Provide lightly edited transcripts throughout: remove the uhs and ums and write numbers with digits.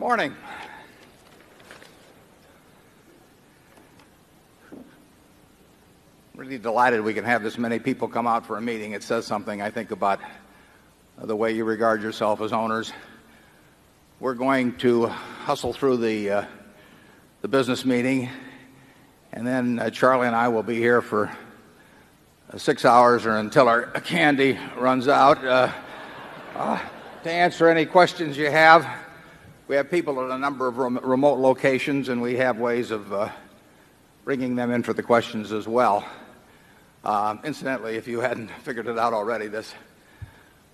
Morning. Really delighted we can have this many people come out for a meeting. It says something, I think, about the way you regard yourself as owners. We're going to hustle through the business meeting, and then Charlie and I will be here for 6 hours or until our candy runs out to answer any questions you have. We have people at a number of remote locations, and we have ways of bringing them in for the questions as well. Incidentally, if you hadn't figured it out already, this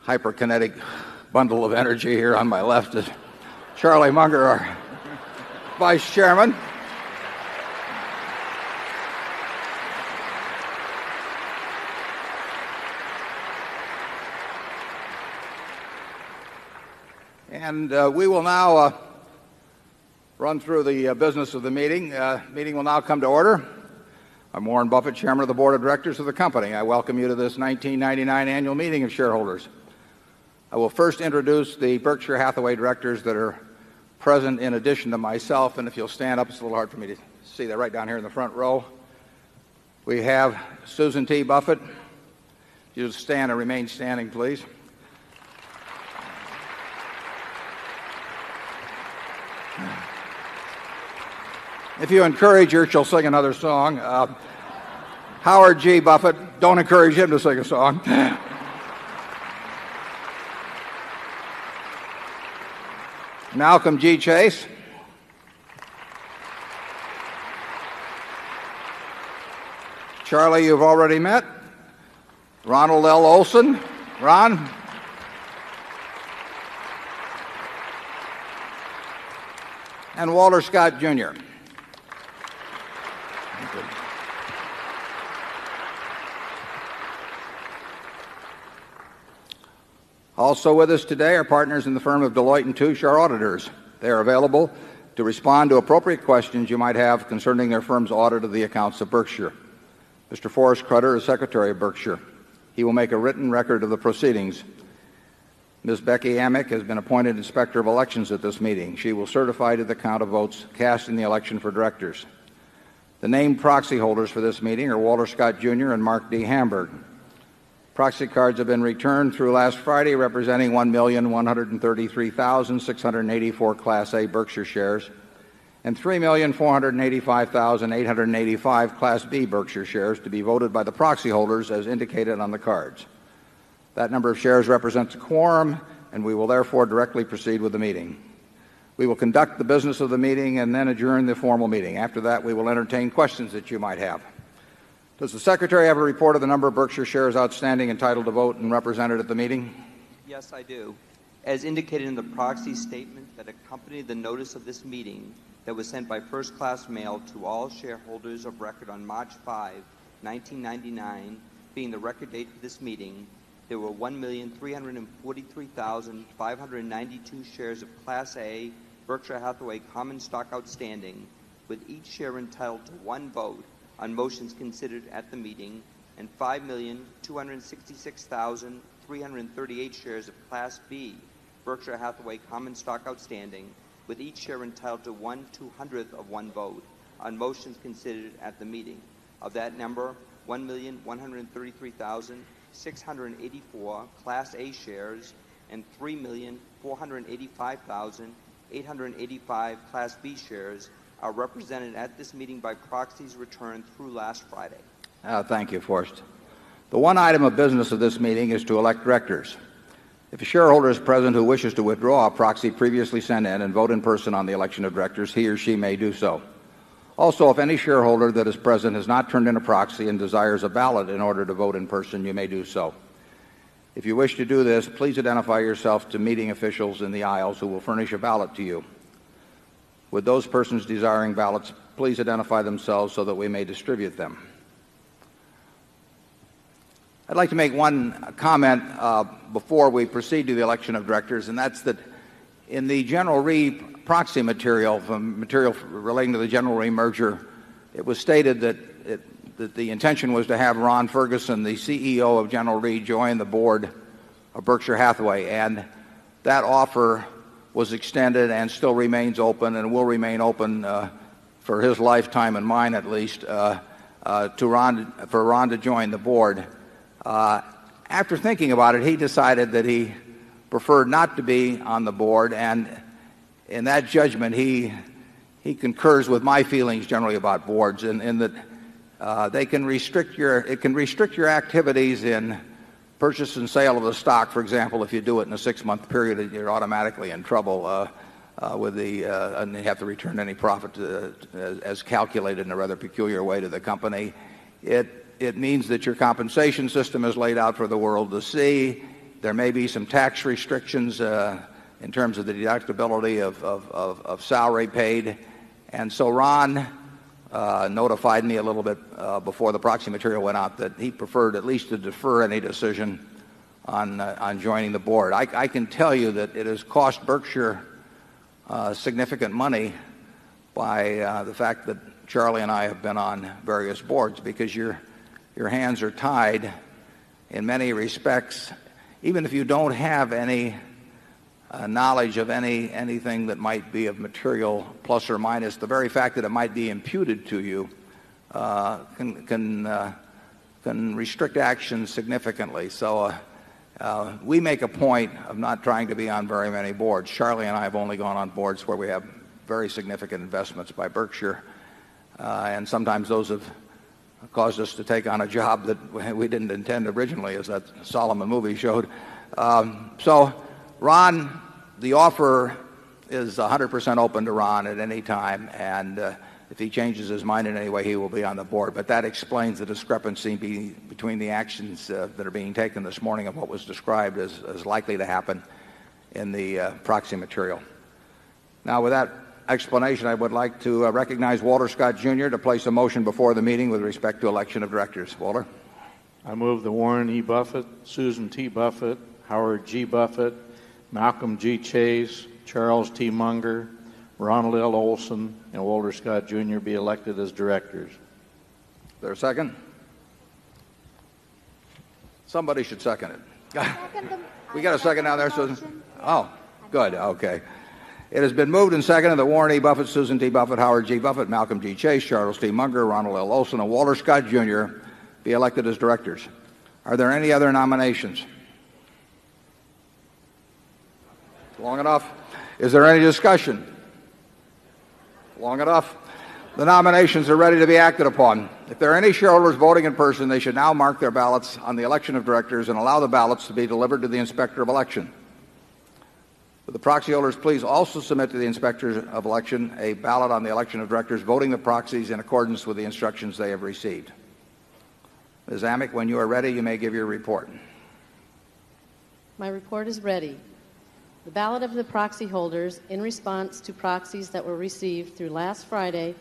hyperkinetic bundle of energy here on my left is Charlie Munger, our Vice Chairman. And we will now run through the business of the meeting. Meeting will now come to order. I'm Warren Buffett, Chairman of the Board of Directors of the company. I welcome you to this 1999 annual meeting of shareholders. I will first introduce the Berkshire Hathaway directors that are present in addition to myself. And if you'll stand up, it's a little hard for me to see that right down here in the front row. We have Susan T. Buffett. You stand and remain standing, please. If you encourage her, she'll sing another song. Howard G. Buffett, don't encourage him to sing a song. Malcolm G. Chase. Charlie, you've already met. Ronald L. Olson. Ron. And Walter Scott, Jr. Also with us today are partners in the firm of Deloitte & Touche, our auditors. They are available to respond to appropriate questions you might have concerning their firm's audit of the accounts of Berkshire. Mr. Forrest Crutter is Secretary of Berkshire. He will make a written record of the proceedings. Ms. Becky Amick has been appointed Inspector of Elections at this meeting. She will certify to the count of votes cast in the election for directors. The named proxy holders for this meeting are Walter Scott, Jr. and Mark D. Hamburg. Proxy cards have been returned through last Friday, representing 1,133,684 Class A Berkshire shares and 3,485,885 Class B Berkshire shares to be voted by the proxy holders as indicated on the cards. That number of shares represents a quorum, and we will therefore directly proceed with the meeting. We will conduct the business of the meeting and then adjourn the formal meeting. After that, we will entertain questions that you might have. Does the Secretary have a report of the number of Berkshire shares outstanding entitled to vote and represented at the meeting? Yes, I do. As indicated in the proxy statement that accompanied the notice of this meeting that was sent by first-class mail to all shareholders of record on March 5, 1999, being the record date for this meeting, there were 1,343,592 shares of Class A Berkshire Hathaway common stock outstanding, with each share entitled to one vote on motions considered at the meeting, and 5,266,338 shares of Class B Berkshire Hathaway common stock outstanding, with each share entitled to 1/200th of one vote on motions considered at the meeting. Of that number, 1,133,684 Class A shares and 3,485,885 Class B shares are represented at this meeting by proxies returned through last Friday. Thank you, Forrest. The one item of business of this meeting is to elect directors. If a shareholder is present who wishes to withdraw a proxy previously sent in and vote in person on the election of directors, he or she may do so. Also, if any shareholder that is present has not turned in a proxy and desires a ballot in order to vote in person, you may do so. If you wish to do this, please identify yourself to meeting officials in the aisles who will furnish a ballot to you. Would those persons desiring ballots please identify themselves so that we may distribute them? I'd like to make one comment before we proceed to the election of directors, and that's that in the General Re proxy material, material relating to the General Re merger, it was stated that the intention was to have Ron Ferguson, the CEO of General Re, join the board of Berkshire Hathaway, and that offer was extended and still remains open and will remain open for his lifetime and mine at least for Ron to join the board. After thinking about it, he decided that he preferred not to be on the board, and in that judgment he concurs with my feelings generally about boards in that it can restrict your activities in purchase and sale of the stock. For example, if you do it in a 6-month period, you're automatically in trouble and you have to return any profit as calculated in a rather peculiar way to the company. It means that your compensation system is laid out for the world to see. There may be some tax restrictions in terms of the deductibility of salary paid. And so Ron notified me a little bit before the proxy material went out that he preferred at least to defer any decision on joining the board. I can tell you that it has cost Berkshire significant money by the fact that Charlie and I have been on various boards, because your hands are tied in many respects. Even if you don't have any knowledge of anything that might be of material plus or minus, the very fact that it might be imputed to you can restrict action significantly. So we make a point of not trying to be on very many boards. Charlie and I have only gone on boards where we have very significant investments by Berkshire, and sometimes those have caused us to take on a job that we didn't intend originally, as that Solomon movie showed. So Ron, the offer is 100% open to Ron at any time, and if he changes his mind in any way, he will be on the board. But that explains the discrepancy between the actions that are being taken this morning and what was described as likely to happen in the proxy material. Now, with that explanation, I would like to recognize Walter Scott, Jr. to place a motion before the meeting with respect to election of directors. Walter? I move that Warren E. Buffett, Susan T. Buffett, Howard G. Buffett, Malcolm G. Chase, Charles T. Munger, Ronald L. Olson, and Walter Scott, Jr. be elected as directors. Is there a second? Somebody should second it. We got a second down there, Susan? Oh, good. Okay. It has been moved and seconded that Warren E. Buffett, Susan T. Buffett, Howard G. Buffett, Malcolm G. Chase, Charles T. Munger, Ronald L. Olson, and Walter Scott, Jr. be elected as directors. Are there any other nominations? Long enough? Is there any discussion? Long enough? The nominations are ready to be acted upon. If there are any shareholders voting in person, they should now mark their ballots on the election of directors and allow the ballots to be delivered to the Inspector of Election. Would the proxy holders please also submit to the Inspector of Election a ballot on the election of directors, voting the proxies in accordance with the instructions they have received. Ms. Amick, when you are ready, you may give your report. My report is ready. The ballot of the proxy holders in response to proxies that were received through last Friday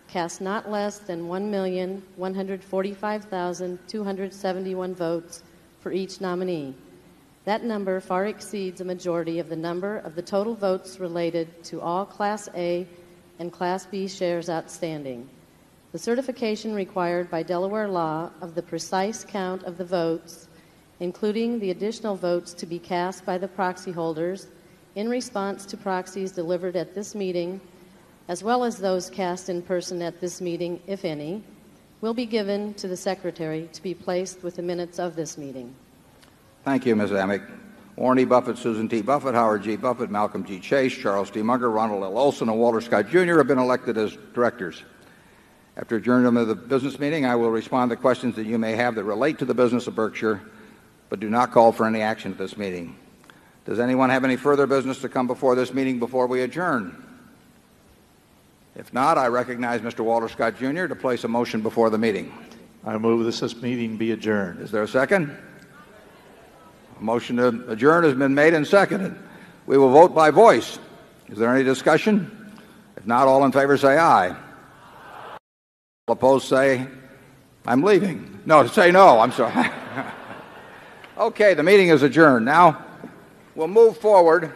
cast not less than 1,145,271 votes for each nominee. That number far exceeds a majority of the number of the total votes related to all Class A and Class B shares outstanding. The certification required by Delaware law of the precise count of the votes, including the additional votes to be cast by the proxy holders in response to proxies delivered at this meeting, as well as those cast in person at this meeting, if any, will be given to the Secretary to be placed with the minutes of this meeting. Thank you, Ms. Amick. Warren E. Buffett, Susan T. Buffett, Howard G. Buffett, Malcolm G. Chase, Charles T. Munger, Ronald L. Olson, and Walter Scott, Jr. have been elected as directors. After adjournment of the business meeting, I will respond to questions that you may have that relate to the business of Berkshire, but do not call for any action at this meeting. Does anyone have any further business to come before this meeting before we adjourn? If not, I recognize Mr. Walter Scott, Jr. to place a motion before the meeting. I move this meeting be adjourned. Is there a second? A motion to adjourn has been made and seconded. We will vote by voice. Is there any discussion? If not, all in favor say aye. All opposed say, I'm leaving. No, say no. I'm sorry. Okay, the meeting is adjourned. Now, we'll move forward.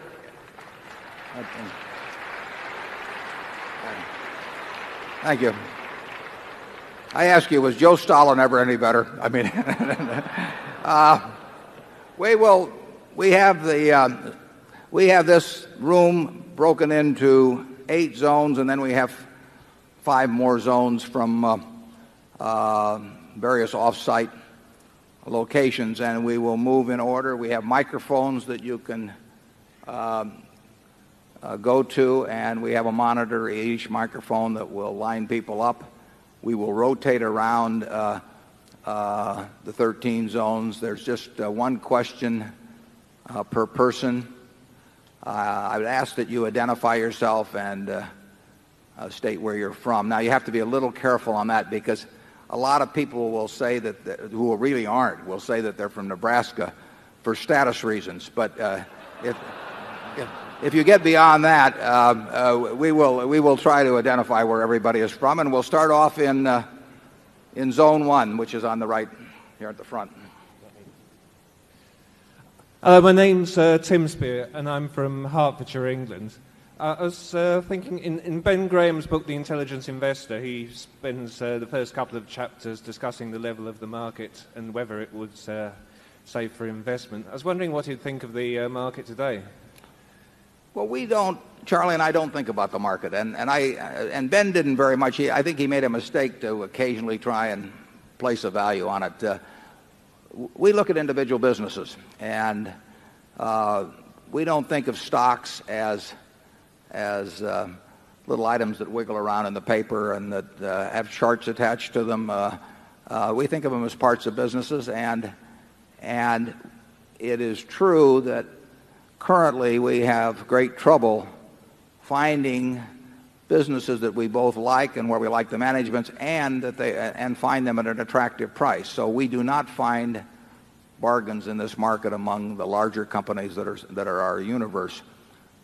Thank you. I ask you, was Joe Stalin ever any better? I mean, we have this room broken into 8 zones, and then we have 5 more zones from various off-site locations, and we will move in order. We have microphones that you can go to, and we have a monitor at each microphone that will line people up. We will rotate around the 13 zones. There's just one question per person. I would ask that you identify yourself and state where you're from. Now, you have to be a little careful on that, because a lot of people will say that, who really aren't, will say that they're from Nebraska for status reasons. But if you get beyond that, we will try to identify where everybody is from, and we'll start off in Zone 1, which is on the right here at the front. My name's Tim Spear, and I'm from Hertfordshire, England. I was thinking, in Ben Graham's book, The Intelligent Investor, he spends the first couple of chapters discussing the level of the market and whether it was safe for investment. I was wondering what you'd think of the market today. Well, we don't, Charlie and I don't think about the market, and Ben didn't very much. I think he made a mistake to occasionally try and place a value on it. We look at individual businesses, and we don't think of stocks as little items that wiggle around in the paper and that have charts attached to them. We think of them as parts of businesses, and it is true that currently we have great trouble finding businesses that we both like and where we like the managements, and find them at an attractive price. So we do not find bargains in this market among the larger companies that are our universe.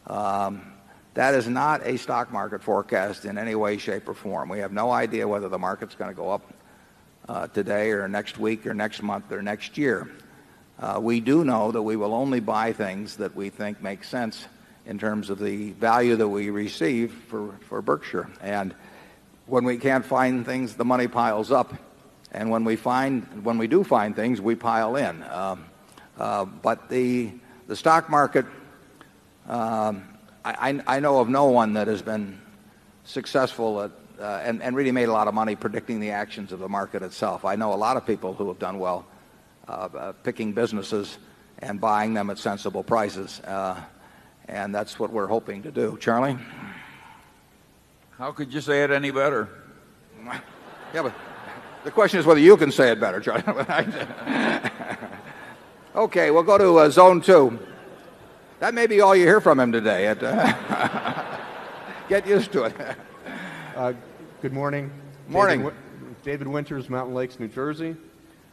That is not a stock market forecast in any way, shape, or form. We have no idea whether the market's going to go up today or next week or next month or next year. We do know that we will only buy things that we think make sense in terms of the value that we receive for Berkshire. And when we can't find things, the money piles up. And when we do find things, we pile in. But the stock market, I know of no one that has been successful at, and really made a lot of money predicting the actions of the market itself. I know a lot of people who have done well picking businesses and buying them at sensible prices. And that's what we're hoping to do. Charlie? How could you say it any better? Yeah, but the question is whether you can say it better, Charlie. Okay, we'll go to Zone 2. That may be all you hear from him today. Get used to it. Good morning. Morning. David Winters, Mountain Lakes, New Jersey.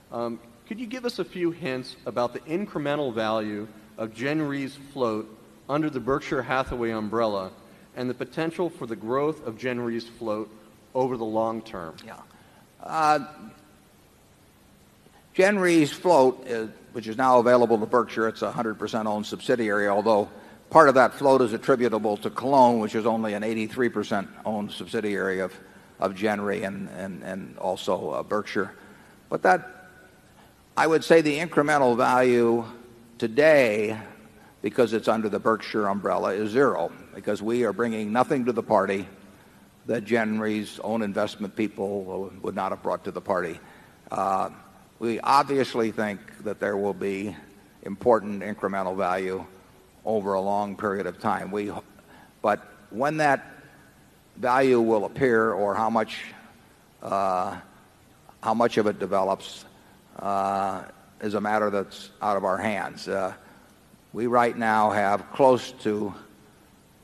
Could you give us a few hints about the incremental value of Gen Re's float under the Berkshire Hathaway umbrella and the potential for the growth of Gen Re's float over the long term? Yeah. Gen Re's float, which is now available to Berkshire, it's a 100% owned subsidiary, although part of that float is attributable to Cologne, which is only an 83% owned subsidiary of Gen Re and also Berkshire. But that, I would say the incremental value today, because it's under the Berkshire umbrella, is zero, because we are bringing nothing to the party that Gen Re's own investment people would not have brought to the party. We obviously think that there will be important incremental value over a long period of time. But when that value will appear, or how much of it develops, is a matter that's out of our hands. We right now have close to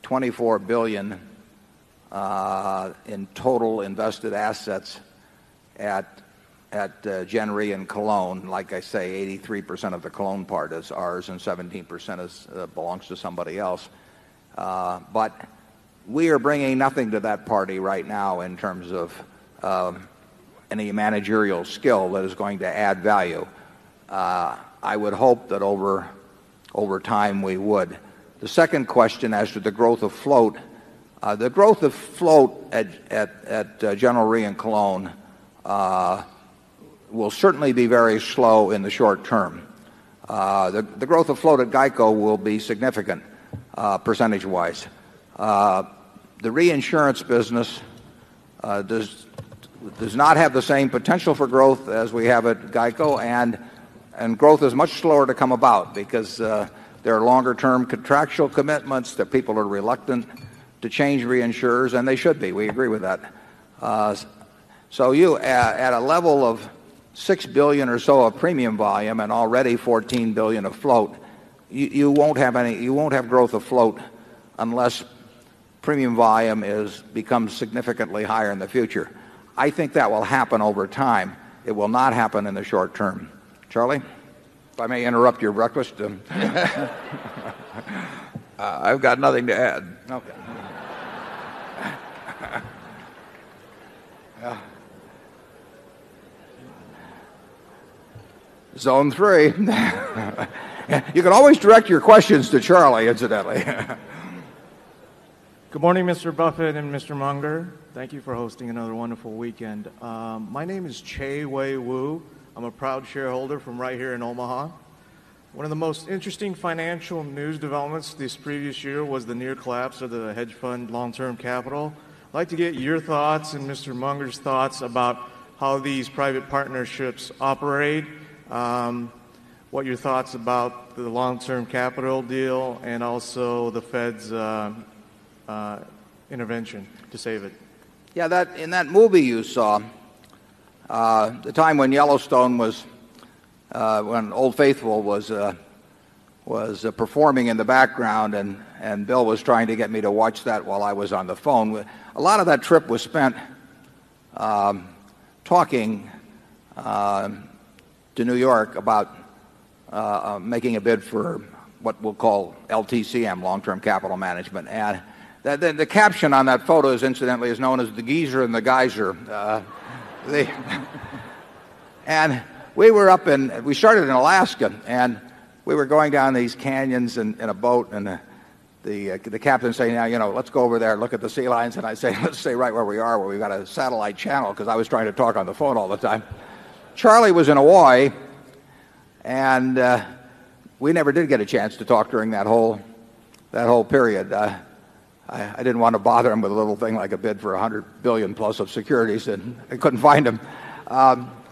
$24 billion in total invested assets at Gen Re and Cologne. Like I say, 83% of the Cologne part is ours and 17% belongs to somebody else. But we are bringing nothing to that party right now in terms of any managerial skill that is going to add value. I would hope that over time we would. The second question as to the growth of float, the growth of float at General Re and Cologne will certainly be very slow in the short term. The growth of float at GEICO will be significant. percentage-wise. The reinsurance business does not have the same potential for growth as we have at GEICO, and growth is much slower to come about because there are longer-term contractual commitments that people are reluctant to change reinsurers, and they should be. We agree with that. So you, at a level of $6 billion or so of premium volume and already $14 billion of float, you won't have growth of float unless premium volume becomes significantly higher in the future. I think that will happen over time. It will not happen in the short term. Charlie, if I may interrupt your breakfast. I've got nothing to add. Okay. Yeah. Zone 3. You can always direct your questions to Charlie, incidentally. Good morning, Mr. Buffett and Mr. Munger. Thank you for hosting another wonderful weekend. My name is Che Wei Wu. I'm a proud shareholder from right here in Omaha. One of the most interesting financial news developments this previous year was the near collapse of the hedge fund long-term capital. I'd like to get your thoughts and Mr. Munger's thoughts about how these private partnerships operate, what your thoughts about the long-term capital deal, and also the Fed's intervention to save it. Yeah, in that movie you saw, the time when Yellowstone was, when Old Faithful was performing in the background, and Bill was trying to get me to watch that while I was on the phone. A lot of that trip was spent talking to New York about making a bid for what we'll call LTCM, long-term capital management. And the caption on that photo is incidentally is known as the geezer and the geyser. And we started in Alaska, and we were going down these canyons in a boat, and the captain saying, now, let's go over there and look at the sea lions. And I say, let's stay right where we are, where we've got a satellite channel, because I was trying to talk on the phone all the time. Charlie was in Hawaii, and we never did get a chance to talk during that whole period. I didn't want to bother him with a little thing like a bid for $100 billion plus of securities, and I couldn't find him.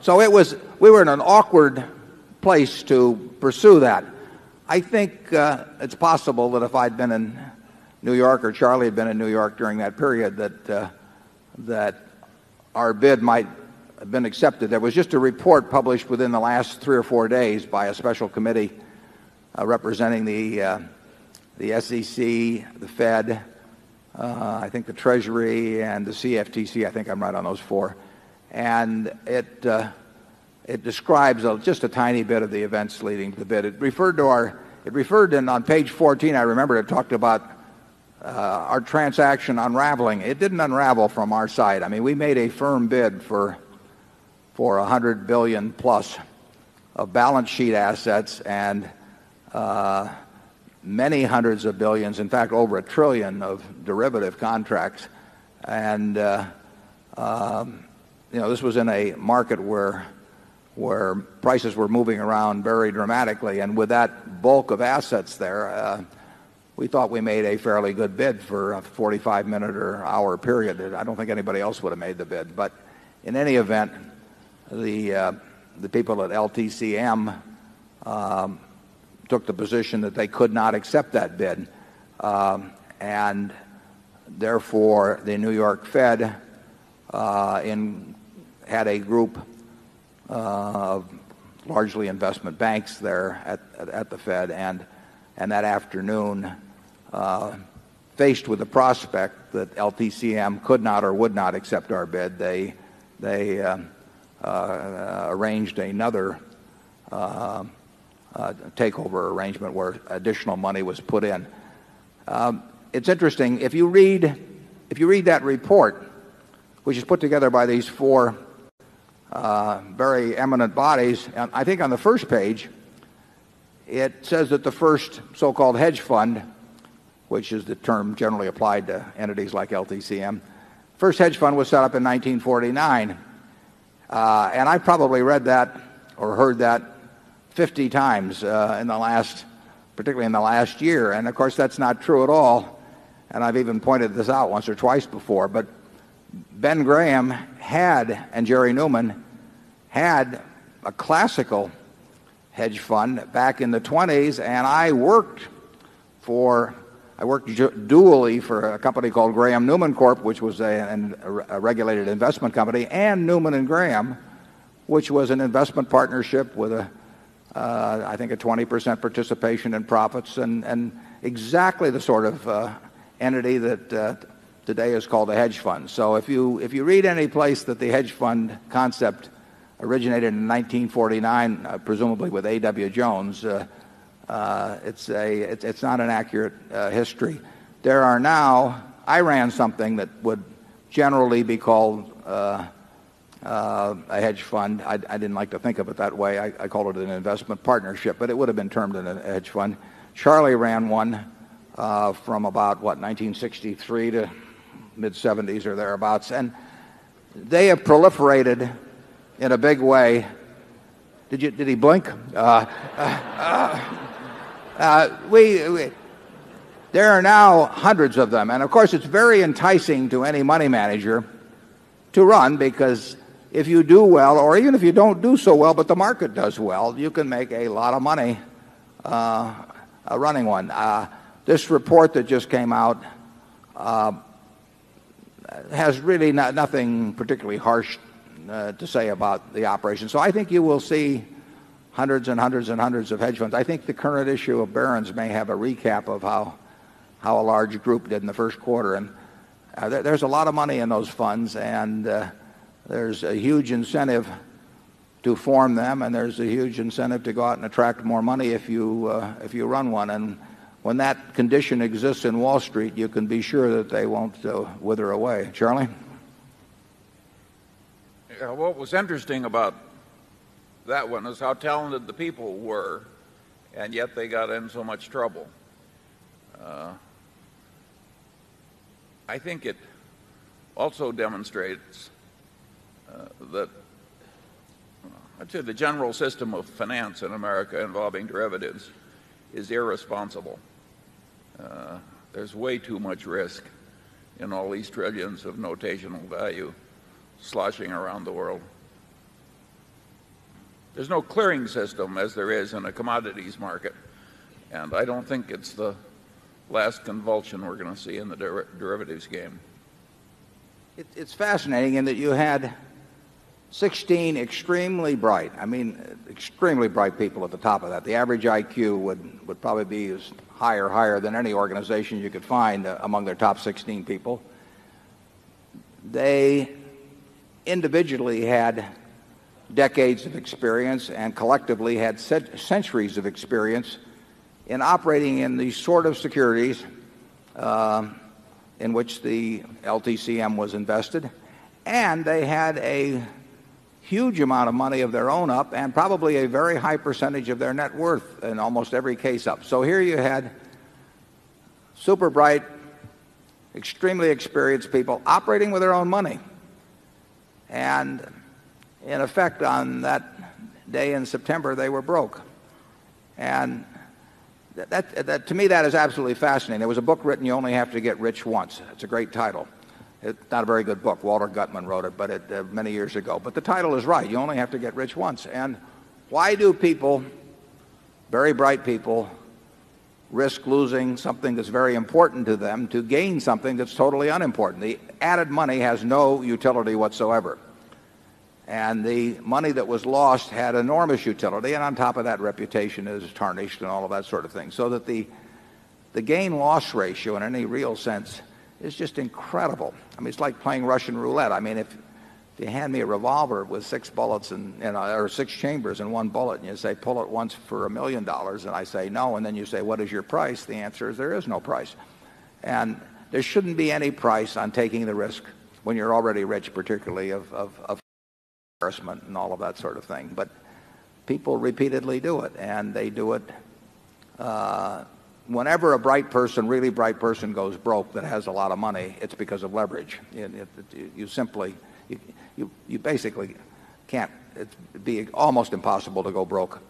So we were in an awkward place to pursue that. I think it's possible that if I'd been in New York, or Charlie had been in New York during that period, that our bid might have been accepted. There was just a report published within the last 3 or 4 days by a special committee representing the SEC, the Fed, I think the Treasury, and the CFTC. I think I'm right on those 4. And it describes just a tiny bit of the events leading to the bid. It referred on page 14, I remember it talked about our transaction unraveling. It didn't unravel from our side. I mean, we made a firm bid for $100 billion plus of balance sheet assets and many hundreds of billions, in fact, over $1 trillion of derivative contracts. And this was in a market where prices were moving around very dramatically, and with that bulk of assets there, we thought we made a fairly good bid for a 45-minute or hour period. I don't think anybody else would have made the bid. But in any event, the people at LTCM took the position that they could not accept that bid, and therefore the New York Fed had a group of largely investment banks there at the Fed, and that afternoon, faced with the prospect that LTCM could not or would not accept our bid, they arranged another takeover arrangement where additional money was put in. It's interesting, if you read that report, which is put together by these 4 very eminent bodies, and I think on the first page it says that the first so-called hedge fund, which is the term generally applied to entities like LTCM, first hedge fund was set up in 1949. And I probably read that or heard that 50 times in the last particularly in the last year. And of course, that's not true at all. And I've even pointed this out once or twice before. But Ben Graham had, and Jerry Newman had, a classical hedge fund back in the 20s, and I worked dually for a company called Graham Newman Corp., which was a regulated investment company, and Newman and Graham, which was an investment partnership with I think a 20% participation in profits, and exactly the sort of entity that today is called a hedge fund. So if you read any place that the hedge fund concept originated in 1949, presumably with A.W. Jones, it's not an accurate history. There are now, I ran something that would generally be called a hedge fund. I didn't like to think of it that way. I called it an investment partnership, but it would have been termed a hedge fund. Charlie ran one from about, 1963 to mid-70s or thereabouts. And they have proliferated in a big way. Did he blink? There are now hundreds of them. And of course, it's very enticing to any money manager to run, because if you do well, or even if you don't do so well, but the market does well, you can make a lot of money running one. This report that just came out has really nothing particularly harsh to say about the operation. So I think you will see hundreds and hundreds and hundreds of hedge funds. I think the current issue of Barron's may have a recap of how a large group did in the first quarter. And there's a lot of money in those funds, and there's a huge incentive to form them, and there's a huge incentive to go out and attract more money if you run one. And when that condition exists in Wall Street, you can be sure that they won't wither away. Charlie? Yeah, what was interesting about that one is how talented the people were, and yet they got in so much trouble. I think it also demonstrates that I'd say the general system of finance in America involving derivatives is irresponsible. There's way too much risk in all these trillions of notational value sloshing around the world. There's no clearing system as there is in a commodities market, and I don't think it's the last convulsion we're going to see in the derivatives game. It's fascinating in that you had 16 extremely bright people at the top of that. The average IQ would probably be as higher than any organization you could find among their top 16 people. They individually had decades of experience and collectively had centuries of experience in operating in the sort of securities in which the LTCM was invested. And they had a huge amount of money of their own up, and probably a very high percentage of their net worth in almost every case up. So here you had super bright, extremely experienced people operating with their own money. And in effect, on that day in September, they were broke. And that to me, that is absolutely fascinating. There was a book written, You Only Have to Get Rich Once. It's a great title. It's not a very good book. Walter Gutman wrote it, but many years ago. But the title is right. You only have to get rich once. And why do people, very bright people, risk losing something that's very important to them to gain something that's totally unimportant? The added money has no utility whatsoever. And the money that was lost had enormous utility, and on top of that, reputation is tarnished and all of that sort of thing. So that the gain-loss ratio in any real sense is just incredible. I mean, it's like playing Russian roulette. I mean, if you hand me a revolver with 6 bullets or 6 chambers and 1 bullet, and you say, pull it once for $1 million, and I say no, and then you say, what is your price? The answer is there is no price. And there shouldn't be any price on taking the risk when you're already rich, particularly of embarrassment and all of that sort of thing. But people repeatedly do it, and they do it whenever a really bright person goes broke that has a lot of money. It's because of leverage. You basically can't. It'd be almost impossible to go broke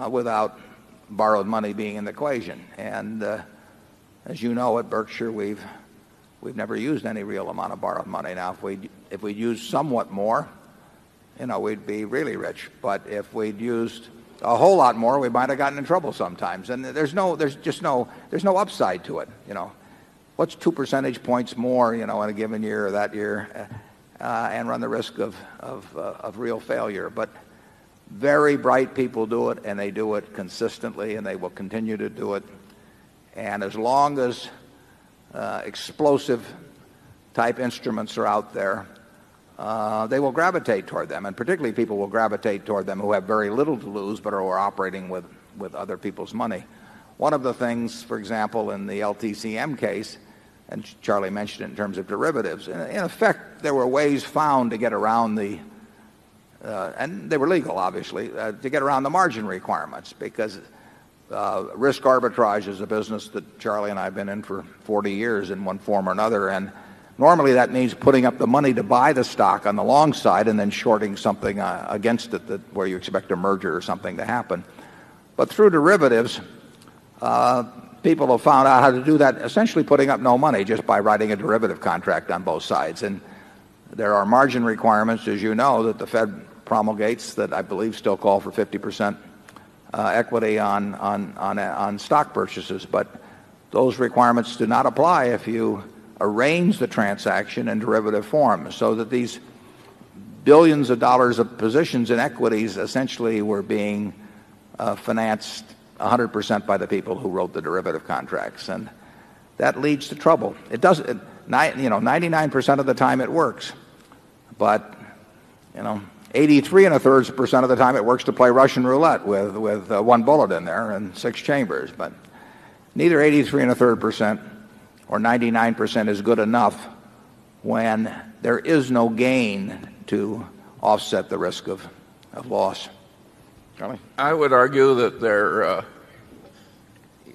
without borrowed money being in the equation. And as you know, at Berkshire, we've never used any real amount of borrowed money. Now, if we'd used somewhat more, we'd be really rich. But if we'd used a whole lot more, we might have gotten in trouble sometimes. And there's no upside to it. What's 2 percentage points more, in a given year or that year, and run the risk of real failure. But very bright people do it, and they do it consistently, and they will continue to do it. And as long as explosive type instruments are out there, they will gravitate toward them. And particularly people will gravitate toward them who have very little to lose but are operating with other people's money. One of the things, for example, in the LTCM case, and Charlie mentioned it in terms of derivatives, in effect there were ways found to get around and they were legal, obviously, to get around the margin requirements, because risk arbitrage is a business that Charlie and I have been in for 40 years in one form or another, and normally that means putting up the money to buy the stock on the long side and then shorting something against it where you expect a merger or something to happen. But through derivatives, people have found out how to do that, essentially putting up no money just by writing a derivative contract on both sides. And there are margin requirements, as you know, that the Fed promulgates that I believe still call for 50% equity on stock purchases. But those requirements do not apply if you arrange the transaction in derivative form, so that these billions of dollars of positions in equities essentially were being financed 100% by the people who wrote the derivative contracts. And that leads to trouble. It doesn't, 99% of the time it works. But, 83 1/3% of the time it works to play Russian roulette with one bullet in there and 6 chambers. But neither 83 1/3% or 99% is good enough when there is no gain to offset the risk of loss. Charlie? I would argue that there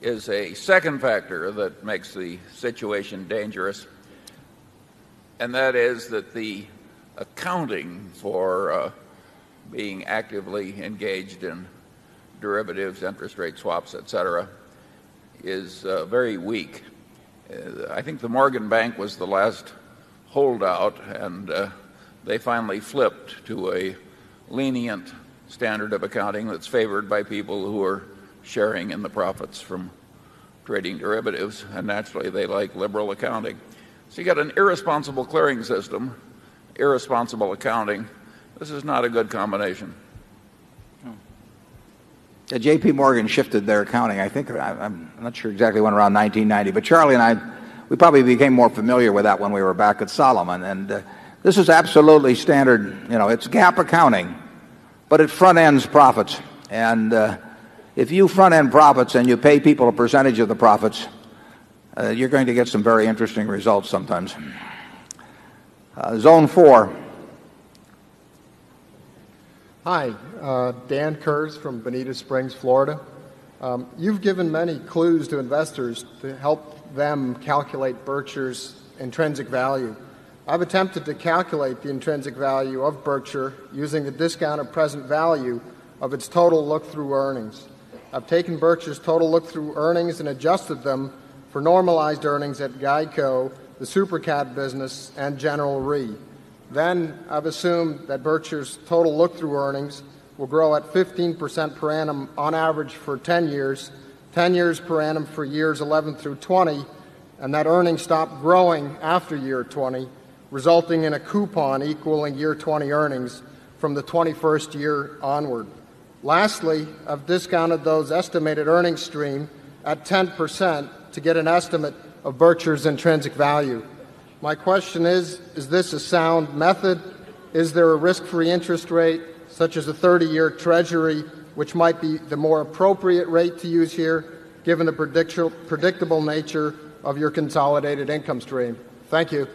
is a second factor that makes the situation dangerous, and that is that the accounting for being actively engaged in derivatives, interest rate swaps, etc., is very weak. I think the Morgan Bank was the last holdout, and they finally flipped to a lenient standard of accounting that's favored by people who are sharing in the profits from trading derivatives, and naturally they like liberal accounting. So you got an irresponsible clearing system, irresponsible accounting. This is not a good combination. J.P. Morgan shifted their accounting. I think, I'm not sure exactly when, around 1990. But Charlie and I, we probably became more familiar with that when we were back at Solomon. And this is absolutely standard. It's GAAP accounting, but it front ends profits. And if you front end profits and you pay people a percentage of the profits, you're going to get some very interesting results sometimes. Zone 4. Hi, Dan Kurz from Bonita Springs, Florida. You've given many clues to investors to help them calculate Berkshire's intrinsic value. I've attempted to calculate the intrinsic value of Berkshire using the discounted present value of its total look-through earnings. I've taken Berkshire's total look-through earnings and adjusted them for normalized earnings at Geico, the Supercat business, and General Re. Then I've assumed that Berkshire's total look-through earnings will grow at 15% per annum on average for 10 years, 10 years per annum for years 11 through 20, and that earnings stop growing after year 20, resulting in a coupon equaling year 20 earnings from the 21st year onward. Lastly, I've discounted those estimated earnings stream at 10% to get an estimate of Berkshire's intrinsic value. My question is this a sound method? Is there a risk-free interest rate, such as a 30-year Treasury, which might be the more appropriate rate to use here, given the predictable nature of your consolidated income stream? Thank you.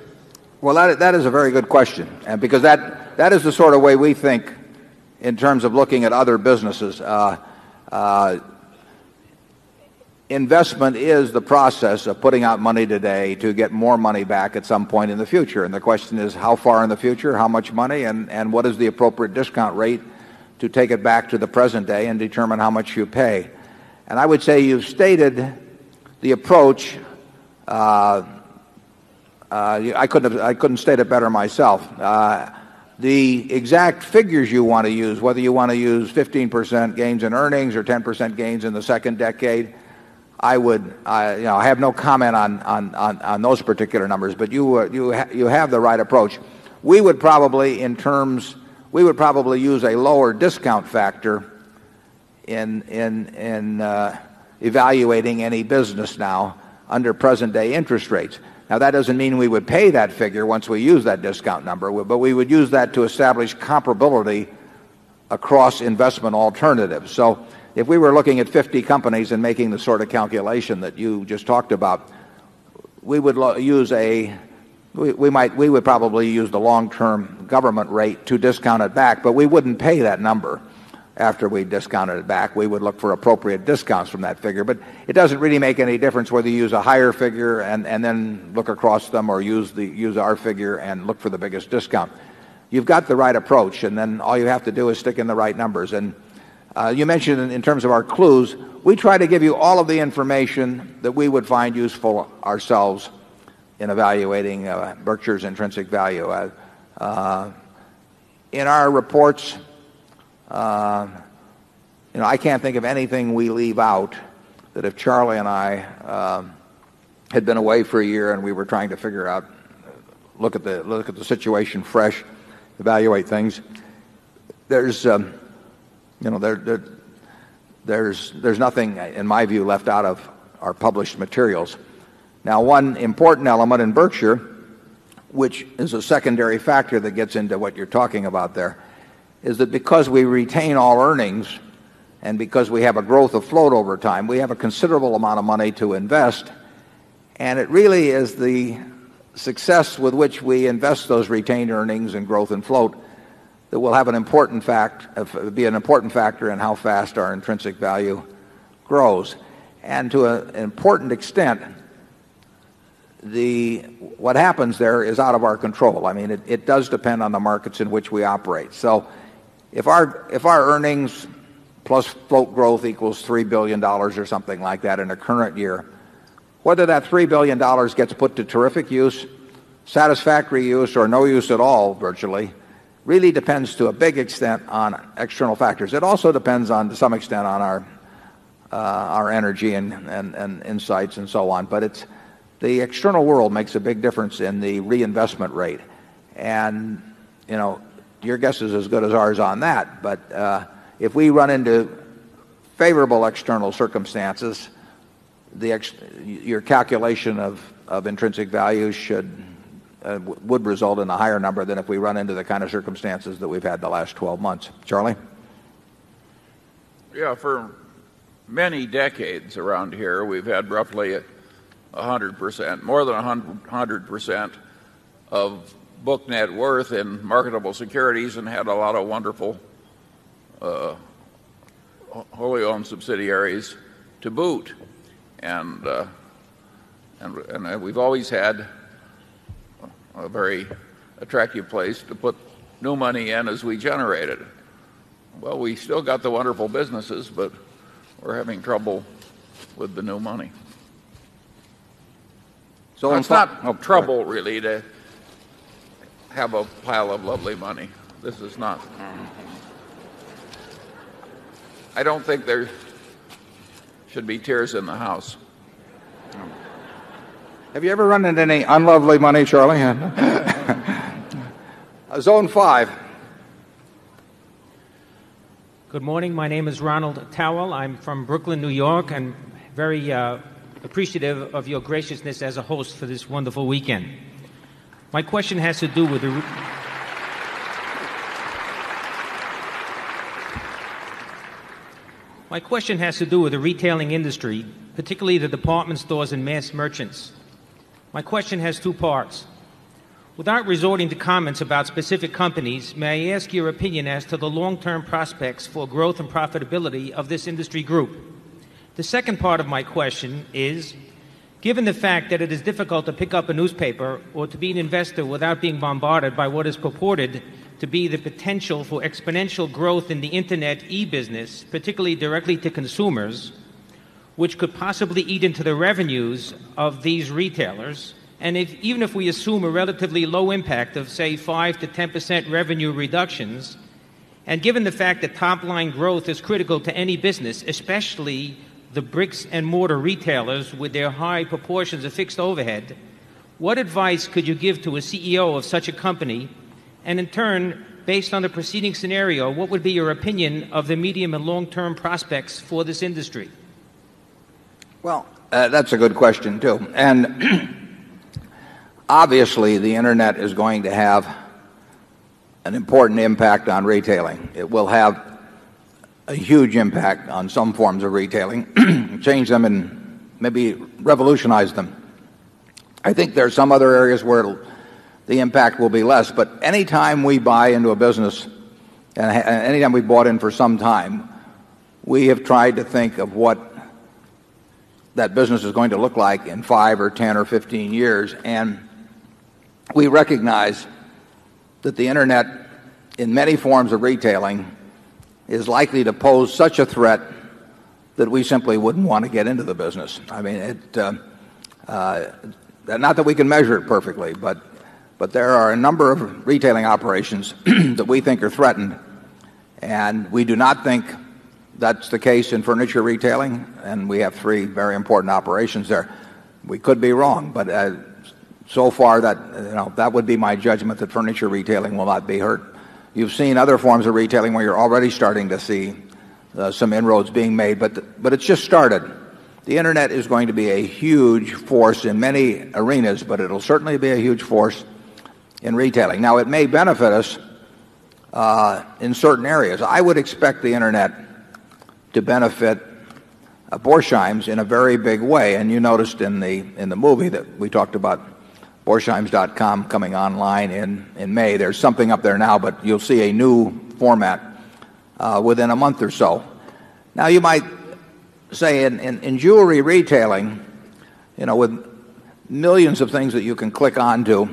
Well, that is a very good question, and because that is the sort of way we think in terms of looking at other businesses. Investment is the process of putting out money today to get more money back at some point in the future. And the question is, how far in the future, how much money, and what is the appropriate discount rate to take it back to the present day and determine how much you pay. And I would say you've stated the approach. I couldn't state it better myself. The exact figures you want to use, whether you want to use 15% gains in earnings or 10% gains in the second decade, I have no comment on those particular numbers. But you have the right approach. We would probably use a lower discount factor in evaluating any business now under present day interest rates. Now, that doesn't mean we would pay that figure once we use that discount number, but we would use that to establish comparability across investment alternatives. So if we were looking at 50 companies and making the sort of calculation that you just talked about, we would use we would probably use the long-term government rate to discount it back, but we wouldn't pay that number after we discounted it back. We would look for appropriate discounts from that figure. But it doesn't really make any difference whether you use a higher figure and then look across them, or use our figure and look for the biggest discount. You've got the right approach, and then all you have to do is stick in the right numbers. And you mentioned in terms of our clues, we try to give you all of the information that we would find useful ourselves in evaluating Berkshire's intrinsic value. In our reports, I can't think of anything we leave out that if Charlie and I had been away for a year and we were trying to figure out, look at the situation fresh, evaluate things, there's nothing, in my view, left out of our published materials. Now, one important element in Berkshire, which is a secondary factor that gets into what you're talking about there, is that because we retain all earnings and because we have a growth of float over time, we have a considerable amount of money to invest. And it really is the success with which we invest those retained earnings and growth and float that will have be an important factor in how fast our intrinsic value grows. And to an important extent, what happens there is out of our control. I mean, it does depend on the markets in which we operate. So if our earnings plus float growth equals $3 billion or something like that in a current year, whether that $3 billion gets put to terrific use, satisfactory use, or no use at all virtually, really depends to a big extent on external factors. It also depends to some extent on our energy and insights and so on. But the external world makes a big difference in the reinvestment rate. And, your guess is as good as ours on that. But if we run into favorable external circumstances, your calculation of intrinsic value would result in a higher number than if we run into the kind of circumstances that we've had the last 12 months. Charlie? Yeah, for many decades around here, we've had roughly 100%, more than 100% of book net worth in marketable securities, and had a lot of wonderful wholly owned subsidiaries to boot. And we've always had a very attractive place to put new money in as we generate it. Well, we still got the wonderful businesses, but we're having trouble with the new money. So it's not trouble, really, to have a pile of lovely money. This is not. I don't think there should be tears in the house. Have you ever run into any unlovely money, Charlie? Zone 5. Good morning. My name is Ronald Towell. I'm from Brooklyn, New York, and very appreciative of your graciousness as a host for this wonderful weekend. My question has to do with the retailing industry, particularly the department stores and mass merchants. My question has two parts. Without resorting to comments about specific companies, may I ask your opinion as to the long-term prospects for growth and profitability of this industry group? The second part of my question is, given the fact that it is difficult to pick up a newspaper or to be an investor without being bombarded by what is purported to be the potential for exponential growth in the Internet e-business, particularly directly to consumers, which could possibly eat into the revenues of these retailers. And even if we assume a relatively low impact of, say, 5 to 10% revenue reductions, and given the fact that top-line growth is critical to any business, especially the bricks and mortar retailers with their high proportions of fixed overhead, what advice could you give to a CEO of such a company? And in turn, based on the preceding scenario, what would be your opinion of the medium and long-term prospects for this industry? Well, that's a good question, too. And obviously, the Internet is going to have an important impact on retailing. It will have a huge impact on some forms of retailing, change them and maybe revolutionize them. I think there are some other areas where the impact will be less, but any time we buy into a business, and any time we've bought in for some time, we have tried to think of what that business is going to look like in 5 or 10 or 15 years, and we recognize that the Internet, in many forms of retailing, is likely to pose such a threat that we simply wouldn't want to get into the business. I mean, not that we can measure it perfectly, but there are a number of retailing operations that we think are threatened, and we do not think that's the case in furniture retailing, and we have 3 very important operations there. We could be wrong, but so far that would be my judgment, that furniture retailing will not be hurt. You've seen other forms of retailing where you're already starting to see some inroads being made, but it's just started. The Internet is going to be a huge force in many arenas, but it'll certainly be a huge force in retailing. Now, it may benefit us in certain areas. I would expect the Internet to benefit Borsheims in a very big way, and you noticed in the movie that we talked about Borsheims.com coming online in May. There's something up there now, but you'll see a new format within a month or so. Now, you might say in jewelry retailing, with millions of things that you can click onto,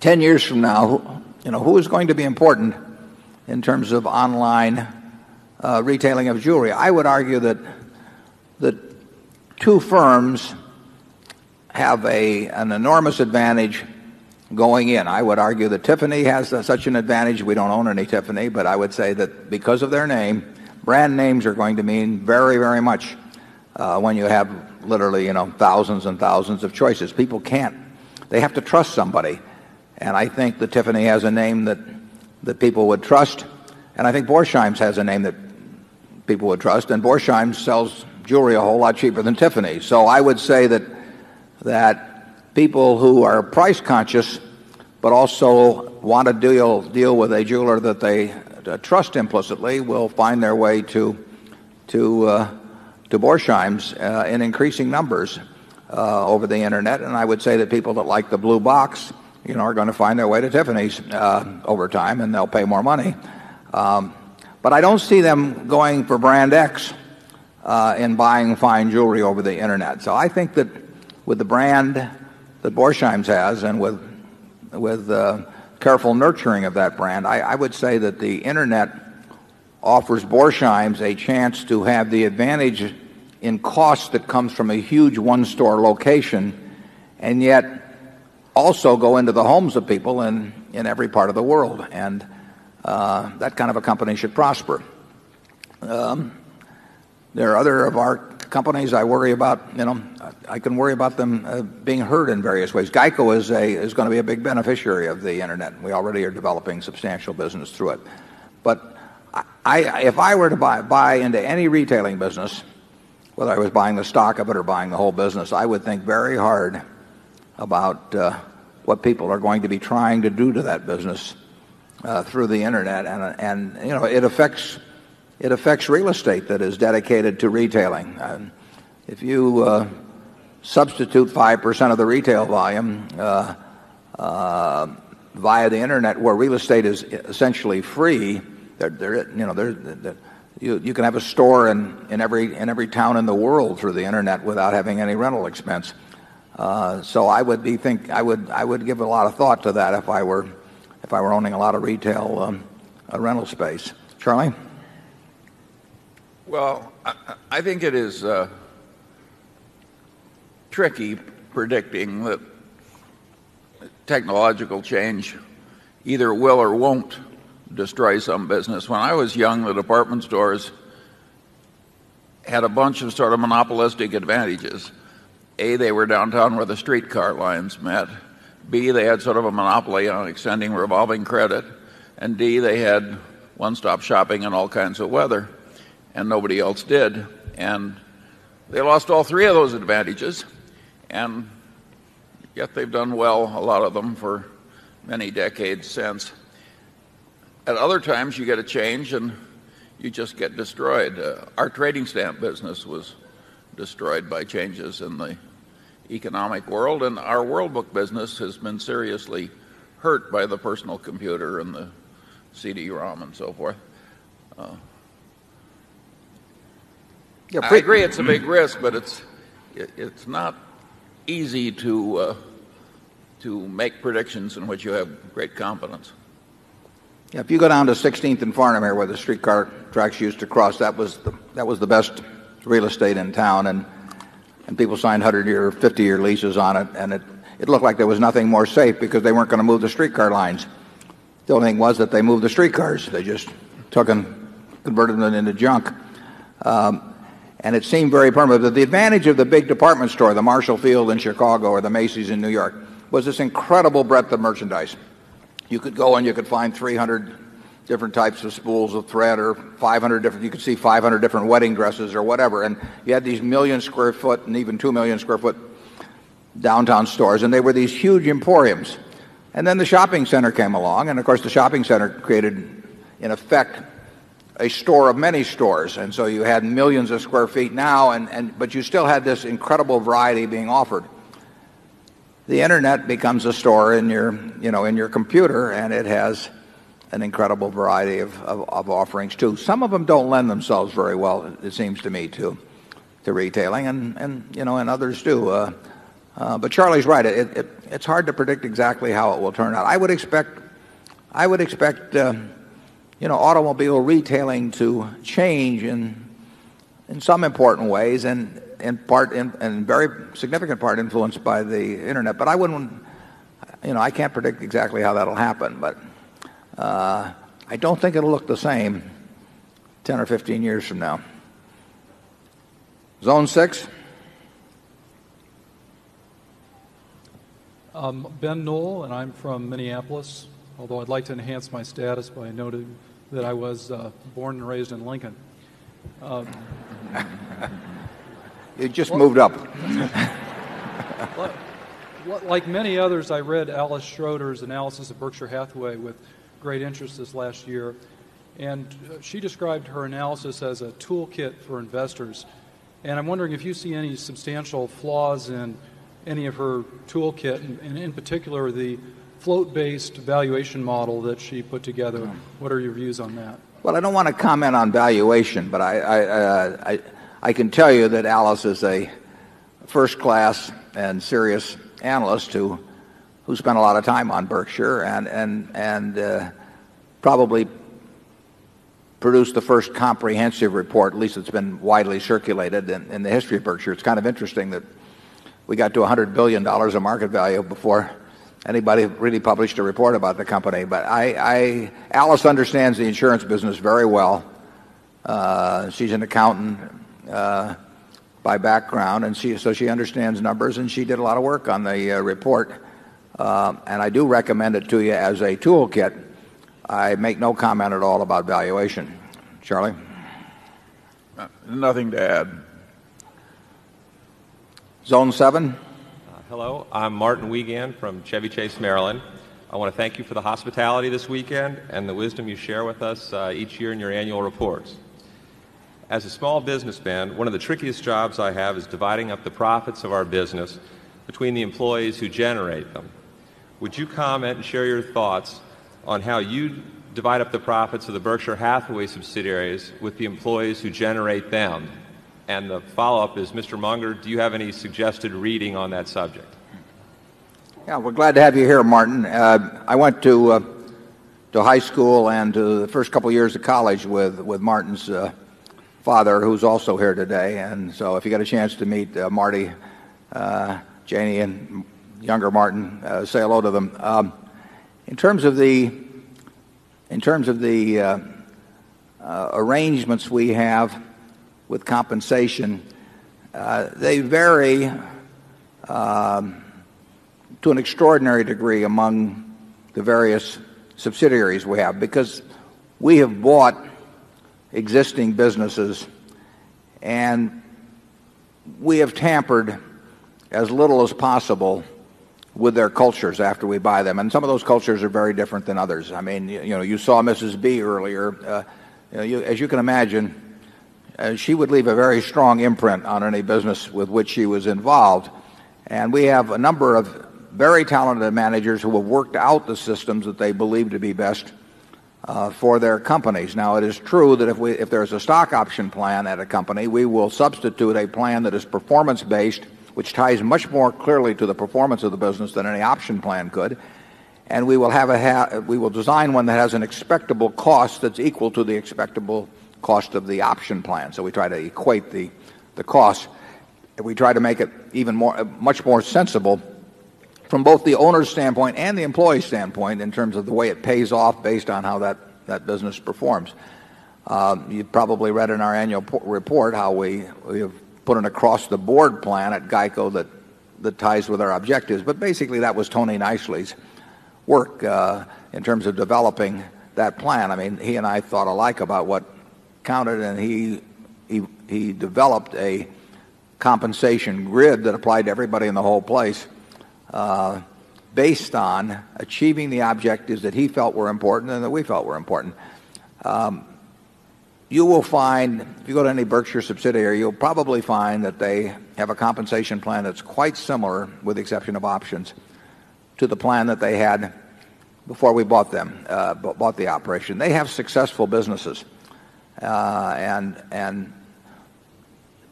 10 years from now, who is going to be important in terms of online retailing of jewelry? I would argue that 2 firms have an enormous advantage going in. I would argue that Tiffany has such an advantage. We don't own any Tiffany, but I would say that because of their name, brand names are going to mean very, very much when you have literally, thousands and thousands of choices. People they have to trust somebody. And I think that Tiffany has a name that people would trust. And I think Borsheims has a name that people would trust. And Borsheims sells jewelry a whole lot cheaper than Tiffany. So I would say that people who are price conscious but also want to deal with a jeweler that they trust implicitly will find their way to Borsheims in increasing numbers over the Internet. And I would say that people that like the blue box, are going to find their way to Tiffany's over time, and they'll pay more money. But I don't see them going for brand X in buying fine jewelry over the Internet. So I think that with the brand that Borsheims has, and with careful nurturing of that brand, I would say that the Internet offers Borsheims a chance to have the advantage in cost that comes from a huge one-store location, and yet also go into the homes of people in every part of the world. And that kind of a company should prosper. There are other of our companies I worry about. I can worry about them being hurt in various ways. Geico is going to be a big beneficiary of the Internet. We already are developing substantial business through it. But if I were to buy into any retailing business, whether I was buying the stock of it or buying the whole business, I would think very hard about what people are going to be trying to do to that business through the Internet. And it affects real estate that is dedicated to retailing. If you substitute 5% of the retail volume via the Internet, where real estate is essentially free, you can have a store in every town in the world through the Internet without having any rental expense. So I would give a lot of thought to that if I were owning a lot of retail rental space. Charlie? Well, I think it is tricky predicting that technological change either will or won't destroy some business. When I was young, the department stores had a bunch of sort of monopolistic advantages. A, they were downtown where the streetcar lines met. B, they had sort of a monopoly on extending revolving credit. And D, they had one-stop shopping in all kinds of weather, and nobody else did. And they lost all three of those advantages, and yet they've done well, a lot of them, for many decades since. At other times, you get a change and you just get destroyed. Our trading stamp business was destroyed by changes in the economic world, and our World Book business has been seriously hurt by the personal computer and the CD-ROM and so forth. I agree it's a big risk, but it's not easy to make predictions in which you have great confidence. Yeah, if you go down to 16th and Farnham here, where the streetcar tracks used to cross, that was the best real estate in town, and people signed 100-year, 50-year leases on it, and it looked like there was nothing more safe because they weren't going to move the streetcar lines. The only thing was that they moved the streetcars. They just took and converted them into junk. And it seemed very permanent. But the advantage of the big department store, the Marshall Field in Chicago or the Macy's in New York, was this incredible breadth of merchandise. You could go and you could find 300 different types of spools of thread, or 500 different, you could see 500 different wedding dresses or whatever. And you had these 1 million square foot and even 2 million square foot downtown stores, and they were these huge emporiums. And then the shopping center came along, and of course the shopping center created, in effect, a store of many stores. And so you had millions of square feet now, but you still had this incredible variety being offered. The internet becomes a store in your computer, and it has an incredible variety of offerings too. Some of them don't lend themselves very well, it seems to me, to retailing, and others do. But Charlie's right. It's hard to predict exactly how it will turn out. I would expect automobile retailing to change in some important ways, and in very significant part influenced by the internet. But I can't predict exactly how that'll happen. But I don't think it'll look the same 10 or 15 years from now. Zone 6. Ben Knoll, and I'm from Minneapolis, although I'd like to enhance my status by noting that I was born and raised in Lincoln. You just moved up. Like many others, I read Alice Schroeder's analysis of Berkshire Hathaway with great interest this last year, and she described her analysis as a toolkit for investors. And I'm wondering if you see any substantial flaws in any of her toolkit, and in particular the float-based valuation model that she put together. What are your views on that? Well, I don't want to comment on valuation, but I can tell you that Alice is a first-class and serious analyst who spent a lot of time on Berkshire and probably produced the first comprehensive report, at least it's been widely circulated in the history of Berkshire. It's kind of interesting that we got to $100 billion of market value before anybody really published a report about the company. But Alice understands the insurance business very well. She's an accountant by background, and so she understands numbers, and she did a lot of work on the report. And I do recommend it to you as a toolkit. I make no comment at all about valuation. Charlie? Nothing to add. Zone 7. Hello, I'm Martin Wiegand from Chevy Chase, Maryland. I want to thank you for the hospitality this weekend and the wisdom you share with us each year in your annual reports. As a small businessman, one of the trickiest jobs I have is dividing up the profits of our business between the employees who generate them. Would you comment and share your thoughts on how you divide up the profits of the Berkshire Hathaway subsidiaries with the employees who generate them? And the follow-up is, Mr. Munger, do you have any suggested reading on that subject? Yeah, we're glad to have you here, Martin. I went to high school and to the first couple of years of college with Martin's father, who's also here today. And so if you get a chance to meet Marty, Janie and younger Martin, say hello to them. In terms of the arrangements we have with compensation, they vary to an extraordinary degree among the various subsidiaries we have, because we have bought existing businesses and we have tampered as little as possible with their cultures after we buy them. And some of those cultures are very different than others. I mean, you saw Mrs. B earlier. As you can imagine, she would leave a very strong imprint on any business with which she was involved. And we have a number of very talented managers who have worked out the systems that they believe to be best for their companies. Now, it is true that if there's a stock option plan at a company, we will substitute a plan that is performance-based, which ties much more clearly to the performance of the business than any option plan could. And we will design one that has an expectable cost that's equal to the expectable cost of the option plan. So we try to equate the costs. We try to make it much more sensible from both the owner's standpoint and the employee's standpoint in terms of the way it pays off based on how that business performs. You've probably read in our annual report how we have put an across-the-board plan at GEICO that ties with our objectives. But basically that was Tony Nicely's work in terms of developing that plan. I mean, he and I thought alike about what counted, and he developed a compensation grid that applied to everybody in the whole place based on achieving the objectives that he felt were important and that we felt were important. You will find, if you go to any Berkshire subsidiary, you'll probably find that they have a compensation plan that's quite similar, with the exception of options, to the plan that they had before we bought the operation. They have successful businesses, and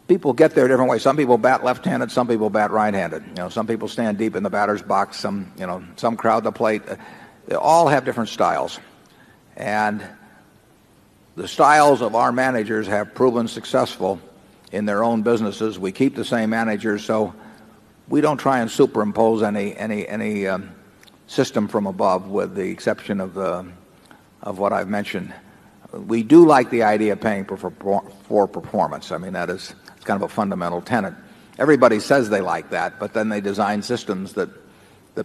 people get there different ways. Some people bat left-handed, some people bat right-handed. Some people stand deep in the batter's box, some crowd the plate. They all have different styles. And the styles of our managers have proven successful in their own businesses. We keep the same managers, so we don't try and superimpose any system from above, with the exception of what I've mentioned. We do like the idea of paying for performance. I mean, it's kind of a fundamental tenet. Everybody says they like that, but then they design systems that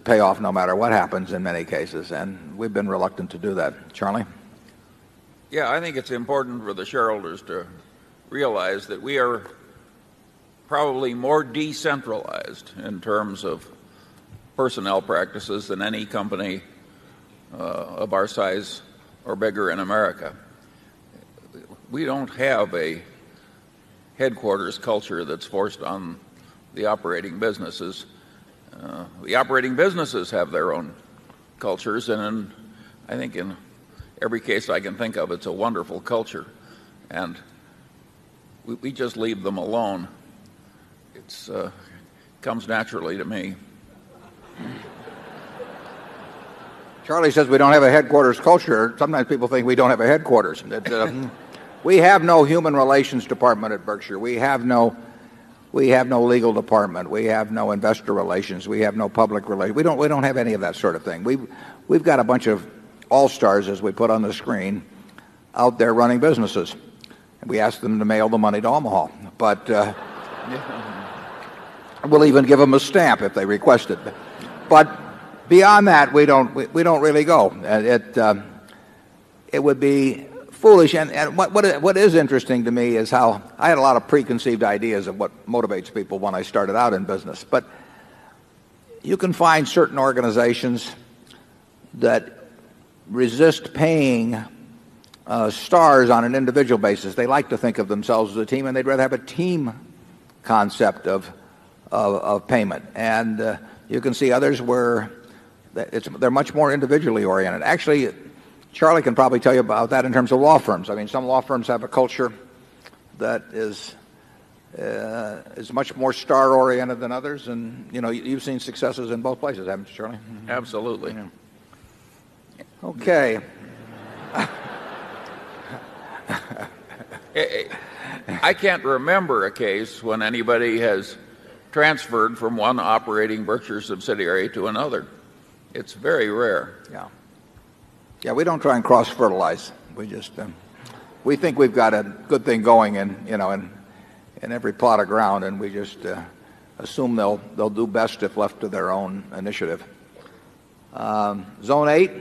pay off no matter what happens in many cases, and we've been reluctant to do that. Charlie? Yeah, I think it's important for the shareholders to realize that we are probably more decentralized in terms of personnel practices than any company of our size or bigger in America. We don't have a headquarters culture that's forced on the operating businesses. The operating businesses have their own cultures, and I think in every case I can think of, it's a wonderful culture, and we just leave them alone. It comes naturally to me. Charlie says we don't have a headquarters culture. Sometimes people think we don't have a headquarters. We have no human relations department at Berkshire. We have no legal department. We have no investor relations. We have no public relations. We don't have any of that sort of thing. We've got a bunch of all-stars, as we put on the screen, out there running businesses. And we ask them to mail the money to Omaha. But we'll even give them a stamp if they request it. But beyond that, we don't really go. It would be foolish. And what is interesting to me is how I had a lot of preconceived ideas of what motivates people when I started out in business. But you can find certain organizations that resist paying stars on an individual basis. They like to think of themselves as a team, and they'd rather have a team concept of payment. And you can see others where they're much more individually oriented. Actually, Charlie can probably tell you about that in terms of law firms. I mean, some law firms have a culture that is much more star-oriented than others, and you've seen successes in both places, haven't you, Charlie? Absolutely. Yeah. Okay. I can't remember a case when anybody has transferred from one operating Berkshire subsidiary to another. It's very rare. Yeah. Yeah, we don't try and cross-fertilize. We just we think we've got a good thing going in every plot of ground, and we just assume they'll do best if left to their own initiative. Zone 8.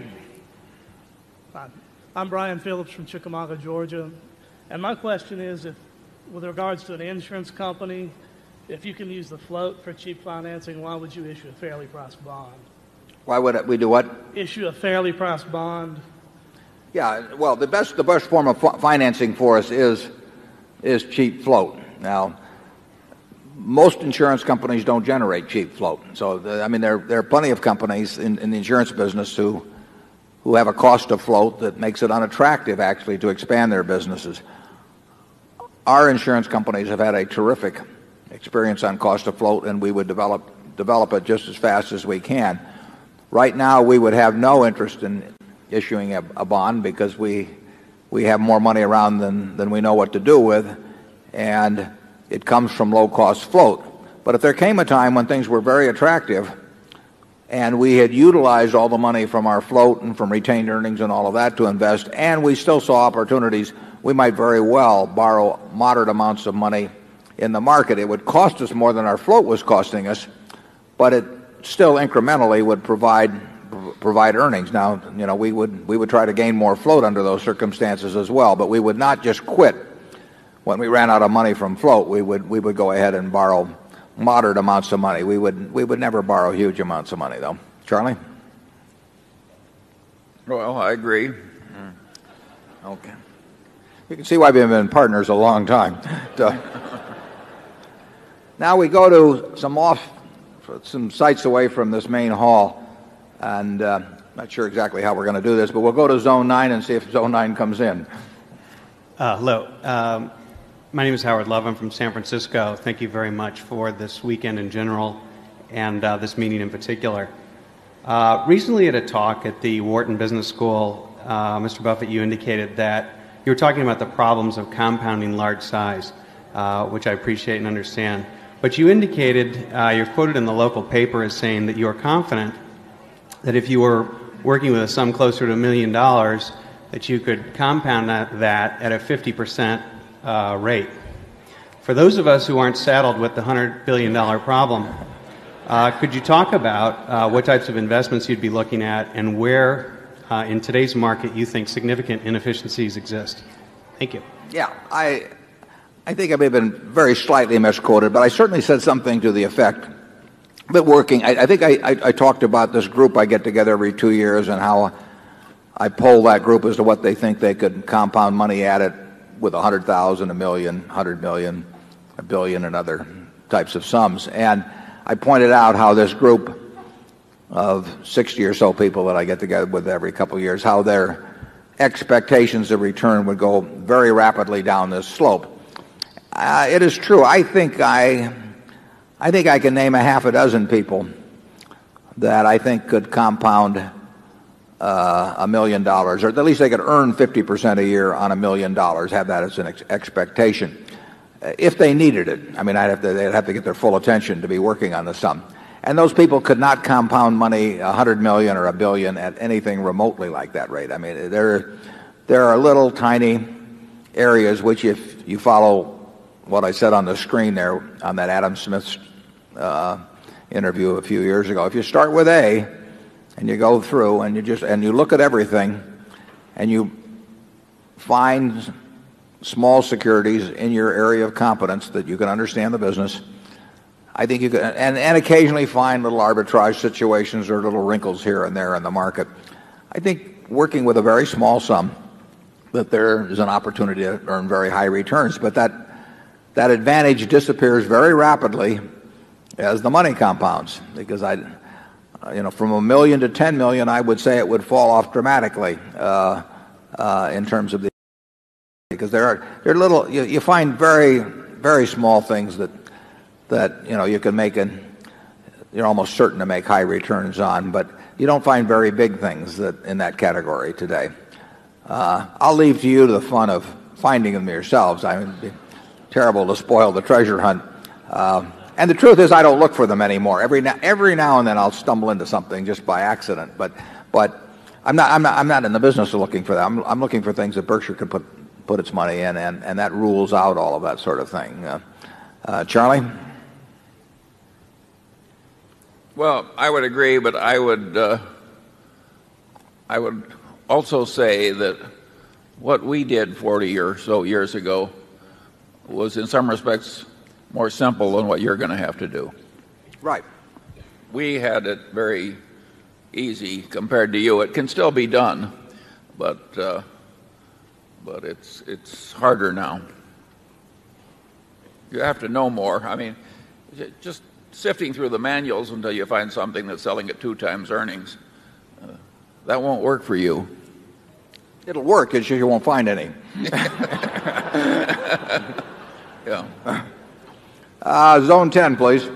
I'm Brian Phillips from Chickamauga, Georgia. And my question is, with regards to an insurance company, if you can use the float for cheap financing, why would you issue a fairly priced bond? Why would we do what? Issue a fairly priced bond. Yeah, well, the best form of financing for us is cheap float. Now, most insurance companies don't generate cheap float. So, there are plenty of companies in the insurance business who have a cost of float that makes it unattractive, actually, to expand their businesses. Our insurance companies have had a terrific experience on cost of float, and we would develop it just as fast as we can. Right now, we would have no interest in issuing a bond because we have more money around than we know what to do with, and it comes from low-cost float. But if there came a time when things were very attractive and we had utilized all the money from our float and from retained earnings and all of that to invest, and we still saw opportunities, we might very well borrow moderate amounts of money in the market. It would cost us more than our float was costing us, but it still incrementally would provide earnings. Now, we would try to gain more float under those circumstances as well, but we would not just quit when we ran out of money from float. We would go ahead and borrow moderate amounts of money. We would never borrow huge amounts of money, though. Charlie? Well, I agree. Okay. You can see why we've been partners a long time. Now we go to some sites away from this main hall, and not sure exactly how we're going to do this, but we'll go to Zone 9 and see if Zone 9 comes in. Hello. My name is Howard Love. I'm from San Francisco. Thank you very much for this weekend in general and this meeting in particular. Recently at a talk at the Wharton Business School, Mr. Buffett, you indicated that you were talking about the problems of compounding large size, which I appreciate and understand. But you indicated, you're quoted in the local paper as saying that you are confident that if you were working with a sum closer to $1 million, that you could compound that at a 50% rate. For those of us who aren't saddled with the $100 billion problem, could you talk about what types of investments you'd be looking at and where in today's market you think significant inefficiencies exist? Thank you. Yeah, I think I may have been very slightly misquoted, but I certainly said something to the effect that working. I think I talked about this group I get together every 2 years and how I poll that group as to what they think they could compound money at it with 100,000, a million, 100 million, a billion, and other types of sums. And I pointed out how this group of 60 or so people that I get together with every couple of years, how their expectations of return would go very rapidly down this slope. It is true. I think I can name a half a dozen people that I think could compound $1 million, or at least they could earn 50% a year on $1 million, have that as an expectation, if they needed it. I mean, they'd have to get their full attention to be working on the sum. And those people could not compound money, 100 million or a billion, at anything remotely like that rate. I mean, there are little tiny areas which, if you follow what I said on the screen there on that Adam Smith interview a few years ago, if you start with A and you go through and you look at everything and you find small securities in your area of competence that you can understand the business, I think you can, and occasionally find little arbitrage situations or little wrinkles here and there in the market. I think working with a very small sum, that there is an opportunity to earn very high returns, but that advantage disappears very rapidly as the money compounds, because from $1 million to $10 million, I would say it would fall off dramatically in terms of the, because there are little, you find very, very small things that you can make, and you're almost certain to make high returns on, but you don't find very big things in that category today. I'll leave to you the fun of finding them yourselves. I mean, it'd be terrible to spoil the treasure hunt. And the truth is, I don't look for them anymore. Every now and then I'll stumble into something just by accident. But I'm not in the business of looking for that. I'm looking for things that Berkshire could put its money in, and that rules out all of that sort of thing. Charlie? Well, I would agree, but I would also say that what we did 40 or so years ago was in some respects more simple than what you're going to have to do. Right. We had it very easy compared to you. It can still be done, but it's harder now. You have to know more. I mean, just sifting through the manuals until you find something that's selling at 2 times earnings, that won't work for you. It'll work, it's just you won't find any. Yeah. Zone 10, please.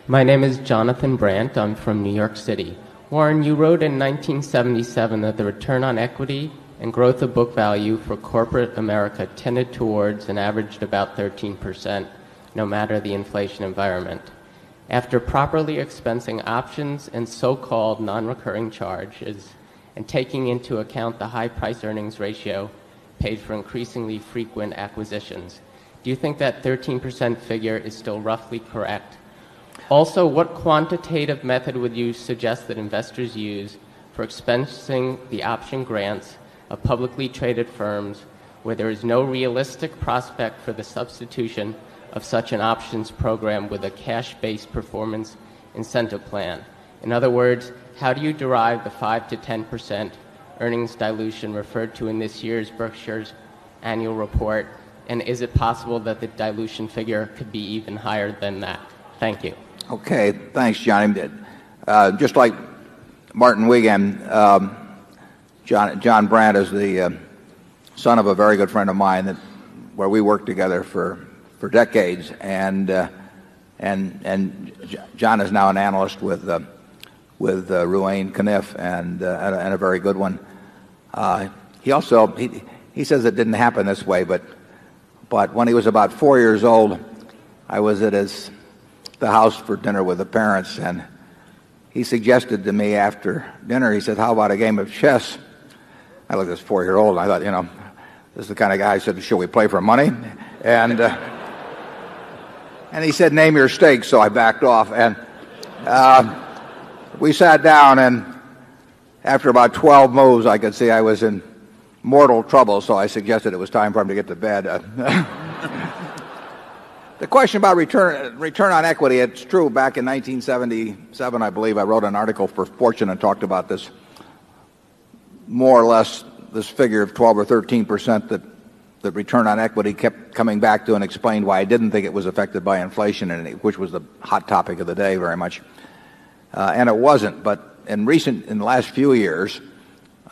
My name is Jonathan Brandt. I'm from New York City. Warren, you wrote in 1977 that the return on equity and growth of book value for corporate America tended towards and averaged about 13%, no matter the inflation environment. After properly expensing options and so-called non-recurring charges, and taking into account the high price-earnings ratio paid for increasingly frequent acquisitions, do you think that 13% figure is still roughly correct? Also, what quantitative method would you suggest that investors use for expensing the option grants of publicly traded firms where there is no realistic prospect for the substitution of such an options program with a cash-based performance incentive plan? In other words, how do you derive the 5 to 10% earnings dilution referred to in this year's Berkshire's annual report? And is it possible that the dilution figure could be even higher than that? Thank you. Okay, thanks, Johnny. Just like Martin Wiegand, John Brandt is the son of a very good friend of mine where we worked together for decades, and John is now an analyst with Ruane Cunniff and a very good one. He says it didn't happen this way, but when he was about 4 years old, I was at the house for dinner with the parents, and he suggested to me after dinner, he said, "How about a game of chess?" I looked at this 4-year-old, and I thought, this is the kind of guy. I said, "Should we play for money?" And he said, "Name your stakes," so I backed off. And we sat down, and after about 12 moves, I could see I was in mortal trouble, so I suggested it was time for him to get to bed. The question about return on equity, it's true. Back in 1977, I believe, I wrote an article for Fortune and talked about this, more or less, this figure of 12 or 13% that return on equity kept coming back to, and explained why I didn't think it was affected by inflation, which was the hot topic of the day very much. And it wasn't. But in the last few years,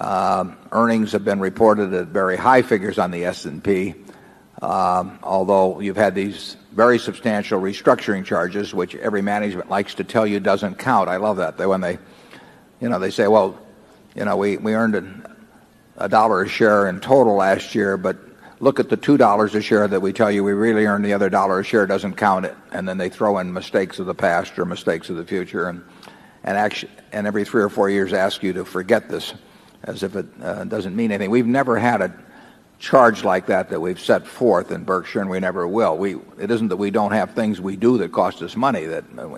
earnings have been reported at very high figures on the S&P, although you've had these very substantial restructuring charges, which every management likes to tell you doesn't count. I love that. When they say, well, we earned $1 a share in total last year, but look at the $2 a share that we tell you we really earned. The other $1 a share doesn't count it. And then they throw in mistakes of the past or mistakes of the future, and every 3 or 4 years ask you to forget this as if it doesn't mean anything. We've never had a charge like that we've set forth in Berkshire, and we never will. It isn't that we don't have things we do that cost us money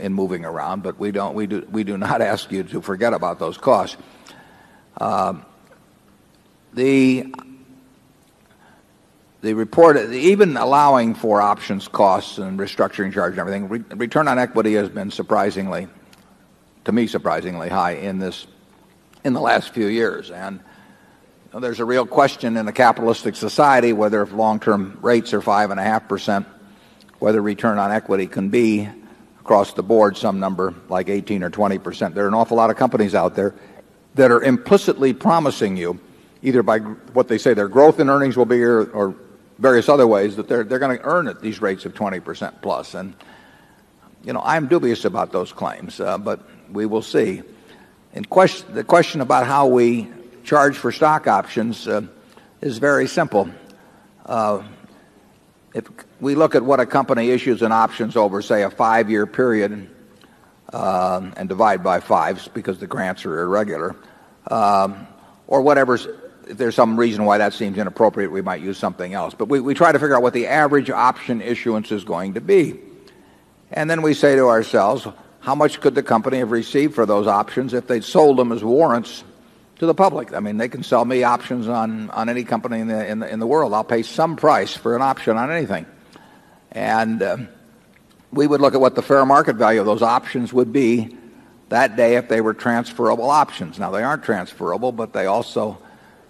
in moving around, but we do not ask you to forget about those costs. The report, even allowing for options costs and restructuring charge and everything, return on equity has been surprisingly high in the last few years. And there's a real question in a capitalistic society whether, if long-term rates are 5.5%, whether return on equity can be across the board some number like 18 or 20%. There are an awful lot of companies out there that are implicitly promising you, either by what they say their growth in earnings will be or various other ways, that they're going to earn at these rates of 20% plus. And I'm dubious about those claims, but we will see. The question about how we charge for stock options is very simple. if we look at what a company issues in options over, say, a 5-year period, and divide by 5 because the grants are irregular, or whatever's, if there's some reason why that seems inappropriate, we might use something else. But we try to figure out what the average option issuance is going to be. And then we say to ourselves, how much could the company have received for those options if they'd sold them as warrants to the public? I mean, they can sell me options on any company in the world. I'll pay some price for an option on anything. And we would look at what the fair market value of those options would be that day if they were transferable options. Now, they aren't transferable, but they also,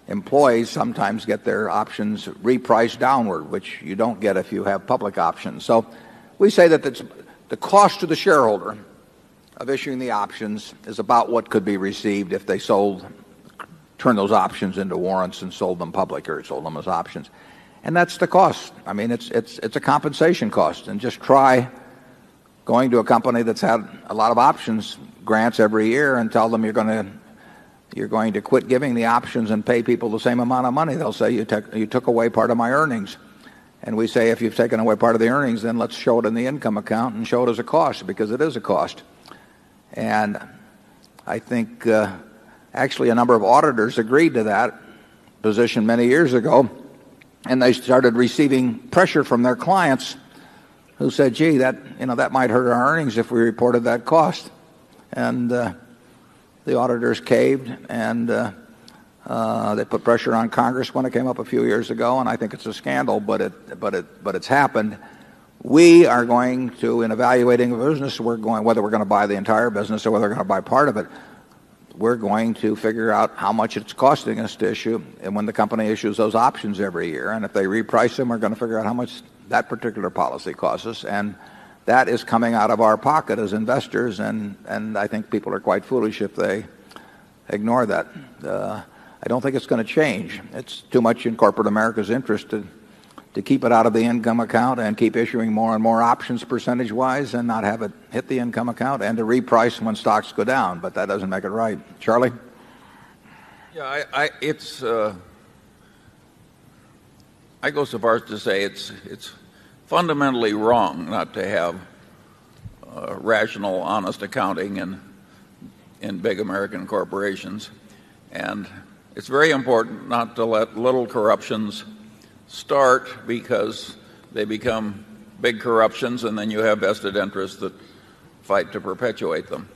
employees sometimes get their options repriced downward, which you don't get if you have public options. So we say that the cost to the shareholder of issuing the options is about what could be received if they turned those options into warrants and sold them public or sold them as options. And that's the cost. I mean, it's a compensation cost. And just try going to a company that's had a lot of options grants every year and tell them you're going to quit giving the options and pay people the same amount of money. They'll say you took away part of my earnings. And we say, if you've taken away part of the earnings, then let's show it in the income account and show it as a cost, because it is a cost. And I think actually a number of auditors agreed to that position many years ago, and they started receiving pressure from their clients who said, gee, that might hurt our earnings if we reported that cost. And the auditors caved, and they put pressure on Congress when it came up a few years ago, and I think it's a scandal, but it's happened. We are going to, in evaluating a business, whether we're going to buy the entire business or whether we're going to buy part of it, we're going to figure out how much it's costing us to issue, and when the company issues those options every year, and if they reprice them, we're going to figure out how much that particular policy costs us, and that is coming out of our pocket as investors, and I think people are quite foolish if they ignore that. I don't think it's going to change. It's too much in corporate America's interest to keep it out of the income account and keep issuing more and more options percentage-wise and not have it hit the income account, and to reprice when stocks go down, but that doesn't make it right. Charlie? Yeah, I go so far as to say it's fundamentally wrong not to have rational, honest accounting in big American corporations. And it's very important not to let little corruptions start because they become big corruptions, and then you have vested interests that fight to perpetuate them.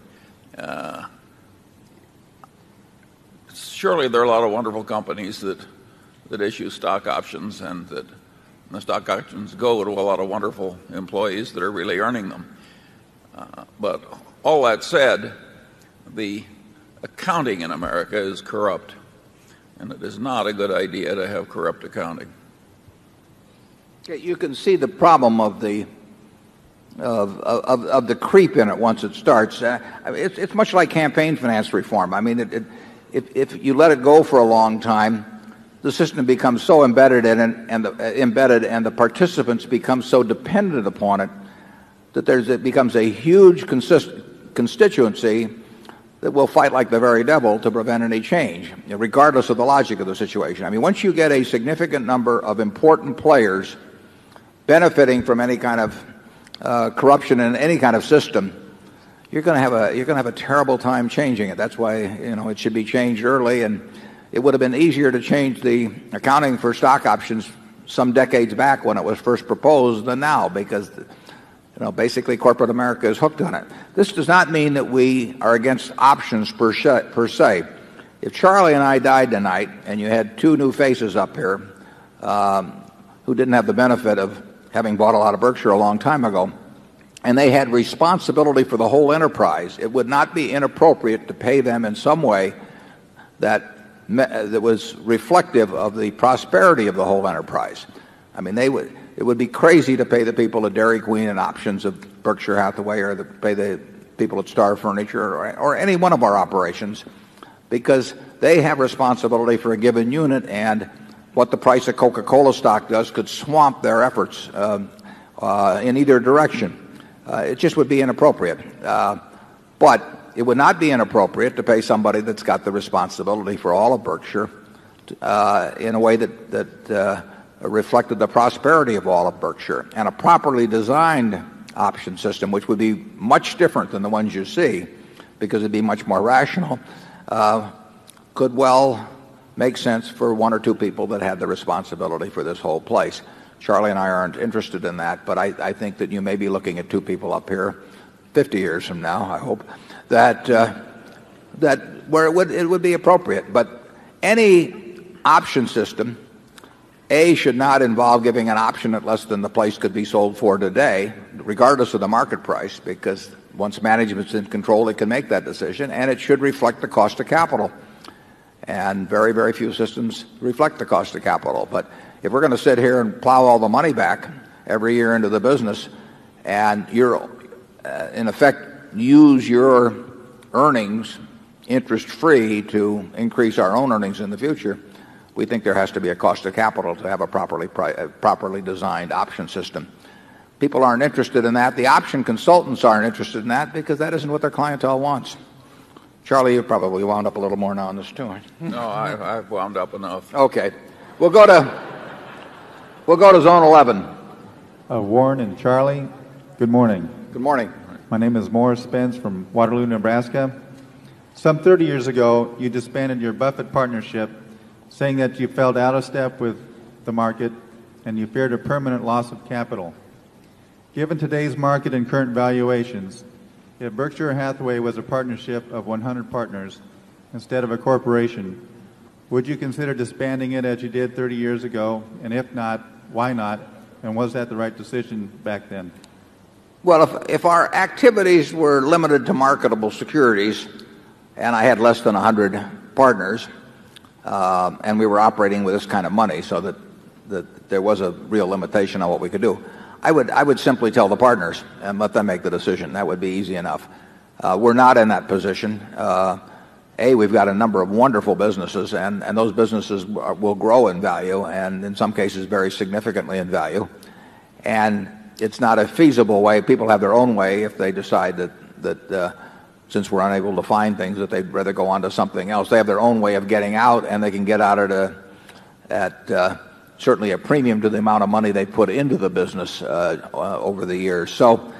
Surely there are a lot of wonderful companies that issue stock options, and that the stock options go to a lot of wonderful employees that are really earning them. But all that said, the accounting in America is corrupt, and it is not a good idea to have corrupt accounting. You can see the problem of the creep in it once it starts. It's much like campaign finance reform. I mean, if you let it go for a long time, the system becomes so embedded in it, and the participants become so dependent upon it that it becomes a huge constituency that will fight like the very devil to prevent any change, regardless of the logic of the situation. I mean, once you get a significant number of important players benefiting from any kind of corruption in any kind of system, you're going to have a terrible time changing it. That's why it should be changed early, and it would have been easier to change the accounting for stock options some decades back when it was first proposed than now, because basically corporate America is hooked on it. This does not mean that we are against options per se. If Charlie and I died tonight, and you had two new faces up here who didn't have the benefit of having bought a lot of Berkshire a long time ago, and they had responsibility for the whole enterprise, it would not be inappropriate to pay them in some way that was reflective of the prosperity of the whole enterprise. I mean, it would be crazy to pay the people at Dairy Queen in options of Berkshire Hathaway, or to pay the people at Star Furniture, or any one of our operations, because they have responsibility for a given unit, and what the price of Coca-Cola stock does could swamp their efforts in either direction. It just would be inappropriate. But it would not be inappropriate to pay somebody that's got the responsibility for all of Berkshire in a way that reflected the prosperity of all of Berkshire. And a properly designed option system, which would be much different than the ones you see, because it'd be much more rational, could well make sense for one or two people that had the responsibility for this whole place. Charlie and I aren't interested in that, but I think that you may be looking at two people up here 50 years from now, I hope, that where it would be appropriate. But any option system, A, should not involve giving an option at less than the place could be sold for today, regardless of the market price, because once management's in control, it can make that decision, and it should reflect the cost of capital. And very, very few systems reflect the cost of capital. But if we're going to sit here and plow all the money back every year into the business, and you're, in effect, use your earnings interest-free to increase our own earnings in the future, we think there has to be a cost of capital to have a properly designed option system. People aren't interested in that. The option consultants aren't interested in that because that isn't what their clientele wants. Charlie, you probably wound up a little more now on this too. No, I've wound up enough. Okay. We'll go to zone 11. Warren and Charlie, good morning. Good morning. My name is Morris Spence from Waterloo, Nebraska. Some 30 years ago, you disbanded your Buffett partnership, saying that you felt out of step with the market and you feared a permanent loss of capital. Given today's market and current valuations, if Berkshire Hathaway was a partnership of 100 partners instead of a corporation, would you consider disbanding it as you did 30 years ago? And if not, why not? And was that the right decision back then? Well, if our activities were limited to marketable securities and I had less than 100 partners, and we were operating with this kind of money so that there was a real limitation on what we could do, I would simply tell the partners and let them make the decision. That would be easy enough. We're not in that position. We've got a number of wonderful businesses, and those businesses will grow in value, and in some cases very significantly in value. And it's not a feasible way. People have their own way if they decide that since we're unable to find things, that they'd rather go on to something else. They have their own way of getting out, and they can get out at certainly a premium to the amount of money they put into the business over the years. So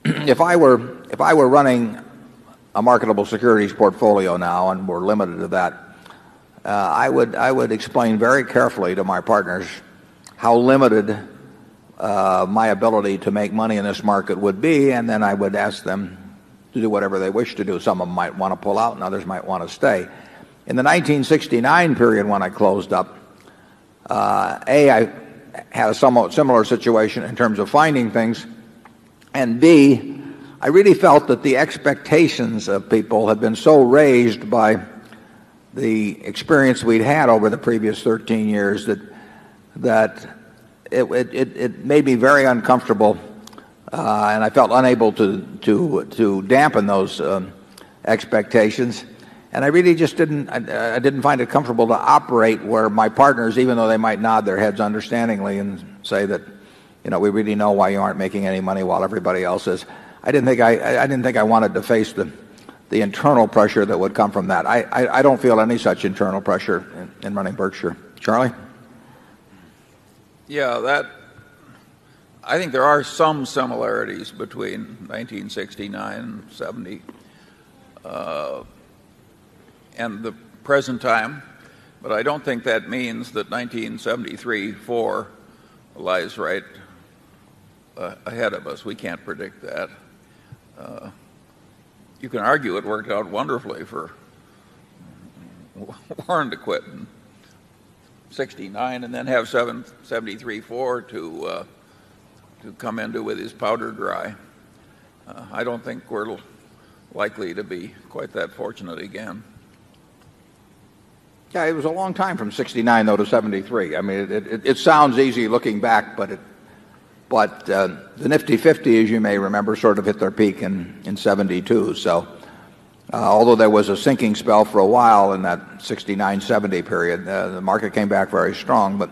if I were running a marketable securities portfolio now, and we're limited to that, I would explain very carefully to my partners how limited my ability to make money in this market would be, and then I would ask them to do whatever they wish to do. Some of them might want to pull out, and others might want to stay. In the 1969 period when I closed up, I had a somewhat similar situation in terms of finding things, and B, I really felt that the expectations of people had been so raised by the experience we'd had over the previous 13 years that it made me very uncomfortable, and I felt unable to dampen those expectations. And I really just didn't find it comfortable to operate where my partners, even though they might nod their heads understandingly and say that, we really know why you aren't making any money while everybody else is. I didn't think I wanted to face the internal pressure that would come from that. I don't feel any such internal pressure in running Berkshire. Charlie? Yeah, I think there are some similarities between 1969 and 70 and the present time, but I don't think that means that 1973-4 lies right ahead of us. We can't predict that. You can argue it worked out wonderfully for Warren to quit in 69 and then have 73-4 to come into with his powder dry. I don't think we're likely to be quite that fortunate again. Yeah, it was a long time from 69 though to 73. I mean, it sounds easy looking back, but the Nifty 50, as you may remember, sort of hit their peak in 72. So although there was a sinking spell for a while in that 69-70 period, the market came back very strong. But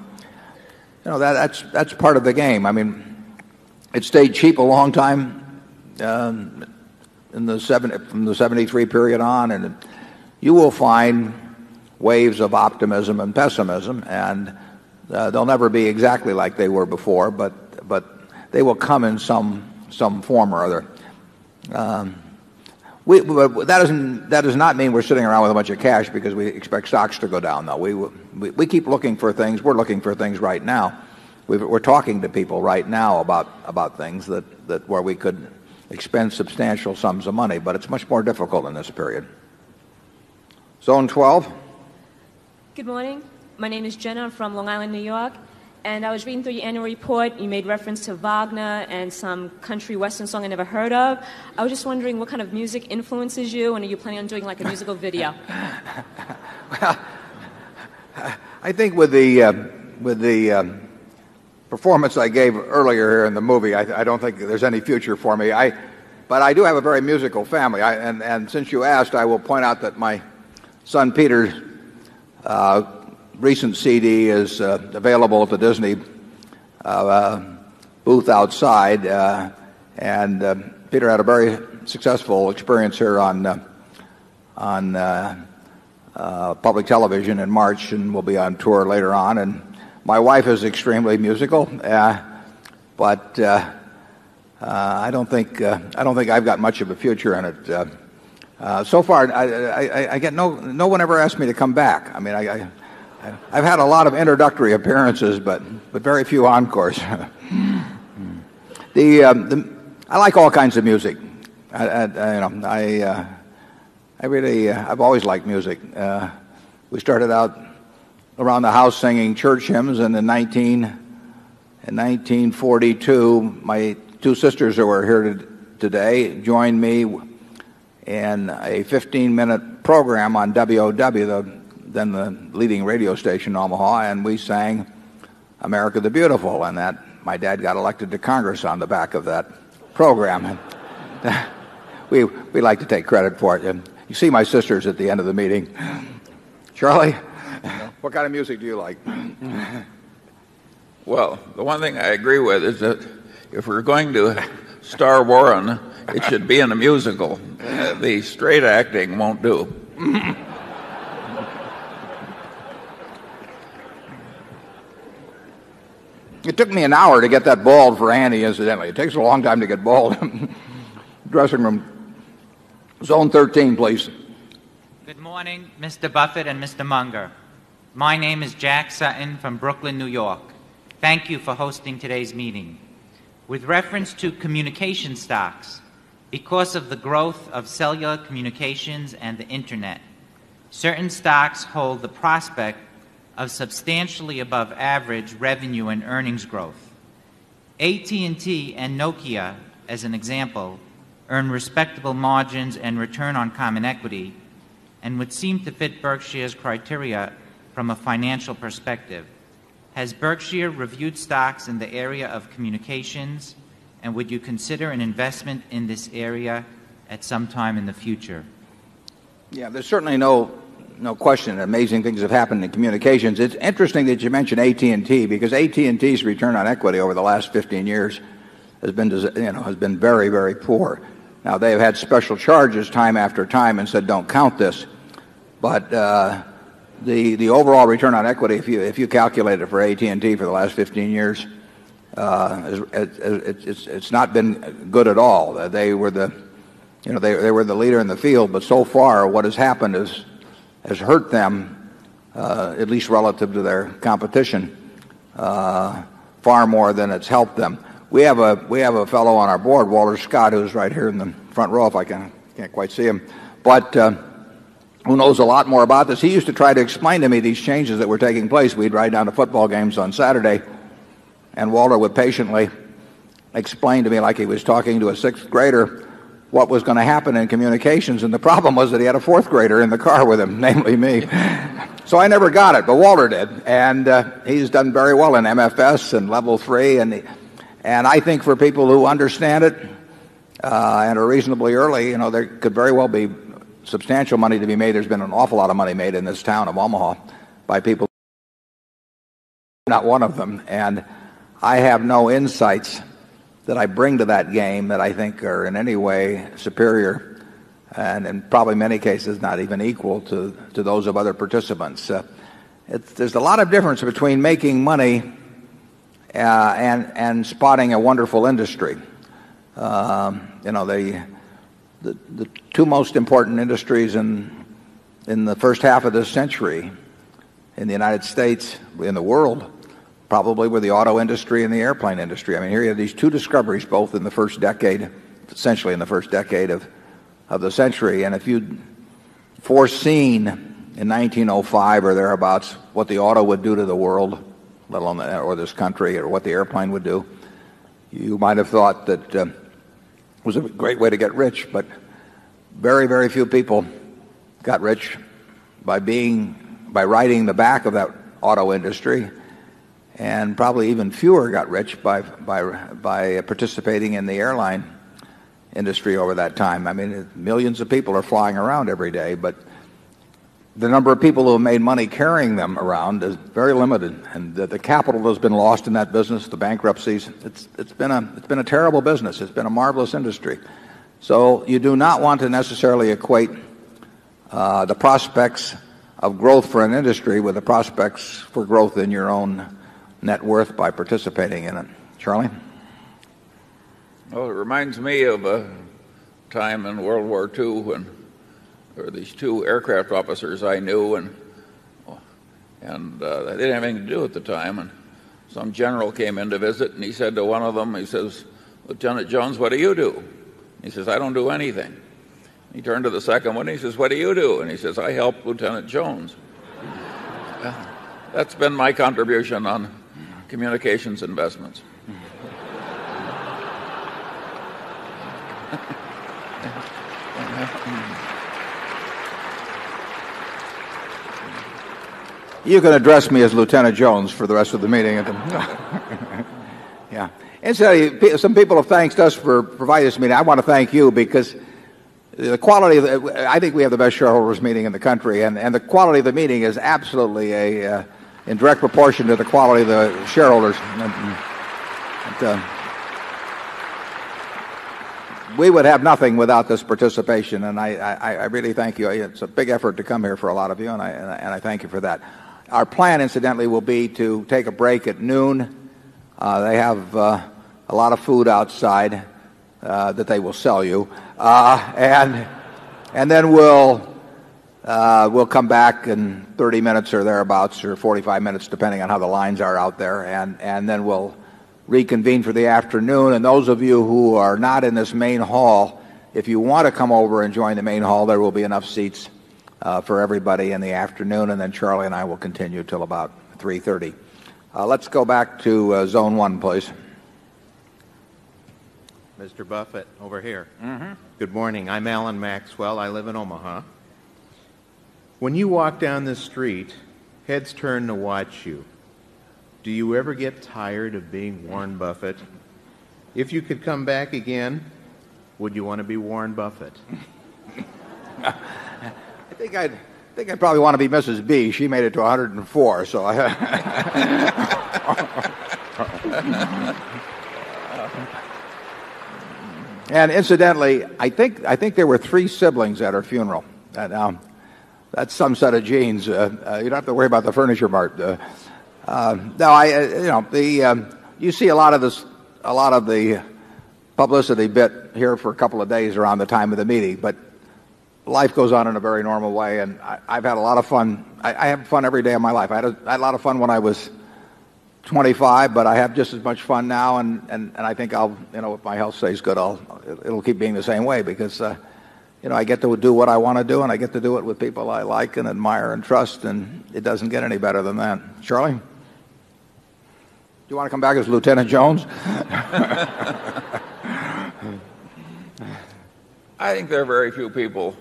that's part of the game. I mean, it stayed cheap a long time from the 73 period on, and you will find waves of optimism and pessimism, and they'll never be exactly like they were before, but they will come in some form or other. That does not mean we're sitting around with a bunch of cash because we expect stocks to go down, though. We keep looking for things. We're looking for things right now. We're talking to people right now about things that where we could expend substantial sums of money, but it's much more difficult in this period. Zone 12. Good morning. My name is Jenna. I'm from Long Island, New York. And I was reading through your annual report. You made reference to Wagner and some country western song I never heard of. I was just wondering what kind of music influences you, and are you planning on doing like a musical video? Well, I think with the performance I gave earlier here in the movie, I don't think there's any future for me. But I do have a very musical family. And since you asked, I will point out that my son Peter's recent CD is available at the Disney booth outside, and Peter had a very successful experience here on public television in March, and will be on tour later on. And my wife is extremely musical, but I don't think I've got much of a future in it. So far, I get no one ever asked me to come back. I mean, I've had a lot of introductory appearances, but very few encores. I like all kinds of music. I've always liked music. We started out around the house singing church hymns, and in 1942, my two sisters who are here today joined me in a 15-minute program on WOW, then the leading radio station in Omaha, and we sang America the Beautiful, and that my dad got elected to Congress on the back of that program. We like to take credit for it. And you see my sisters at the end of the meeting. Charlie, what kind of music do you like? Well, the one thing I agree with is that if we're going to star Warren, it should be in a musical. The straight acting won't do. It took me an hour to get that bald for Annie, incidentally. It takes a long time to get bald. Dressing room. Zone 13, please. Good morning, Mr. Buffett and Mr. Munger. My name is Jack Sutton from Brooklyn, New York. Thank you for hosting today's meeting. With reference to communication stocks, because of the growth of cellular communications and the Internet, certain stocks hold the prospect of substantially above average revenue and earnings growth. AT&T and Nokia, as an example, earn respectable margins and return on common equity and would seem to fit Berkshire's criteria from a financial perspective. Has Berkshire reviewed stocks in the area of communications, and would you consider an investment in this area at some time in the future? Yeah, there's certainly no question that amazing things have happened in communications. It's interesting that you mentioned AT&T, because AT&T's return on equity over the last 15 years has been very, very poor. Now, they've had special charges time after time and said don't count this, but the overall return on equity, if you calculate it for AT&T for the last 15 years, it's not been good at all. They were the leader in the field, but so far what has happened has hurt them, at least relative to their competition, far more than it's helped them. We have a fellow on our board, Walter Scott, who's right here in the front row, if I can't quite see him, but who knows a lot more about this. He used to try to explain to me these changes that were taking place. We'd ride down to football games on Saturday, and Walter would patiently explain to me, like he was talking to a sixth grader, what was going to happen in communications. And the problem was that he had a fourth grader in the car with him, namely me. So I never got it, but Walter did. And he's done very well in MFS and Level 3. And I think for people who understand it and are reasonably early, there could very well be substantial money to be made. There's been an awful lot of money made in this town of Omaha by people, not one of them. And I have no insights that I bring to that game that I think are in any way superior and in probably many cases not even equal to those of other participants. There's a lot of difference between making money and spotting a wonderful industry. The two most important industries in the first half of this century in the United States, in the world, probably were the auto industry and the airplane industry. I mean, here you have these two discoveries both in the first decade, essentially in the first decade of the century. And if you'd foreseen in 1905 or thereabouts what the auto would do to the world, let alone or this country, or what the airplane would do, you might have thought that it was a great way to get rich. But very, very few people got rich by riding the back of that auto industry, and probably even fewer got rich by participating in the airline industry over that time. I mean, millions of people are flying around every day, but the number of people who have made money carrying them around is very limited, and the capital has been lost in that business, the bankruptcies. It's been a terrible business. It's been a marvelous industry. So you do not want to necessarily equate the prospects of growth for an industry with the prospects for growth in your own net worth by participating in it. Charlie? Well, it reminds me of a time in World War II when there were these two aircraft officers I knew, and they didn't have anything to do at the time. And some general came in to visit, and he said to one of them, he says, "Lieutenant Jones, what do you do?" He says, "I don't do anything." He turned to the second one, and he says, "What do you do?" And he says, "I help Lieutenant Jones." That's been my contribution on communications investments. You can address me as Lieutenant Jones for the rest of the meeting. Yeah. Incidentally, some people have thanked us for providing this meeting. I want to thank you because the quality I think we have the best shareholders meeting in the country, and the quality of the meeting is absolutely in direct proportion to the quality of the shareholders. We would have nothing without this participation, and I really thank you. It's a big effort to come here for a lot of you, and I thank you for that. Our plan, incidentally, will be to take a break at noon. They have a lot of food outside that they will sell you, and then we'll come back in 30 minutes or thereabouts, or 45 minutes, depending on how the lines are out there, and then we'll reconvene for the afternoon. And those of you who are not in this main hall, if you want to come over and join the main hall, there will be enough seats for everybody in the afternoon, and then Charlie and I will continue till about 3:30. Let's go back to Zone 1, please. Mr. Buffett, over here. Mm-hmm. Good morning. I'm Alan Maxwell. I live in Omaha. When you walk down the street, heads turn to watch you. Do you ever get tired of being Warren Buffett? If you could come back again, would you want to be Warren Buffett? I think I'd probably want to be Mrs. B. She made it to 104, so And incidentally, I think there were 3 siblings at her funeral. That's some set of genes. You don't have to worry about the furniture mart. You see a lot of the publicity bit here for a couple of days around the time of the meeting, but life goes on in a very normal way, and I've had a lot of fun. I have fun every day of my life. I had a lot of fun when I was 25, but I have just as much fun now, and I think if my health stays good, it'll keep being the same way, because I get to do what I want to do, and I get to do it with people I like and admire and trust, and it doesn't get any better than that. Charlie? Do you want to come back as Lieutenant Jones? I think there are very few people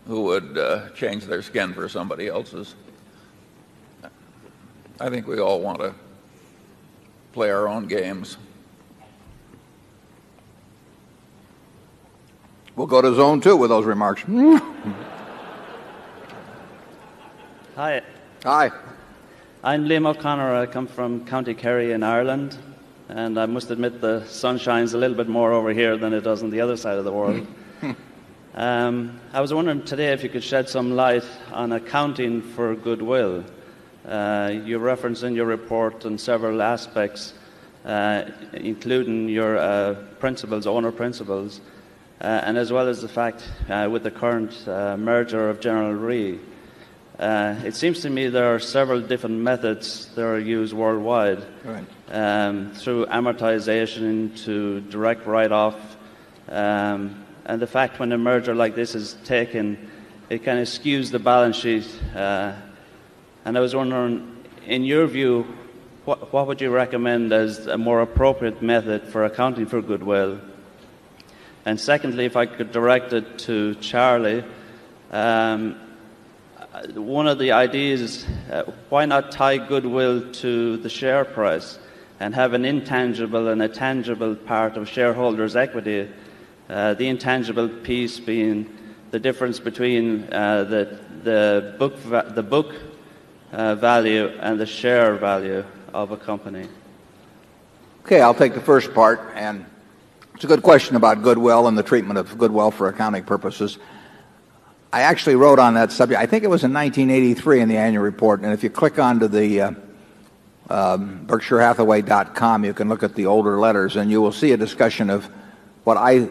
who would change their skin for somebody else's. I think we all want to play our own games. We'll go to Zone 2 with those remarks. Hi. Hi. I'm Liam O'Connor. I come from County Kerry in Ireland, and I must admit the sun shines a little bit more over here than it does on the other side of the world. I was wondering today if you could shed some light on accounting for goodwill. You reference in your report on several aspects, including your principles, owner principles, and as well as the fact with the current merger of General Re. It seems to me there are several different methods that are used worldwide, through amortization to direct write-off, and the fact when a merger like this is taken, it kind of skews the balance sheet. And I was wondering, in your view, what would you recommend as a more appropriate method for accounting for goodwill? And secondly, if I could direct it to Charlie, one of the ideas, why not tie goodwill to the share price and have an intangible and a tangible part of shareholders' equity, the intangible piece being the difference between the book value and the share value of a company? Okay, I'll take the first part, and it's a good question about goodwill and the treatment of goodwill for accounting purposes. I actually wrote on that subject, I think it was in 1983 in the annual report, and if you click onto the BerkshireHathaway.com, you can look at the older letters, and you will see a discussion of what I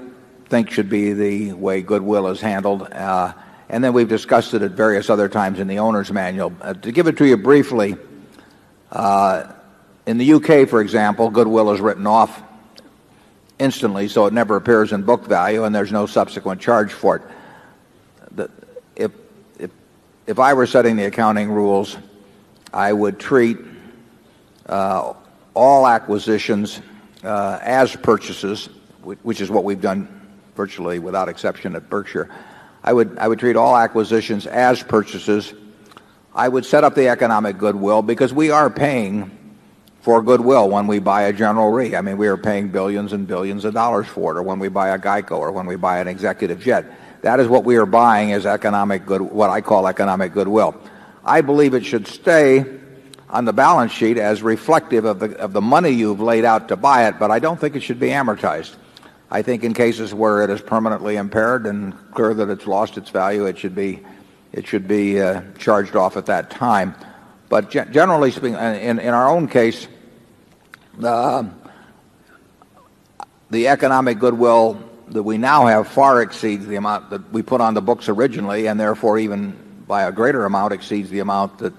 think should be the way goodwill is handled. And then we've discussed it at various other times in the owner's manual. To give it to you briefly, in the UK, for example, goodwill is written off instantly, so it never appears in book value, and there's no subsequent charge for it. If I were setting the accounting rules, I would treat all acquisitions as purchases, which is what we've done virtually without exception at Berkshire. I would treat all acquisitions as purchases. I would set up the economic goodwill, because we are paying for goodwill when we buy a General Re. I mean, we are paying billions and billions of dollars for it, or when we buy a Geico, or when we buy an executive jet. That is what we are buying as economic good, what I call economic goodwill. I believe it should stay on the balance sheet as reflective of the money you've laid out to buy it, but I don't think it should be amortized. I think in cases where it is permanently impaired and clear that it's lost its value, it should be charged off at that time. But generally speaking, in our own case, the economic goodwill that we now have far exceeds the amount that we put on the books originally, and therefore even by a greater amount exceeds the amount that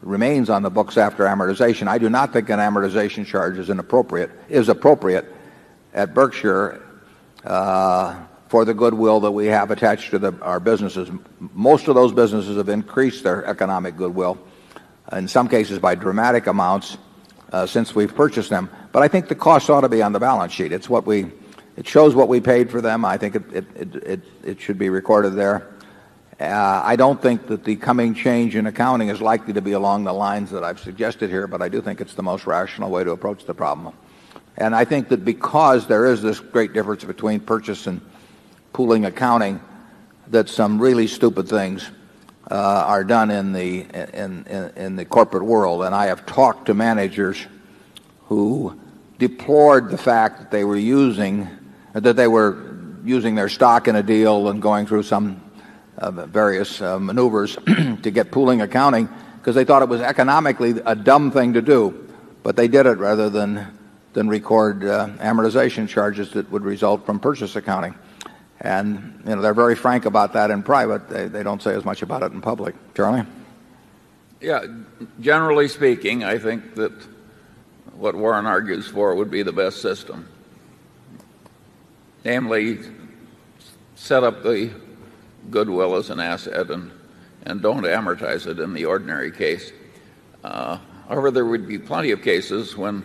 remains on the books after amortization. I do not think an amortization charge is appropriate at Berkshire for the goodwill that we have attached to our businesses. Most of those businesses have increased their economic goodwill, in some cases by dramatic amounts, since we've purchased them. But I think the costs ought to be on the balance sheet. It shows what we paid for them. I think it should be recorded there. I don't think that the coming change in accounting is likely to be along the lines that I've suggested here, but I do think it's the most rational way to approach the problem. And I think that because there is this great difference between purchase and pooling accounting, that some really stupid things are done in the corporate world. And I have talked to managers who deplored the fact that they were using their stock in a deal and going through some various maneuvers to get pooling accounting, because they thought it was economically a dumb thing to do, but they did it rather than record amortization charges that would result from purchase accounting. And they're very frank about that in private. They don't say as much about it in public. Charlie? Yeah, generally speaking, I think that what Warren argues for would be the best system. Namely, set up the goodwill as an asset and don't amortize it in the ordinary case. However, there would be plenty of cases when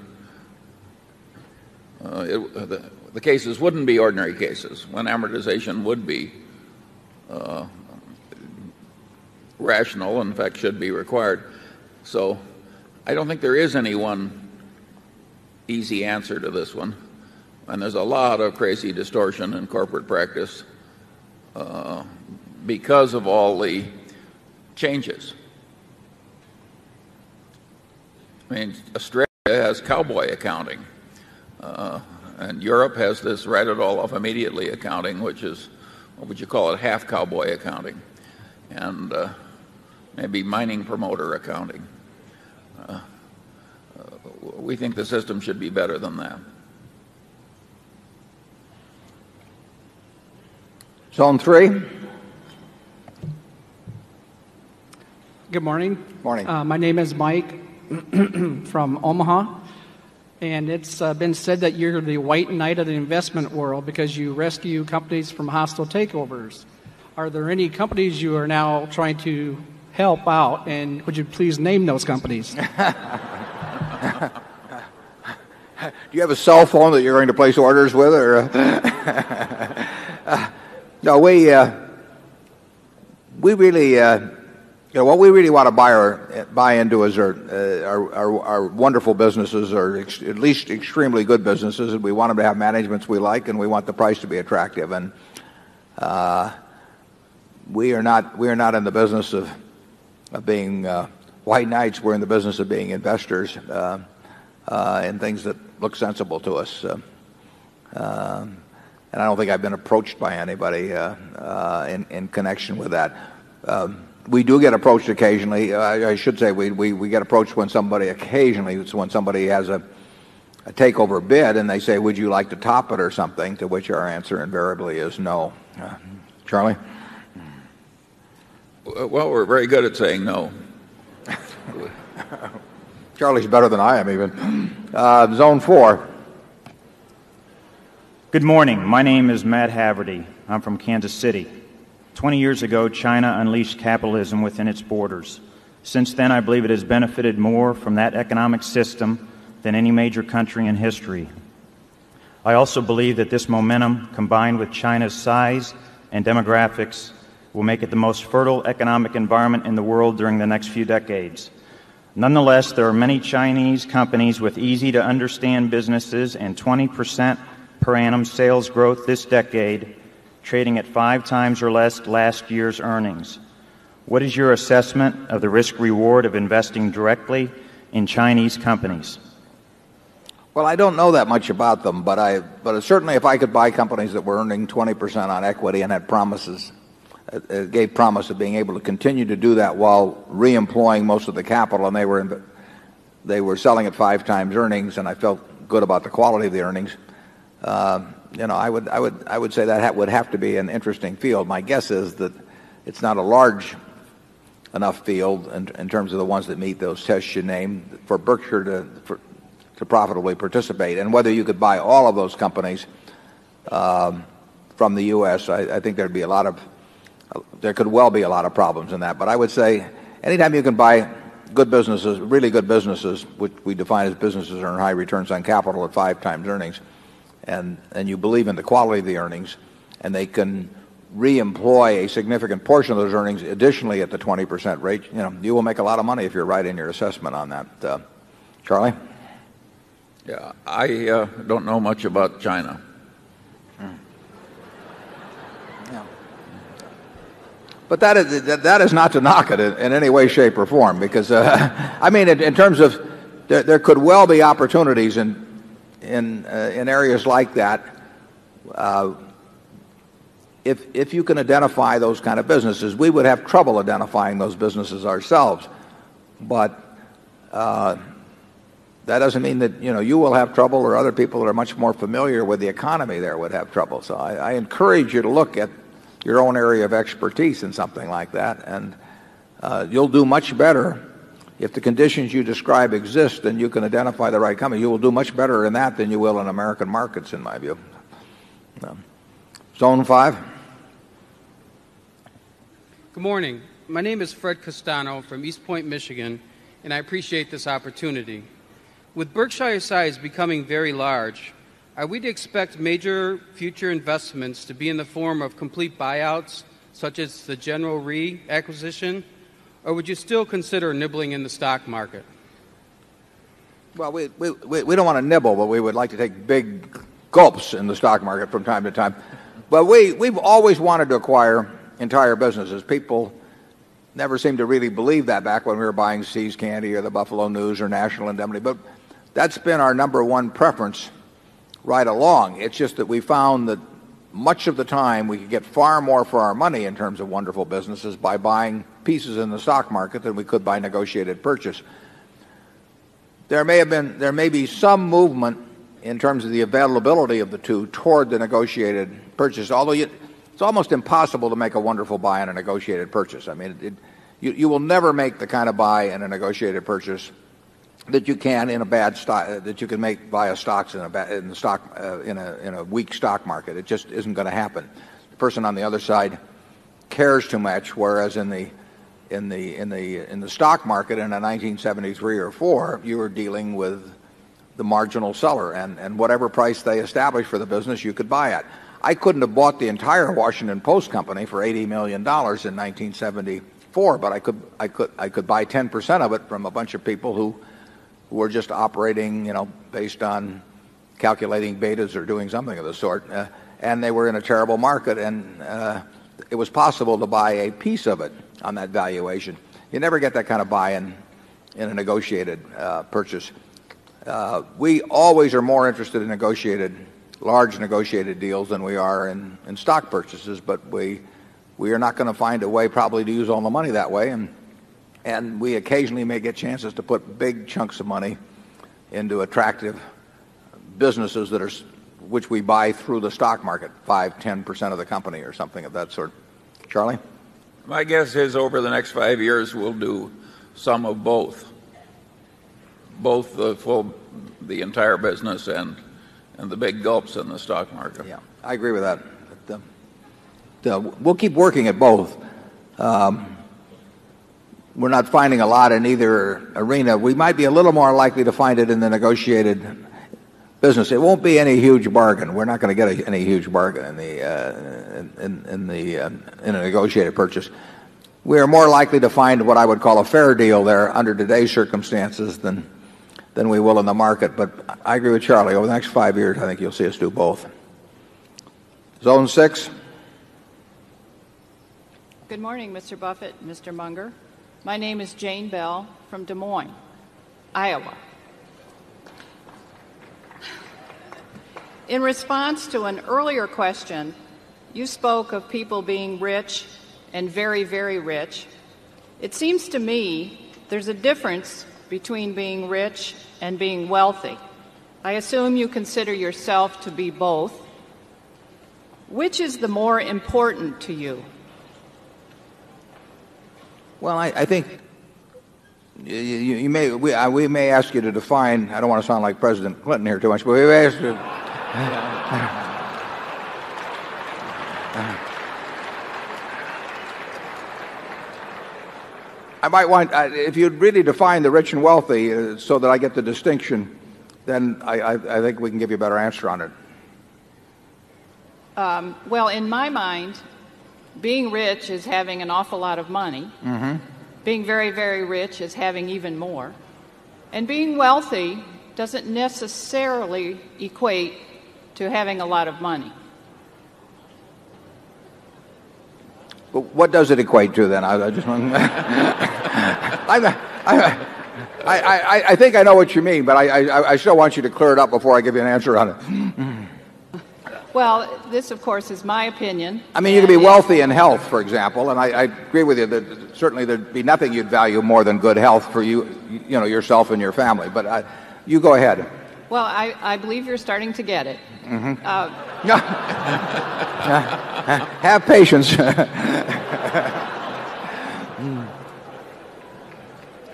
the cases wouldn't be ordinary cases, when amortization would be rational, in fact should be required. So I don't think there is any one easy answer to this one. And there's a lot of crazy distortion in corporate practice because of all the changes. I mean, Australia has cowboy accounting, and Europe has this write it all off immediately accounting, which is what would you call it, half cowboy accounting, and maybe mining promoter accounting. We think the system should be better than that. Zone 3. Good morning. Morning. My name is Mike from Omaha, and it's been said that you're the white knight of the investment world because you rescue companies from hostile takeovers. Are there any companies you are now trying to help out, and would you please name those companies? Do you have a cell phone that you're going to place orders with, or? No, we really, what we really want to buy into is our wonderful businesses, or at least extremely good businesses, and we want them to have managements we like, and we want the price to be attractive. And we are not in the business of being white knights. We're in the business of being investors in things that look sensible to us. And I don't think I've been approached by anybody in connection with that. We do get approached occasionally. I should say we get approached when somebody occasionally, it's when somebody has a takeover bid and they say, would you like to top it or something, to which our answer invariably is no. Charlie? Well, we're very good at saying no. Charlie's better than I am even. Zone 4. Good morning. My name is Matt Haverty. I'm from Kansas City. 20 years ago, China unleashed capitalism within its borders. Since then, I believe it has benefited more from that economic system than any major country in history. I also believe that this momentum, combined with China's size and demographics, will make it the most fertile economic environment in the world during the next few decades. Nonetheless, there are many Chinese companies with easy-to-understand businesses and 20% per annum sales growth this decade, trading at 5 times or less last year's earnings. What is your assessment of the risk-reward of investing directly in Chinese companies? Well, I don't know that much about them, but certainly if I could buy companies that were earning 20% on equity and had promises, gave promise of being able to continue to do that while reemploying most of the capital, and they were selling at 5 times earnings, and I felt good about the quality of the earnings. I would say that would have to be an interesting field. My guess is that it's not a large enough field in terms of the ones that meet those tests you named for Berkshire to profitably participate. And whether you could buy all of those companies from the U.S., I think there could well be a lot of problems in that. But I would say anytime you can buy good businesses, really good businesses, which we define as businesses earn high returns on capital at 5 times earnings, and you believe in the quality of the earnings, and they can reemploy a significant portion of those earnings additionally at the 20% rate, you will make a lot of money if you're right in your assessment on that. Charlie? Yeah, I don't know much about China. Yeah. But that is not to knock it in any way, shape, or form, because I mean, in terms of there could well be opportunities in areas like that, if you can identify those kind of businesses. We would have trouble identifying those businesses ourselves, but that doesn't mean that you will have trouble, or other people that are much more familiar with the economy there would have trouble. So I encourage you to look at your own area of expertise in something like that, and you'll do much better. If the conditions you describe exist and you can identify the right company, you will do much better in that than you will in American markets, in my view. Zone 5. Good morning. My name is Fred Castano from East Point, Michigan, and I appreciate this opportunity. With Berkshire size becoming very large, are we to expect major future investments to be in the form of complete buyouts, such as the General Re acquisition? Or would you still consider nibbling in the stock market? Well, we don't want to nibble, but we would like to take big gulps in the stock market from time to time. But we've always wanted to acquire entire businesses. People never seemed to really believe that back when we were buying See's Candy or the Buffalo News or National Indemnity. But that's been our number one preference right along. It's just that we found that much of the time we could get far more for our money in terms of wonderful businesses by buying pieces in the stock market than we could by negotiated purchase. There may be some movement in terms of the availability of the two toward the negotiated purchase, although it's almost impossible to make a wonderful buy in a negotiated purchase. I mean, you will never make the kind of buy in a negotiated purchase that you can in a bad stock, that you can make via stocks in a weak stock market. It just isn't going to happen. The person on the other side cares too much, whereas in the stock market in a 1973 or 4, you were dealing with the marginal seller, and whatever price they established for the business, you could buy at. I couldn't have bought the entire Washington Post company for $80 million in 1974, but I could buy 10% of it from a bunch of people who were just operating, based on calculating betas or doing something of the sort, and they were in a terrible market, and it was possible to buy a piece of it on that valuation. You never get that kind of buy in a negotiated purchase. We always are more interested in large negotiated deals than we are in stock purchases, but we are not going to find a way probably to use all the money that way, and we occasionally may get chances to put big chunks of money into attractive businesses which we buy through the stock market, 5-10% of the company or something of that sort. Charlie? My guess is over the next 5 years we'll do some of both the entire business and the big gulps in the stock market. Yeah, I agree with that. We'll keep working at both. We're not finding a lot in either arena. We might be a little more likely to find it in the negotiated business. It won't be any huge bargain. We're not going to get any huge bargain in a negotiated purchase. We are more likely to find what I would call a fair deal there under today's circumstances than we will in the market. But I agree with Charlie. Over the next 5 years, I think you'll see us do both. Zone 6. Good morning, Mr. Buffett, Mr. Munger. My name is Jane Bell from Des Moines, Iowa. In response to an earlier question, you spoke of people being rich and very, very rich. It seems to me there's a difference between being rich and being wealthy. I assume you consider yourself to be both. Which is the more important to you? Well, I think we may ask you to define. I don't want to sound like President Clinton here too much, but we may ask you. I might want, if you'd really define the rich and wealthy so that I get the distinction, then I think we can give you a better answer on it. Well, in my mind, being rich is having an awful lot of money. Mm-hmm. Being very, very rich is having even more. And being wealthy doesn't necessarily equate to having a lot of money. But what does it equate to then? I just want I think I know what you mean, but I still want you to clear it up before I give you an answer on it. Well, this, of course, is my opinion. I mean, you can be wealthy in health, for example, and I agree with you that certainly there'd be nothing you'd value more than good health for yourself and your family. But you go ahead. Well, I believe you're starting to get it. Mm-hmm. Have patience.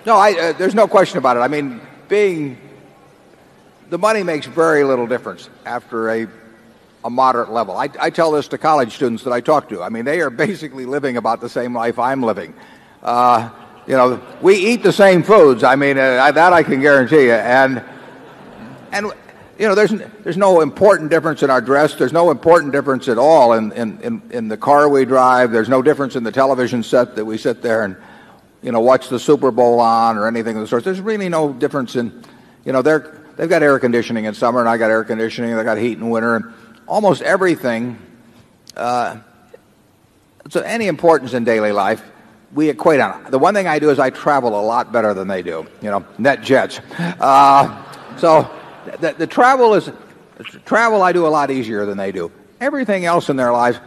No, there's no question about it. I mean, the money makes very little difference after a moderate level. I tell this to college students that I talk to. I mean, they are basically living about the same life I'm living. We eat the same foods. I mean, that I can guarantee you. And there's no important difference in our dress. There's no important difference at all in the car we drive. There's no difference in the television set that we sit there and watch the Super Bowl on or anything of the sort. There's really no difference in they've got air conditioning in summer and I got air conditioning. They got heat in winter. And almost everything. So any importance in daily life, we equate on it. The one thing I do is I travel a lot better than they do. Net jets. So the travel I do a lot easier than they do. everything else in their lives,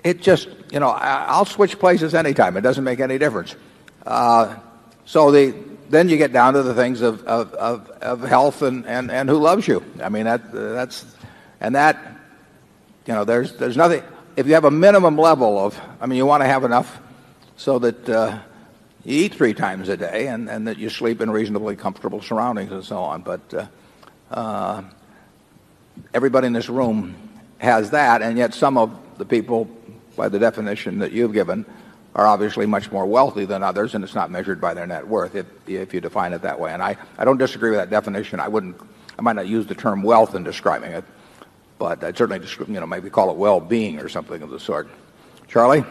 it just, I'll switch places anytime. It doesn't make any difference. Then you get down to the things of health and who loves you. I mean, there's nothing. If you have a minimum level of, you want to have enough so that you eat 3 times a day and that you sleep in reasonably comfortable surroundings and so on. But everybody in this room has that, and yet some of the people, by the definition that you've given, are obviously much more wealthy than others, and it's not measured by their net worth if you define it that way. And I don't disagree with that definition. I might not use the term wealth in describing it, but I'd certainly maybe call it well-being or something of the sort. Charlie?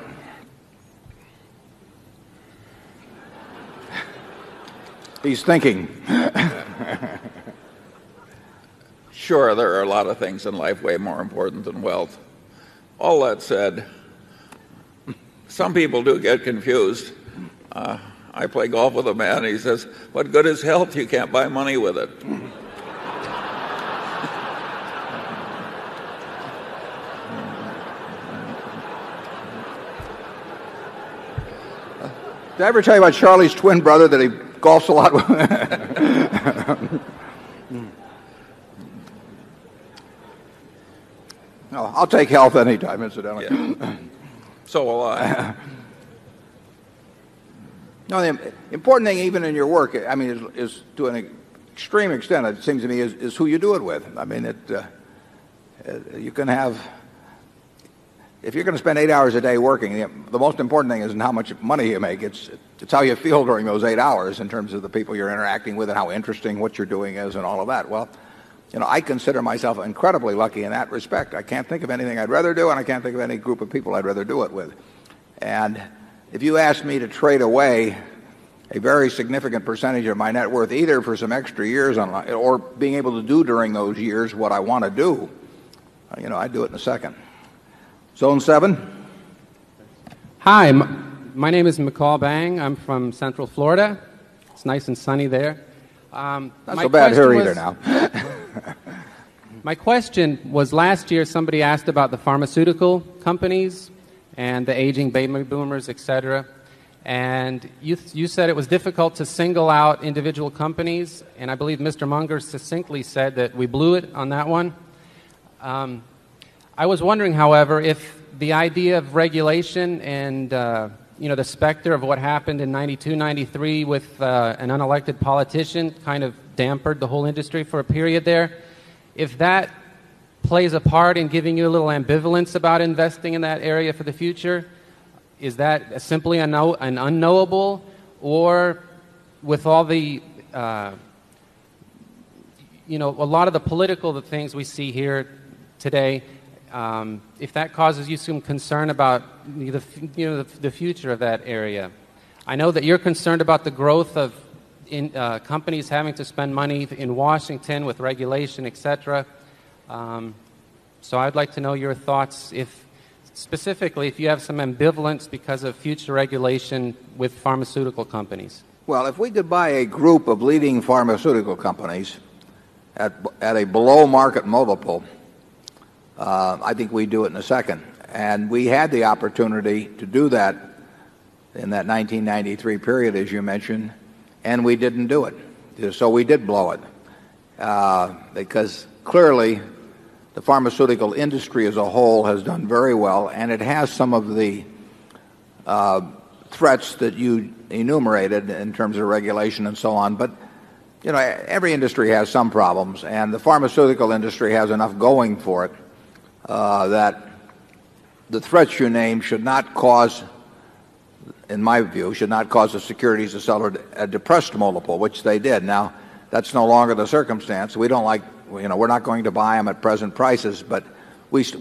He's thinking. Sure, there are a lot of things in life way more important than wealth. All that said, some people do get confused. I play golf with a man, and he says, "What good is health? You can't buy money with it." Did I ever tell you about Charlie's twin brother that he golfs a lot with? No, I'll take health anytime, incidentally. Yeah. So will I. No, the important thing, even in your work, is to an extreme extent, it seems to me, is who you do it with. You can have, if you're going to spend 8 hours a day working, the most important thing isn't how much money you make. It's how you feel during those 8 hours in terms of the people you're interacting with and how interesting what you're doing is and all of that. Well, I consider myself incredibly lucky in that respect. I can't think of anything I'd rather do, and I can't think of any group of people I'd rather do it with. And if you ask me to trade away a very significant percentage of my net worth, either for some extra years or being able to do during those years what I want to do, I'd do it in a second. Zone 7. Hi, my name is McCall Bang. I'm from Central Florida. It's nice and sunny there. Not so bad here either now. My question was, last year somebody asked about the pharmaceutical companies and the aging baby boomers, etc. And you said it was difficult to single out individual companies, and I believe Mr. Munger succinctly said that we blew it on that one. I was wondering, however, if the idea of regulation and the specter of what happened in 92, 93 with an unelected politician kind of dampened the whole industry for a period there. If that plays a part in giving you a little ambivalence about investing in that area for the future, is that simply an unknowable, or with all the, a lot of the political things we see here today, if that causes you some concern about the future of that area. I know that you're concerned about the growth of companies having to spend money in Washington with regulation, etc. So I'd like to know your thoughts, specifically if you have some ambivalence because of future regulation with pharmaceutical companies. Well, if we could buy a group of leading pharmaceutical companies at a below market multiple, I think we'd do it in a second. And we had the opportunity to do that in that 1993 period, as you mentioned, and we didn't do it. So we did blow it. Because clearly the pharmaceutical industry as a whole has done very well, and it has some of the threats that you enumerated in terms of regulation and so on. But, every industry has some problems, and the pharmaceutical industry has enough going for it that the threats you named should not cause, in my view, the securities to sell at a depressed multiple, which they did. Now, that's no longer the circumstance. We don't we're not going to buy them at present prices, but at least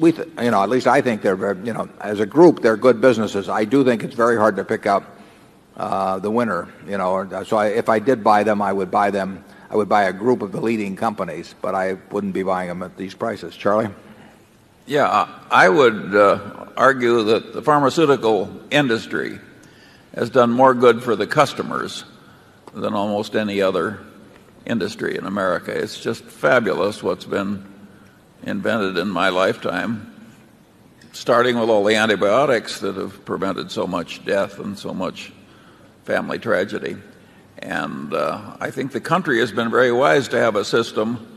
I think they're very, as a group, they're good businesses. I do think it's very hard to pick out the winner, So if I did buy them, I would buy a group of the leading companies, but I wouldn't be buying them at these prices. Charlie? Yeah, I would argue that the pharmaceutical industry has done more good for the customers than almost any other industry in America. It's just fabulous what's been invented in my lifetime. starting with all the antibiotics that have prevented so much death and so much family tragedy. And I think the country has been very wise to have a system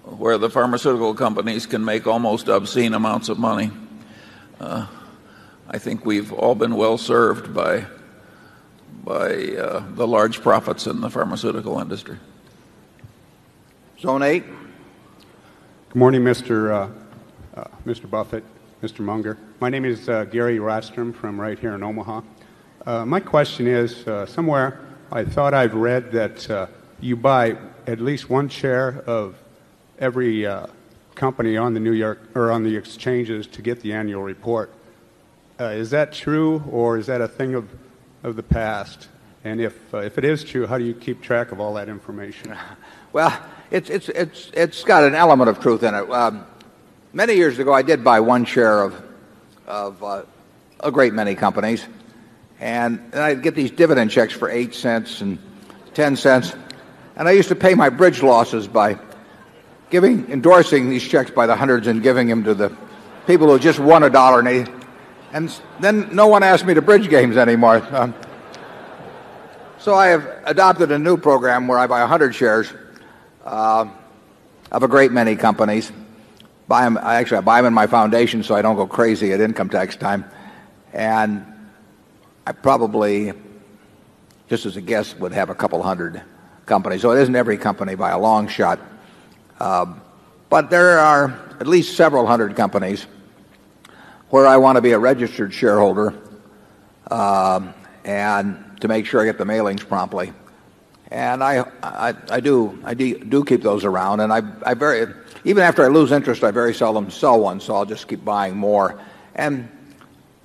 where the pharmaceutical companies can make almost obscene amounts of money. I think we've all been well served by the large profits in the pharmaceutical industry. Zone 8. Good morning, Mr. Buffett, Mr. Munger. My name is Gary Rostrom from right here in Omaha. My question is, somewhere I thought I've read that you buy at least one share of every company on the New York or on the exchanges to get the annual report. Is that true, or is that a thing of the past? And if it is true, how do you keep track of all that information? Well, it's got an element of truth in it. Many years ago, I did buy one share of a great many companies, and I'd get these dividend checks for 8 cents and 10 cents, and I used to pay my bridge losses by endorsing these checks by the hundreds and giving them to the people who just won $1.80. And then no one asked me to bridge games anymore. So I have adopted a new program where I buy 100 shares of a great many companies. I buy them in my foundation so I don't go crazy at income tax time. And I probably, just as a guess, would have a couple hundred companies. So it isn't every company by a long shot. But there are at least several hundred companies where I want to be a registered shareholder and to make sure I get the mailings promptly. And I do keep those around, and even after I lose interest, I very seldom sell one, so I'll just keep buying more. And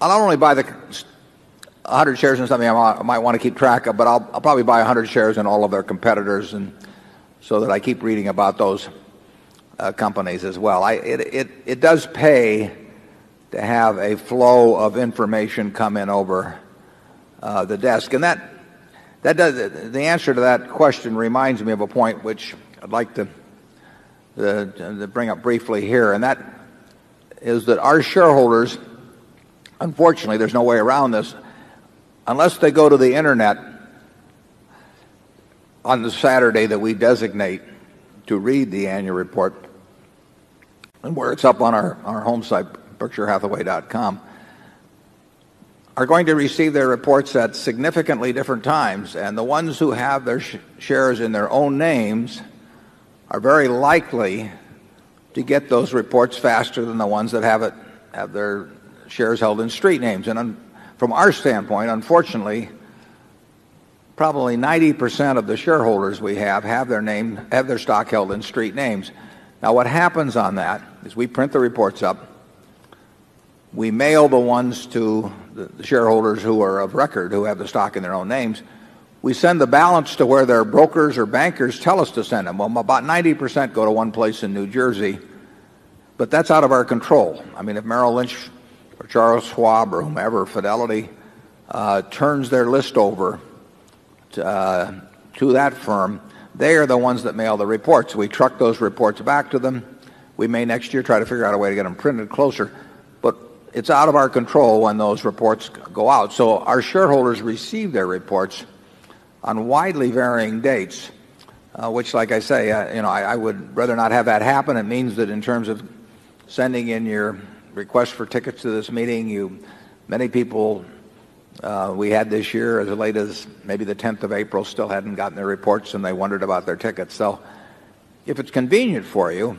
I'll not only buy the 100 shares in something I might want to keep track of, but I'll probably buy 100 shares in all of their competitors, and so that I keep reading about those companies as well. It does pay to have a flow of information come in over the desk, and the answer to that question reminds me of a point which I'd like to bring up briefly here, and that is that our shareholders, unfortunately, there's no way around this, unless they go to the internet on the Saturday that we designate to read the annual report, and where it's up on our home site, BerkshireHathaway.com, are going to receive their reports at significantly different times. And the ones who have their shares in their own names are very likely to get those reports faster than the ones that have their shares held in street names. And from our standpoint, unfortunately, probably 90% of the shareholders we have their stock held in street names. Now, what happens on that is we print the reports up. We mail the ones to the shareholders who are of record, who have the stock in their own names. We send the balance to where their brokers or bankers tell us to send them. Well, about 90% go to one place in New Jersey, but that's out of our control. I mean, if Merrill Lynch or Charles Schwab or whomever, Fidelity, turns their list over to that firm, they are the ones that mail the reports. We truck those reports back to them. We may next year try to figure out a way to get them printed closer. But it's out of our control when those reports go out. So our shareholders receive their reports on widely varying dates, which, like I say, I would rather not have that happen. It means that in terms of sending in your request for tickets to this meeting, many people we had this year, as late as maybe the 10th of April, still hadn't gotten their reports, and they wondered about their tickets. So if it's convenient for you,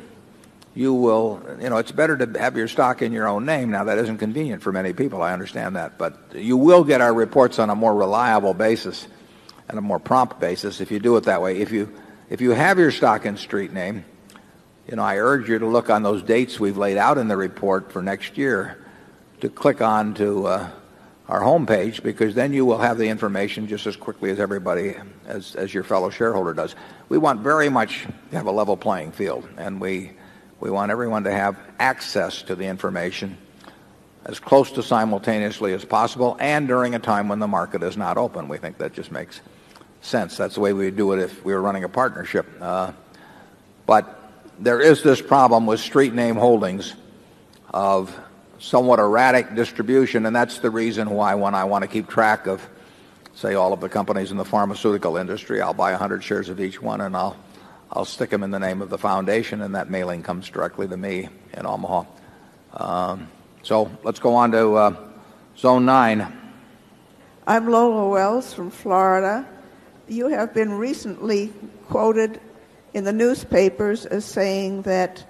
you will, it's better to have your stock in your own name. Now, that isn't convenient for many people. I understand that. But you will get our reports on a more reliable basis and a more prompt basis if you do it that way. If you have your stock in street name, I urge you to look on those dates we've laid out in the report for next year, to click on to our homepage, because then you will have the information just as quickly as everybody, as your fellow shareholder does. We want very much to have a level playing field, and we want everyone to have access to the information as close to simultaneously as possible, and during a time when the market is not open. We think that just makes sense. That's the way we would do it if we were running a partnership. But there is this problem with street name holdings of somewhat erratic distribution, and that's the reason why when I want to keep track of, say, all of the companies in the pharmaceutical industry, I'll buy 100 shares of each one, and I'll stick them in the name of the foundation, and that mailing comes directly to me in Omaha. So let's go on to Zone 9. I'm Lola Wells from Florida. You have been recently quoted in the newspapers as saying that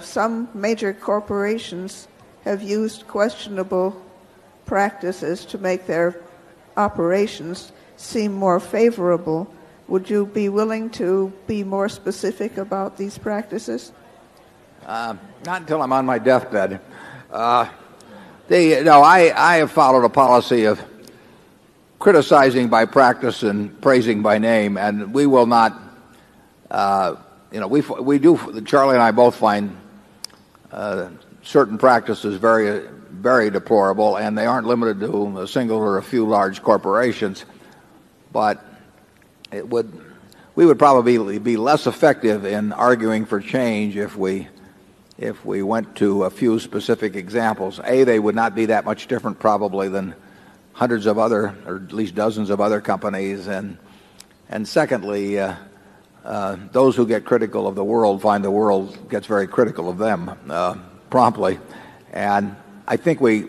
some major corporations have used questionable practices to make their operations seem more favorable. Would you be willing to be more specific about these practices? Not until I'm on my deathbed. I have followed a policy of criticizing by practice and praising by name, and we will not. We do. Charlie and I both find certain practices very, very deplorable, and they aren't limited to a single or a few large corporations. But we would probably be less effective in arguing for change if we went to a few specific examples. They would not be that much different probably than hundreds of other, or at least dozens of other companies, and secondly, those who get critical of the world find the world gets very critical of them promptly, and I think we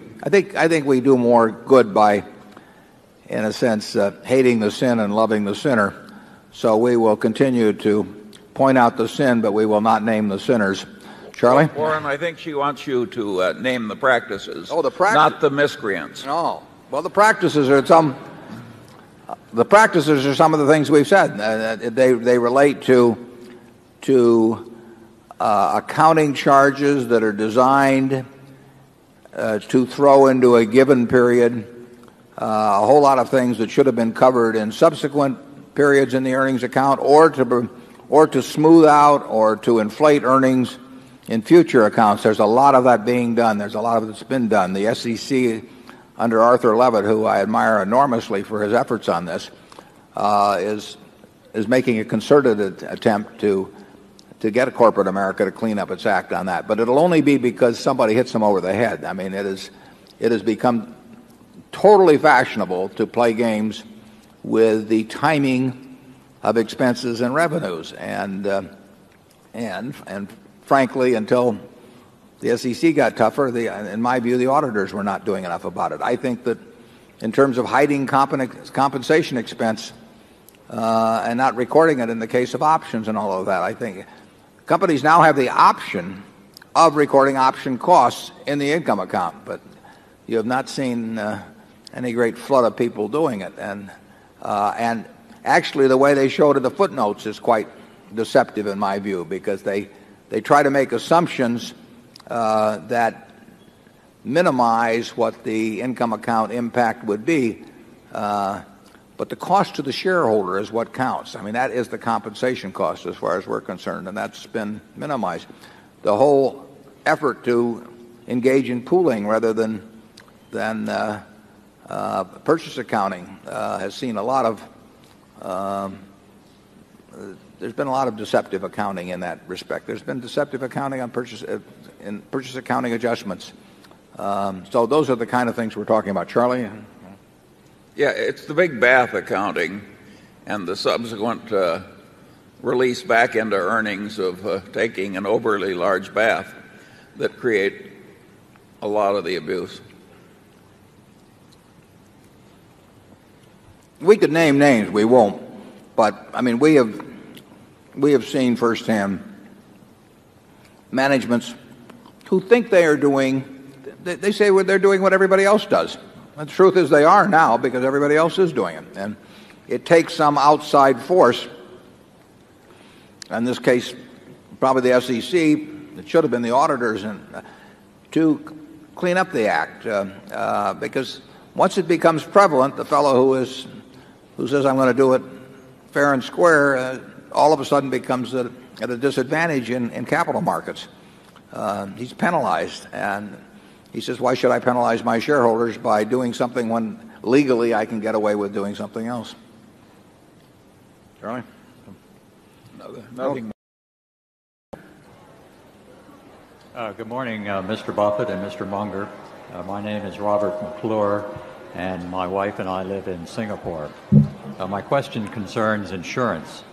do more good by, in a sense, hating the sin and loving the sinner. So we will continue to point out the sin, but we will not name the sinners. Charlie? Warren, I think she wants you to name the practices. Oh, the practices, not the miscreants. No. Well, the practices are some of the things we've said. They relate to accounting charges that are designed to throw into a given period a whole lot of things that should have been covered in subsequent periods in the earnings account, or to smooth out or to inflate earnings in future accounts. There's a lot of that being done. There's a lot of it's been done. The SEC under Arthur Levitt, who I admire enormously for his efforts on this, is making a concerted attempt to get a corporate America to clean up its act on that. But it'll only be because somebody hits them over the head. I mean, it has become totally fashionable to play games with the timing of expenses and revenues, and frankly, until the SEC got tougher, in my view, the auditors were not doing enough about it. I think that in terms of hiding compensation expense and not recording it in the case of options and all of that, I think companies now have the option of recording option costs in the income account, but you have not seen any great flood of people doing it. And actually, the way they show it in the footnotes is quite deceptive in my view, because they try to make assumptions that minimize what the income account impact would be, but the cost to the shareholder is what counts. I mean, that is the compensation cost as far as we're concerned, and that's been minimized. The whole effort to engage in pooling rather than purchase accounting has seen a lot of there's been a lot of deceptive accounting in that respect. There's been deceptive accounting on purchase accounting adjustments. So those are the kind of things we're talking about. Charlie? Yeah, it's the big bath accounting and the subsequent release back into earnings of taking an overly large bath that create a lot of the abuse. We could name names. We won't. But, I mean, we have seen firsthand managements who think they are doing, they say they're doing what everybody else does. The truth is they are now, because everybody else is doing it. And it takes some outside force, in this case probably the SEC, it should have been the auditors, to clean up the act. Because once it becomes prevalent, the fellow who says I'm going to do it fair and square, all of a sudden becomes at a disadvantage in capital markets. He's penalized, and he says, why should I penalize my shareholders by doing something when legally I can get away with doing something else? Charlie? Nothing. Good morning, Mr. Buffett and Mr. Munger. My name is Robert McClure, and my wife and I live in Singapore. My question concerns insurance.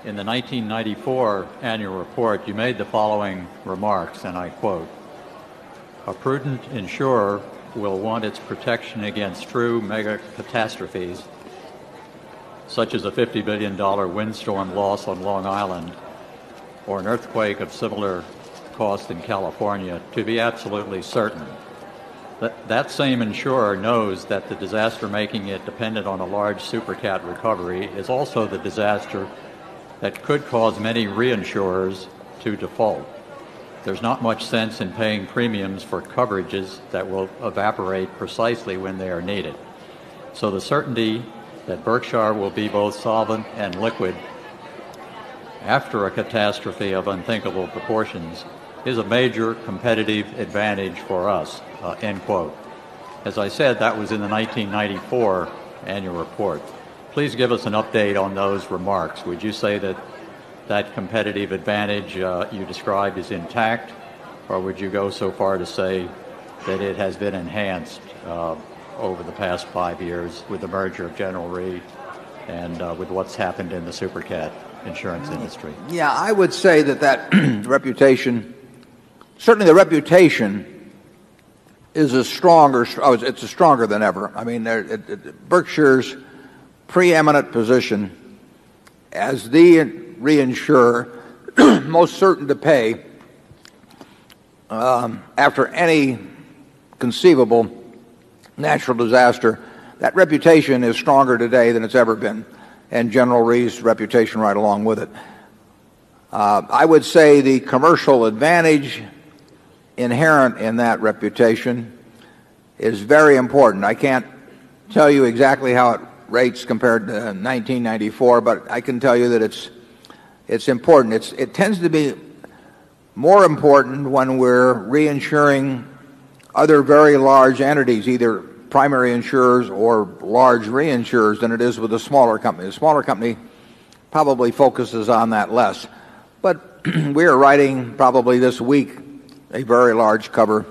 In the 1994 annual report, you made the following remarks, and I quote, "A prudent insurer will want its protection against true mega catastrophes, such as a $50 billion windstorm loss on Long Island or an earthquake of similar cost in California, to be absolutely certain. That same insurer knows that the disaster making it dependent on a large supercat recovery is also the disaster that could cause many reinsurers to default. There's not much sense in paying premiums for coverages that will evaporate precisely when they are needed. So the certainty that Berkshire will be both solvent and liquid after a catastrophe of unthinkable proportions is a major competitive advantage for us," end quote. As I said, that was in the 1994 annual report. Please give us an update on those remarks. Would you say that that competitive advantage you described is intact, or would you go so far to say that it has been enhanced over the past 5 years with the merger of General Re and with what's happened in the supercat insurance industry? Yeah, I would say that reputation, certainly the reputation is stronger than ever. I mean, Berkshire's preeminent position as the reinsurer most certain to pay after any conceivable natural disaster, that reputation is stronger today than it's ever been, and General Re's reputation right along with it. I would say the commercial advantage inherent in that reputation is very important. I can't tell you exactly how it rates compared to 1994, but I can tell you that it's important. It tends to be more important when we're reinsuring other very large entities, either primary insurers or large reinsurers, than it is with a smaller company. The smaller company probably focuses on that less. But we are writing probably this week a very large cover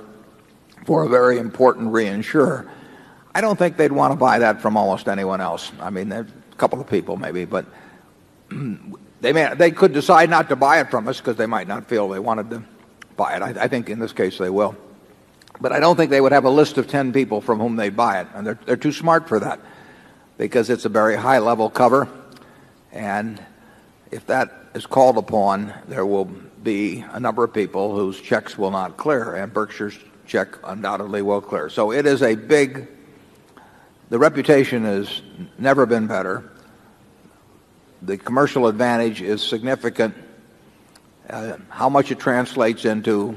for a very important reinsurer. I don't think they'd want to buy that from almost anyone else. I mean, a couple of people maybe, but they could decide not to buy it from us because they might not feel they wanted to buy it. I think in this case they will. But I don't think they would have a list of 10 people from whom they'd buy it. And they're too smart for that because it's a very high-level cover. And if that is called upon, there will be a number of people whose checks will not clear, and Berkshire's check undoubtedly will clear. So it is the reputation has never been better. The commercial advantage is significant. How much it translates into,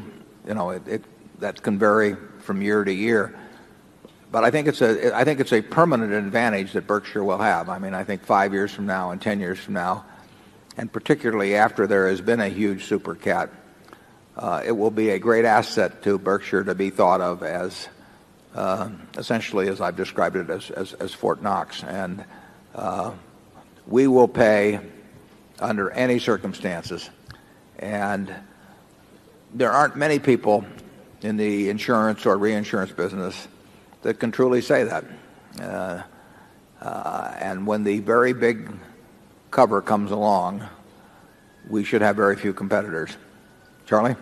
that can vary from year to year. But I think it's a permanent advantage that Berkshire will have. I mean, I think 5 years from now and 10 years from now, and particularly after there has been a huge super cat, it will be a great asset to Berkshire to be thought of as essentially, as I've described it, as Fort Knox. And we will pay under any circumstances. And there aren't many people in the insurance or reinsurance business that can truly say that. And when the very big cover comes along, we should have very few competitors. Charlie?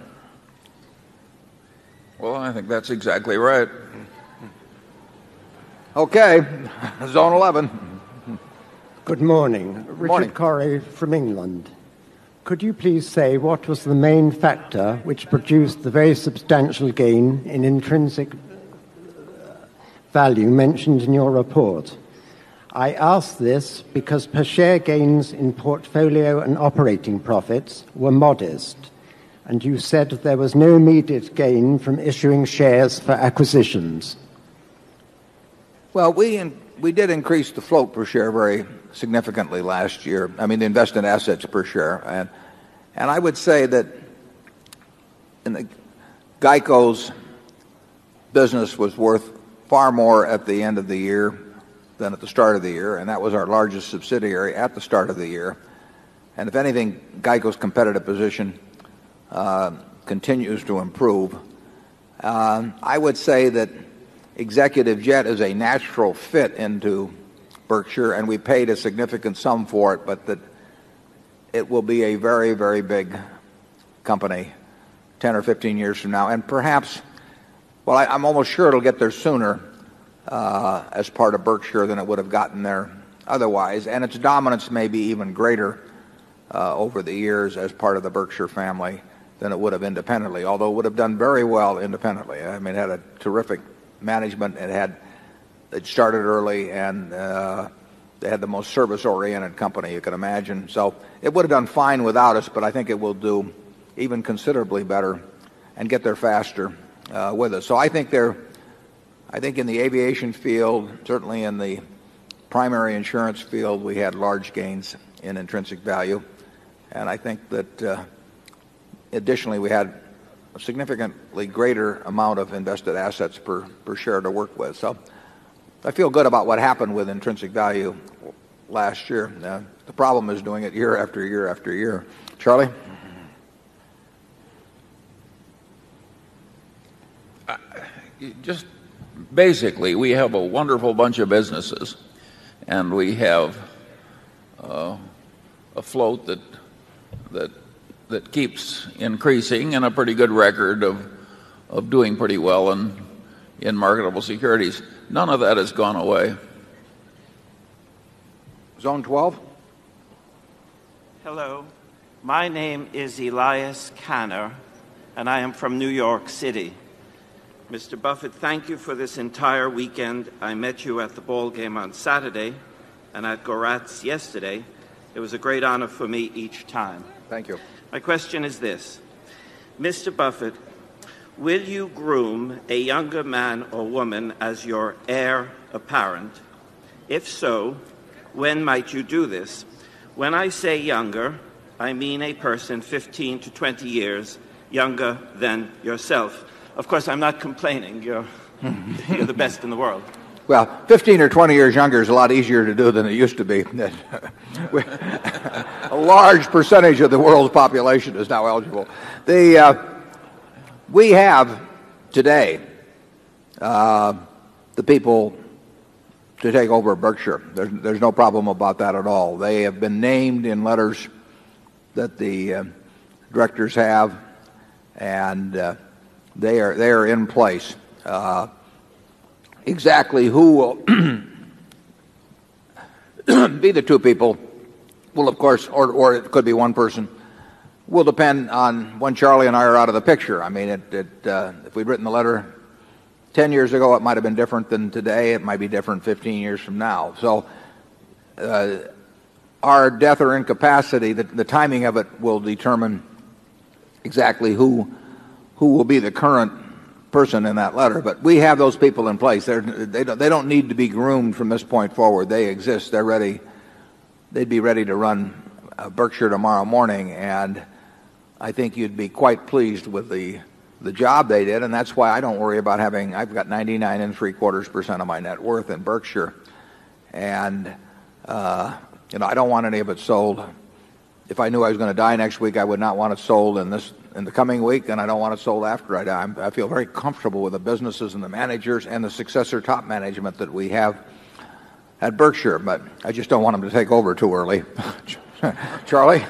Well, I think that's exactly right. Okay, Zone 11. Good morning. Richard Corrie from England. Could you please say what was the main factor which produced the very substantial gain in intrinsic value mentioned in your report? I ask this because per share gains in portfolio and operating profits were modest, and you said there was no immediate gain from issuing shares for acquisitions. Well, we did increase the float per share very significantly last year. I mean, the invested assets per share. And I would say that in the GEICO's business was worth far more at the end of the year than at the start of the year, and that was our largest subsidiary at the start of the year. And if anything, GEICO's competitive position continues to improve. I would say that Executive Jet is a natural fit into Berkshire, and we paid a significant sum for it, but that it will be a very, very big company 10 or 15 years from now. And perhaps, well, I'm almost sure it'll get there sooner as part of Berkshire than it would have gotten there otherwise. And its dominance may be even greater over the years as part of the Berkshire family than it would have independently, although it would have done very well independently. I mean, it had a terrific management. It started early, and they had the most service-oriented company you could imagine. So it would have done fine without us, but I think it will do even considerably better and get there faster with us. So I think in the aviation field, certainly in the primary insurance field, we had large gains in intrinsic value. And I think that additionally we had a significantly greater amount of invested assets per share to work with. So I feel good about what happened with intrinsic value last year. The problem is doing it year after year after year. Charlie? Just basically, we have a wonderful bunch of businesses, and we have a float that keeps increasing, and a pretty good record of doing pretty well in marketable securities. None of that has gone away. Zone 12. Hello. My name is Elias Canner, and I am from New York City. Mr. Buffett, thank you for this entire weekend. I met you at the ball game on Saturday and at Goratz yesterday. It was a great honor for me each time. Thank you. My question is this. Mr. Buffett, will you groom a younger man or woman as your heir apparent? If so, when might you do this? When I say younger, I mean a person 15 to 20 years younger than yourself. Of course, I'm not complaining. You're the best in the world. Well, 15 or 20 years younger is a lot easier to do than it used to be. A large percentage of the world's population is now eligible. We have today the people to take over Berkshire. There's no problem about that at all. They have been named in letters that the directors have, and they are in place. Exactly who will be the two people will, of course, or it could be one person, will depend on when Charlie and I are out of the picture. I mean, if we'd written the letter 10 years ago, it might have been different than today. It might be different 15 years from now. So our death or incapacity, the timing of it will determine exactly who will be the current person in that letter. But we have those people in place. They don't need to be groomed from this point forward. They exist. They're ready. They'd be ready to run Berkshire tomorrow morning, and I think you'd be quite pleased with the job they did, and that's why I don't worry about I've got 99 3/4% of my net worth in Berkshire, and I don't want any of it sold. If I knew I was going to die next week, I would not want it sold in the coming week, and I don't want it sold after I die. I feel very comfortable with the businesses and the managers and the successor top management that we have at Berkshire, but I just don't want them to take over too early. Charlie?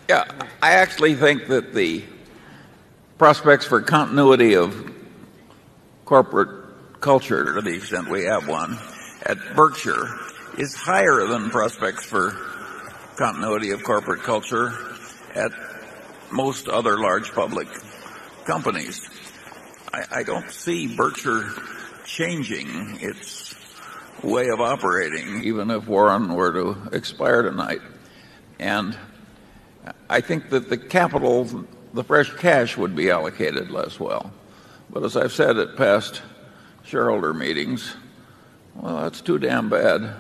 Yeah, I actually think that the prospects for continuity of corporate culture, to the extent we have one, at Berkshire is higher than prospects for continuity of corporate culture at most other large public companies. I don't see Berkshire changing its way of operating, even if Warren were to expire tonight. And I think that the capital, the fresh cash, would be allocated less well. But as I've said at past shareholder meetings, well, that's too damn bad.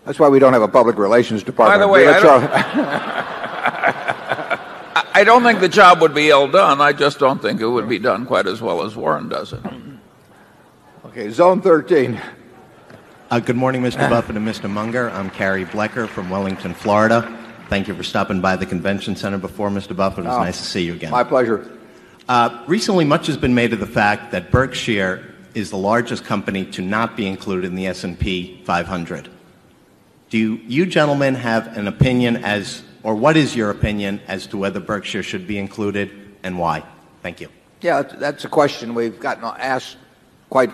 That's why we don't have a public relations department. By the way, I don't think the job would be ill done. I just don't think it would be done quite as well as Warren does it. Okay, Zone 13. Good morning, Mr. Buffett and Mr. Munger. I'm Carrie Blecker from Wellington, Florida. Thank you for stopping by the convention center before, Mr. Buffett. It was nice to see you again. My pleasure. Recently, much has been made of the fact that Berkshire is the largest company to not be included in the S&P 500. Do you gentlemen have an opinion or what is your opinion as to whether Berkshire should be included and why? Thank you. Yeah, that's a question we've gotten asked quite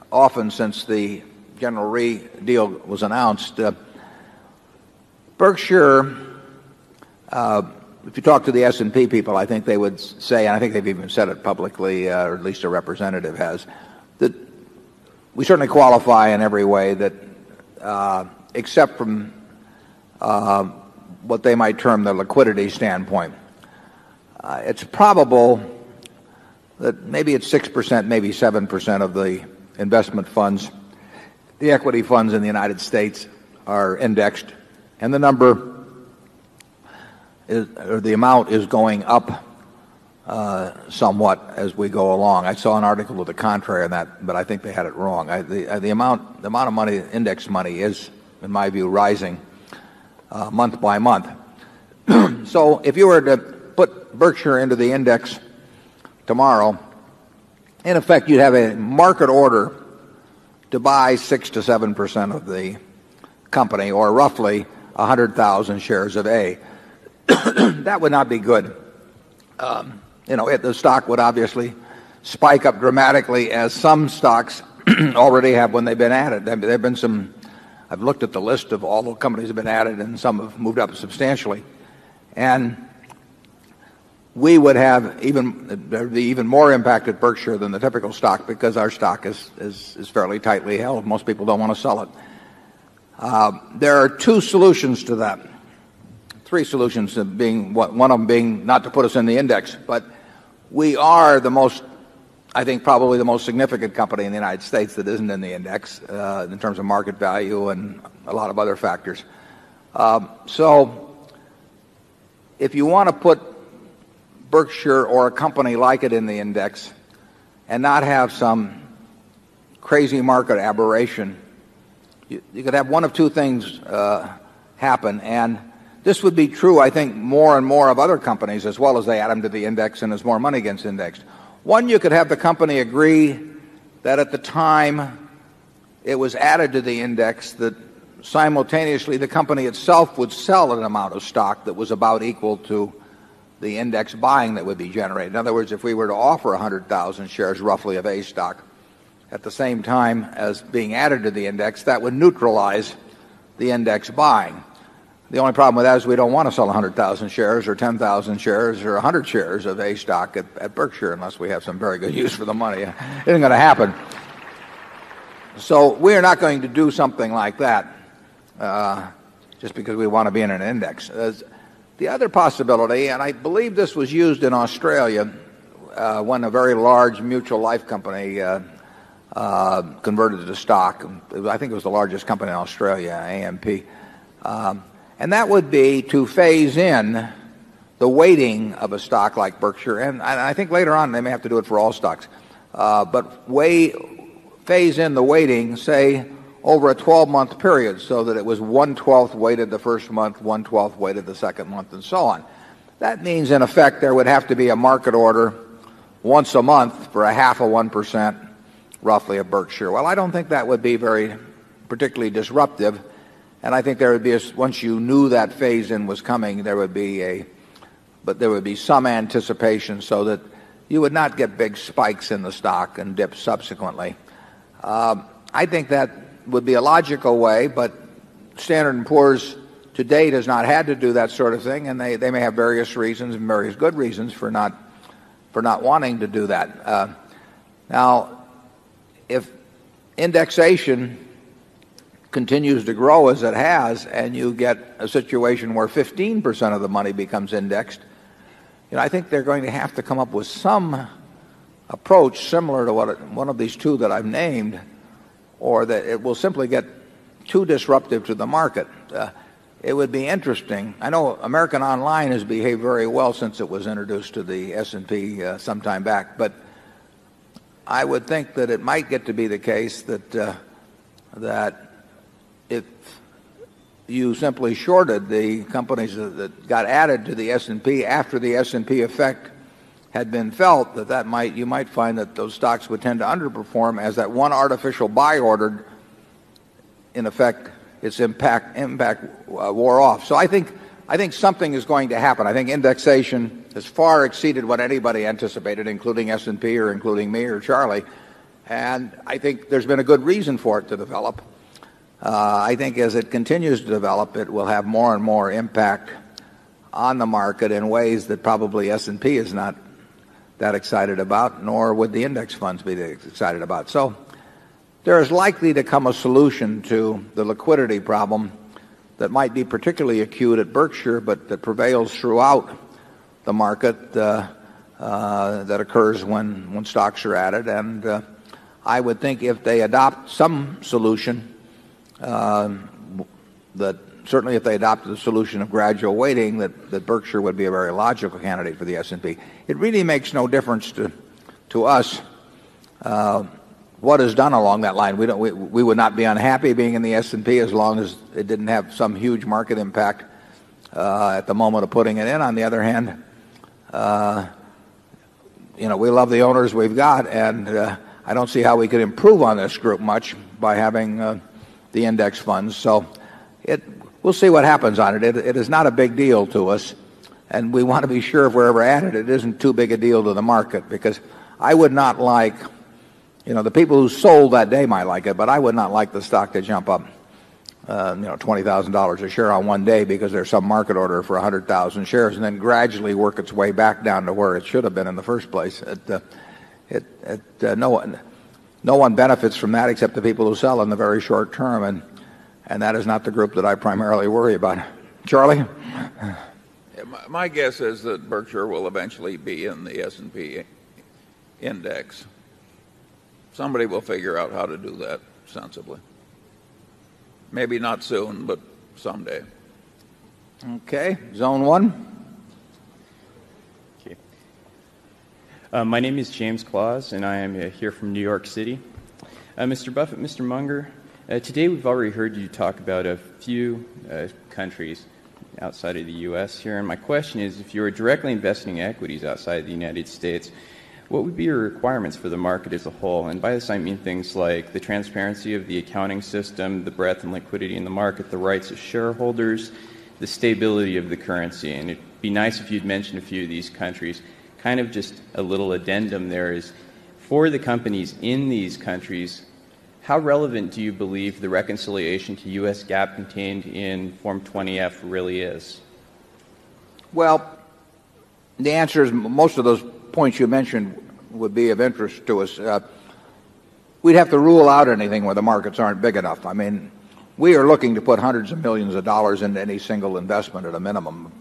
often since the General Re deal was announced. Berkshire, if you talk to the S&P people, I think they would say, and I think they've even said it publicly, or at least a representative has, that we certainly qualify in every way that, except from what they might term the liquidity standpoint. It's probable that maybe it's 6%, maybe 7% of the investment funds, the equity funds in the United States are indexed, and the number or the amount is going up somewhat as we go along. I saw an article to the contrary on that, but I think they had it wrong. The amount of money, index money, is, in my view, rising month by month. So if you were to put Berkshire into the index tomorrow, in effect, you'd have a market order to buy 6 to 7% of the company, or roughly 100,000 shares of A. That would not be good. The stock would obviously spike up dramatically, as some stocks already have when they've been added. There have been some. I've looked at the list of all the companies that have been added, and some have moved up substantially. And we would have there'd be even more impact at Berkshire than the typical stock, because our stock is fairly tightly held. Most people don't want to sell it. There are two solutions to that. Three solutions, being one of them being not to put us in the index. But we are I think probably the most significant company in the United States that isn't in the index in terms of market value and a lot of other factors. So if you want to put Berkshire or a company like it in the index and not have some crazy market aberration, you could have one of two things happen. And this would be true, I think, more and more of other companies as well as they add them to the index and as more money gets indexed. One, you could have the company agree that at the time it was added to the index, that simultaneously the company itself would sell an amount of stock that was about equal to the index buying that would be generated. In other words, if we were to offer 100,000 shares roughly of A stock at the same time as being added to the index, that would neutralize the index buying. The only problem with that is we don't want to sell 100,000 shares or 10,000 shares or 100 shares of A stock at Berkshire unless we have some very good use for the money. It isn't going to happen. So we're not going to do something like that just because we want to be in an index. The other possibility, and I believe this was used in Australia when a very large mutual life company converted to stock. I think it was the largest company in Australia, AMP. And that would be to phase in the weighting of a stock like Berkshire. And I think later on they may have to do it for all stocks. But phase in the weighting, say, over a 12-month period, so that it was 1/12 weighted the first month, 1/12 weighted the second month, and so on. That means, in effect, there would have to be a market order once a month for a 0.5%, roughly, of Berkshire. Well, I don't think that would be very particularly disruptive. And I think there would be, once you knew that phase-in was coming, there would be some anticipation so that you would not get big spikes in the stock and dips subsequently. I think that would be a logical way, but Standard & Poor's to date has not had to do that sort of thing, and they may have various reasons and various good reasons for not wanting to do that. Now, if indexation continues to grow as it has, and you get a situation where 15% of the money becomes indexed, I think they're going to have to come up with some approach similar to one of these two that I've named, or that it will simply get too disruptive to the market. It would be interesting. I know American Online has behaved very well since it was introduced to the S&P some time back, but I would think that it might get to be the case that that if you simply shorted the companies that got added to the S&P after the S&P effect had been felt, you might find that those stocks would tend to underperform as that one artificial buy order, in effect, its impact wore off. So I think something is going to happen. I think indexation has far exceeded what anybody anticipated, including S&P or including me or Charlie. And I think there's been a good reason for it to develop. I think as it continues to develop, it will have more and more impact on the market in ways that probably S&P is not that excited about, nor would the index funds be excited about. So there is likely to come a solution to the liquidity problem that might be particularly acute at Berkshire, but that prevails throughout the market that occurs when stocks are added. And I would think if they adopt some solution, that certainly if they adopted the solution of gradual weighting, that Berkshire would be a very logical candidate for the S&P. It really makes no difference to us what is done along that line. We would not be unhappy being in the S&P as long as it didn't have some huge market impact at the moment of putting it in. On the other hand, we love the owners we've got, and I don't see how we could improve on this group much by having the index funds. So we'll see what happens on it. It is not a big deal to us, and we want to be sure if we're ever at it isn't too big a deal to the market, because I would not like, the people who sold that day might like it, but I would not like the stock to jump up, $20,000 a share on one day because there's some market order for 100,000 shares and then gradually work its way back down to where it should have been in the first place. No one benefits from that except the people who sell in the very short term, and that is not the group that I primarily worry about. Charlie? My guess is that Berkshire will eventually be in the S&P index. Somebody will figure out how to do that sensibly. Maybe not soon, but someday. Okay. Zone 1. Okay. My name is James Claus, and I am here from New York City. Mr. Buffett, Mr. Munger, today we've already heard you talk about a few countries outside of the U.S. here, and my question is, if you were directly investing in equities outside the United States, what would be your requirements for the market as a whole? And by this I mean things like the transparency of the accounting system, the breadth and liquidity in the market, the rights of shareholders, the stability of the currency. And it'd be nice if you'd mention a few of these countries. Kind of just a little addendum there is, for the companies in these countries, how relevant do you believe the reconciliation to U.S. GAAP contained in Form 20F really is? Well, the answer is most of those points you mentioned would be of interest to us. We'd have to rule out anything where the markets aren't big enough. I mean, we are looking to put hundreds of millions of dollars into any single investment at a minimum.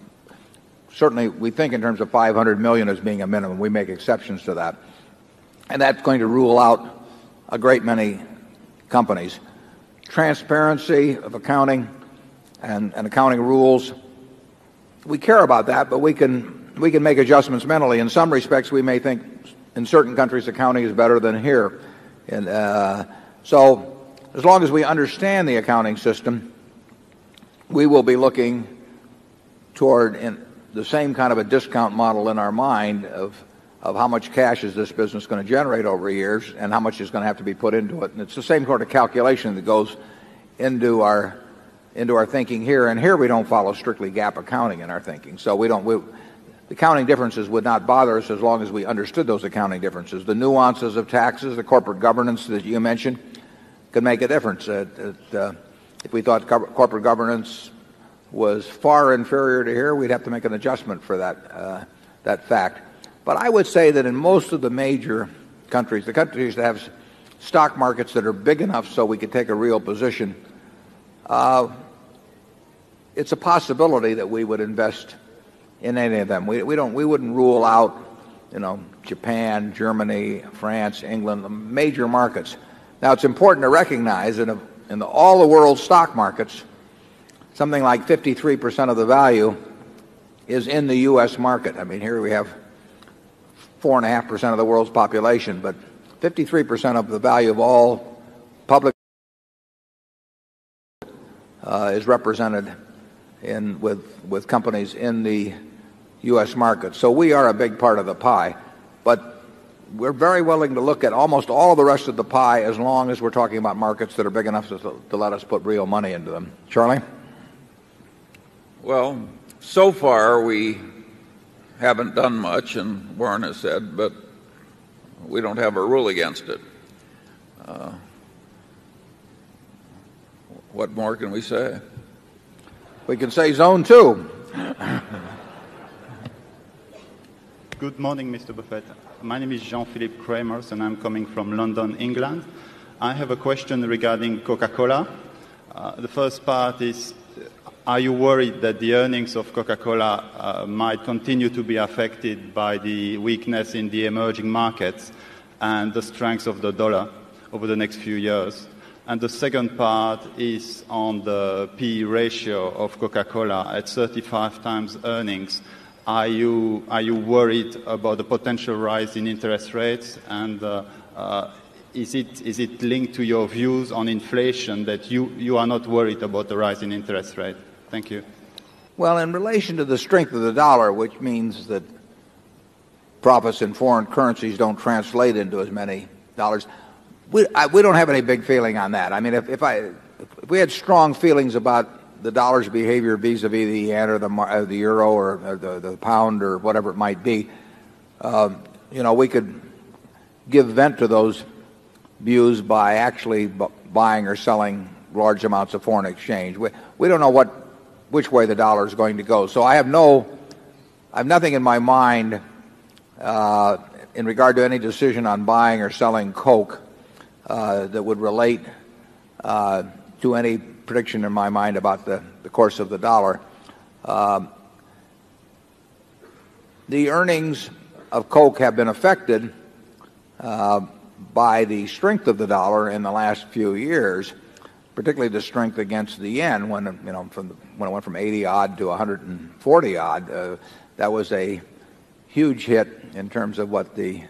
Certainly, we think in terms of 500 million as being a minimum. We make exceptions to that. And that's going to rule out a great many companies. Transparency of accounting and accounting rules, we care about that, but we can make adjustments mentally. In some respects, we may think in certain countries accounting is better than here. And so as long as we understand the accounting system, we will be looking toward the same kind of a discount model in our mind of how much cash is this business going to generate over years and how much is going to have to be put into it. And it's the same sort of calculation that goes into our thinking here. And here we don't follow strictly GAAP accounting in our thinking. So the accounting differences would not bother us as long as we understood those accounting differences. The nuances of taxes, the corporate governance that you mentioned, could make a difference. If we thought corporate governance was far inferior to here, we'd have to make an adjustment for that fact. But I would say that in most of the major countries, the countries that have stock markets that are big enough so we could take a real position, it's a possibility that we would invest in any of them. We wouldn't rule out, Japan, Germany, France, England, the major markets. Now, it's important to recognize that in all the world's stock markets, something like 53% of the value is in the U.S. market. I mean, here we have 4.5% of the world's population, but 53% of the value of all public is represented with companies in the U.S. market. So we are a big part of the pie. But we're very willing to look at almost all of the rest of the pie as long as we're talking about markets that are big enough to let us put real money into them. Charlie? Well, so far we haven't done much, and Warren has said, but we don't have a rule against it. What more can we say? We can say zone 2. Good morning, Mr. Buffett. My name is Jean-Philippe Kramers, and I'm coming from London, England. I have a question regarding Coca-Cola. The first part is, are you worried that the earnings of Coca-Cola might continue to be affected by the weakness in the emerging markets and the strength of the dollar over the next few years? And the second part is on the P/E ratio of Coca-Cola at 35 times earnings. Are you worried about the potential rise in interest rates? And is it linked to your views on inflation that you are not worried about the rise in interest rate? Thank you. Well, in relation to the strength of the dollar, which means that profits in foreign currencies don't translate into as many dollars, we don't have any big feeling on that. I mean, if we had strong feelings about the dollar's behavior vis-a-vis the yen or the euro or the pound or whatever it might be, we could give vent to those views by actually buying or selling large amounts of foreign exchange. We don't know which way the dollar is going to go. So I have nothing in my mind in regard to any decision on buying or selling Coke that would relate to any prediction in my mind about the course of the dollar. The earnings of Coke have been affected by the strength of the dollar in the last few years, particularly the strength against the yen when it went from 80 odd to 140 odd. That was a huge hit in terms of what in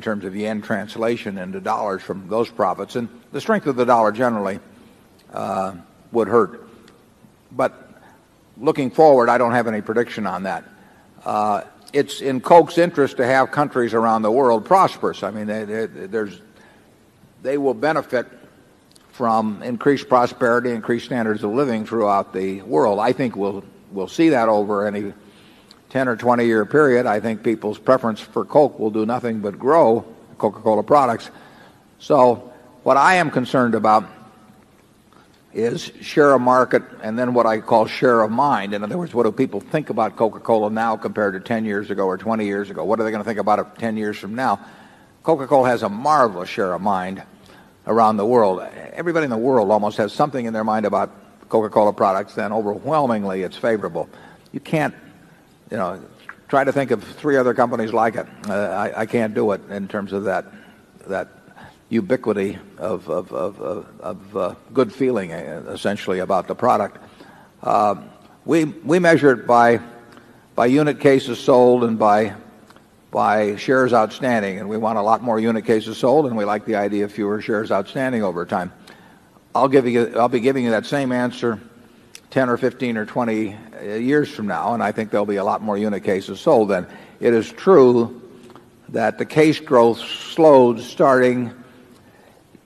terms of yen translation into dollars from those profits, and the strength of the dollar generally would hurt. But looking forward, I don't have any prediction on that. It's in Coke's interest to have countries around the world prosperous. I mean, they will benefit from increased prosperity, increased standards of living throughout the world. I think we'll see that over any 10 or 20 year period. I think people's preference for Coke will do nothing but grow, Coca-Cola products. So what I am concerned about is share of market and then what I call share of mind. In other words, what do people think about Coca-Cola now compared to 10 years ago or 20 years ago? What are they going to think about it 10 years from now? Coca-Cola has a marvelous share of mind around the world. Everybody in the world almost has something in their mind about Coca-Cola products, then overwhelmingly it's favorable. You can't, try to think of 3 other companies like it. I can't do it in terms of that ubiquity of good feeling, essentially, about the product. We measure it by unit cases sold and by shares outstanding, and we want a lot more unit cases sold, and we like the idea of fewer shares outstanding over time. I'll be giving you that same answer 10 or 15 or 20 years from now, and I think there'll be a lot more unit cases sold then. It is true that the case growth slowed starting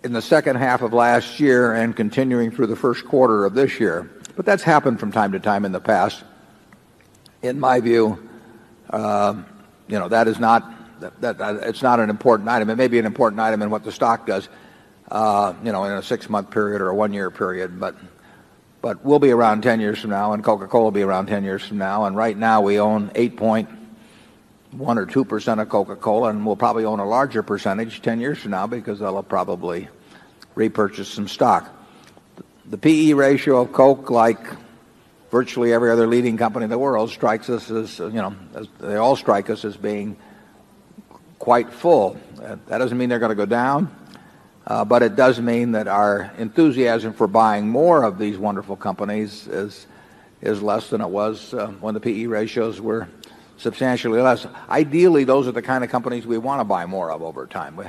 in the second half of last year and continuing through the first quarter of this year. But that's happened from time to time in the past. In my view, that is not it's not an important item. It may be an important item in what the stock does, in a 6-month period or a 1-year period, but we'll be around 10 years from now, and Coca-Cola will be around 10 years from now. And right now we own 8.1 or 2% of Coca-Cola, and we'll probably own a larger percentage 10 years from now because they'll probably repurchase some stock. The P/E ratio of Coke, like virtually every other leading company in the world, strikes us as they all strike us as being quite full. That doesn't mean they're going to go down, but it does mean that our enthusiasm for buying more of these wonderful companies is less than it was when the P/E ratios were substantially less. Ideally, those are the kind of companies we want to buy more of over time.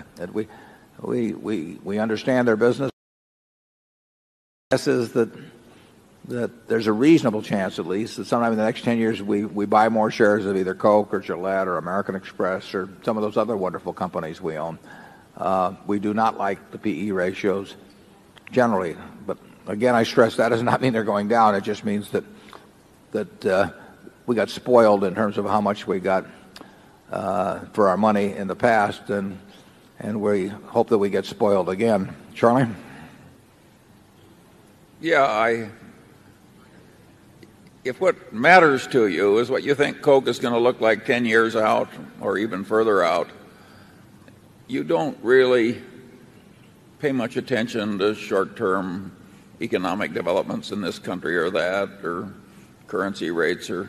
We understand their business. guess is that there's a reasonable chance, at least, that sometime in the next 10 years we buy more shares of either Coke or Gillette or American Express or some of those other wonderful companies we own. We do not like the PE ratios generally, but again, I stress that does not mean they're going down. It just means that we got spoiled in terms of how much we got for our money in the past, and we hope that we get spoiled again. Charlie? Yeah, if what matters to you is what you think Coke is going to look like 10 years out or even further out, you don't really pay much attention to short-term economic developments in this country or that, or currency rates or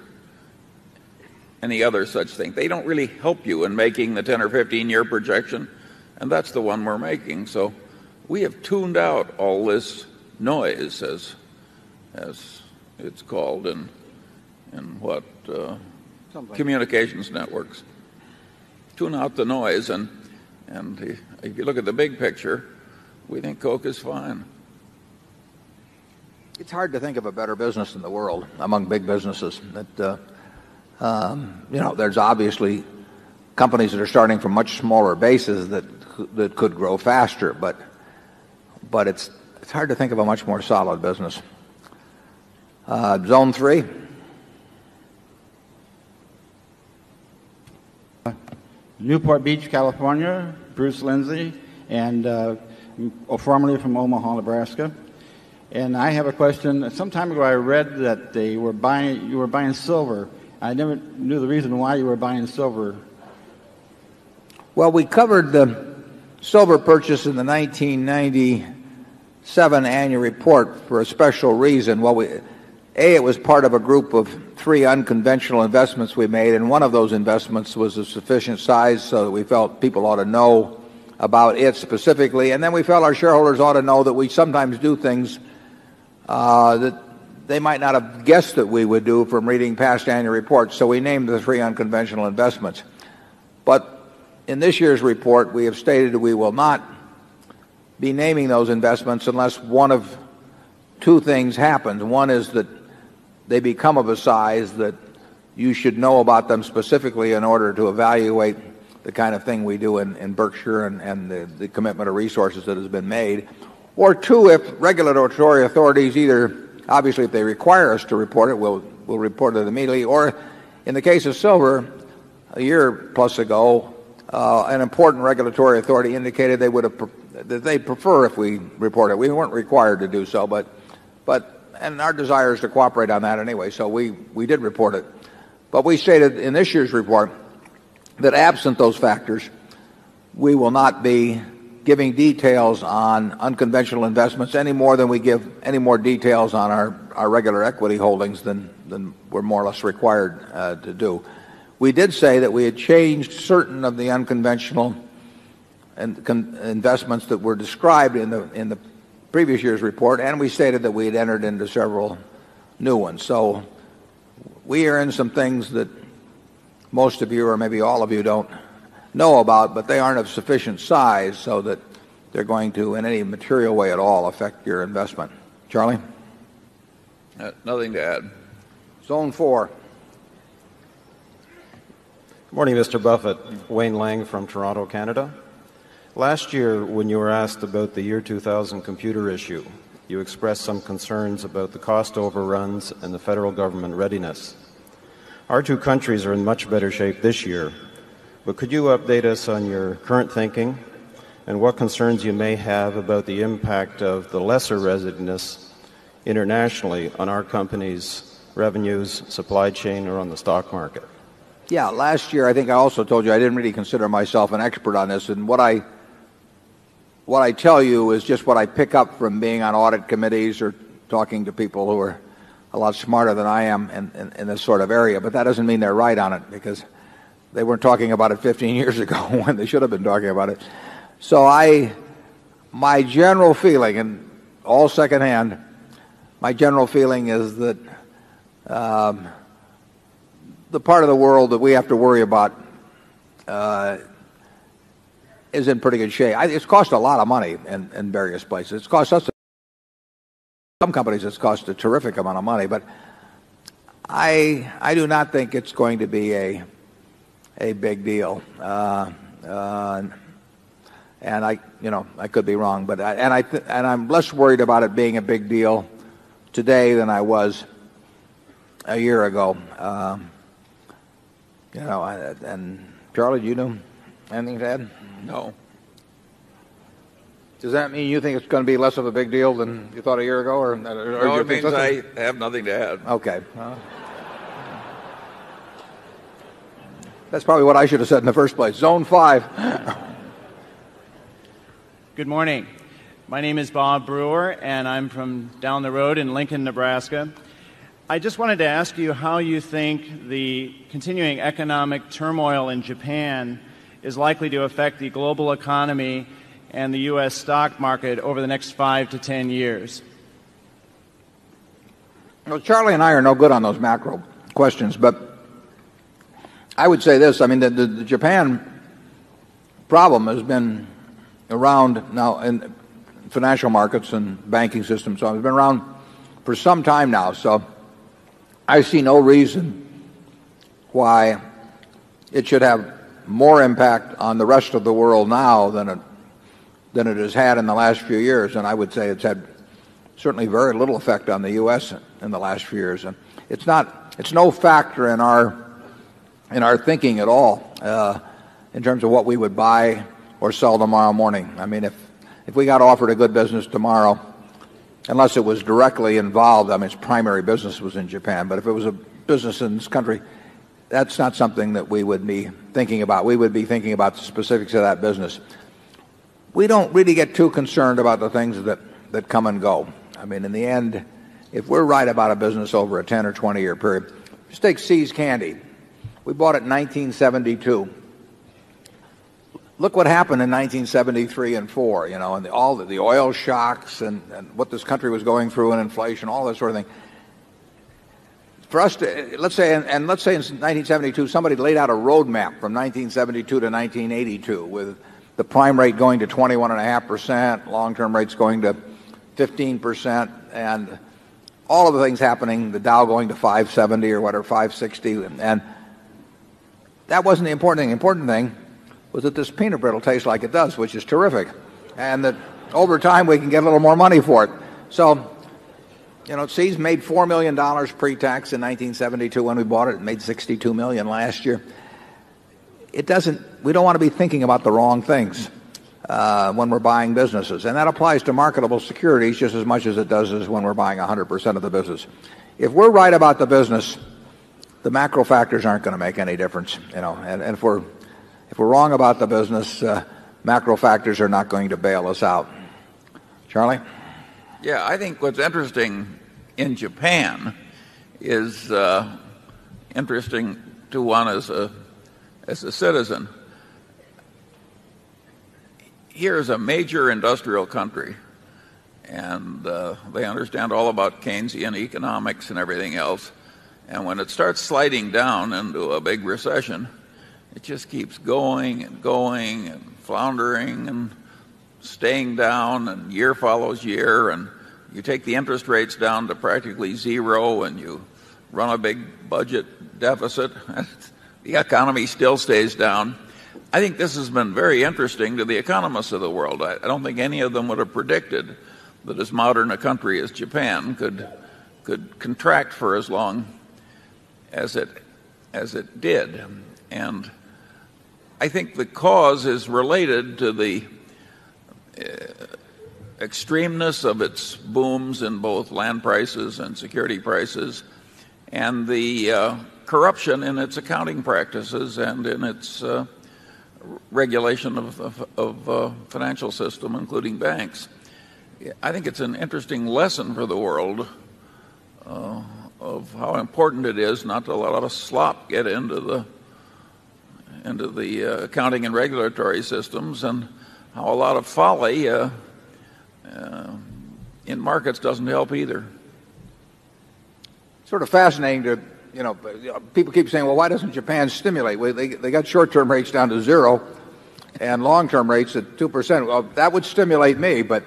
any other such thing. They don't really help you in making the 10 or 15-year projection, and that's the one we're making. So we have tuned out all this noise, as it's called in what communications networks. Tune out the noise, and if you look at the big picture, we think Coke is fine. It's hard to think of a better business in the world among big businesses. There's obviously companies that are starting from much smaller bases that could grow faster, but it's hard to think of a much more solid business. Zone 3. Newport Beach, California. Bruce Lindsay, and formerly from Omaha, Nebraska. And I have a question. Some time ago, I read that you were buying silver. I never knew the reason why you were buying silver. Well, we covered the silver purchase in the 1997 annual report for a special reason. Well, it was part of a group of 3 unconventional investments we made, and one of those investments was of sufficient size so that we felt people ought to know about it specifically. And then we felt our shareholders ought to know that we sometimes do things that they might not have guessed that we would do from reading past annual reports. So we named the 3 unconventional investments. But in this year's report, we have stated that we will not be naming those investments unless one of 2 things happens. One is that they become of a size that you should know about them specifically in order to evaluate the kind of thing we do in Berkshire and the commitment of resources that has been made. Or 2, if regulatory authorities obviously if they require us to report it, we'll report it immediately. Or in the case of silver, a year plus ago, an important regulatory authority indicated that they'd prefer if we report it. We weren't required to do so, and our desire is to cooperate on that anyway, so we did report it. But we stated in this year's report that absent those factors, we will not be giving details on unconventional investments any more than we give any more details on our regular equity holdings than we're more or less required to do. We did say that we had changed certain of the unconventional investments that were described in the previous year's report, and we stated that we had entered into several new ones. So we are in some things that most of you, or maybe all of you, don't know about, but they aren't of sufficient size so that they're going to, in any material way at all, affect your investment. Charlie? Nothing to add. Zone 4. Good morning, Mr. Buffett. Wayne Lang from Toronto, Canada. Last year, when you were asked about the year 2000 computer issue, you expressed some concerns about the cost overruns and the federal government readiness. Our 2 countries are in much better shape this year, but could you update us on your current thinking and what concerns you may have about the impact of the lesser readiness internationally on our company's revenues, supply chain, or on the stock market? Yeah, last year I think I also told you I didn't really consider myself an expert on this, and what I tell you is just what I pick up from being on audit committees or talking to people who are a lot smarter than I am in this sort of area. But that doesn't mean they're right on it, because they weren't talking about it 15 years ago when they should have been talking about it. So my general feeling, and all secondhand, my general feeling is that the part of the world that we have to worry about is in pretty good shape. It's cost a lot of money in various places. It's cost us some companies it's cost a terrific amount of money, but I do not think it's going to be a big deal. And I could be wrong, but I'm less worried about it being a big deal today than I was a year ago. And Charlie, do you know anything to add? No. Does that mean you think it's going to be less of a big deal than you thought a year ago? Or No, you it think means I have nothing to add. Okay. That's probably what I should have said in the first place. Zone 5. Good morning. My name is Bob Brewer, and I'm from down the road in Lincoln, Nebraska. I just wanted to ask you how you think the continuing economic turmoil in Japan is likely to affect the global economy and the U.S. stock market over the next 5 to 10 years. Well, Charlie and I are no good on those macro questions, but I would say this. I mean, the Japan problem has been around now in financial markets and banking systems. So it's been around for some time now. So I see no reason why it should have more impact on the rest of the world now than it has had in the last few years. And I would say it's had certainly very little effect on the U.S. in the last few years. And it's no factor in our thinking at all in terms of what we would buy or sell tomorrow morning. I mean, if we got offered a good business tomorrow, unless it was directly involved, I mean, its primary business was in Japan, but if it was a business in this country, that's not something that we would be thinking about. We would be thinking about the specifics of that business. We don't really get too concerned about the things that come and go. I mean, in the end, if we're right about a business over a 10 or 20-year period, just take See's Candy. We bought it in 1972. Look what happened in 1973 and 4, and all the oil shocks and what this country was going through and inflation, all that sort of thing. For us to, let's say in 1972, somebody laid out a roadmap from 1972 to 1982 with the prime rate going to 21.5%, long-term rates going to 15%, and all of the things happening, the Dow going to 570 or whatever, 560, and that wasn't the important thing. The important thing was that this peanut brittle tastes like it does, which is terrific, and that over time we can get a little more money for it. So, See's made $4 million pre-tax in 1972 when we bought it. It made $62 million last year. We don't want to be thinking about the wrong things when we're buying businesses, and that applies to marketable securities just as much as it does as when we're buying 100% of the business. If we're right about the business, the macro factors aren't going to make any difference, and if we're wrong about the business, macro factors are not going to bail us out. Charlie? Yeah, I think what's interesting in Japan is interesting to one as a citizen. Here's a major industrial country, and they understand all about Keynesian economics and everything else. And when it starts sliding down into a big recession, it just keeps going and going and floundering and staying down, and year follows year, and you take the interest rates down to practically zero and you run a big budget deficit, and the economy still stays down. I think this has been very interesting to the economists of the world. I don't think any of them would have predicted that as modern a country as Japan could contract for as long as it did. And I think the cause is related to the extremeness of its booms in both land prices and security prices, and the corruption in its accounting practices and in its regulation of financial system, including banks. I think it's an interesting lesson for the world of how important it is not to let a lot of slop get into the accounting and regulatory systems, and how a lot of folly in markets doesn't help either. Sort of fascinating to, people keep saying, well, why doesn't Japan stimulate? Well, they got short-term rates down to 0 and long-term rates at 2%. Well, that would stimulate me, but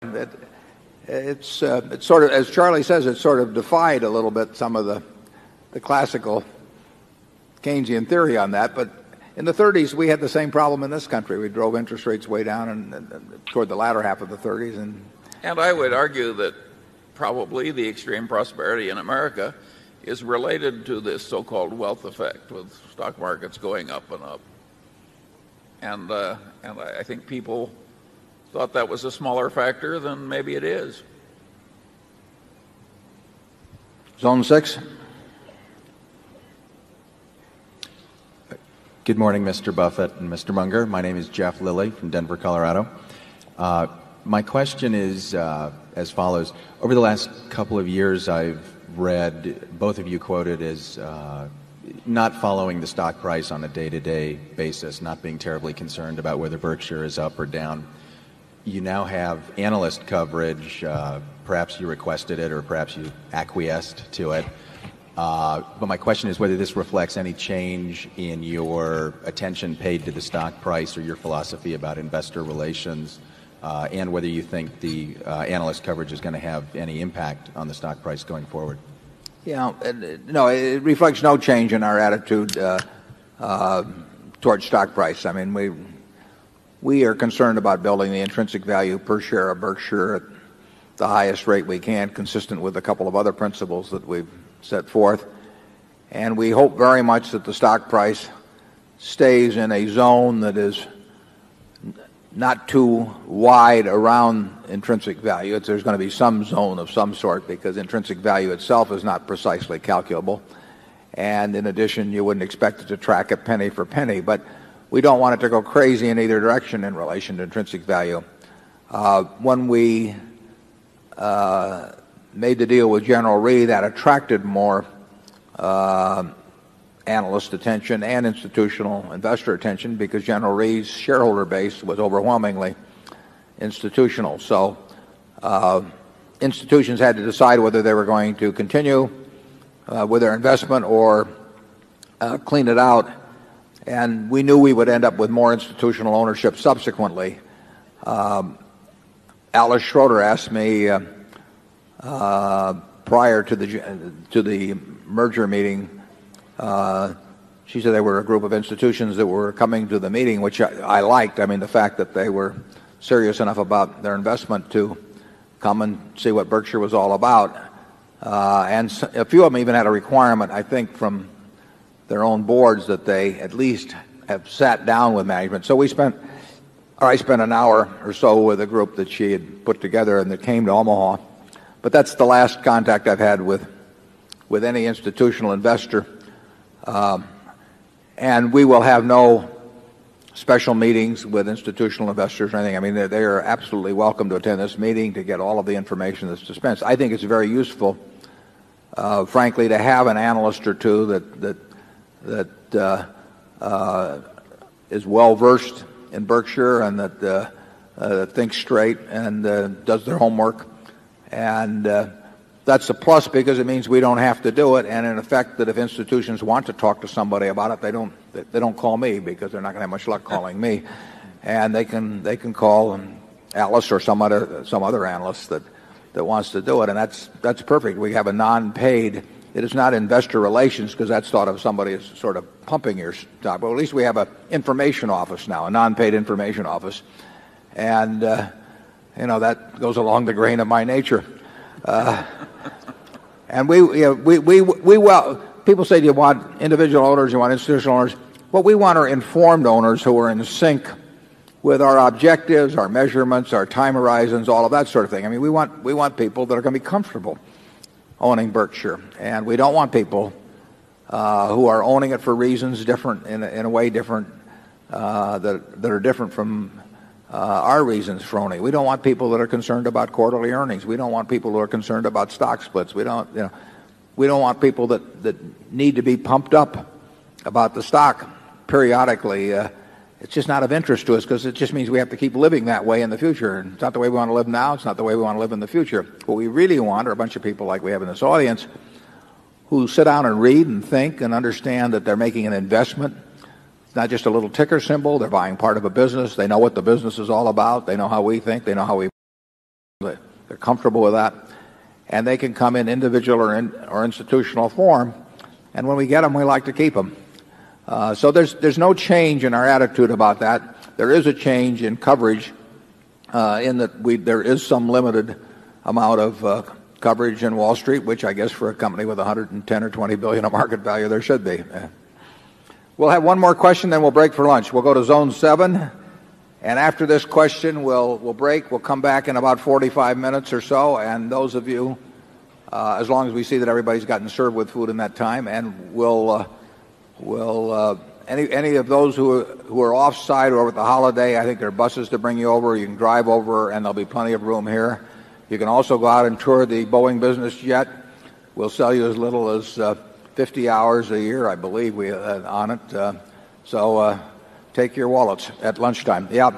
It's sort of, as Charlie says, it's sort of defied a little bit some of the classical Keynesian theory on that. But in the 30s, we had the same problem in this country. We drove interest rates way down and toward the latter half of the 30s. And I would argue that probably the extreme prosperity in America is related to this so-called wealth effect, with stock markets going up and up. And I think people thought that was a smaller factor than maybe it is. Zone 6. Good morning, Mr. Buffett and Mr. Munger. My name is Jeff Lilly from Denver, Colorado. My question is as follows. Over the last couple of years, I've read both of you quoted as not following the stock price on a day-to-day basis, not being terribly concerned about whether Berkshire is up or down. You now have analyst coverage. Perhaps you requested it or perhaps you acquiesced to it. But my question is whether this reflects any change in your attention paid to the stock price or your philosophy about investor relations, and whether you think the analyst coverage is going to have any impact on the stock price going forward. Yeah, no, it reflects no change in our attitude towards stock price. I mean, we are concerned about building the intrinsic value per share of Berkshire at the highest rate we can, consistent with a couple of other principles that we've set forth. And we hope very much that the stock price stays in a zone that is not too wide around intrinsic value. There's going to be some zone of some sort, because intrinsic value itself is not precisely calculable. And in addition, you wouldn't expect it to track it penny for penny. But we don't want it to go crazy in either direction in relation to intrinsic value. When we made the deal with General Re, that attracted more analyst attention and institutional investor attention, because General Re's shareholder base was overwhelmingly institutional. So institutions had to decide whether they were going to continue with their investment or clean it out. And we knew we would end up with more institutional ownership subsequently. Alice Schroeder asked me prior to the merger meeting. She said they were a group of institutions that were coming to the meeting, which I liked. I mean, the fact that they were serious enough about their investment to come and see what Berkshire was all about. And a few of them even had a requirement, I think, from their own boards that they at least have sat down with management. So I spent an hour or so with a group that she had put together and that came to Omaha. But that's the last contact I've had with any institutional investor. And we will have no special meetings with institutional investors or anything. I mean, they are absolutely welcome to attend this meeting to get all of the information that's dispensed. I think it's very useful, frankly, to have an analyst or two that is well versed in Berkshire and that thinks straight and does their homework. And that's a plus, because it means we don't have to do it. And in effect, that if institutions want to talk to somebody about it, they don't call me, because they're not going to have much luck calling me. And they can call Alice or some other analyst that wants to do it. And that's perfect. We have a non-paid. It is not investor relations, because that's thought of somebody as sort of pumping your stock. But at least we have an information office now, a non-paid information office. And that goes along the grain of my nature. And people say, do you want individual owners, do you want institutional owners? What we want are informed owners who are in sync with our objectives, our measurements, our time horizons, all of that sort of thing. I mean, we want people that are going to be comfortable owning Berkshire. And we don't want people who are owning it for reasons different, in a way different, that are different from our reasons for owning. We don't want people that are concerned about quarterly earnings. We don't want people who are concerned about stock splits. We don't want people that need to be pumped up about the stock periodically. It's just not of interest to us, because it just means we have to keep living that way in the future. And it's not the way we want to live now. It's not the way we want to live in the future. What we really want are a bunch of people like we have in this audience who sit down and read and think and understand that they're making an investment. It's not just a little ticker symbol. They're buying part of a business. They know what the business is all about. They know how we think. They know how we They're comfortable with that. And they can come in individual or institutional form. And when we get them, we like to keep them. So there's no change in our attitude about that. There is a change in coverage in that there is some limited amount of coverage in Wall Street, which I guess for a company with 110 or 20 billion of market value, there should be. We'll have one more question, then we'll break for lunch. We'll go to Zone 7, and after this question, we'll break. We'll come back in about 45 minutes or so, and those of you, as long as we see that everybody's gotten served with food in that time, and any of those who are off-site or with the holiday, I think there are buses to bring you over. You can drive over, and there'll be plenty of room here. You can also go out and tour the Boeing business jet. We'll sell you as little as 50 hours a year, I believe, on it. So take your wallets at lunchtime. Yeah.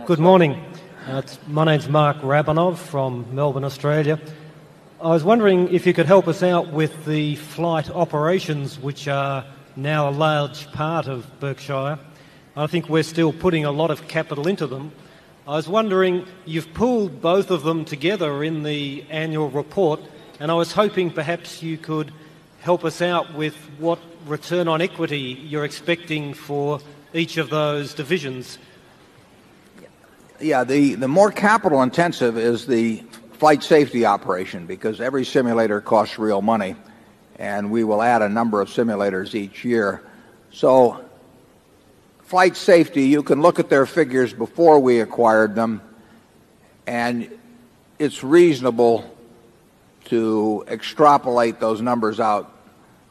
Good morning. My name's Mark Rabanov from Melbourne, Australia. I was wondering if you could help us out with the flight operations, which are now a large part of Berkshire. I think we're still putting a lot of capital into them. I was wondering, you've pooled both of them together in the annual report, and I was hoping perhaps you could help us out with what return on equity you're expecting for each of those divisions. Yeah, the more capital intensive is the flight safety operation, because every simulator costs real money, and we will add a number of simulators each year. So flight safety, you can look at their figures before we acquired them, and it's reasonable to extrapolate those numbers out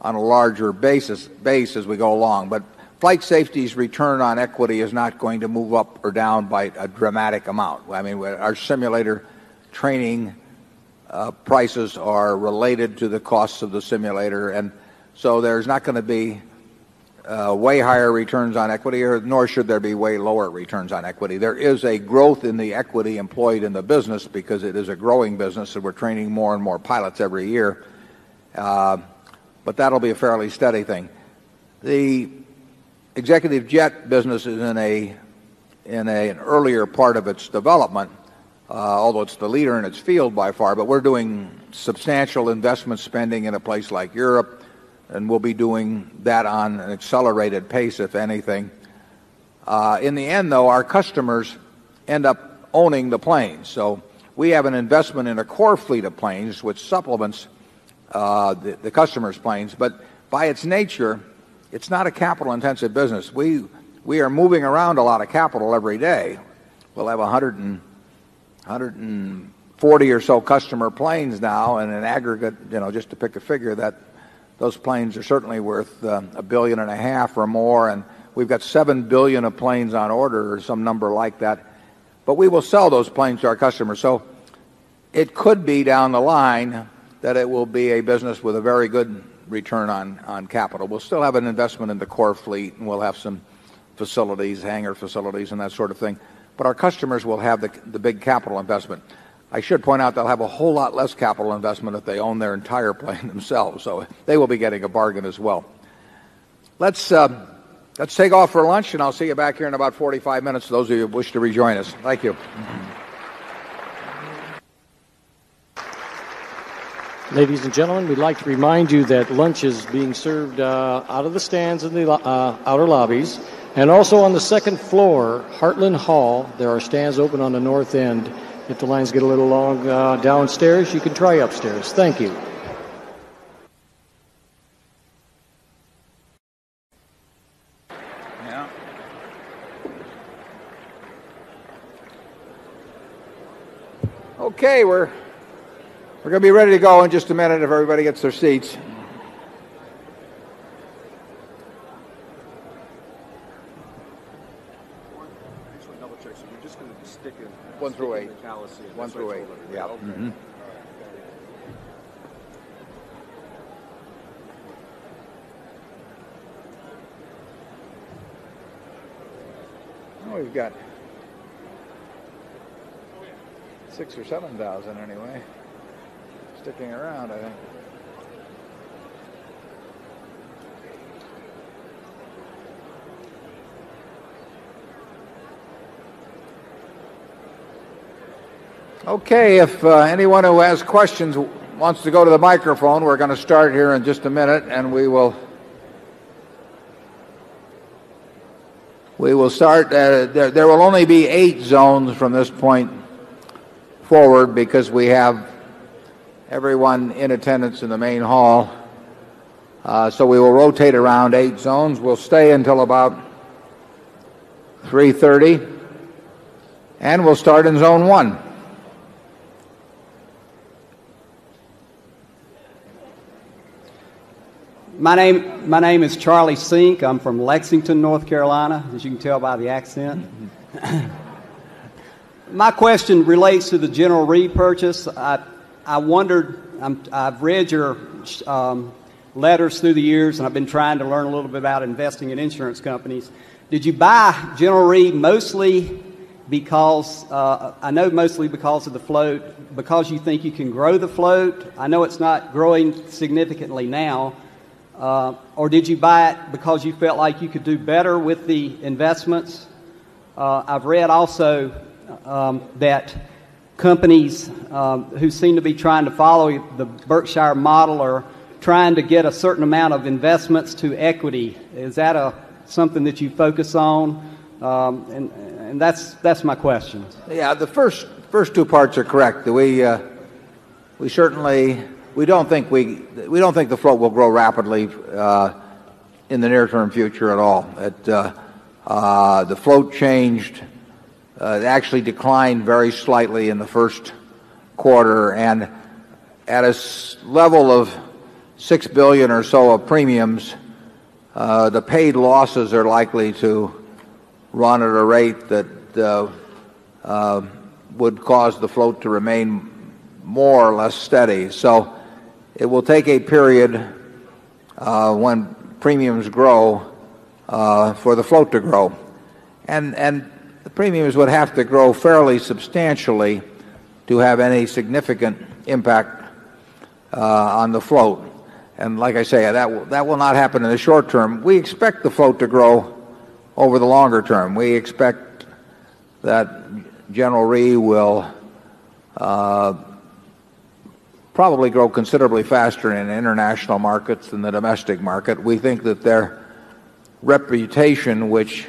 on a larger base as we go along. But flight safety's return on equity is not going to move up or down by a dramatic amount. I mean, our simulator training prices are related to the costs of the simulator, and so there's not going to be way higher returns on equity, nor should there be way lower returns on equity. There is a growth in the equity employed in the business because it is a growing business, and we're training more and more pilots every year. But that'll be a fairly steady thing. The executive jet business is in an earlier part of its development, although it's the leader in its field by far. But we're doing substantial investment spending in a place like Europe, and we'll be doing that on an accelerated pace, if anything. In the end, though, our customers end up owning the planes. So we have an investment in a core fleet of planes which supplements the customer's planes. But by its nature, it's not a capital-intensive business. We are moving around a lot of capital every day. We'll have 140 or so customer planes now, and in aggregate, just to pick a figure, that those planes are certainly worth $1.5 billion or more, and we've got $7 billion of planes on order or some number like that. But we will sell those planes to our customers. So it could be down the line that it will be a business with a very good return on capital. We'll still have an investment in the core fleet, and we'll have some facilities, hangar facilities, and that sort of thing. But our customers will have the big capital investment. I should point out they'll have a whole lot less capital investment if they own their entire plane themselves, so they will be getting a bargain as well. Let's take off for lunch, and I'll see you back here in about 45 minutes, those of you who wish to rejoin us. Thank you. Ladies and gentlemen, we'd like to remind you that lunch is being served out of the stands in the outer lobbies, and also on the second floor, Heartland Hall. There are stands open on the north end. If the lines get a little long downstairs, you can try upstairs. Thank you. Yeah. Okay, we're going to be ready to go in just a minute if everybody gets their seats. One through eight. 1 through 8. Yeah. Mm-hmm. Oh, we've got 6,000 or 7,000 anyway, sticking around, I think. Okay, if anyone who has questions wants to go to the microphone, we're going to start here in just a minute, and we will start. There will only be 8 zones from this point forward because we have everyone in attendance in the main hall. So we will rotate around 8 zones. We'll stay until about 3:30, and we'll start in Zone 1. My name is Charlie Sink. I'm from Lexington, North Carolina, as you can tell by the accent. My question relates to the General Re purchase. I wondered, I've read your letters through the years, and I've been trying to learn a little bit about investing in insurance companies. Did you buy General Re mostly because, I know mostly because of the float, because you think you can grow the float? I know it's not growing significantly now. Or did you buy it because you felt like you could do better with the investments? I've read also that companies who seem to be trying to follow the Berkshire model are trying to get a certain amount of investments to equity. Is that something that you focus on? And that's my question. Yeah, the first 2 parts are correct. We certainly. We don't think the float will grow rapidly in the near-term future at all. The float changed, it actually declined very slightly in the first quarter, and at a level of $6 billion or so of premiums, the paid losses are likely to run at a rate that would cause the float to remain more or less steady. So it will take a period when premiums grow for the float to grow. And the premiums would have to grow fairly substantially to have any significant impact on the float. And like I say, that will not happen in the short term. We expect the float to grow over the longer term. We expect that General Re will probably grow considerably faster in international markets than the domestic market. We think that their reputation, which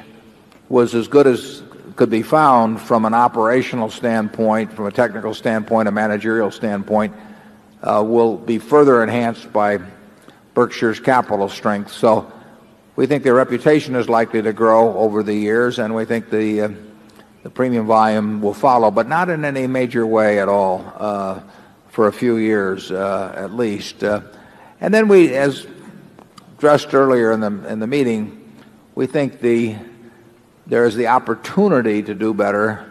was as good as could be found from an operational standpoint, from a technical standpoint, a managerial standpoint, will be further enhanced by Berkshire's capital strength. So we think their reputation is likely to grow over the years, and we think the premium volume will follow, but not in any major way at all. For a few years at least. And then we, as addressed earlier in the meeting, we think there is the opportunity to do better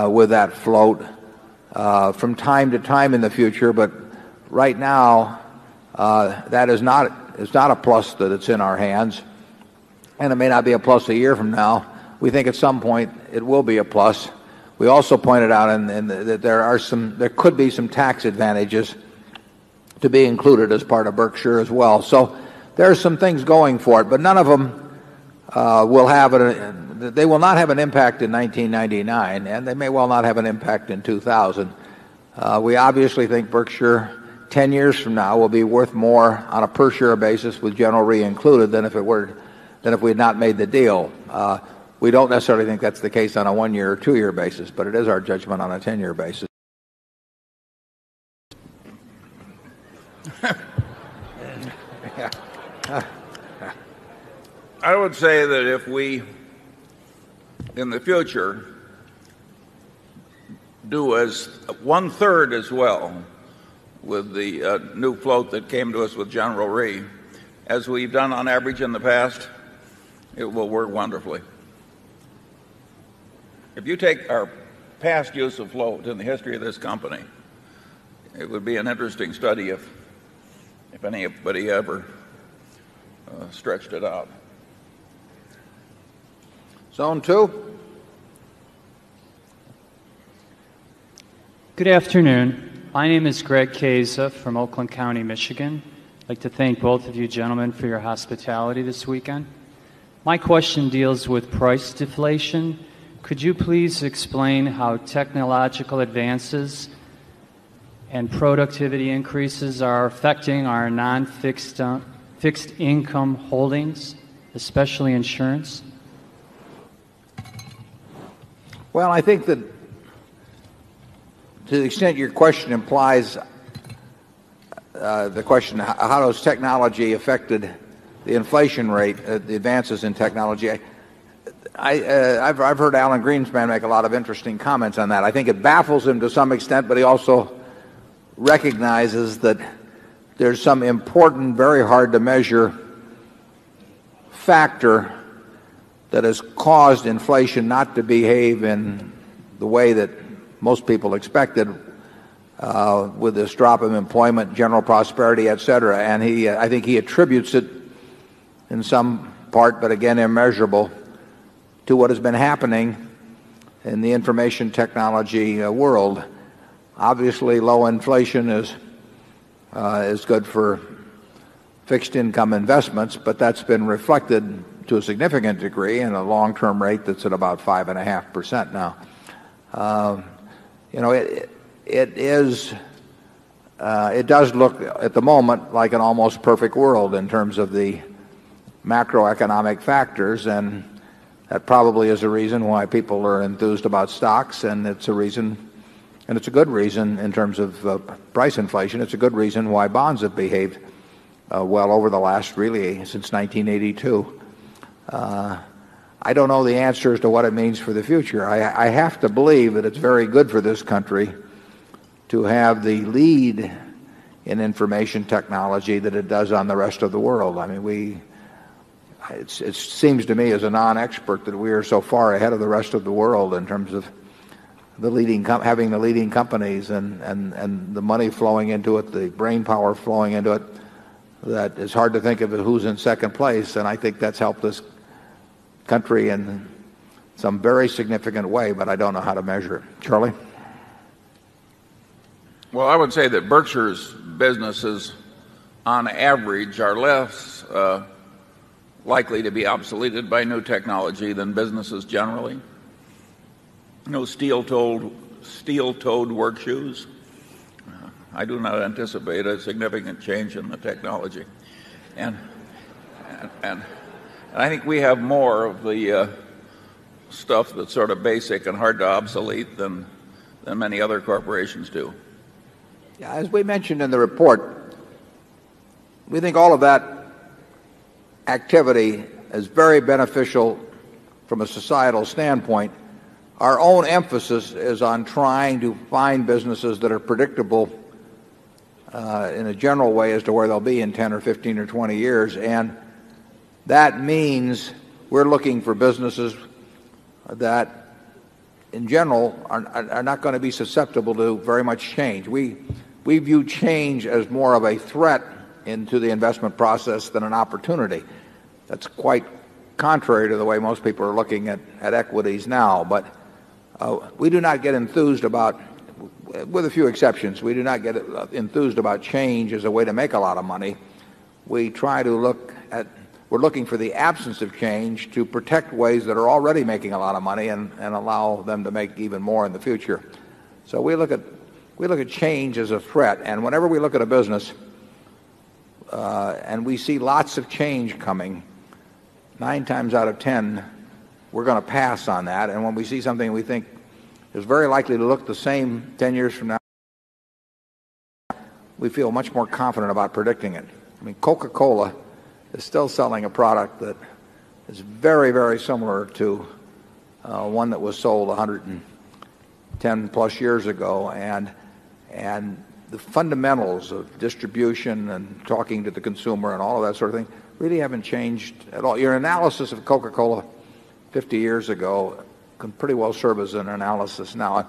with that float from time to time in the future, but right now that is not a plus that it's in our hands, and it may not be a plus a year from now. We think at some point it will be a plus. We also pointed out that there could be some tax advantages to be included as part of Berkshire as well. So there are some things going for it, but none of them they will not have an impact in 1999, and they may well not have an impact in 2000. We obviously think Berkshire 10 years from now will be worth more on a per share basis with General Re included than if we had not made the deal. We don't necessarily think that's the case on a 1-year or 2-year basis, but it is our judgment on a 10-year basis. I would say that if we, in the future, do as 1/3 as well with the new float that came to us with General Re, as we've done on average in the past, it will work wonderfully. If you take our past use of float in the history of this company, it would be an interesting study if anybody ever stretched it out. Zone 2. Good afternoon. My name is Greg Keza from Oakland County, Michigan. I'd like to thank both of you gentlemen for your hospitality this weekend. My question deals with price deflation. Could you please explain how technological advances and productivity increases are affecting our non-fixed fixed income holdings, especially insurance? Well, I think that to the extent your question implies the question, how has technology affected the inflation rate, the advances in technology? I've heard Alan Greenspan make a lot of interesting comments on that. I think it baffles him to some extent, but he also recognizes that there's some important, very hard to measure factor that has caused inflation not to behave in the way that most people expected, with this drop of employment, general prosperity, etc. And I think he attributes it in some part, but again immeasurable, to what has been happening in the information technology world. Obviously, low inflation is good for fixed income investments, but that's been reflected to a significant degree in a long-term rate that's at about 5.5% now. It does look at the moment like an almost perfect world in terms of the macroeconomic factors, and that probably is a reason why people are enthused about stocks, and it's a reason, and it's a good reason in terms of price inflation. It's a good reason why bonds have behaved well over the last, really, since 1982. I don't know the answer as to what it means for the future. I have to believe that it's very good for this country to have the lead in information technology that it does on the rest of the world. I mean, it seems to me as a non-expert that we are so far ahead of the rest of the world in terms of having the leading companies and the money flowing into it, the brain power flowing into it, that it's hard to think of who's in second place. And I think that's helped this country in some very significant way, but I don't know how to measure it. Charlie? Well, I would say that Berkshire's businesses, on average, are less likely to be obsoleted by new technology than businesses generally. No steel-toed work shoes. I do not anticipate a significant change in the technology. And I think we have more of the stuff that's sort of basic and hard to obsolete than many other corporations do. Yeah, as we mentioned in the report, we think all of that activity is very beneficial from a societal standpoint. Our own emphasis is on trying to find businesses that are predictable in a general way as to where they'll be in 10 or 15 or 20 years. And that means we're looking for businesses that, in general, are not going to be susceptible to very much change. We view change as more of a threat into the investment process than an opportunity. That's quite contrary to the way most people are looking at equities now. But we do not get enthused about, with a few exceptions, we do not get enthused about change as a way to make a lot of money. We try to we're looking for the absence of change to protect ways that are already making a lot of money and allow them to make even more in the future. So we look at change as a threat, and whenever we look at a business and we see lots of change coming, 9 times out of 10 we're going to pass on that. And when we see something we think is very likely to look the same 10 years from now, we feel much more confident about predicting it. I mean, Coca-Cola is still selling a product that is very, very similar to one that was sold 110 plus years ago, and the fundamentals of distribution and talking to the consumer and all of that sort of thing really haven't changed at all. Your analysis of Coca-Cola 50 years ago can pretty well serve as an analysis now.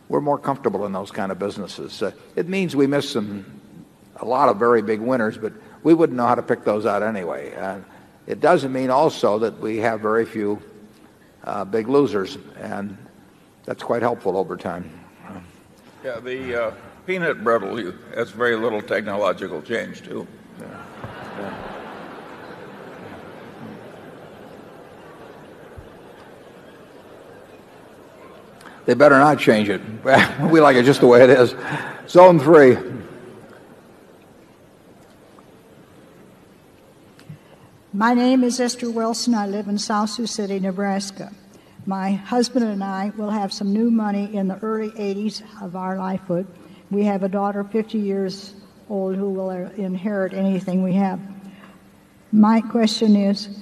We're more comfortable in those kind of businesses. It means we miss a lot of very big winners, but we wouldn't know how to pick those out anyway. It doesn't mean also that we have very few big losers, and that's quite helpful over time. Yeah, the peanut brittle has very little technological change too. Yeah. they better not change it. We like it just the way it is. Zone 3. My name is Esther Wilson. I live in South Sioux City, Nebraska. My husband and I will have some new money in the early 80s of our lifehood. We have a daughter 50 years old who will inherit anything we have. My question is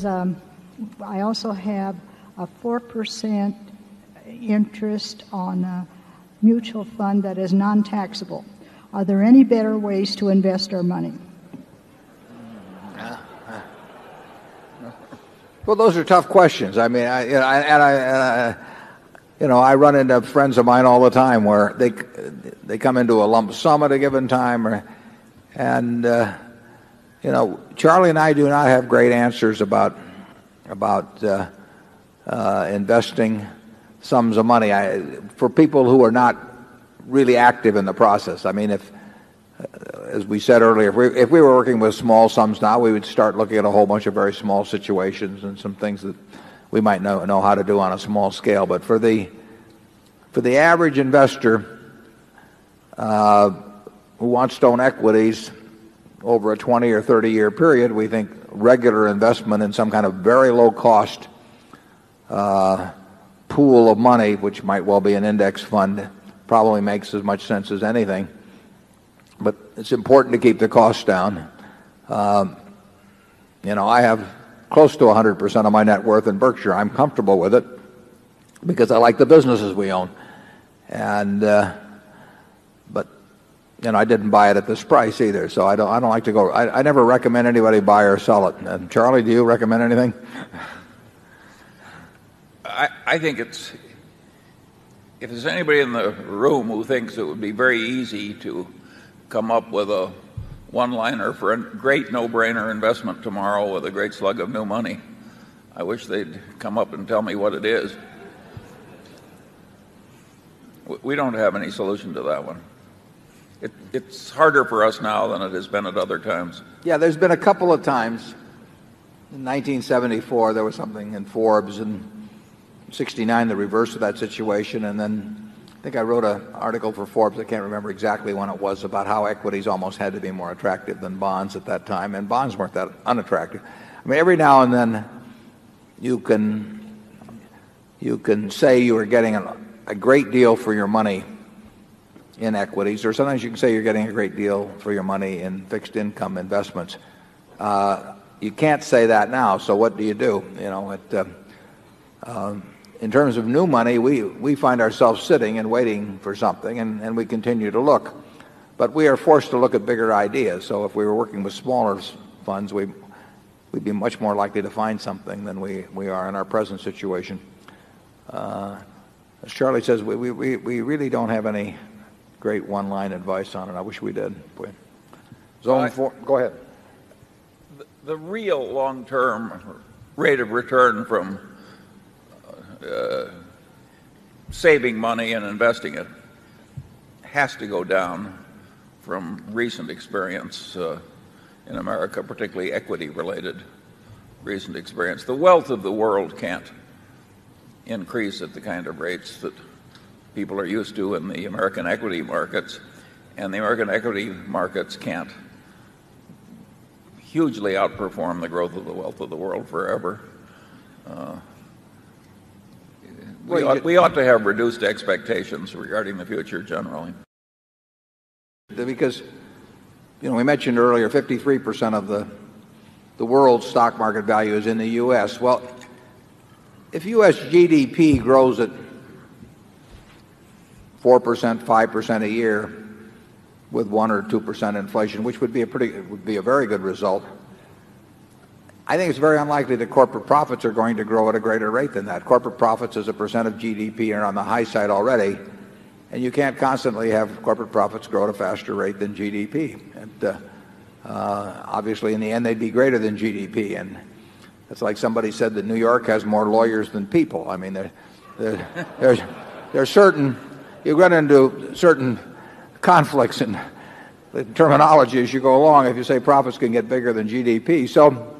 I also have a 4% interest on a mutual fund that is non-taxable. Are there any better ways to invest our money? Well, those are tough questions. I mean, I run into friends of mine all the time where they come into a lump sum at a given time, Charlie and I do not have great answers about investing sums of money for people who are not really active in the process. I mean, as we said earlier, if we were working with small sums now, we would start looking at a whole bunch of very small situations and some things that we might know how to do on a small scale. But for the average investor who wants to own equities over a 20 or 30-year period, we think regular investment in some kind of very low-cost pool of money, which might well be an index fund, probably makes as much sense as anything. But it's important to keep the costs down. I have close to 100% of my net worth in Berkshire. I'm comfortable with it because I like the businesses we own. But I didn't buy it at this price either, so I don't like to go. I never recommend anybody buy or sell it. And Charlie, do you recommend anything? I think if there's anybody in the room who thinks it would be very easy to come up with a one-liner for a great no-brainer investment tomorrow with a great slug of new money, I wish they'd come up and tell me what it is. We don't have any solution to that one. It's harder for us now than it has been at other times. Yeah, there's been a couple of times. In 1974, there was something in Forbes, and 69, the reverse of that situation, and then I think I wrote an article for Forbes, I can't remember exactly when it was, about how equities almost had to be more attractive than bonds at that time, and bonds weren't that unattractive. I mean, every now and then you can say you are getting a great deal for your money in equities, or sometimes you can say you're getting a great deal for your money in fixed income investments. You can't say that now, so what do you do? In terms of new money, we find ourselves sitting and waiting for something, and we continue to look. But we are forced to look at bigger ideas. So if we were working with smaller funds, we'd be much more likely to find something than we are in our present situation. As Charlie says, we really don't have any great one-line advice on it. I wish we did. Zone 4, go ahead. The real long-term rate of return from saving money and investing it has to go down from recent experience in America, particularly equity-related recent experience. The wealth of the world can't increase at the kind of rates that people are used to in the American equity markets, and the American equity markets can't hugely outperform the growth of the wealth of the world forever. We ought to have reduced expectations regarding the future generally. Because, we mentioned earlier 53% of the world's stock market value is in the U.S. Well, if U.S. GDP grows at 4%, 5% a year with 1 or 2% inflation, which would be a very good result, I think it's very unlikely that corporate profits are going to grow at a greater rate than that. Corporate profits as a percent of GDP are on the high side already, and you can't constantly have corporate profits grow at a faster rate than GDP. And obviously, in the end, they'd be greater than GDP. And it's like somebody said that New York has more lawyers than people. I mean, there's certain, you run into certain conflicts in the terminology as you go along if you say profits can get bigger than GDP. So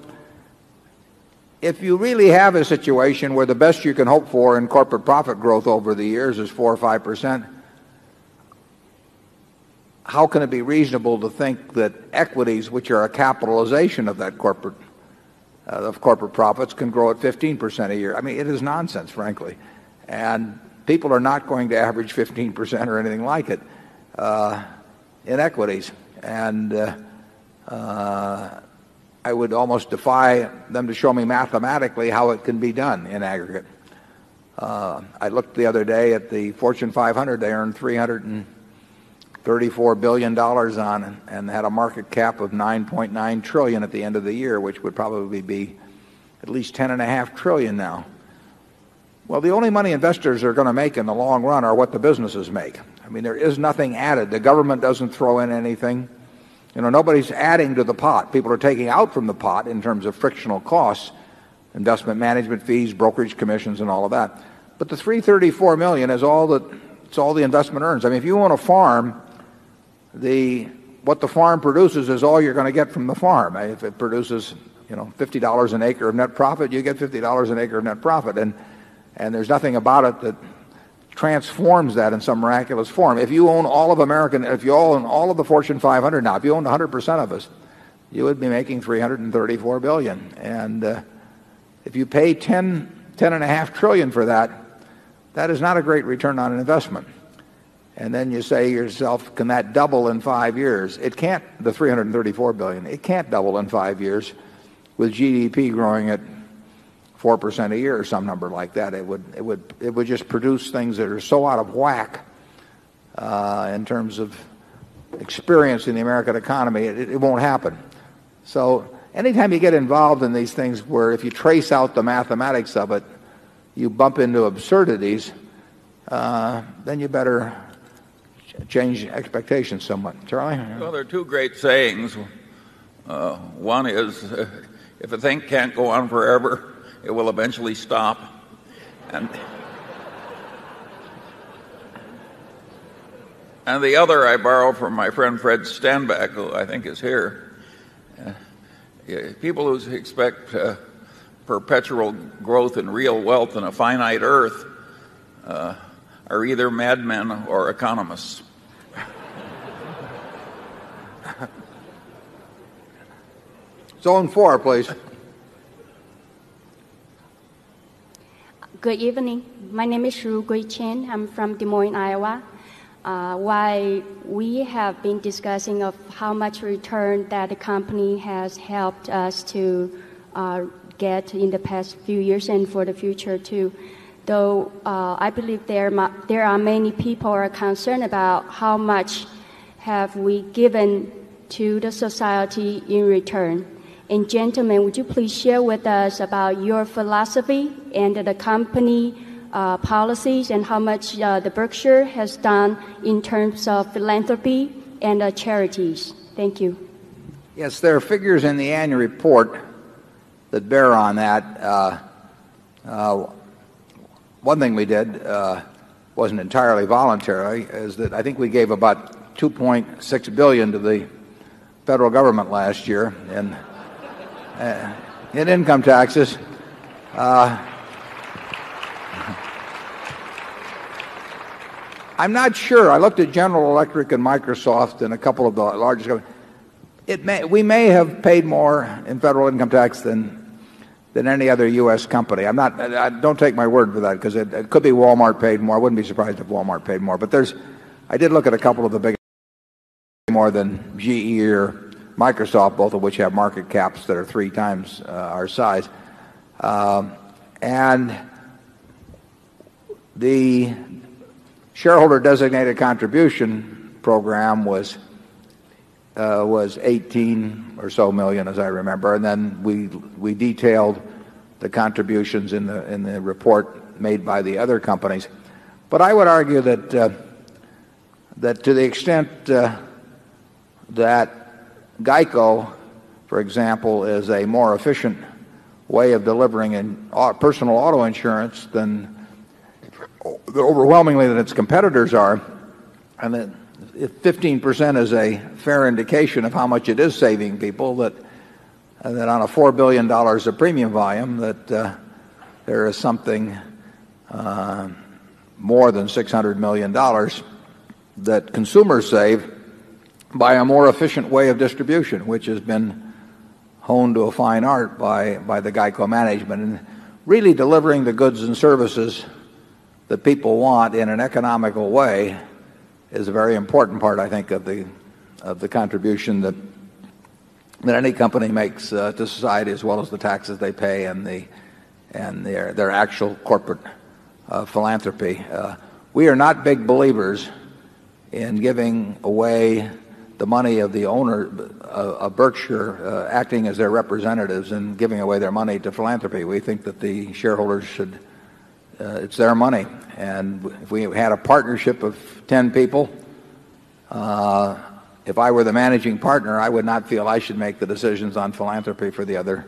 if you really have a situation where the best you can hope for in corporate profit growth over the years is 4 or 5%, how can it be reasonable to think that equities, which are a capitalization of that corporate profits, can grow at 15% a year? I mean, it is nonsense, frankly. And people are not going to average 15% or anything like it in equities. And I would almost defy them to show me mathematically how it can be done in aggregate. I looked the other day at the Fortune 500. They earned $334 billion on it and had a market cap of $9.9 trillion at the end of the year, which would probably be at least $10.5 trillion now. Well, the only money investors are going to make in the long run are what the businesses make. I mean, there is nothing added. The government doesn't throw in anything. Nobody's adding to the pot. People are taking out from the pot in terms of frictional costs, investment management fees, brokerage commissions, and all of that. But the $334 million is all the investment earns. I mean, if you own a farm, what the farm produces is all you're going to get from the farm. If it produces, $50 an acre of net profit, you get $50 an acre of net profit, and there's nothing about it that transforms that in some miraculous form. If you own all of if you own all of the Fortune 500 now, if you owned 100% of us, you would be making $334 billion. And if you pay $10.5 trillion for that, that is not a great return on an investment. And then you say to yourself, can that double in 5 years? It can't. The $334 billion. It can't double in 5 years with GDP growing at 4% a year or some number like that. It would just produce things that are so out of whack in terms of experience in the American economy. It won't happen. So anytime you get involved in these things where if you trace out the mathematics of it, you bump into absurdities, then you better change expectations somewhat. Charlie? Well, there are two great sayings. One is, if a thing can't go on forever, it will eventually stop. And the other I borrow from my friend Fred Stanback, who I think is here. People who expect perpetual growth in real wealth in a finite earth are either madmen or economists. Zone 4, please. Good evening. My name is Ru Gui Chen. I'm from Des Moines, Iowa. While we have been discussing of how much return that the company has helped us to get in the past few years and for the future too, though I believe there are many people who are concerned about how much have we given to the society in return. And gentlemen, would you please share with us about your philosophy and the company policies and how much the Berkshire has done in terms of philanthropy and charities? Thank you. Yes, there are figures in the annual report that bear on that. One thing we did wasn't entirely voluntary, is that I think we gave about $2.6 billion to the federal government last year in income taxes. I'm not sure. I looked at General Electric and Microsoft and a couple of the largest companies. We may have paid more in federal income tax than any other U.S. company. Don't take my word for that, because it could be Walmart paid more. I wouldn't be surprised if Walmart paid more. But I did look at a couple of the big more than GE or Microsoft, both of which have market caps that are 3 times our size. And the shareholder designated contribution program was 18 or so million, as I remember, and then we detailed the contributions in the report made by the other companies. But I would argue that to the extent that GEICO, for example, is a more efficient way of delivering personal auto insurance than overwhelmingly than its competitors are, and that if 15% is a fair indication of how much it is saving people, that that on a $4 billion of premium volume that there is something more than $600 million that consumers save by a more efficient way of distribution, which has been honed to a fine art by the GEICO management. And really delivering the goods and services that people want in an economical way is a very important part, I think, of the contribution that any company makes to society, as well as the taxes they pay and their actual corporate philanthropy. We are not big believers in giving away the money of the owner of Berkshire, acting as their representatives and giving away their money to philanthropy. We think that the shareholders should, it's their money. And if we had a partnership of 10 people, if I were the managing partner, I would not feel I should make the decisions on philanthropy for the other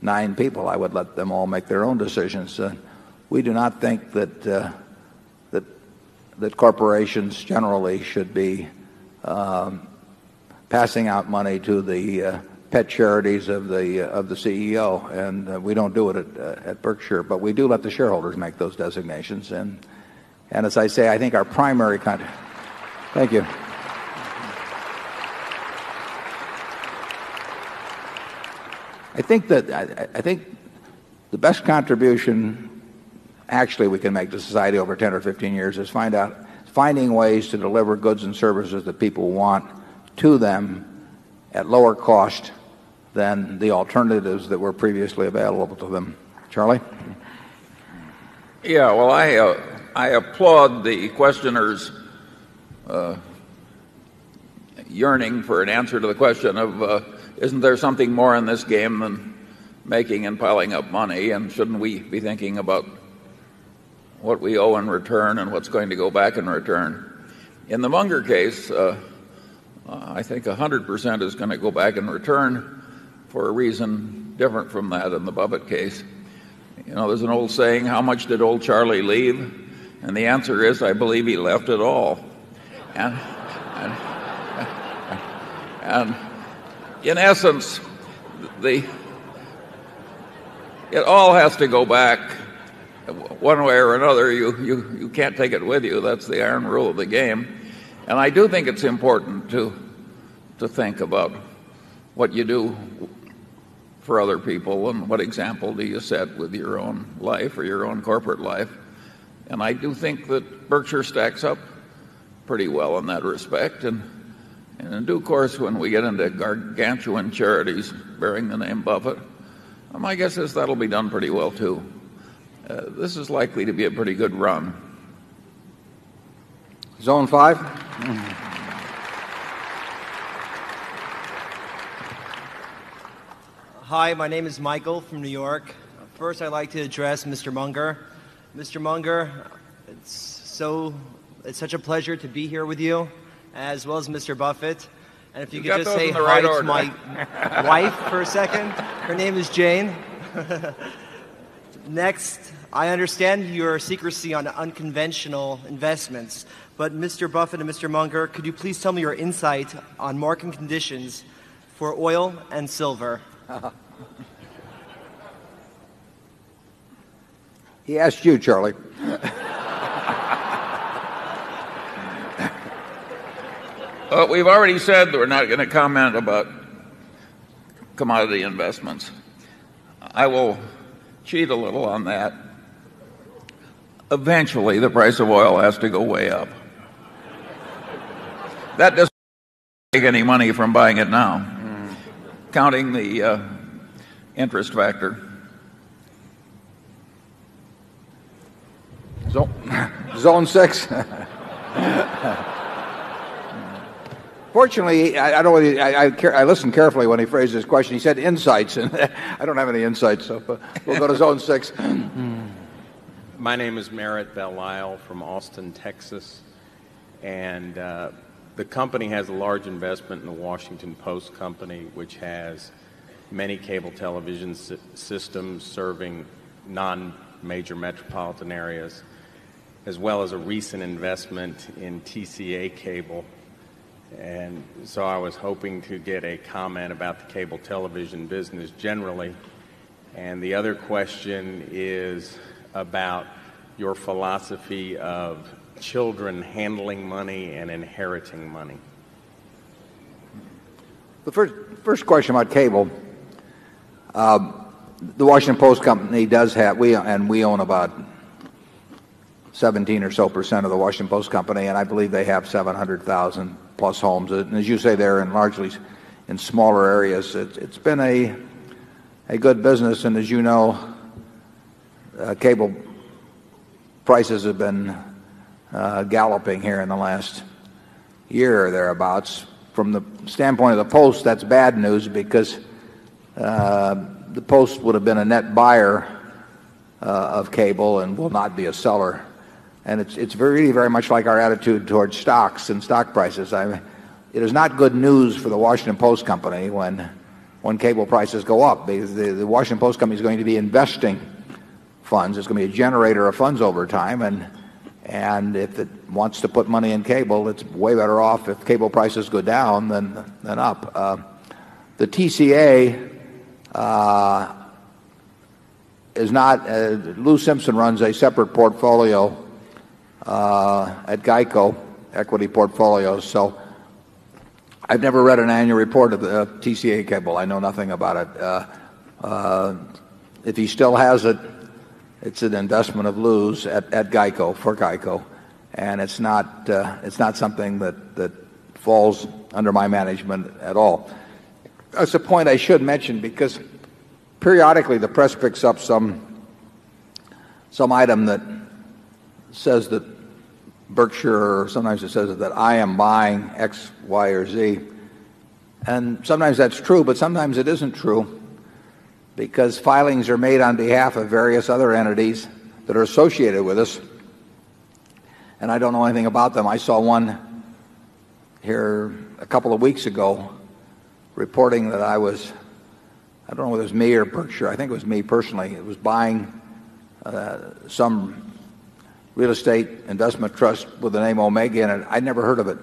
9 people. I would let them all make their own decisions. We do not think that corporations generally should be passing out money to the pet charities of the CEO, and we don't do it at Berkshire, but we do let the shareholders make those designations. And as I say, I think our primary Thank you. I think the best contribution actually we can make to society over 10 or 15 years is finding ways to deliver goods and services that people want to them at lower cost than the alternatives that were previously available to them. Charlie? Yeah, well, I applaud the questioner's yearning for an answer to the question of isn't there something more in this game than making and piling up money, and shouldn't we be thinking about what we owe in return and what's going to go back in return? In the Munger case, I think 100% is going to go back in return for a reason different from that in the Buffett case. You know, there's an old saying, how much did old Charlie leave? And the answer is, I believe he left it all. And in essence, it all has to go back one way or another. You can't take it with you. That's the iron rule of the game. And I do think it's important to think about what you do for other people and what example do you set with your own life or your own corporate life. And I do think that Berkshire stacks up pretty well in that respect. And in due course, when we get into gargantuan charities bearing the name Buffett, my guess is that'll be done pretty well too. This is likely to be a pretty good run. Zone 5. Hi, my name is Michael from New York. First, I'd like to address Mr. Munger. Mr. Munger, it's such a pleasure to be here with you, as well as Mr. Buffett. And if you could just say hi to my wife for a second. Her name is Jane. Next, I understand your secrecy on unconventional investments, but Mr. Buffett and Mr. Munger, could you please tell me your insight on market conditions for oil and silver? He asked you, Charlie. We've already said that we're not going to comment about commodity investments. I will cheat a little on that. Eventually, the price of oil has to go way up. That doesn't make any money from buying it now, counting the interest factor. Zone 6. Fortunately, I don't know. I listened carefully when he phrased his question. He said insights, and I don't have any insights, so we'll go to Zone 6. My name is Merritt Belle-Isle from Austin, Texas, and the company has a large investment in the Washington Post Company, which has many cable television systems serving non-major metropolitan areas, as well as a recent investment in TCA Cable. And so I was hoping to get a comment about the cable television business generally. And the other question is about your philosophy of children handling money and inheriting money. The first question about cable, the Washington Post Company does have, we own about 17 or so percent of the Washington Post Company, and I believe they have 700,000 plus homes. And as you say, they're in largely in smaller areas. It's been a good business, and as you know, cable prices have been galloping here in the last year or thereabouts. From the standpoint of the Post, that's bad news because the Post would have been a net buyer of cable and will not be a seller. And it's very, very much like our attitude towards stocks and stock prices. It is not good news for the Washington Post Company when cable prices go up, because the Washington Post Company is going to be investing funds. It's going to be a generator of funds over time, and if it wants to put money in cable, it's way better off if cable prices go down than up. The TCA is not. Lou Simpson runs a separate portfolio at Geico, equity portfolios. So I've never read an annual report of the TCA cable. I know nothing about it. If he still has it, it's an investment of Lou's at Geico, for Geico, and it's not something that falls under my management at all. That's a point I should mention, because periodically the press picks up some item that says that Berkshire, or sometimes it says that I am buying X, Y, or Z. And sometimes that's true, but sometimes it isn't true, because filings are made on behalf of various other entities that are associated with us, and I don't know anything about them. I saw one here a couple of weeks ago reporting that I don't know whether it was me or Berkshire, I think it was me personally, it was buying some real estate investment trust with the name Omega in it. I'd never heard of it.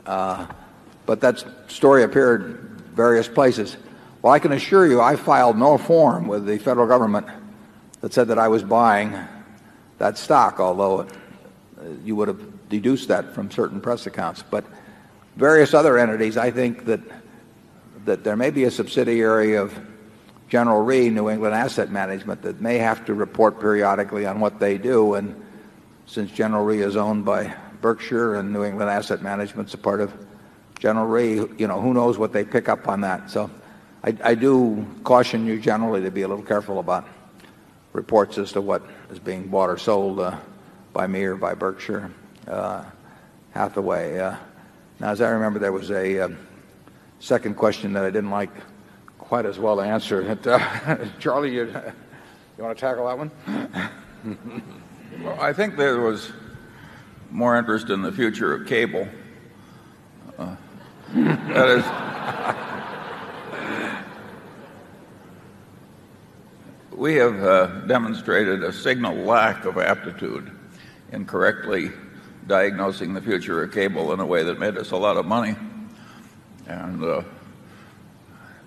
But that story appeared various places. Well, I can assure you I filed no form with the federal government that said that I was buying that stock, although you would have deduced that from certain press accounts. But various other entities, I think that there may be a subsidiary of General Re, New England Asset Management, that may have to report periodically on what they do. And since General Re is owned by Berkshire and New England Asset Management's a part of General Re, who knows what they pick up on that. So I do caution you generally to be a little careful about reports as to what is being bought or sold by me or by Berkshire Hathaway. Now, as I remember, there was a second question that I didn't like quite as well to answer. Charlie, you want to tackle that one? Well, I think there was more interest in the future of cable. That is, we have demonstrated a signal lack of aptitude in correctly diagnosing the future of cable in a way that made us a lot of money. And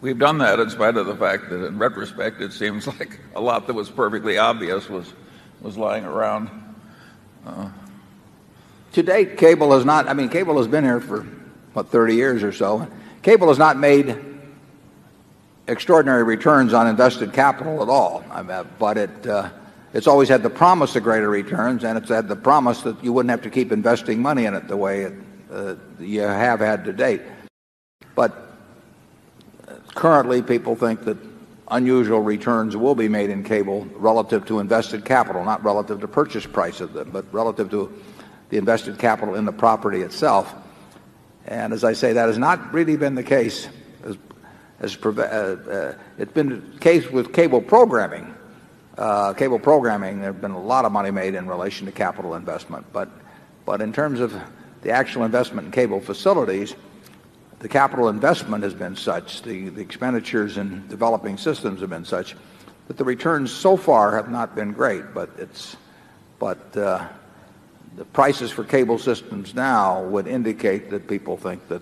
we've done that in spite of the fact that in retrospect it seems like a lot that was perfectly obvious was lying around. To date, cable has not, cable has been here for, 30 years or so. Cable has not made extraordinary returns on invested capital at all. But it's always had the promise of greater returns, and it's had the promise that you wouldn't have to keep investing money in it the way you have had to date. But currently, people think that unusual returns will be made in cable relative to invested capital, not relative to purchase price of them, but relative to the invested capital in the property itself. And as I say, that has not really been the case. It's been the case with cable programming. Cable programming, there have been a lot of money made in relation to capital investment. But in terms of the actual investment in cable facilities, the capital investment has been such, the expenditures in developing systems have been such, that the returns so far have not been great. But the prices for cable systems now would indicate that people think that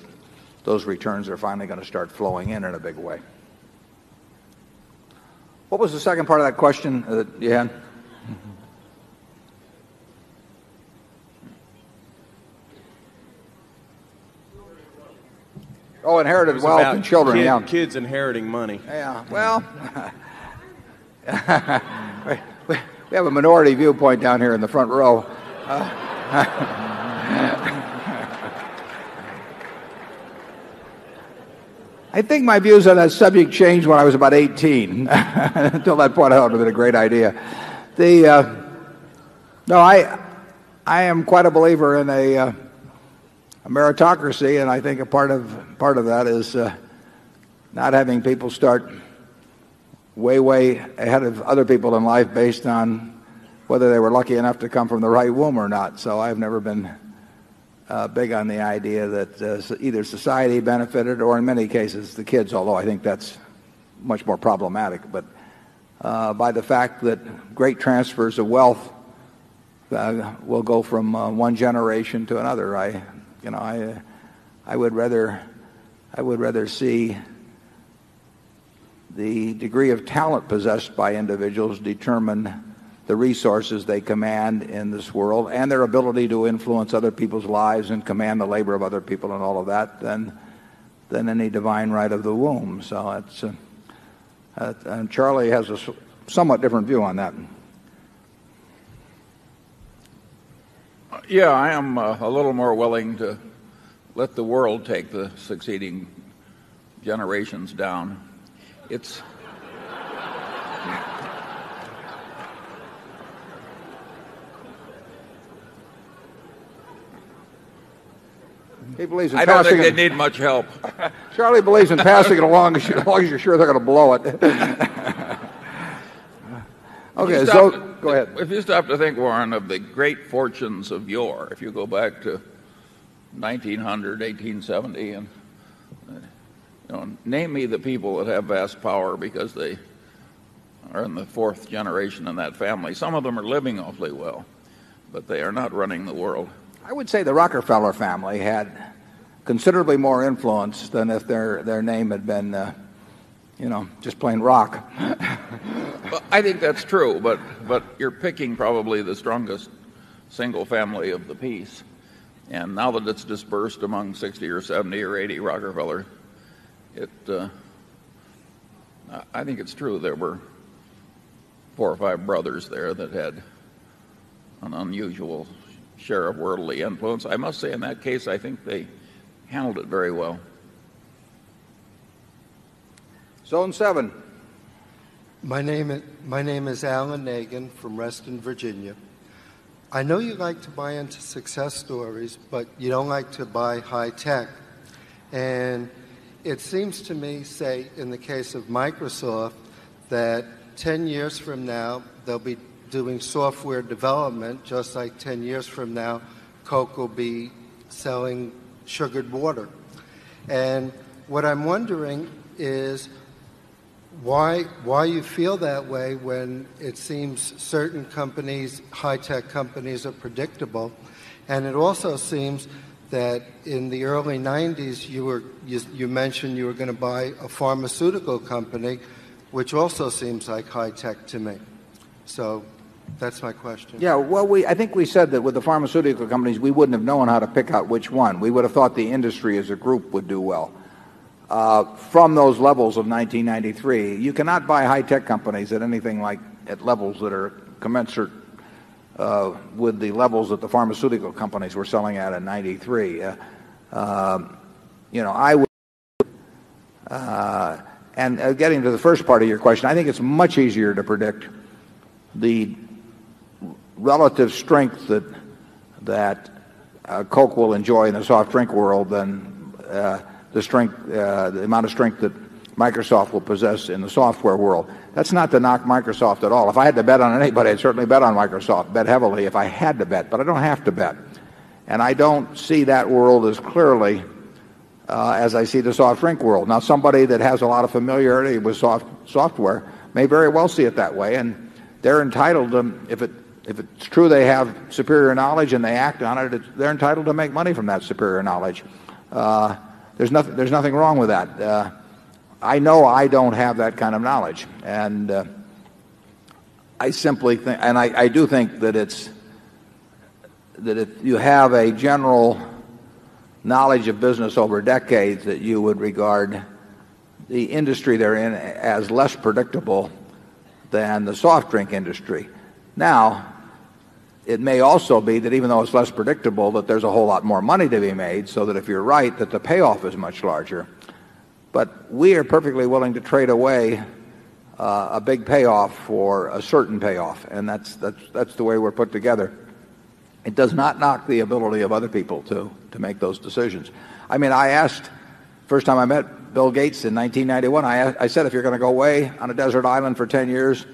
those returns are finally going to start flowing in a big way. What was the second part of that question that you had? Oh, inherited wealth and children. Kids inheriting money. Yeah. Well, we have a minority viewpoint down here in the front row. I think my views on that subject changed when I was about 18. Until that point, I thought it would have been a great idea. No, I am quite a believer in a meritocracy, and I think a part of that is not having people start way ahead of other people in life based on whether they were lucky enough to come from the right womb or not. So I've never been big on the idea that either society benefited or in many cases the kids, although I think that's much more problematic. But by the fact that great transfers of wealth will go from one generation to another. I would rather see the degree of talent possessed by individuals determine the resources they command in this world and their ability to influence other people's lives and command the labor of other people and all of that than any divine right of the womb. So it's and Charlie has a somewhat different view on that. Yeah, I am a little more willing to let the world take the succeeding generations down. It's He believes in I don't think passing they need much help. Charlie believes in passing it along as long as you're sure they're going to blow it. Okay, so go ahead. If you stop to think, Warren, of the great fortunes of yore, if you go back to 1900, 1870, and name me the people that have vast power because they are in the fourth generation in that family. Some of them are living awfully well, but they are not running the world. I would say the Rockefeller family had considerably more influence than if their name had been, just plain Rock. Well, I think that's true, but you're picking probably the strongest single family of the piece. And now that it's dispersed among 60 or 70 or 80 Rockefeller, I think it's true there were 4 or 5 brothers there that had an unusual share of worldly influence. I must say in that case, I think they handled it very well. Zone 7. My name is Alan Nagan from Reston, Virginia. I know you like to buy into success stories, but you don't like to buy high tech. And it seems to me, say, in the case of Microsoft, that 10 years from now, they'll be doing software development, just like 10 years from now, Coke will be selling sugared water. And what I'm wondering is why you feel that way when it seems certain companies, high-tech companies, are predictable. And it also seems that in the early 90s, you mentioned you were going to buy a pharmaceutical company, which also seems like high-tech to me. So that's my question. Yeah, well, I think we said that with the pharmaceutical companies, we wouldn't have known how to pick out which one. We would have thought the industry as a group would do well. From those levels of 1993, you cannot buy high-tech companies at anything like at levels that are commensurate with the levels that the pharmaceutical companies were selling at in 93. I would, and getting to the first part of your question, I think it's much easier to predict the relative strength that Coke will enjoy in the soft drink world than the amount of strength that Microsoft will possess in the software world. That's not to knock Microsoft at all. If I had to bet on anybody, I'd certainly bet on Microsoft, bet heavily if I had to bet, but I don't have to bet. And I don't see that world as clearly as I see the soft drink world. Now, somebody that has a lot of familiarity with software may very well see it that way, and they're entitled to, if it's true they have superior knowledge and they act on it, they're entitled to make money from that superior knowledge. there's nothing wrong with that. I know I don't have that kind of knowledge, and I simply think, and I do think that that if you have a general knowledge of business over decades, that you would regard the industry they're in as less predictable than the soft drink industry. Now, it may also be that even though it's less predictable, that there's a whole lot more money to be made, so that if you're right, that the payoff is much larger. But we are perfectly willing to trade away a big payoff for a certain payoff, and that's the way we're put together. It does not knock the ability of other people to make those decisions. I mean, I asked, first time I met Bill Gates in 1991, I said, if you're going to go away on a desert island for 10 years,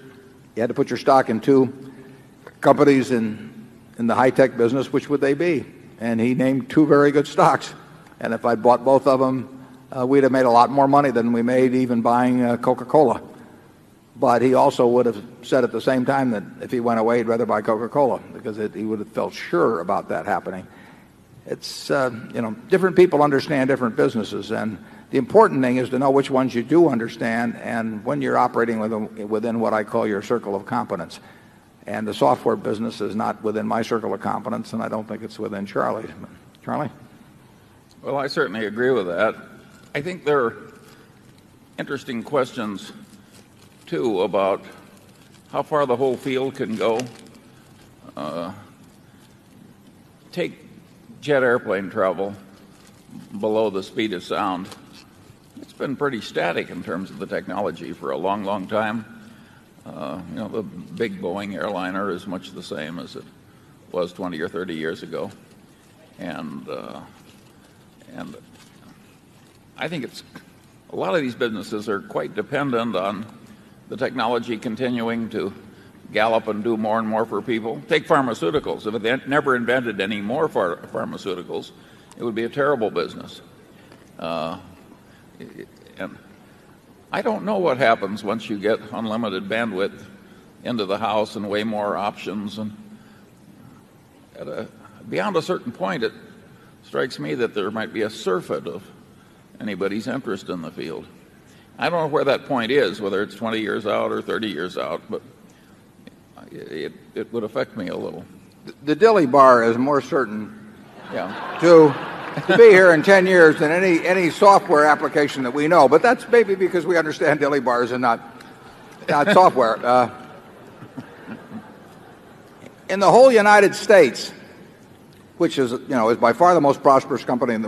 you had to put your stock in two companies in the high-tech business, which would they be? And he named two very good stocks. And if I'd bought both of them, we'd have made a lot more money than we made even buying Coca-Cola. But he also would have said at the same time that if he went away, he'd rather buy Coca-Cola, because he would have felt sure about that happening. It's, different people understand different businesses, and the important thing is to know which ones you do understand and when you're operating within what I call your circle of competence. And the software business is not within my circle of competence, and I don't think it's within Charlie's. Charlie? Well, I certainly agree with that. I think there are interesting questions, too, about how far the whole field can go. Take jet airplane travel below the speed of sound. It's been pretty static in terms of the technology for a long, long time. The big Boeing airliner is much the same as it was 20 or 30 years ago. And I think a lot of these businesses are quite dependent on the technology continuing to gallop and do more and more for people. Take pharmaceuticals. If it never invented any more pharmaceuticals, it would be a terrible business. And I don't know what happens once you get unlimited bandwidth into the house and way more options. And beyond a certain point, it strikes me that there might be a surfeit of anybody's interest in the field. I don't know where that point is, whether it's 20 years out or 30 years out, but it would affect me a little. The dilly bar is more certain to be here in 10 years than any software application that we know. But that's maybe because we understand dilly bars and not software. In the whole United States, which is by far the most prosperous country in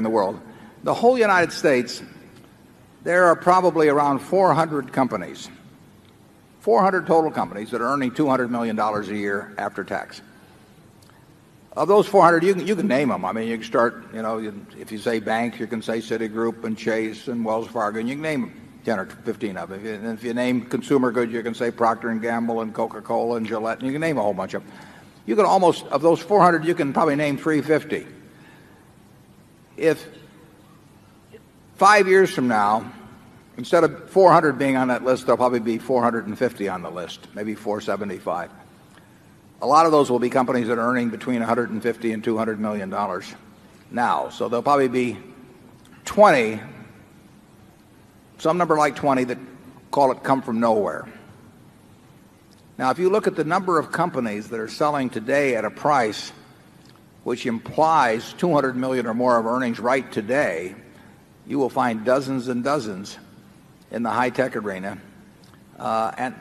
the world, the whole United States, there are probably around 400 companies, 400 total companies that are earning $200 million a year after tax. Of those 400, you can name them. I mean, you can start, if you say banks, you can say Citigroup and Chase and Wells Fargo, and you can name 10 or 15 of them. And if you name consumer goods, you can say Procter & Gamble and Coca-Cola and Gillette, and you can name a whole bunch of them. You can almost, of those 400, you can probably name 350. If 5 years from now, instead of 400 being on that list, there'll probably be 450 on the list, maybe 475. A lot of those will be companies that are earning between $150 and $200 million now. So there'll probably be 20, some number like 20 that call it come from nowhere. Now, if you look at the number of companies that are selling today at a price which implies 200 million or more of earnings right today, you will find dozens and dozens in the high-tech arena. And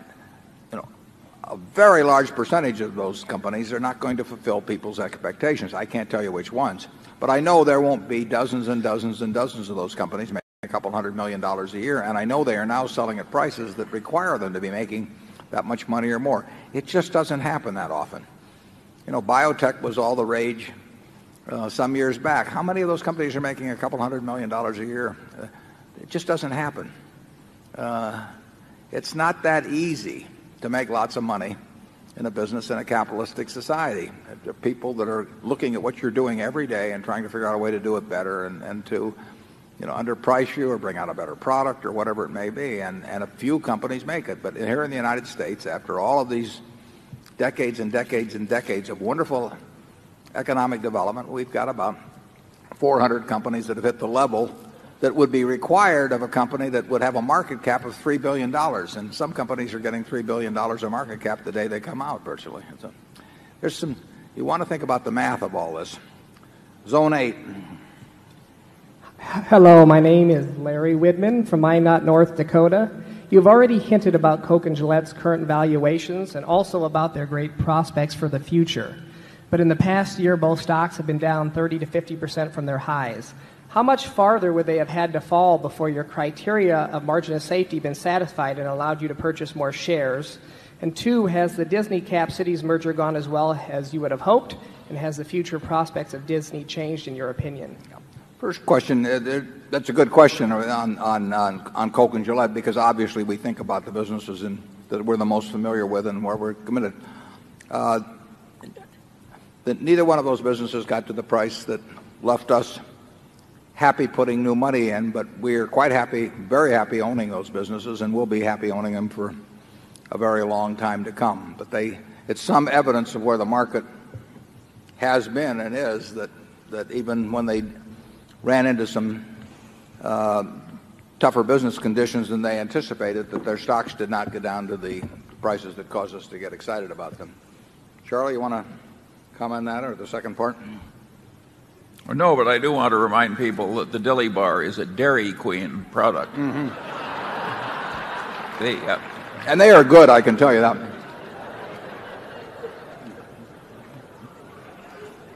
a very large percentage of those companies are not going to fulfill people's expectations. I can't tell you which ones, but I know there won't be dozens and dozens and dozens of those companies making a couple $100 million a year, and I know they are now selling at prices that require them to be making that much money or more. It just doesn't happen that often. Biotech was all the rage some years back. How many of those companies are making a couple $100 million a year? It just doesn't happen. It's not that easy to make lots of money in a business in a capitalistic society. There are people that are looking at what you're doing every day and trying to figure out a way to do it better and to underprice you or bring out a better product or whatever it may be. And a few companies make it. But here in the United States, after all of these decades and decades and decades of wonderful economic development, we've got about 400 companies that have hit the level that would be required of a company that would have a market cap of $3 billion. And some companies are getting $3 billion of market cap the day they come out, virtually. So there's some, you want to think about the math of all this. Zone 8. Hello, my name is Larry Widman from Minot, North Dakota. You've already hinted about Coke and Gillette's current valuations and also about their great prospects for the future. But in the past year, both stocks have been down 30 to 50% from their highs. How much farther would they have had to fall before your criteria of margin of safety been satisfied and allowed you to purchase more shares? And two, has the Disney Cap Cities merger gone as well as you would have hoped? And has the future prospects of Disney changed in your opinion? First question, that's a good question on Coke and Gillette, because obviously we think about the businesses that we're the most familiar with and where we're committed. That neither one of those businesses got to the price that left us happy putting new money in, but we're quite happy, very happy owning those businesses, and we'll be happy owning them for a very long time to come. But it's some evidence of where the market has been and is, that even when they ran into some tougher business conditions than they anticipated, that their stocks did not get down to the prices that caused us to get excited about them. Charlie, you want to comment on that, or the second part? No, but I do want to remind people that the Dilly Bar is a Dairy Queen product. Mm-hmm. And they are good, I can tell you that.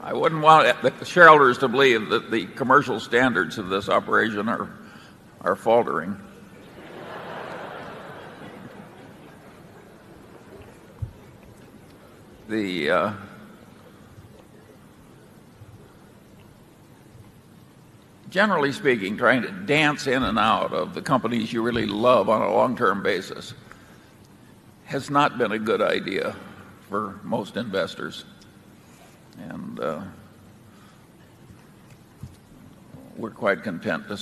I wouldn't want the shareholders to believe that the commercial standards of this operation are faltering. Generally speaking, trying to dance in and out of the companies you really love on a long-term basis has not been a good idea for most investors. And we're quite content to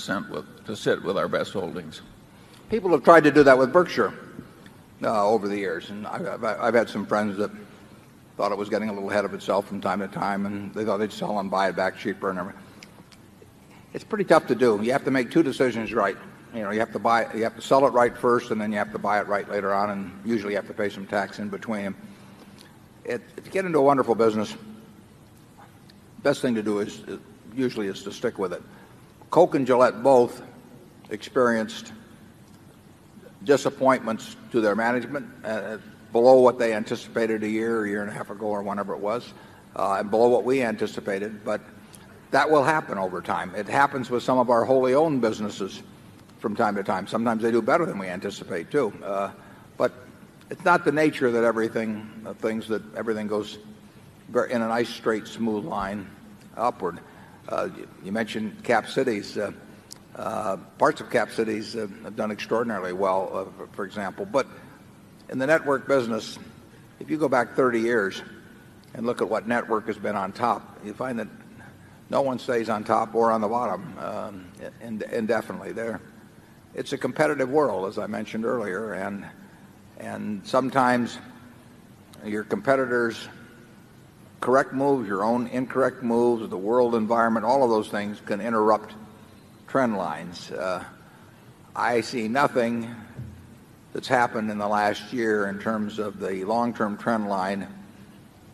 sit with our best holdings. People have tried to do that with Berkshire over the years, and I've had some friends that thought it was getting a little ahead of itself from time to time, and they thought they'd sell and buy it back cheaper and everything. It's pretty tough to do. You have to make two decisions right. You have to sell it right first, and then you have to buy it right later on, and usually you have to pay some tax in between. To get into a wonderful business, best thing to do is to stick with it. Coke and Gillette both experienced disappointments to their management below what they anticipated a year and a half ago, or whenever it was, and below what we anticipated. But that will happen over time. It happens with some of our wholly owned businesses from time to time. Sometimes they do better than we anticipate too. But it's not the nature that everything goes in a nice, straight, smooth line upward. You mentioned Cap Cities. Parts of Cap Cities have done extraordinarily well, for example. But in the network business, if you go back 30 years and look at what network has been on top, you find that no one stays on top or on the bottom indefinitely. It's a competitive world, as I mentioned earlier, and sometimes your competitors' correct moves, your own incorrect moves, the world environment, all of those things can interrupt trend lines. I see nothing that's happened in the last year in terms of the long-term trend line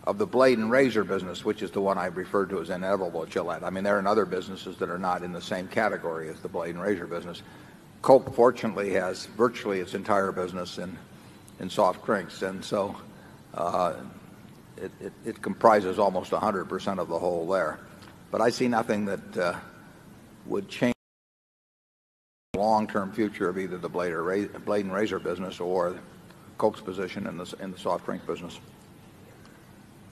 of the blade and razor business, which is the one I've referred to as inevitable at Gillette. I mean, there are other businesses that are not in the same category as the blade and razor business. Coke, fortunately, has virtually its entire business in soft drinks, and so it comprises almost 100% of the whole there. But I see nothing that would change the long-term future of either the blade and razor business or Coke's position in the soft drink business.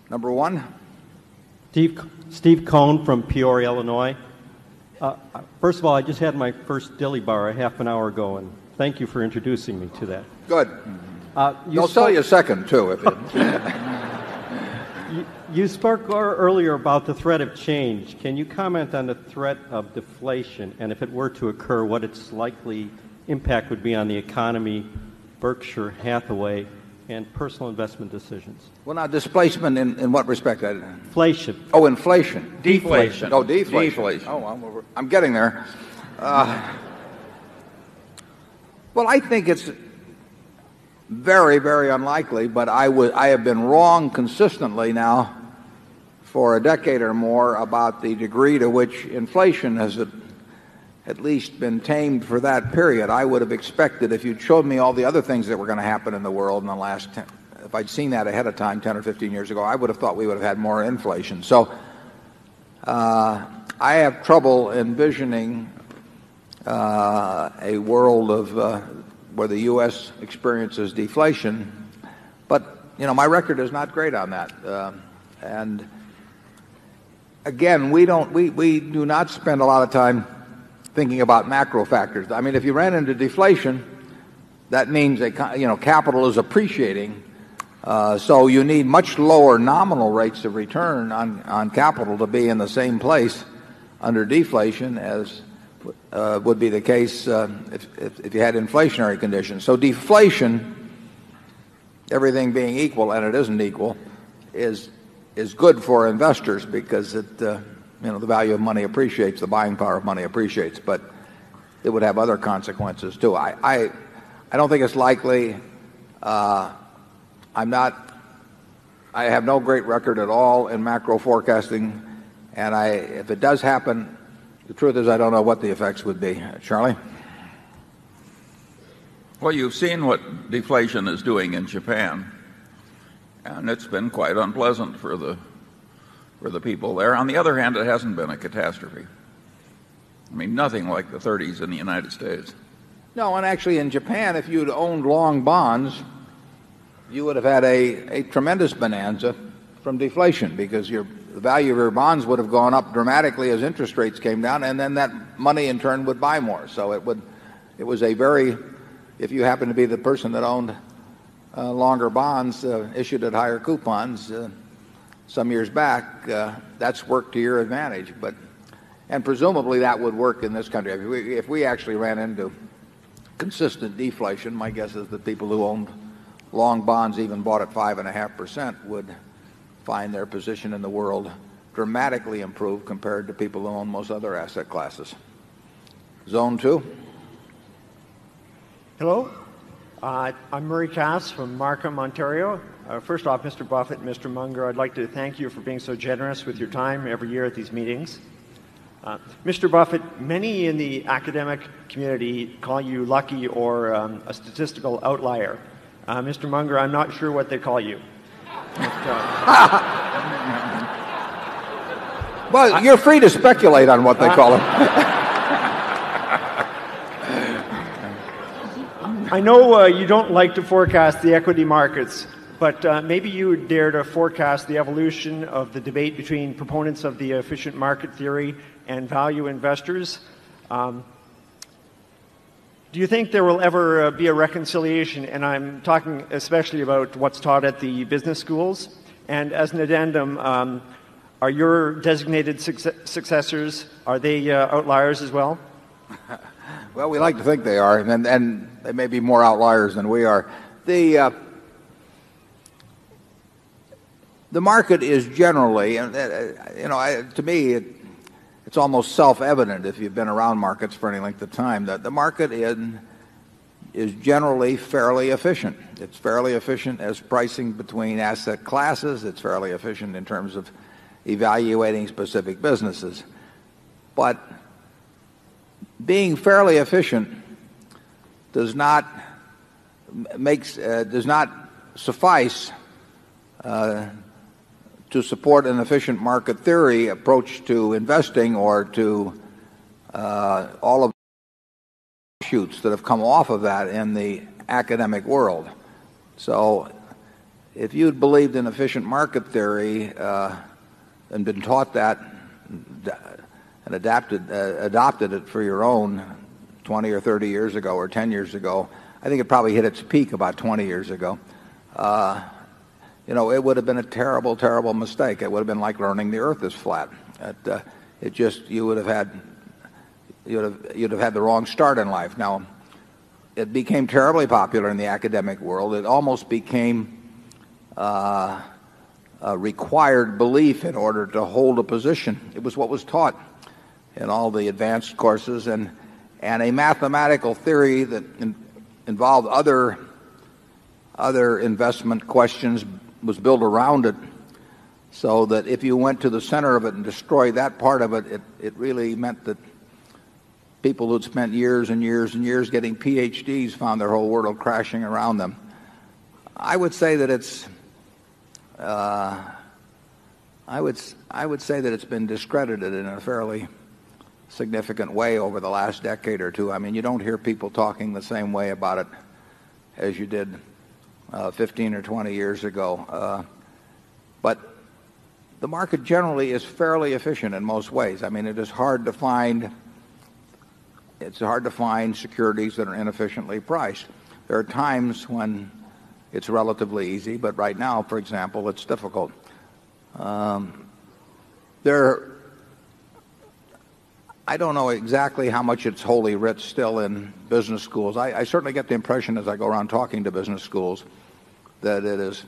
Number one. Steve Cohn from Peoria, Illinois. First of all, I just had my first Dilly Bar a half an hour ago, and thank you for introducing me to that. Good. They'll sell you a second, too. If you spoke earlier about the threat of change. Can you comment on the threat of deflation, and if it were to occur, what its likely impact would be on the economy, Berkshire Hathaway, and personal investment decisions. Well, now, displacement in what respect? Inflation. Oh, inflation. Deflation. Oh, deflation. Deflation. Oh, I'm getting there. Well, I think it's very, very unlikely, but I have been wrong consistently now for a decade or more about the degree to which inflation has at least been tamed for that period. I would have expected, if you'd showed me all the other things that were going to happen in the world in the last if I'd seen that ahead of time 10 or 15 years ago, I would have thought we would have had more inflation. So I have trouble envisioning a world of where the U.S. experiences deflation. But, my record is not great on that. And again, we do not spend a lot of time thinking about macro factors. I mean, if you ran into deflation, that means capital is appreciating. So you need much lower nominal rates of return on capital to be in the same place under deflation as would be the case if you had inflationary conditions. So deflation, everything being equal, and it isn't equal, is good for investors because the value of money appreciates, the buying power of money appreciates, but it would have other consequences too. I don't think it's likely. I have no great record at all in macro forecasting, and if it does happen, the truth is I don't know what the effects would be. Charlie? Well, you've seen what deflation is doing in Japan, and it's been quite unpleasant for the people there. On the other hand, it hasn't been a catastrophe. I mean, nothing like the 30s in the United States. No, and actually in Japan, if you'd owned long bonds, you would have had a tremendous bonanza from deflation because the value of your bonds would have gone up dramatically as interest rates came down, and then that money in turn would buy more. So it was a very, if you happen to be the person that owned longer bonds issued at higher coupons some years back, that's worked to your advantage. And presumably that would work in this country. If we actually ran into consistent deflation, my guess is that people who owned long bonds, even bought at 5.5%, would find their position in the world dramatically improved compared to people who own most other asset classes. Zone 2. Hello. I'm Murray Cass from Markham, Ontario. First off, Mr. Buffett and Mr. Munger, I'd like to thank you for being so generous with your time every year at these meetings. Mr. Buffett, many in the academic community call you lucky or a statistical outlier. Mr. Munger, I'm not sure what they call you. Well, you're free to speculate on what they call him. I know you don't like to forecast the equity markets, but maybe you would dare to forecast the evolution of the debate between proponents of the efficient market theory and value investors. Do you think there will ever be a reconciliation? And I'm talking especially about what's taught at the business schools. And as an addendum, are your designated successors, are they outliers as well? Well, we like to think they are, and they may be more outliers than we are. The market is generally, to me, it's almost self-evident if you've been around markets for any length of time that the market is generally fairly efficient. It's fairly efficient as pricing between asset classes. It's fairly efficient in terms of evaluating specific businesses. But being fairly efficient does not suffice to support an efficient market theory approach to investing or to all of the shoots that have come off of that in the academic world. So if you'd believed in efficient market theory and been taught that and adopted it for your own 20 or 30 years ago or 10 years ago, I think it probably hit its peak about 20 years ago. It would have been a terrible, terrible mistake. It would have been like learning the earth is flat. You'd have had the wrong start in life. Now, it became terribly popular in the academic world. It almost became a required belief in order to hold a position. It was what was taught in all the advanced courses, and a mathematical theory that involved other investment questions was built around it, so that if you went to the center of it and destroyed that part of it, it really meant that people who'd spent years and years and years getting PhDs found their whole world crashing around them. I would say that it's I would say that it's been discredited in a fairly significant way over the last decade or two. I mean, you don't hear people talking the same way about it as you did 15 or 20 years ago. But the market generally is fairly efficient in most ways. I mean, it's hard to find securities that are inefficiently priced. There are times when it's relatively easy, but right now, for example, it's difficult. I don't know exactly how much it's wholly writ still in business schools. I certainly get the impression as I go around talking to business schools that it is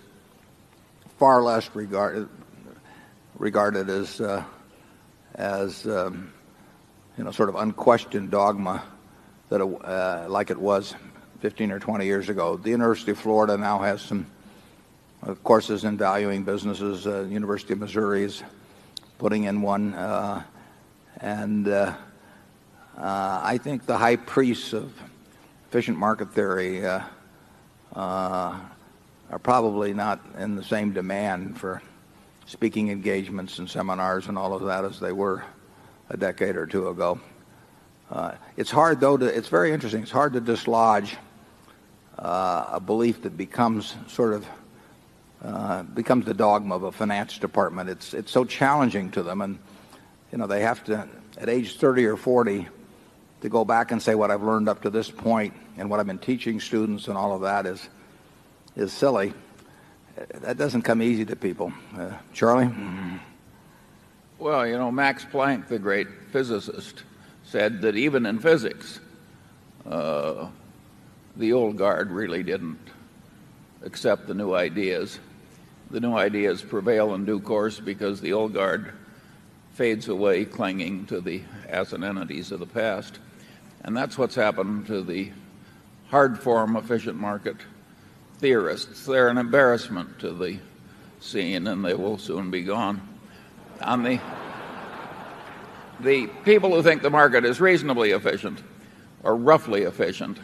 far less regarded as sort of unquestioned dogma that like it was 15 or 20 years ago. The University of Florida now has some courses in valuing businesses. University of Missouri is putting in one. I think the high priests of efficient market theory are probably not in the same demand for speaking engagements and seminars and all of that as they were a decade or two ago. It's hard, though, it's very interesting. It's hard to dislodge a belief that becomes becomes the dogma of a finance department. It's so challenging to them, and they have to, at age 30 or 40, to go back and say what I've learned up to this point and what I've been teaching students and all of that is silly. That doesn't come easy to people. Charlie? Well, Max Planck, the great physicist, said that even in physics, the old guard really didn't accept the new ideas. The new ideas prevail in due course because the old guard fades away clinging to the asset entities of the past. And that's what's happened to the hard form efficient market theorists. They're an embarrassment to the scene, and they will soon be gone. On the people who think the market is reasonably efficient or roughly efficient,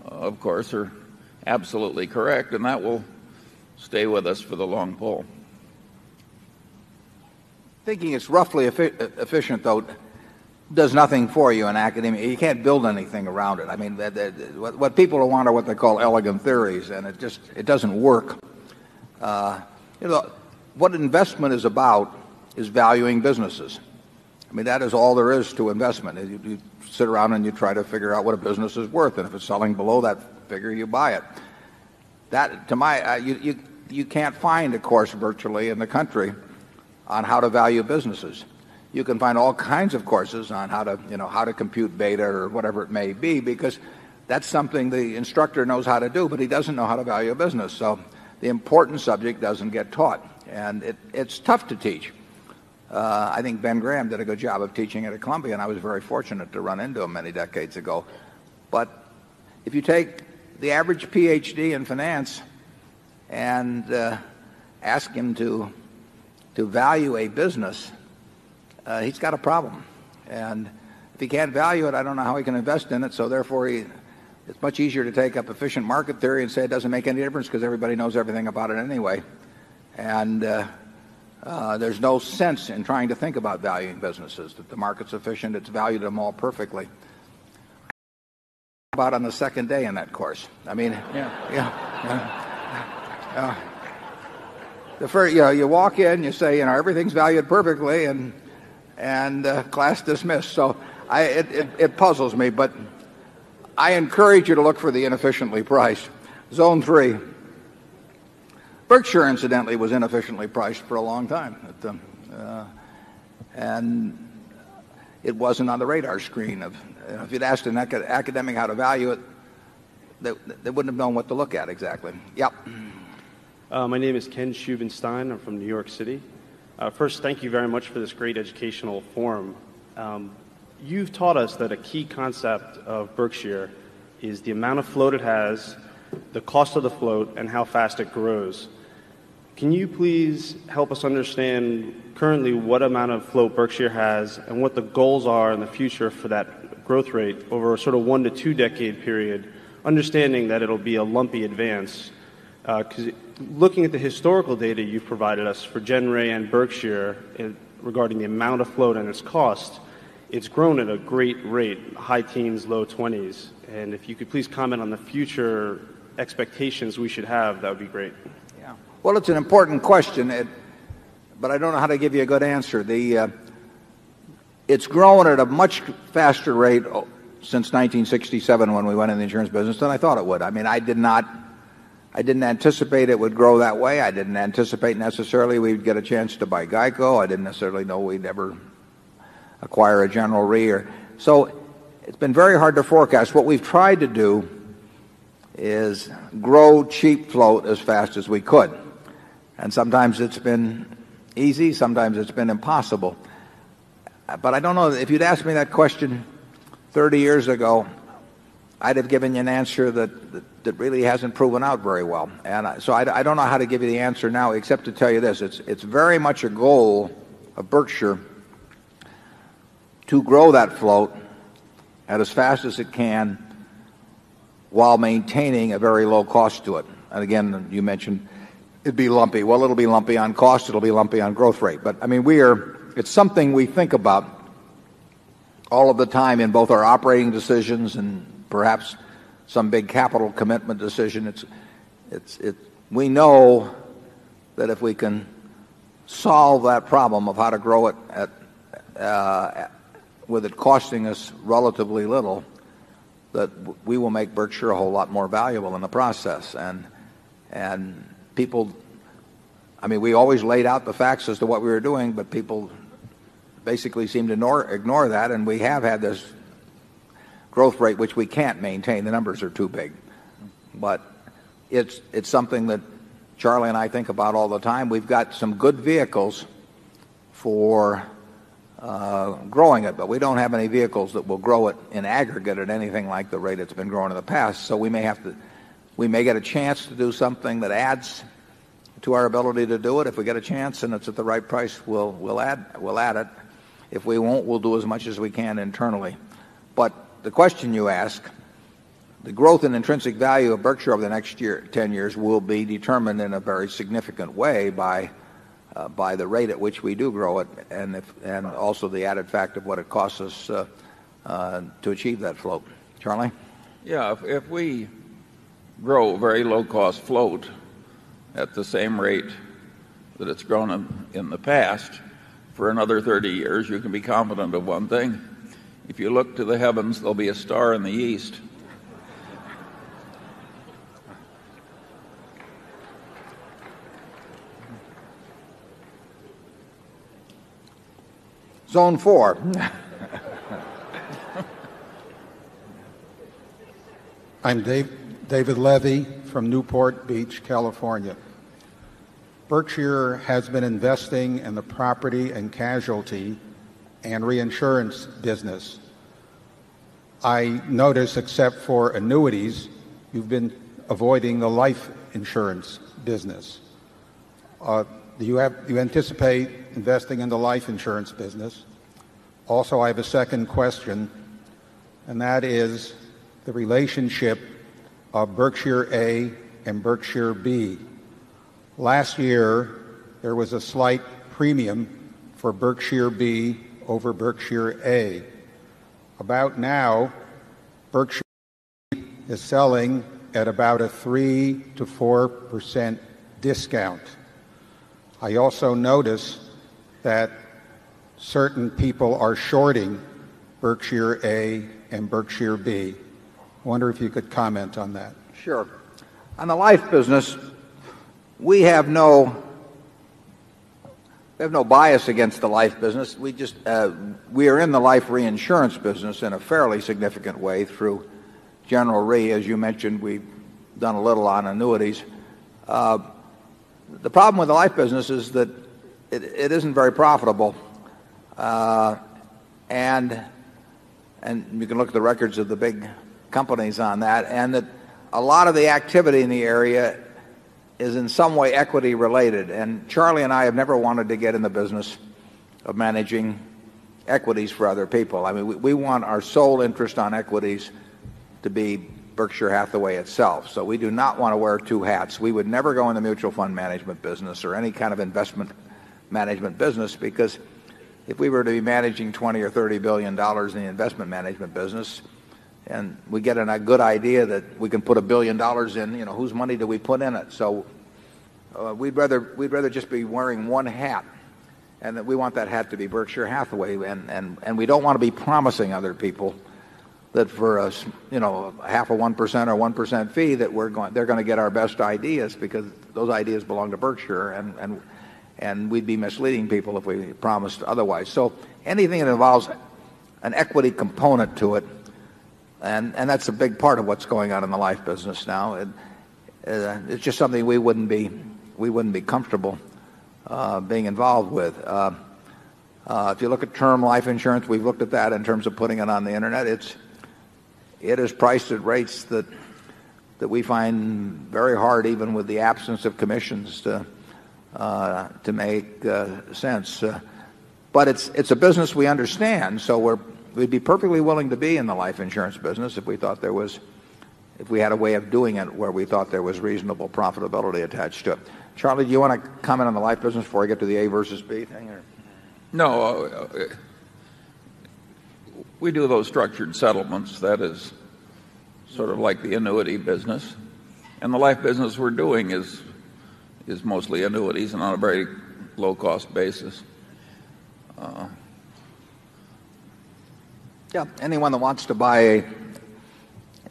of course, are absolutely correct, and that will stay with us for the long pull. Thinking it's roughly efficient, though, does nothing for you in academia. You can't build anything around it. I mean, what people want are what they call elegant theories, and it doesn't work. What investment is about is valuing businesses. I mean, that is all there is to investment. You sit around and you try to figure out what a business is worth, and if it's selling below that figure, you buy it. That, to you can't find a course virtually in the country on how to value businesses. You can find all kinds of courses on how to compute beta or whatever it may be, because that's something the instructor knows how to do, but he doesn't know how to value a business. So the important subject doesn't get taught, and it's tough to teach. I think Ben Graham did a good job of teaching it at Columbia, and I was very fortunate to run into him many decades ago. But if you take the average PhD in finance and ask him to value a business, he's got a problem. And if he can't value it, I don't know how he can invest in it. So therefore, it's much easier to take up efficient market theory and say it doesn't make any difference because everybody knows everything about it anyway. And there's no sense in trying to think about valuing businesses. That the market's efficient, it's valued them all perfectly. About on the second day in that course. I mean, the first, you walk in, you say, everything's valued perfectly, and class dismissed. So it puzzles me, but I encourage you to look for the inefficiently priced. Zone 3. Berkshire, incidentally, was inefficiently priced for a long time. And it wasn't on the radar screen. If you'd asked an academic how to value it, they wouldn't have known what to look at exactly. Yep. My name is Ken Schubenstein. I'm from New York City. First, thank you very much for this great educational forum. You've taught us that a key concept of Berkshire is the amount of float it has, the cost of the float, and how fast it grows. Can you please help us understand currently what amount of float Berkshire has and what the goals are in the future for that growth rate over a sort of 1 to 2 decade period, understanding that it'll be a lumpy advance? Because looking at the historical data you've provided us for Genray and Berkshire regarding the amount of float and its cost, it's grown at a great rate, high teens, low 20s. And if you could please comment on the future expectations we should have, that would be great. Yeah. Well, it's an important question, but I don't know how to give you a good answer. It's grown at a much faster rate since 1967 when we went in the insurance business than I thought it would. I mean, I didn't anticipate it would grow that way. I didn't anticipate necessarily we'd get a chance to buy Geico. I didn't necessarily know we'd ever acquire a General Re. So it's been very hard to forecast. What we've tried to do is grow cheap float as fast as we could. And sometimes it's been easy, sometimes it's been impossible. But I don't know, if you'd asked me that question 30 years ago, I'd have given you an answer that really hasn't proven out very well. And so I don't know how to give you the answer now, except to tell you this. It's very much a goal of Berkshire to grow that float at as fast as it can while maintaining a very low cost to it. And again, you mentioned it'd be lumpy. Well, it'll be lumpy on cost. It'll be lumpy on growth rate. But I mean, it's something we think about all of the time in both our operating decisions and perhaps some big capital commitment decision. We know that if we can solve that problem of how to grow it with it costing us relatively little, that we will make Berkshire a whole lot more valuable in the process. And people, I mean, we always laid out the facts as to what we were doing, but people basically seem to ignore that, and we have had this growth rate which we can't maintain. The numbers are too big. But it's something that Charlie and I think about all the time. We've got some good vehicles for growing it, but we don't have any vehicles that will grow it in aggregate at anything like the rate it's been growing in the past. So we may get a chance to do something that adds to our ability to do it. If we get a chance and it's at the right price, we'll add it. If we won't, we'll do as much as we can internally. But the question you ask, the growth in intrinsic value of Berkshire over the next 10 years will be determined in a very significant way by the rate at which we do grow it, and also the added fact of what it costs us to achieve that float. Charlie? Yeah, if we grow very low-cost float at the same rate that it's grown in the past for another 30 years, you can be confident of one thing. If you look to the heavens, there'll be a star in the east. Zone 4. I'm David Levy from Newport Beach, California. Berkshire has been investing in the property and casualty and reinsurance business. I notice, except for annuities, you've been avoiding the life insurance business. Do you anticipate investing in the life insurance business? Also, I have a second question, and that is the relationship of Berkshire A and Berkshire B. Last year, there was a slight premium for Berkshire B over Berkshire A. About now, Berkshire is selling at about a 3 to 4% discount. I also notice that certain people are shorting Berkshire A and Berkshire B. I wonder if you could comment on that. Sure. On the life business, we have no bias against the life business. We are in the life reinsurance business in a fairly significant way through General Re. As you mentioned, we've done a little on annuities. The problem with the life business is that it isn't very profitable. And you can look at the records of the big companies on that, and that a lot of the activity in the area is in some way equity related. And Charlie and I have never wanted to get in the business of managing equities for other people. I mean, we want our sole interest on equities to be Berkshire Hathaway itself. So we do not want to wear two hats. We would never go in the mutual fund management business or any kind of investment management business, because if we were to be managing $20 or $30 billion in the investment management business, and we get a good idea that we can put $1 billion in, whose money do we put in it? So we'd rather just be wearing one hat, and that we want that hat to be Berkshire Hathaway, and we don't want to be promising other people that for us, half of 1% or 1% fee that they're going to get our best ideas, because those ideas belong to Berkshire, and we'd be misleading people if we promised otherwise. So anything that involves an equity component to it, and that's a big part of what's going on in the life business now. It's just something we wouldn't be comfortable being involved with. If you look at term life insurance, we've looked at that in terms of putting it on the internet. It is priced at rates that we find very hard, even with the absence of commissions, to make sense. But it's a business we understand, so we'd be perfectly willing to be in the life insurance business if we had a way of doing it where we thought there was reasonable profitability attached to it. Charlie, do you want to comment on the life business before I get to the A versus B thing? Or? No, we do those structured settlements. That is sort of like the annuity business. And the life business we're doing is mostly annuities and on a very low-cost basis. Yeah, anyone that wants to buy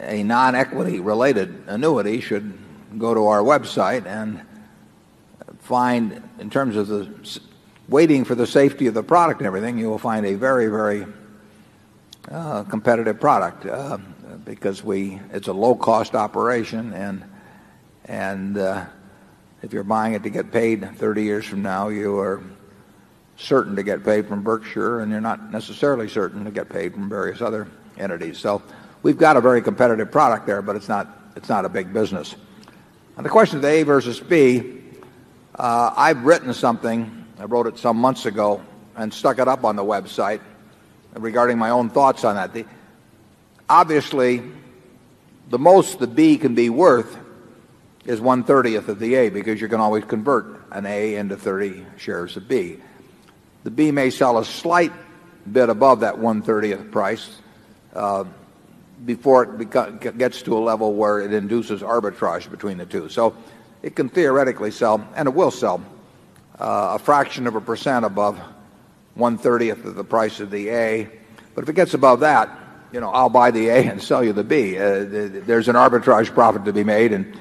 a non-equity related annuity should go to our website and find, in terms of the waiting for the safety of the product and everything, you will find a very, very competitive product, because it's a low-cost operation, and if you're buying it to get paid 30 years from now, you are certain to get paid from Berkshire, and you're not necessarily certain to get paid from various other entities. So we've got a very competitive product there, but it's not a big business. On the question of the A versus B, I've written something. I wrote it some months ago and stuck it up on the website regarding my own thoughts on that. Obviously, the most the B can be worth is 1/30th of the A, because you can always convert an A into 30 shares of B. The B may sell a slight bit above that 1/30th price before it gets to a level where it induces arbitrage between the two. So it can theoretically sell, and it will sell, a fraction of a percent above 1/30th of the price of the A. But if it gets above that, I'll buy the A and sell you the B. There's an arbitrage profit to be made, and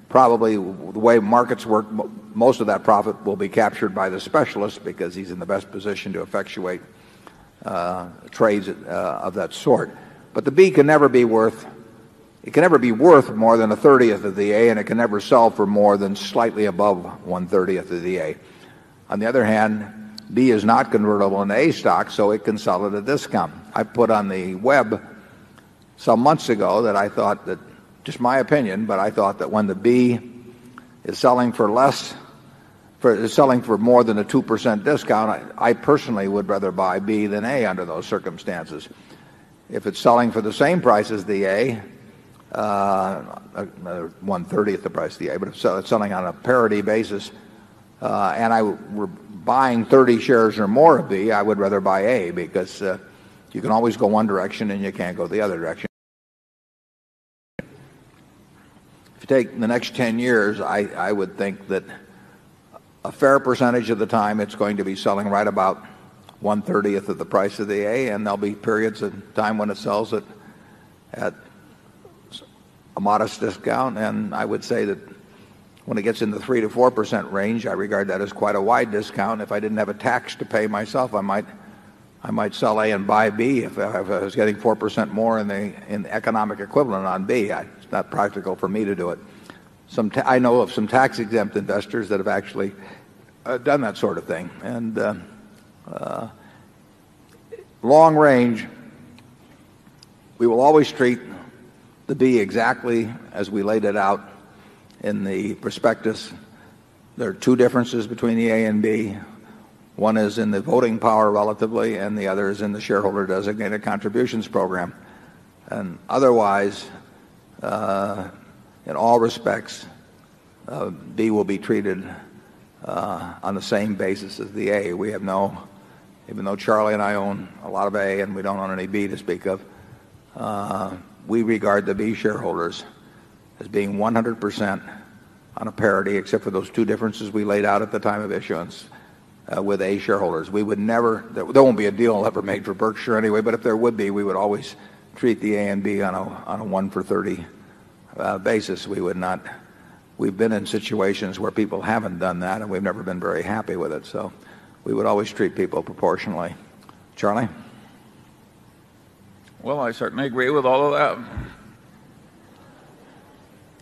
probably the way markets work, most of that profit will be captured by the specialist, because he's in the best position to effectuate trades of that sort. But the B can never be worth more than 1/30th of the A, and it can never sell for more than slightly above 1/30th of the A. On the other hand, B is not convertible into A stock, so it can sell at a discount. I put on the web some months ago that I thought that, just my opinion, but I thought that when the B is selling for more than a 2% discount, I personally would rather buy B than A under those circumstances. If it's selling for the same price as the A, 1/30th the price of the A, but if it's selling on a parity basis, and I were buying 30 shares or more of B, I would rather buy A, because you can always go one direction and you can't go the other direction. If you take the next 10 years, I would think that a fair percentage of the time it's going to be selling right about 1/30th of the price of the A, and there'll be periods of time when it sells at a modest discount. And I would say that when it gets in the 3 to 4% range, I regard that as quite a wide discount. If I didn't have a tax to pay myself, I might I might sell A and buy B if I was getting 4% more in the economic equivalent on B. It's not practical for me to do it. I know of some tax-exempt investors that have actually done that sort of thing. And long range, we will always treat the B exactly as we laid it out in the prospectus. There are two differences between the A and B. One is in the voting power relatively, and the other is in the shareholder designated contributions program. And otherwise, in all respects, B will be treated on the same basis as the A. We have even though Charlie and I own a lot of A and we don't own any B to speak of, we regard the B shareholders as being 100% on a parity, except for those two differences we laid out at the time of issuance with A shareholders. We would never, there won't be a deal ever made for Berkshire anyway, but if there would be, we would always treat the A and B on a 1 for 30 basis. We would not. We've been in situations where people haven't done that, and we've never been very happy with it. So we would always treat people proportionally. Charlie? Well, I certainly agree with all of that.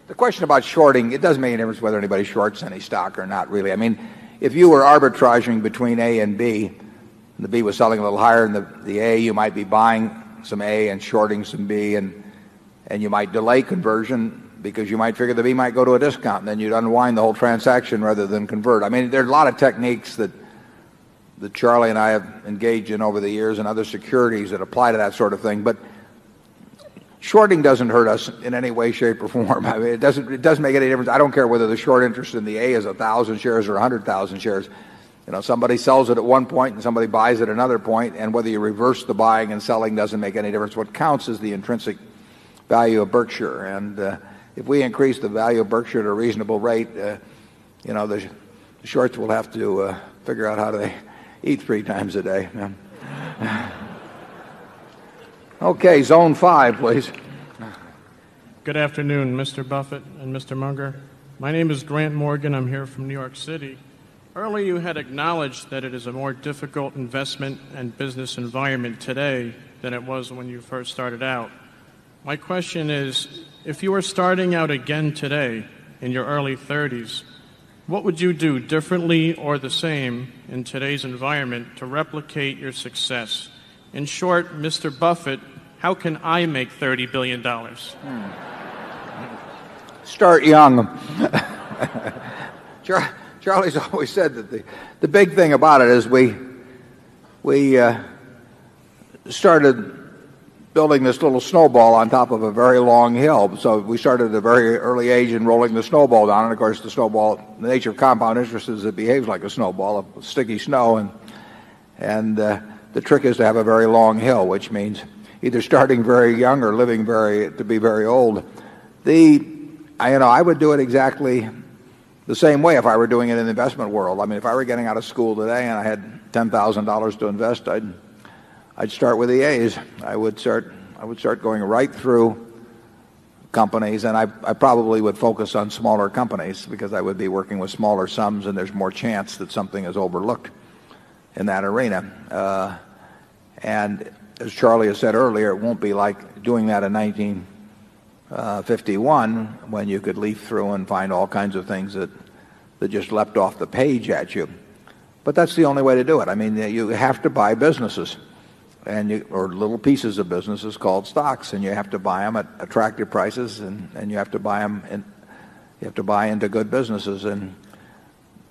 The question about shorting, it doesn't make any difference whether anybody shorts any stock or not, really. I mean, if you were arbitraging between A and B, and the B was selling a little higher than the A, you might be buying some A and shorting some B, and you might delay conversion because you might figure the B might go to a discount, and then you'd unwind the whole transaction rather than convert. I mean, there's a lot of techniques that Charlie and I have engaged in over the years and other securities that apply to that sort of thing. But shorting doesn't hurt us in any way, shape, or form. I mean, it doesn't make any difference. I don't care whether the short interest in the A is 1,000 shares or 100,000 shares. You know, somebody sells it at one point and somebody buys at another point, and whether you reverse the buying and selling doesn't make any difference. What counts is the intrinsic value of Berkshire. And if we increase the value of Berkshire at a reasonable rate, you know, the shorts will have to figure out how to eat 3 times a day. Okay, zone 5, please. Good afternoon, Mr. Buffett and Mr. Munger. My name is Grant Morgan. I'm here from New York City. Earlier you had acknowledged that it is a more difficult investment and business environment today than it was when you first started out. My question is, if you were starting out again today in your early 30s, what would you do differently or the same in today's environment to replicate your success? In short, Mr. Buffett, how can I make $30 billion? Start young. Charlie's always said that the big thing about it is we started building this little snowball on top of a very long hill. So we started at a very early age in rolling the snowball down. And, of course, the snowball, the nature of compound interest is it behaves like a snowball of sticky snow. And the trick is to have a very long hill, which means either starting very young or living to be very old. I would do it exactly the same way if I were doing it in the investment world. I mean, if I were getting out of school today and I had $10,000 to invest, I'd start with the A's. I would start going right through companies, and I probably would focus on smaller companies because I would be working with smaller sums, and there's more chance that something is overlooked in that arena. And as Charlie has said earlier, it won't be like doing that in 1951 when you could leaf through and find all kinds of things that just leapt off the page at you. But that's the only way to do it. I mean, you have to buy businesses or little pieces of businesses called stocks, and you have to buy them at attractive prices, and you have to buy them you have to buy into good businesses. And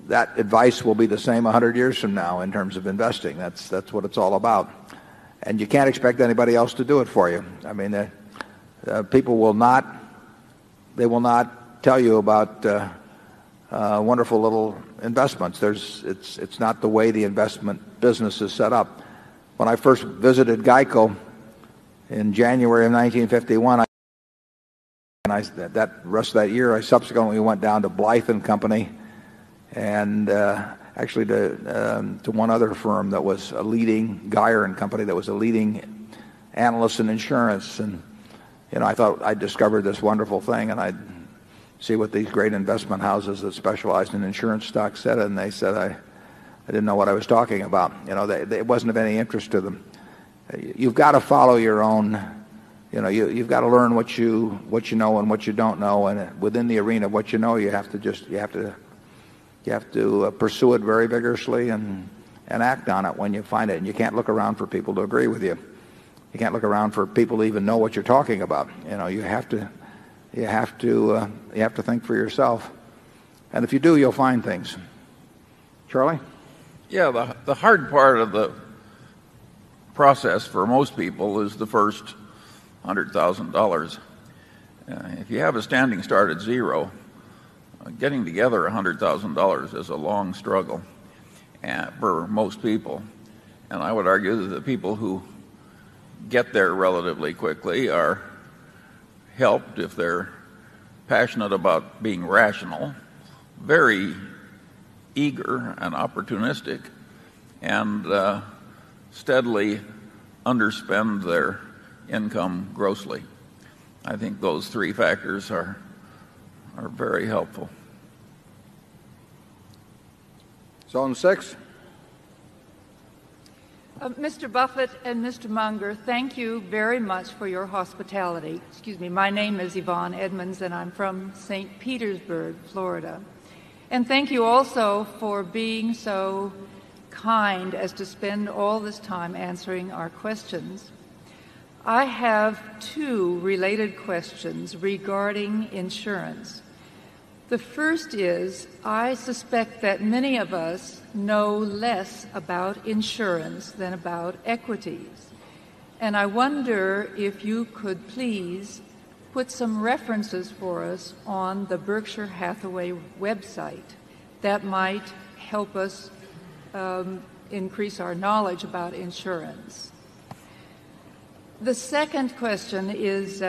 that advice will be the same 100 years from now in terms of investing. That's what it's all about. And you can't expect anybody else to do it for you. I mean, people will not tell you about wonderful little investments. It's not the way the investment business is set up. When I first visited Geico in January of 1951, that rest of that year, I subsequently went down to Blythe and Company, and actually to one other firm that was a leading, Geyer and Company, that was a leading analyst in insurance. And I thought I'd discovered this wonderful thing, and I'd see what these great investment houses that specialized in insurance stocks said. And they said, I didn't know what I was talking about. It wasn't of any interest to them. You've got to follow your own. You've got to learn what you know and what you don't know, and within the arena of what you know, you have to pursue it very vigorously and act on it when you find it. And you can't look around for people to agree with you. You can't look around for people to even know what you're talking about. You have to think for yourself. And if you do, you'll find things. Charlie? Yeah, the hard part of the process for most people is the first $100,000. If you have a standing start at zero, getting together $100,000 is a long struggle for most people. And I would argue that the people who get there relatively quickly are helped if they're passionate about being rational, very eager and opportunistic, and steadily underspend their income grossly. I think those three factors are very helpful. Zone 6. Mr. Buffett and Mr. Munger, thank you very much for your hospitality. Excuse me, my name is Yvonne Edmonds, and I'm from St. Petersburg, Florida. And thank you also for being so kind as to spend all this time answering our questions. I have two related questions regarding insurance. The first is, I suspect that many of us know less about insurance than about equities. And I wonder if you could please put some references for us on the Berkshire Hathaway website that might help us increase our knowledge about insurance. The second question is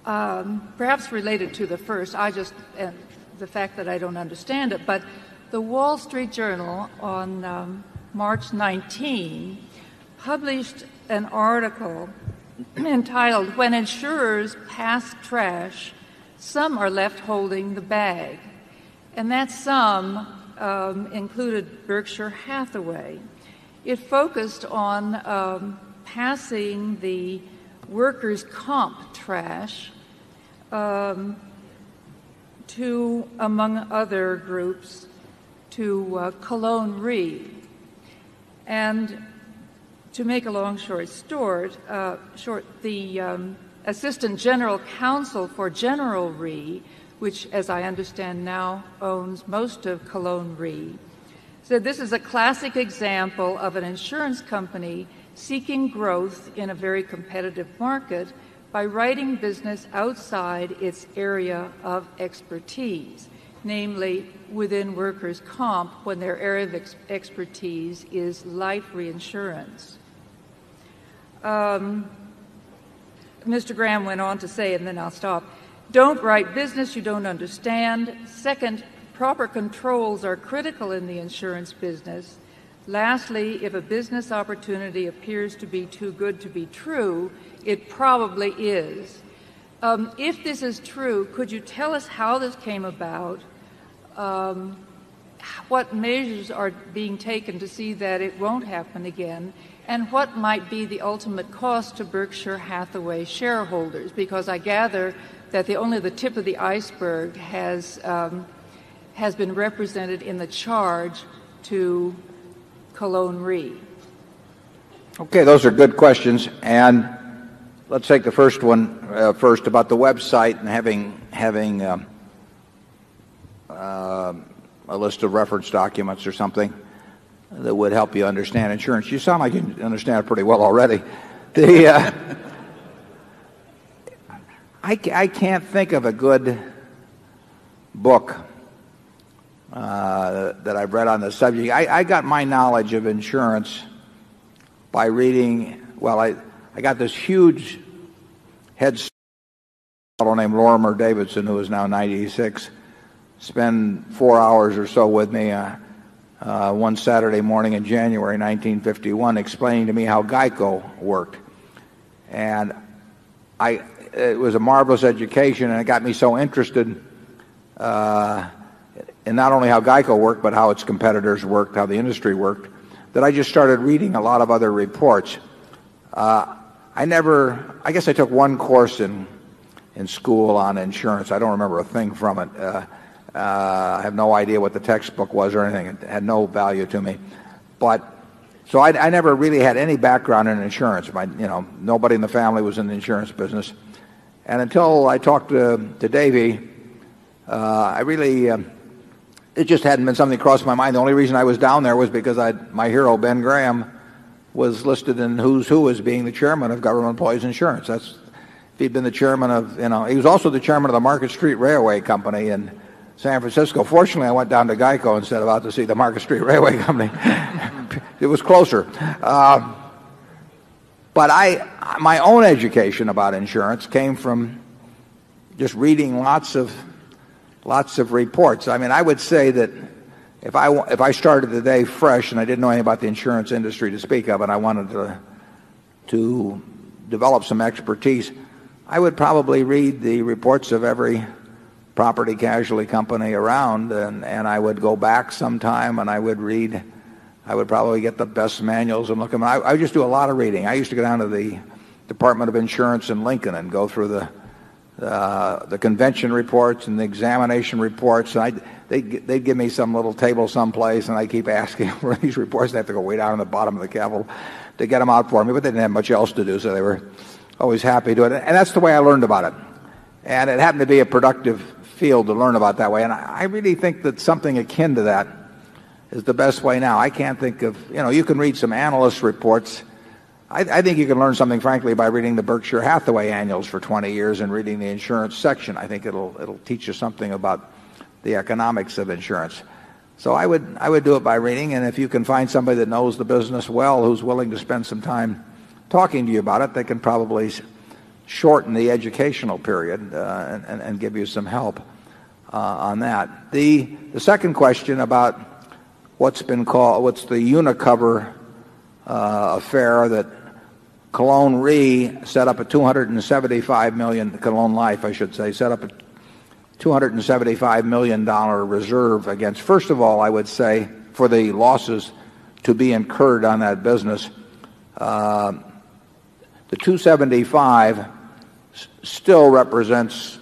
perhaps related to the first. The fact that I don't understand it, but the Wall Street Journal on March 19 published an article entitled, "When Insurers Pass Trash, Some Are Left Holding the Bag." And that some included Berkshire Hathaway. It focused on passing the workers' comp trash to, among other groups, to Cologne Re. And to make a long story short, the Assistant General Counsel for General Re, which, as I understand now, owns most of Cologne Re, said this is a classic example of an insurance company seeking growth in a very competitive market by writing business outside its area of expertise, namely within workers' comp when their area of expertise is life reinsurance. Mr. Graham went on to say, and then I'll stop, don't write business you don't understand. Second, proper controls are critical in the insurance business. Lastly, if a business opportunity appears to be too good to be true, it probably is. If this is true, could you tell us how this came about, what measures are being taken to see that it won't happen again, and what might be the ultimate cost to Berkshire Hathaway shareholders? Because I gather that only the tip of the iceberg has been represented in the charge to Cologne Re. Okay, those are good questions. And let's take the first one first about the website and having a list of reference documents or something that would help you understand insurance. You sound like you understand it pretty well already. I can't think of a good book that I've read on the subject. I got my knowledge of insurance by reading, I got this huge head start. A fellow named Lorimer Davidson, who is now 96, spent 4 hours or so with me one Saturday morning in January 1951 explaining to me how GEICO worked. And it was a marvelous education, and it got me so interested in not only how GEICO worked, but how its competitors worked, how the industry worked, that I just started reading a lot of other reports. I guess I took one course in school on insurance. I don't remember a thing from it. I have no idea what the textbook was or anything. It had no value to me. So I never really had any background in insurance. Nobody in the family was in the insurance business. And until I talked to Davy, it just hadn't been something that crossed my mind. The only reason I was down there was because my hero, Ben Graham, was listed in Who's Who as being the chairman of Government Employees Insurance. If he'd been the chairman of, he was also the chairman of the Market Street Railway Company in San Francisco. Fortunately, I went down to GEICO instead of out to see the Market Street Railway Company. It was closer. But my own education about insurance came from just reading lots of reports. I would say that if I started the day fresh and I didn't know anything about the insurance industry to speak of, and I wanted to develop some expertise, I would probably read the reports of every property casualty company around, and I would go back sometime and I would probably get the best manuals and look at them. I would just do a lot of reading. I used to go down to the Department of Insurance in Lincoln and go through the convention reports and the examination reports. And they'd give me some little table someplace, and I keep asking for these reports. They have to go way down in the bottom of the Capitol to get them out for me, but they didn't have much else to do, so they were always happy to do it. And that's the way I learned about it. And it happened to be a productive field to learn about that way. And I really think that something akin to that is the best way now. I can't think of, you can read some analyst reports. I think you can learn something, frankly, by reading the Berkshire Hathaway annuals for 20 years and reading the insurance section. I think it'll teach you something about the economics of insurance. So I would do it by reading, and if you can find somebody that knows the business well, who's willing to spend some time talking to you about it, they can probably shorten the educational period and give you some help on that. The second question about what's the Unicover affair that Cologne Re set up a $275 million, Cologne Life, I should say, set up a $275 million reserve against, first of all, I would say, for the losses to be incurred on that business. The 275 still represents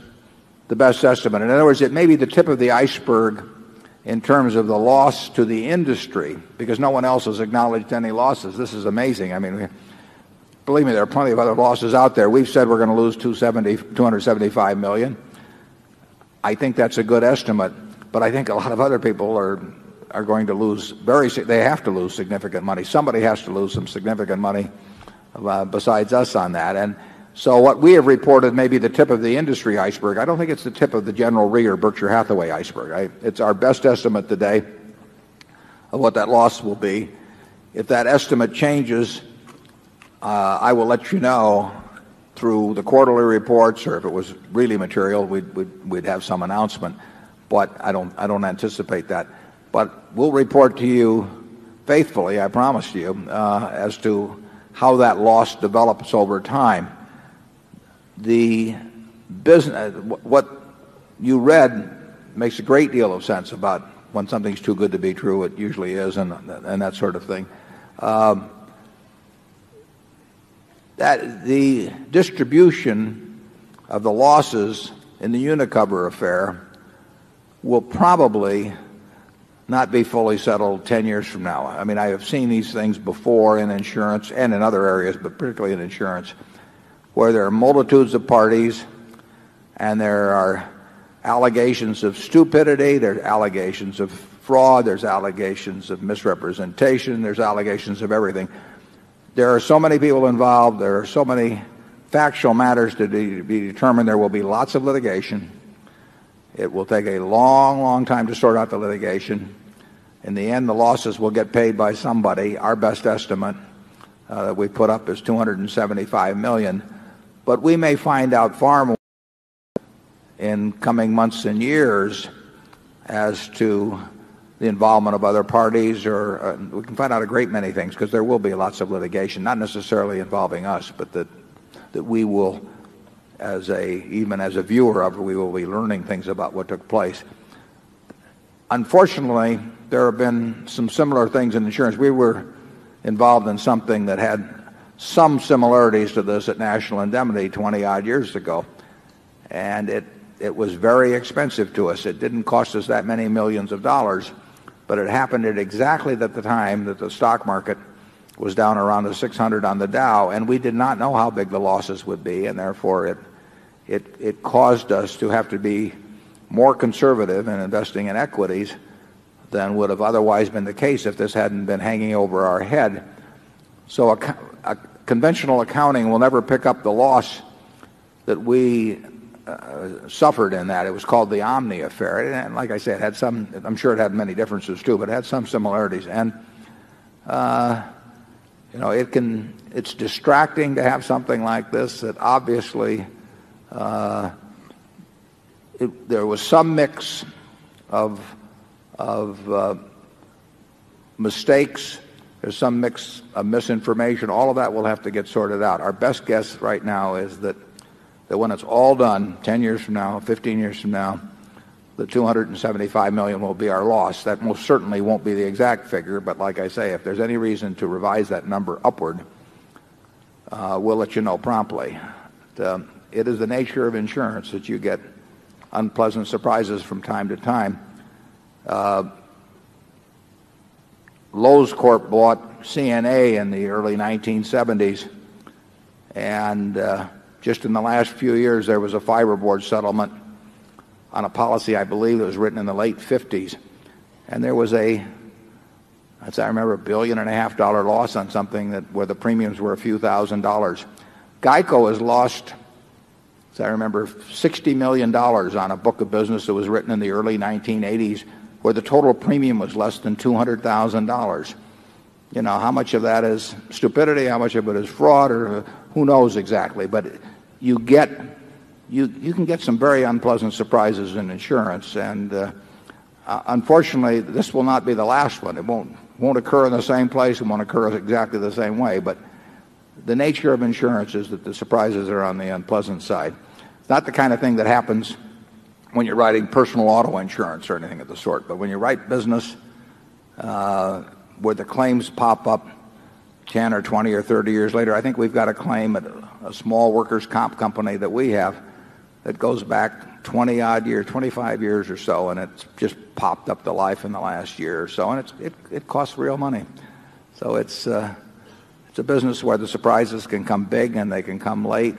the best estimate. In other words, it may be the tip of the iceberg in terms of the loss to the industry, because no one else has acknowledged any losses. This is amazing. Believe me, there are plenty of other losses out there. We've said we're going to lose $275 million. I think that's a good estimate, but I think a lot of other people are going to lose they have to lose significant money. Somebody has to lose some significant money besides us on that. And so what we have reported may be the tip of the industry iceberg. I don't think it's the tip of the General Re or Berkshire Hathaway iceberg. It's our best estimate today of what that loss will be. If that estimate changes, I will let you know through the quarterly reports, or if it was really material, we'd have some announcement. But I don't anticipate that. But we'll report to you faithfully, I promise you, as to how that loss develops over time. The business, what you read makes a great deal of sense about when something's too good to be true. It usually is, and that sort of thing. That the distribution of the losses in the Unicover affair will probably not be fully settled 10 years from now. I have seen these things before in insurance and in other areas, but particularly in insurance, where there are multitudes of parties and there are allegations of stupidity, there's allegations of fraud, there's allegations of misrepresentation, there's allegations of everything. There are so many people involved, there are so many factual matters to be determined, there will be lots of litigation. It will take a long, long time to sort out the litigation. In the end, the losses will get paid by somebody. Our best estimate that we put up is $275 million. But we may find out far more in coming months and years as to the involvement of other parties, or we can find out a great many things, because there will be lots of litigation, not necessarily involving us, but that we will, even as a viewer of it, we will be learning things about what took place. unfortunately, there have been some similar things in insurance. We were involved in something that had some similarities to this at National Indemnity 20-odd years ago. And it was very expensive to us. It didn't cost us that many millions of dollars, but it happened at exactly at the time that the stock market was down around the 600 on the Dow, and we did not know how big the losses would be, and therefore it caused us to have to be more conservative in investing in equities than would have otherwise been the case if this hadn't been hanging over our head. So a conventional accounting will never pick up the loss that we suffered in that. It was called the Omni affair, and like I said, it had some. I'm sure it had many differences too, but it had some similarities. And it's distracting to have something like this that obviously there was some mix of mistakes. There's some mix of misinformation. All of that will have to get sorted out. Our best guess right now is that when it's all done, 10 years from now, 15 years from now, the $275 million will be our loss. That most certainly won't be the exact figure, but like I say, if there's any reason to revise that number upward, we'll let you know promptly. It is the nature of insurance that you get unpleasant surprises from time to time. Lowe's Corp bought CNA in the early 1970s, and just in the last few years there was a fiberboard settlement on a policy I believe that was written in the late 50s, and there was as I remember, $1.5 billion loss on something where the premiums were a few $1,000s. GEICO has lost, as I remember, $60 million on a book of business that was written in the early 1980s where the total premium was less than $200,000. You know, how much of that is stupidity, how much of it is fraud, or who knows exactly, but you can get some very unpleasant surprises in insurance, and unfortunately this will not be the last one. It won't occur in the same place, it won't occur exactly the same way, but the nature of insurance is that the surprises are on the unpleasant side. It's not the kind of thing that happens when you're writing personal auto insurance or anything of the sort, but when you write business where the claims pop up 10 or 20 or 30 years later. I think we've got a claim at a small workers' comp company that we have that goes back 20-odd years, 25 years or so, and it's just popped up to life in the last year or so, and it costs real money. So it's a business where the surprises can come big and they can come late,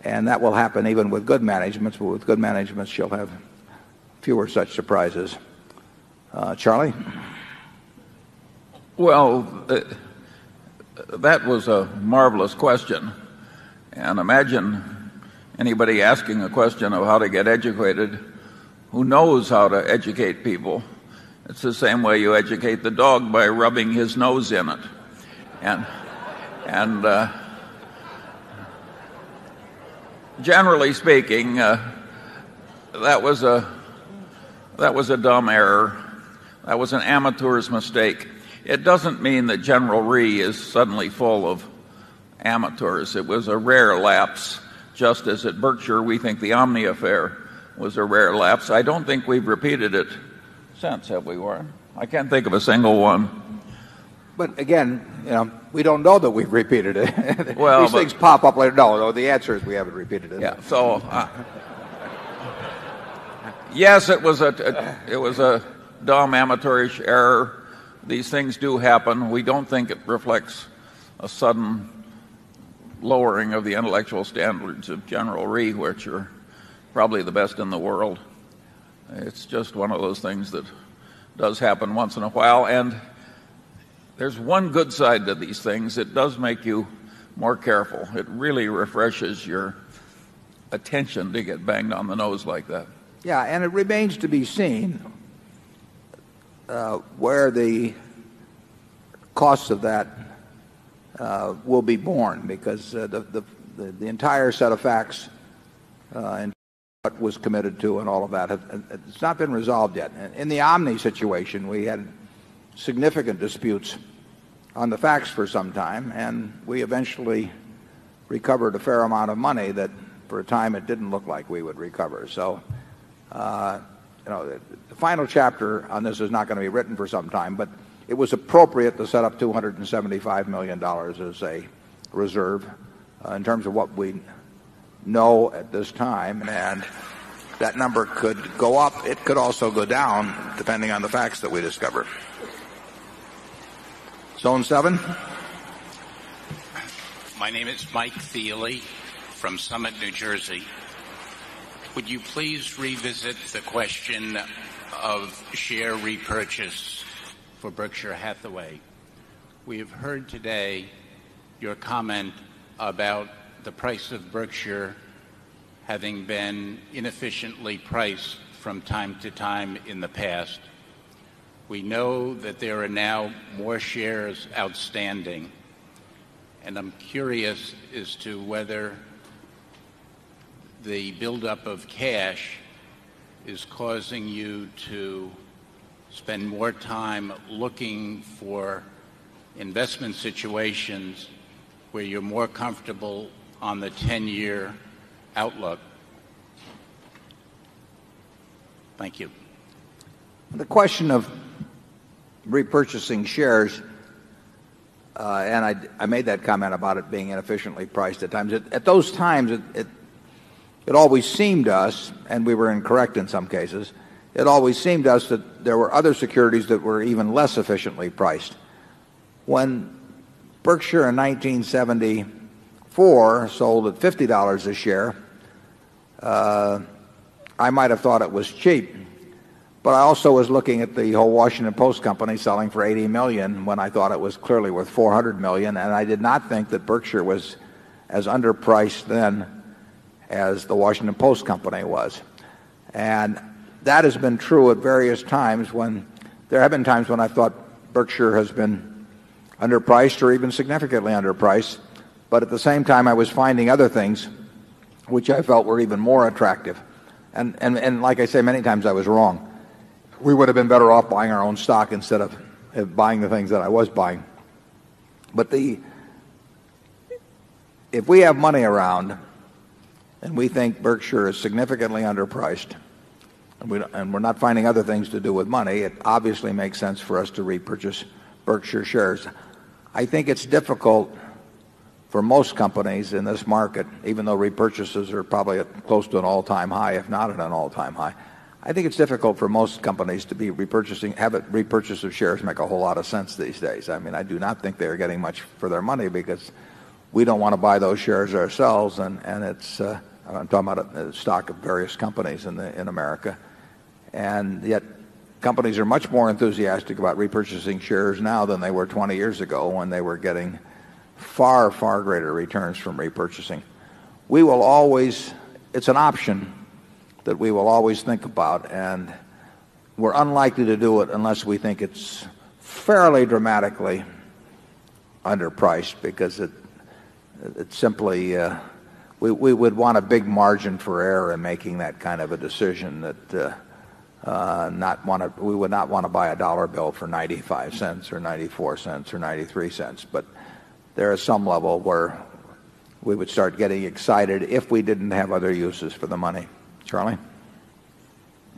and that will happen even with good managements, but with good managements you'll have fewer such surprises. Charlie? Well, that was a marvelous question. And imagine anybody asking a question of how to get educated who knows how to educate people. It's the same way you educate the dog, by rubbing his nose in it. And generally speaking, that was a dumb error. That was an amateur's mistake. It doesn't mean that General Re is suddenly full of amateurs. It was a rare lapse, just as at Berkshire we think the Omni affair was a rare lapse. I don't think we've repeated it since, have we, Warren? I can't think of a single one. But again, we don't know that we've repeated it. Well, these things pop up later. No, the answer is we haven't repeated it. Yeah. So, yes, it was a dumb amateurish error. These things do happen. We don't think it reflects a sudden lowering of the intellectual standards of General Re, which are probably the best in the world. It's just one of those things that does happen once in a while. And there's one good side to these things. It does make you more careful. It really refreshes your attention to get banged on the nose like that. Yeah, and it remains to be seen where the costs of that will be borne, because the entire set of facts and what was committed to and all of that it's not been resolved yet. In the Omni situation, we had significant disputes on the facts for some time, and we eventually recovered a fair amount of money that for a time it didn't look like we would recover. So the final chapter on this is not going to be written for some time, but it was appropriate to set up $275 million as a reserve in terms of what we know at this time, and that number could go up. It could also go down depending on the facts that we discover. Zone 7. My name is Mike Thiele from Summit, New Jersey. Would you please revisit the question of share repurchase for Berkshire Hathaway? We have heard today your comment about the price of Berkshire having been inefficiently priced from time to time in the past. We know that there are now more shares outstanding, and I'm curious as to whether the buildup of cash is causing you to spend more time looking for investment situations where you're more comfortable on the 10-year outlook. Thank you. The question of repurchasing shares, and I made that comment about it being inefficiently priced at times. At those times, it always seemed to us, and we were incorrect in some cases, it always seemed to us that there were other securities that were even less efficiently priced. When Berkshire in 1974 sold at $50 a share, I might have thought it was cheap. But I also was looking at the whole Washington Post company selling for $80 million when I thought it was clearly worth $400 million, and I did not think that Berkshire was as underpriced then as the Washington Post company was. And that has been true at various times when there have been times when I thought Berkshire has been underpriced or even significantly underpriced, but at the same time I was finding other things which I felt were even more attractive. And like I say, many times I was wrong. We would have been better off buying our own stock instead of buying the things that I was buying. But if we have money around and we think Berkshire is significantly underpriced, and we're not finding other things to do with money, it obviously makes sense for us to repurchase Berkshire shares. I think it's difficult for most companies in this market, even though repurchases are probably close to an all-time high, if not at an all-time high. I think it's difficult for most companies to be have a repurchase of shares make a whole lot of sense these days. I mean, I do not think they're getting much for their money because we don't want to buy those shares ourselves, and it's I'm talking about the stock of various companies in America, and yet companies are much more enthusiastic about repurchasing shares now than they were 20 years ago when they were getting far, far greater returns from repurchasing. We will always, it's an option that we will always think about, and we're unlikely to do it unless we think it's fairly dramatically underpriced, because it simply we would want a big margin for error in making that kind of a decision. That we would not want to buy a dollar bill for 95 cents or 94 cents or 93 cents. But there is some level where we would start getting excited if we didn't have other uses for the money. Charlie?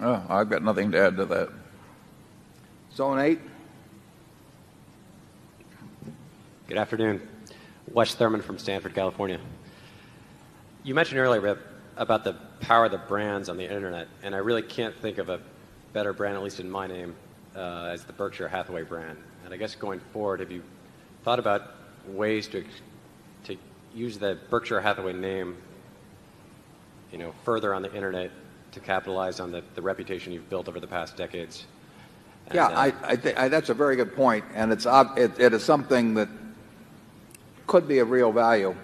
Oh, I've got nothing to add to that. Zone 8. Good afternoon. Wes Thurman from Stanford, California. You mentioned earlier about the power of the brands on the internet, and I really can't think of a better brand, at least in my name, as the Berkshire Hathaway brand. And I guess going forward, have you thought about ways to use the Berkshire Hathaway name, further on the internet to capitalize on the reputation you've built over the past decades? And, yeah, I think that's a very good point, and it is something that could be of real value.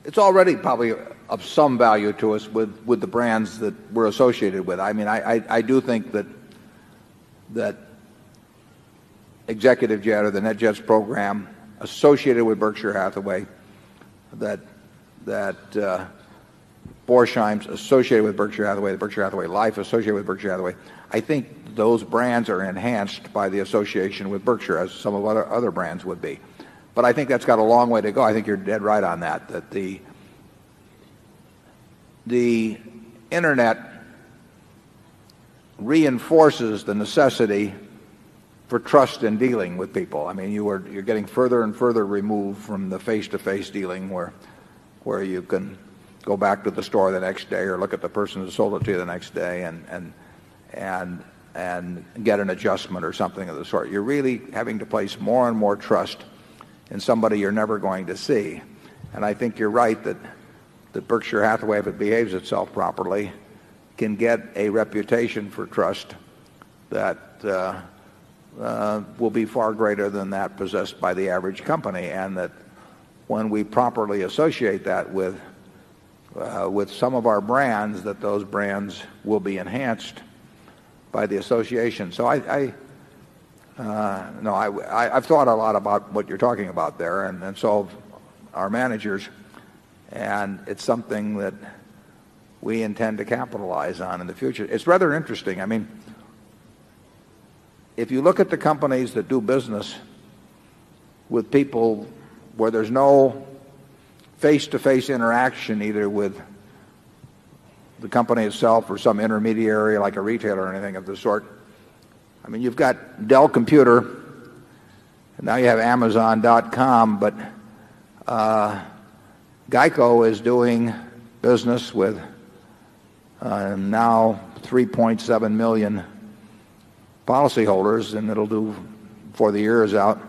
It's already probably of some value to us with the brands that we're associated with. I mean, I do think that Executive Jet or the NetJets program associated with Berkshire Hathaway, that Borsheim's associated with Berkshire Hathaway, the Berkshire Hathaway Life associated with Berkshire Hathaway. I think those brands are enhanced by the association with Berkshire, as some of other brands would be. But I think that's got a long way to go. I think you're dead right on that. That the internet reinforces the necessity for trust in dealing with people. I mean, you're getting further and further removed from the face-to-face dealing where you can go back to the store the next day or look at the person who sold it to you the next day and get an adjustment or something of the sort. You're really having to place more and more trust in somebody you're never going to see. And I think you're right that Berkshire Hathaway, if it behaves itself properly, can get a reputation for trust that will be far greater than that possessed by the average company, and that when we properly associate that with some of our brands, that those brands will be enhanced by the association. So I've thought a lot about what you're talking about there, and so have our managers, and it's something that we intend to capitalize on in the future. It's rather interesting. I mean, if you look at the companies that do business with people where there's no face-to-face interaction either with the company itself or some intermediary like a retailer or anything of the sort. I mean, you've got Dell Computer, and now you have Amazon.com, but Geico is doing business with now 3.7 million policyholders, and it'll do, before the year is out,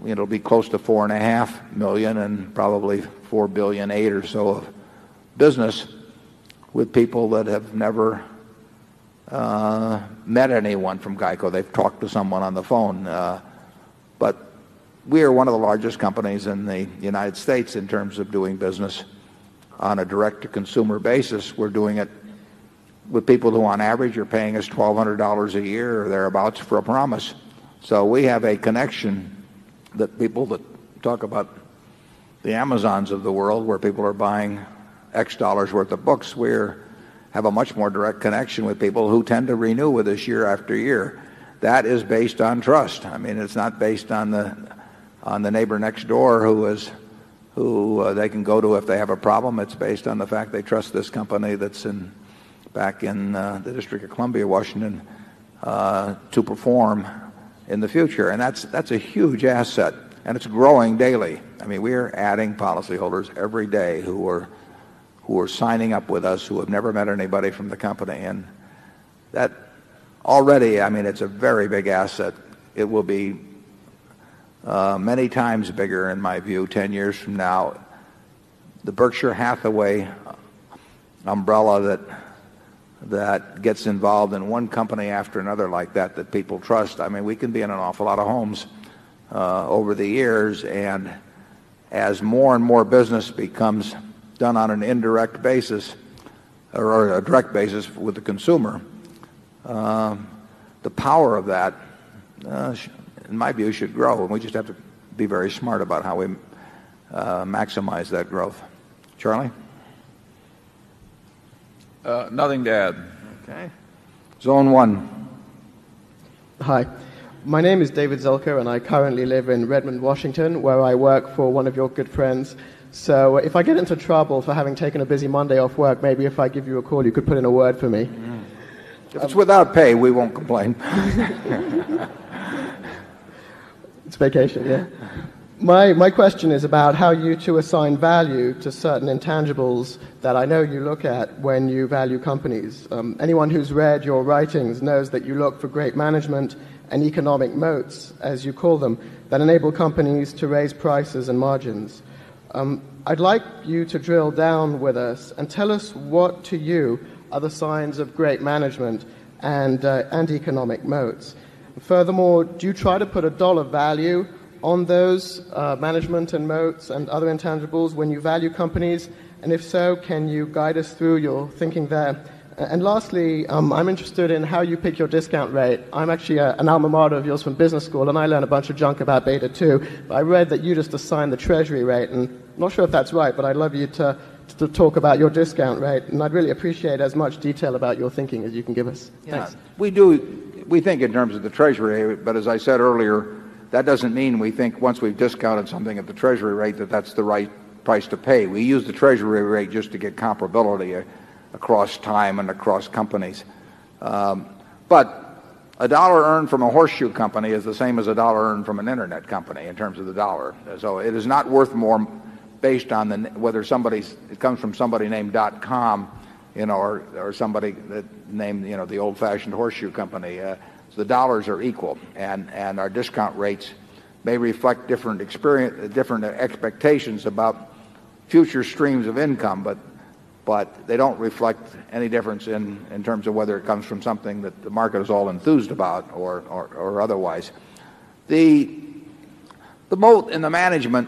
it'll be close to 4.5 million and probably 4 billion, 8 or so of business with people that have never met anyone from Geico. They've talked to someone on the phone. But we are one of the largest companies in the United States in terms of doing business on a direct-to-consumer basis. We're doing it with people who on average are paying us $1,200 a year or thereabouts for a promise. So we have a connection that people that talk about the Amazons of the world, where people are buying X dollars worth of books, we have a much more direct connection with people who tend to renew with us year after year. That is based on trust. I mean, it's not based on the neighbor next door who they can go to if they have a problem. It's based on the fact they trust this company that's back in the District of Columbia, Washington, to perform in the future. And that's a huge asset, and it's growing daily. I mean, we are adding policyholders every day who are signing up with us, who have never met anybody from the company. And that already, I mean, it's a very big asset. It will be many times bigger, in my view, 10 years from now. The Berkshire Hathaway umbrella that gets involved in one company after another like that people trust. I mean, we can be in an awful lot of homes over the years, and as more and more business becomes done on an indirect basis or a direct basis with the consumer, the power of that, in my view, should grow, and we just have to be very smart about how we maximize that growth. Charlie? Nothing to add. Okay. Zone 1. Hi. My name is David Zelko, and I currently live in Redmond, Washington, where I work for one of your good friends. So if I get into trouble for having taken a busy Monday off work, maybe if I give you a call, you could put in a word for me. If it's without pay, we won't complain. It's vacation, yeah. My question is about how you two assign value to certain intangibles that I know you look at when you value companies. Anyone who's read your writings knows that you look for great management and economic moats, as you call them, that enable companies to raise prices and margins. I'd like you to drill down with us and tell us what to you are the signs of great management and economic moats. Furthermore, do you try to put a dollar value on those management and moats and other intangibles when you value companies? And if so, can you guide us through your thinking there? And lastly, I'm interested in how you pick your discount rate. I'm actually an alma mater of yours from business school, and I learned a bunch of junk about beta too. But I read that you just assign the treasury rate, and I'm not sure if that's right, but I'd love you to talk about your discount rate, and I'd really appreciate as much detail about your thinking as you can give us. Yeah, Thanks. We think in terms of the treasury rate, but as I said earlier, that doesn't mean we think once we've discounted something at the treasury rate that that's the right price to pay. We use the treasury rate just to get comparability across time and across companies. But a dollar earned from a horseshoe company is the same as a dollar earned from an internet company in terms of the dollar. So it is not worth more based on whether it comes from somebody named .com, or somebody that named, the old-fashioned horseshoe company. So the dollars are equal, and our discount rates may reflect different expectations about future streams of income, but they don't reflect any difference in terms of whether it comes from something that the market is all enthused about or otherwise. The moat and the management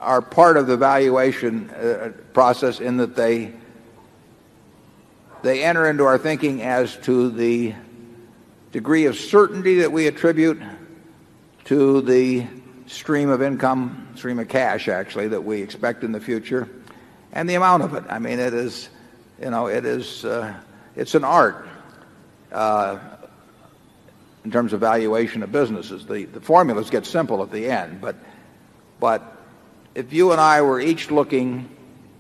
are part of the valuation process in that they enter into our thinking as to the degree of certainty that we attribute to the stream of income, stream of cash actually, that we expect in the future, and the amount of it. I mean, it's an art in terms of valuation of businesses. The formulas get simple at the end, but if you and I were each looking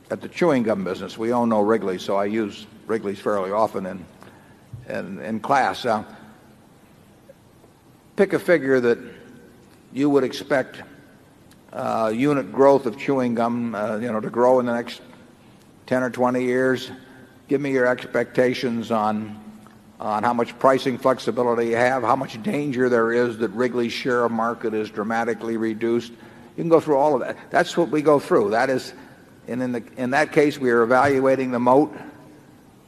at the chewing gum business, we own no Wrigley, so I use Wrigley's fairly often in class. Now, pick a figure that you would expect unit growth of chewing gum, to grow in the next 10 or 20 years. Give me your expectations on how much pricing flexibility you have, how much danger there is that Wrigley's share of market is dramatically reduced. You can go through all of that. That's what we go through. That is, and in that case, we are evaluating the moat.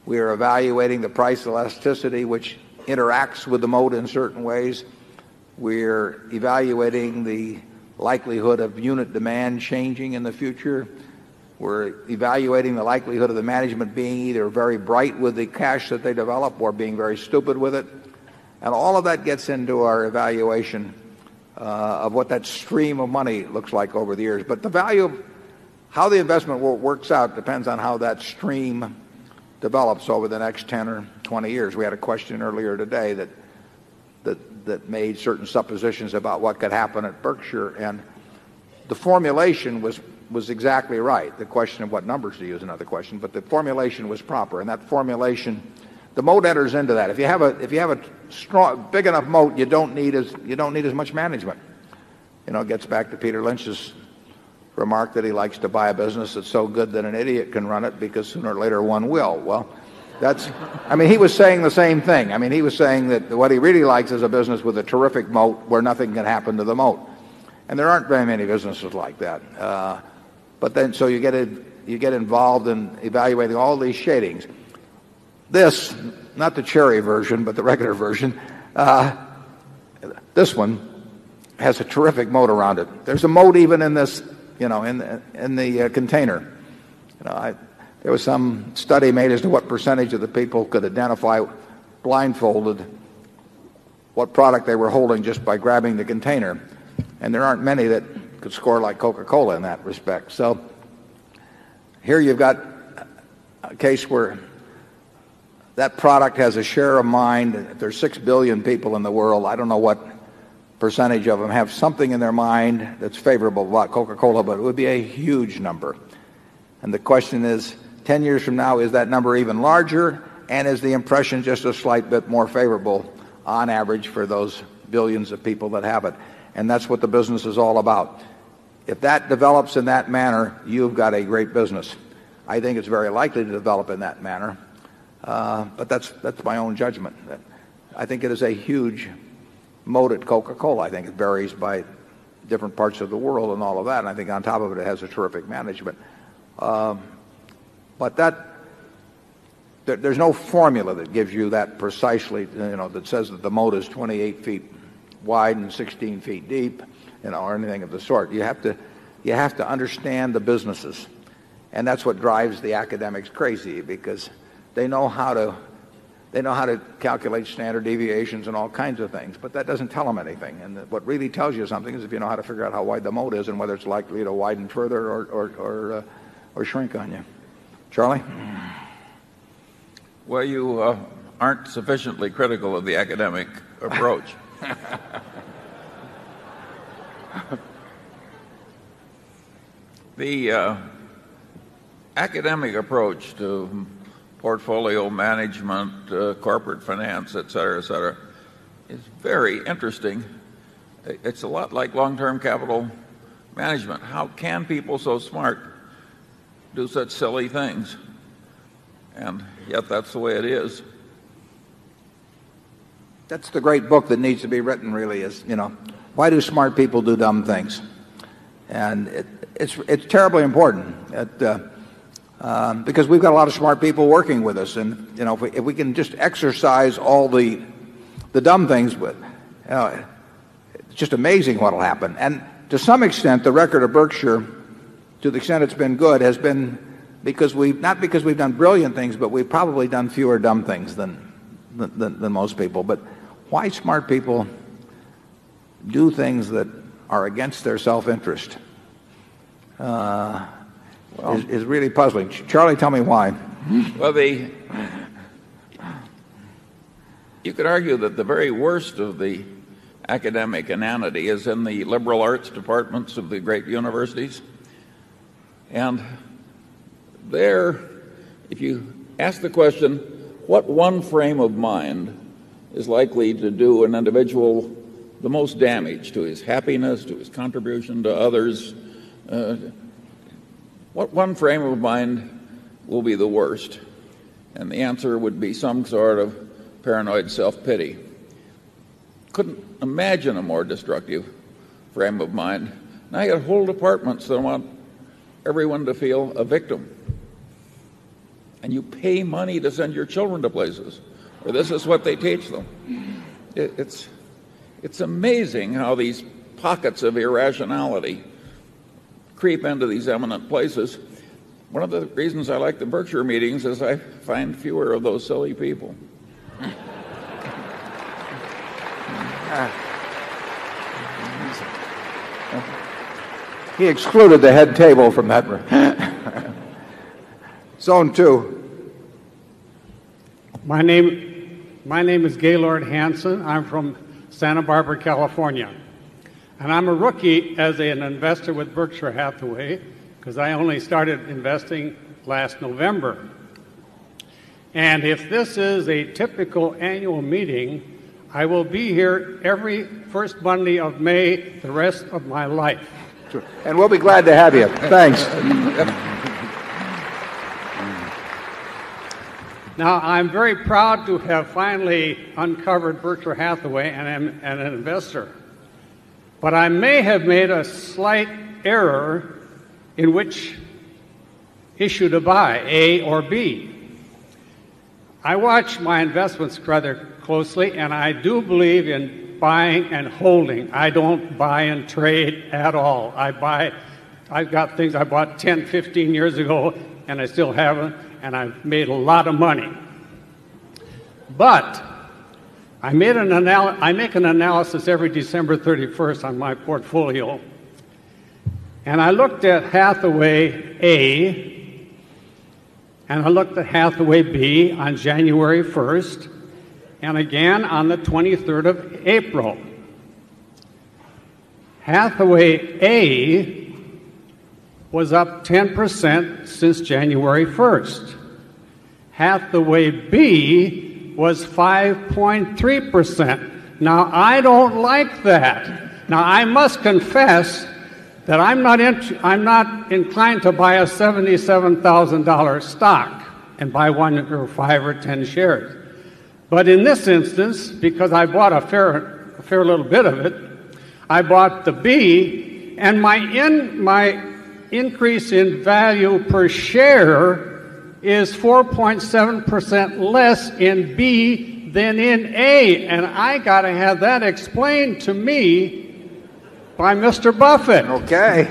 We are evaluating the price elasticity, which interacts with the moat in certain ways. We're evaluating the likelihood of unit demand changing in the future. We're evaluating the likelihood of the management being either very bright with the cash that they develop or being very stupid with it. And all of that gets into our evaluation of what that stream of money looks like over the years. But the value, how the investment works out, depends on how that stream develops over the next 10 or 20 years. We had a question earlier today that made certain suppositions about what could happen at Berkshire, and the formulation was exactly right. The question of what numbers to use is another question, but the formulation was proper, and that formulation, the moat enters into that. If you have a strong, big enough moat, you don't need as much management. It gets back to Peter Lynch's remark that he likes to buy a business that's so good that an idiot can run it because sooner or later one will. Well, he was saying the same thing. He was saying that what he really likes is a business with a terrific moat where nothing can happen to the moat. And there aren't very many businesses like that. But then, so you get involved in evaluating all these shadings. This, not the cherry version, but the regular version, this one has a terrific moat around it. There's a moat even in this, in the container. There was some study made as to what percentage of the people could identify blindfolded what product they were holding just by grabbing the container. And there aren't many that could score like Coca-Cola in that respect. So here you've got a case where that product has a share of mind. If there's 6 billion people in the world, I don't know what percentage of them have something in their mind that's favorable about Coca-Cola, but it would be a huge number. And the question is, 10 years from now, is that number even larger? And is the impression just a slight bit more favorable on average for those billions of people that have it? And that's what the business is all about. If that develops in that manner, you've got a great business. I think it's very likely to develop in that manner. But that's my own judgment. I think it is a huge moat at Coca-Cola. I think it varies by different parts of the world and all of that. And I think on top of it, it has a terrific management. But there's no formula that gives you that precisely, that says that the moat is 28 feet wide and 16 feet deep, or anything of the sort. You have to understand the businesses. And that's what drives the academics crazy, because they know how to calculate standard deviations and all kinds of things, but that doesn't tell them anything. And what really tells you something is if you know how to figure out how wide the moat is and whether it's likely to widen further or shrink on you. Charlie? Well, you aren't sufficiently critical of the academic approach. The academic approach to portfolio management, corporate finance, et cetera, is very interesting. It's a lot like long-term capital management. How can people so smart do such silly things? And yet that's the way it is. That's the great book that needs to be written, really, is, why do smart people do dumb things? And it's terribly important because we've got a lot of smart people working with us. And, if we can just exercise all the dumb things, it's just amazing what will happen. And to some extent, the record of Berkshire, to the extent it's been good, has been not because we've done brilliant things, but we've probably done fewer dumb things than most people. But why smart people do things that are against their self-interest is really puzzling. Charlie, tell me why. Well, you could argue that the very worst of the academic inanity is in the liberal arts departments of the great universities. And there, if you ask the question, what one frame of mind is likely to do an individual the most damage to his happiness, to his contribution to others, what one frame of mind will be the worst? And the answer would be some sort of paranoid self-pity. Couldn't imagine a more destructive frame of mind. Now you have whole departments that want everyone to feel a victim. And you pay money to send your children to places where this is what they teach them. It's amazing how these pockets of irrationality creep into these eminent places. One of the reasons I like the Berkshire meetings is I find fewer of those silly people. He excluded the head table from that. Zone 2. My name is Gaylord Hansen. I'm from Santa Barbara, California. And I'm a rookie as an investor with Berkshire Hathaway because I only started investing last November. And if this is a typical annual meeting, I will be here every first Monday of May the rest of my life. Sure. And we'll be glad to have you. Thanks. Now, I'm very proud to have finally uncovered Berkshire Hathaway and am an investor. But I may have made a slight error in which issue to buy, A or B. I watch my investments rather closely, and I do believe in buying and holding. I don't buy and trade at all. I've got things I bought 10, 15 years ago, and I still haven't, and I've made a lot of money. But I make an analysis every December 31st on my portfolio, and I looked at Hathaway A, and I looked at Hathaway B on January 1st, and again on the 23rd of April. Hathaway A was up 10% since January 1st. Hathaway B was 5.3%. Now, I don't like that. Now, I must confess that I'm not inclined to buy a $77,000 stock and buy 1 or 5 or 10 shares. But in this instance, because I bought a fair little bit of it, I bought the B, and my increase in value per share is 4.7% less in B than in A, and I got to have that explained to me by Mr. Buffett. Okay.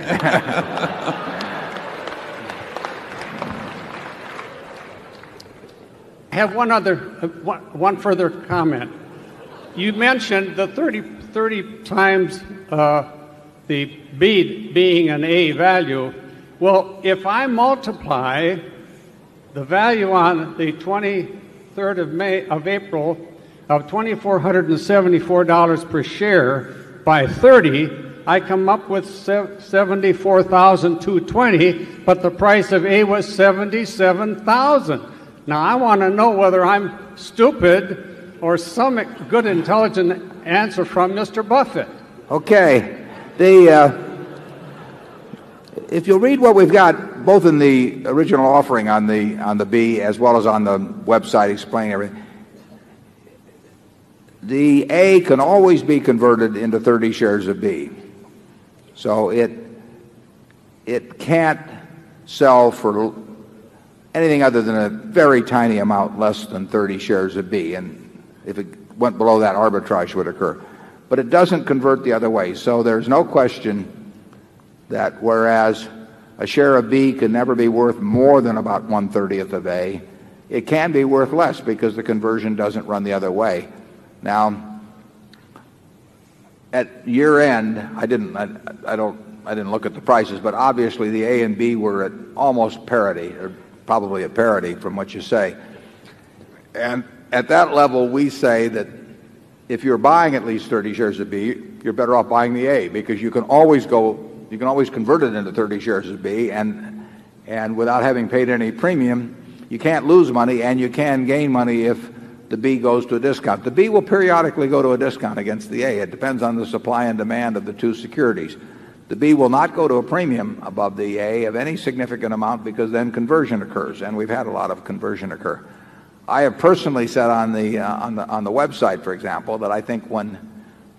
I have one further comment. You mentioned the 30 times the B being an A value. Well, if I multiply the value on the 23rd of April of $2,474 per share by 30, I come up with $74,220, but the price of A was $77,000. Now, I want to know whether I'm stupid or some good, intelligent answer from Mr. Buffett. Okay. If you'll read what we've got, both in the original offering on the B as well as on the website explaining everything, the A can always be converted into 30 shares of B. So it can't sell for anything other than a very tiny amount less than 30 shares of B. And if it went below that, arbitrage would occur. But it doesn't convert the other way. So there's no question that whereas a share of B can never be worth more than about 1/30th of A, it can be worth less because the conversion doesn't run the other way. Now, at year end, I didn't look at the prices, but obviously the A and B were at almost parity, or probably at parity from what you say. And at that level, we say that if you're buying at least 30 shares of B, you're better off buying the A because you can always convert it into 30 shares of B, and without having paid any premium, you can't lose money and you can gain money if the B goes to a discount. The B will periodically go to a discount against the A. It depends on the supply and demand of the two securities. The B will not go to a premium above the A of any significant amount because then conversion occurs, and we've had a lot of conversion occur. I have personally said on the website, for example, that I think when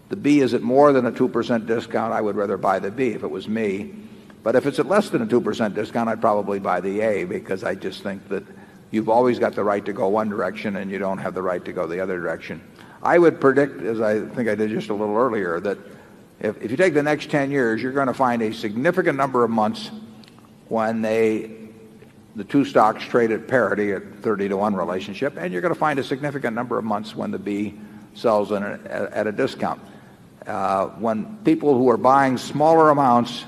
the B is at more than a 2% discount, I would rather buy the B if it was me. But if it's at less than a 2% discount, I'd probably buy the A because I just think that you've always got the right to go one direction and you don't have the right to go the other direction. I would predict, as I think I did just a little earlier, that if you take the next 10 years, you're going to find a significant number of months when the two stocks trade at parity at 30-to-1 relationship, and you're going to find a significant number of months when the B sells at a discount. When people who are buying smaller amounts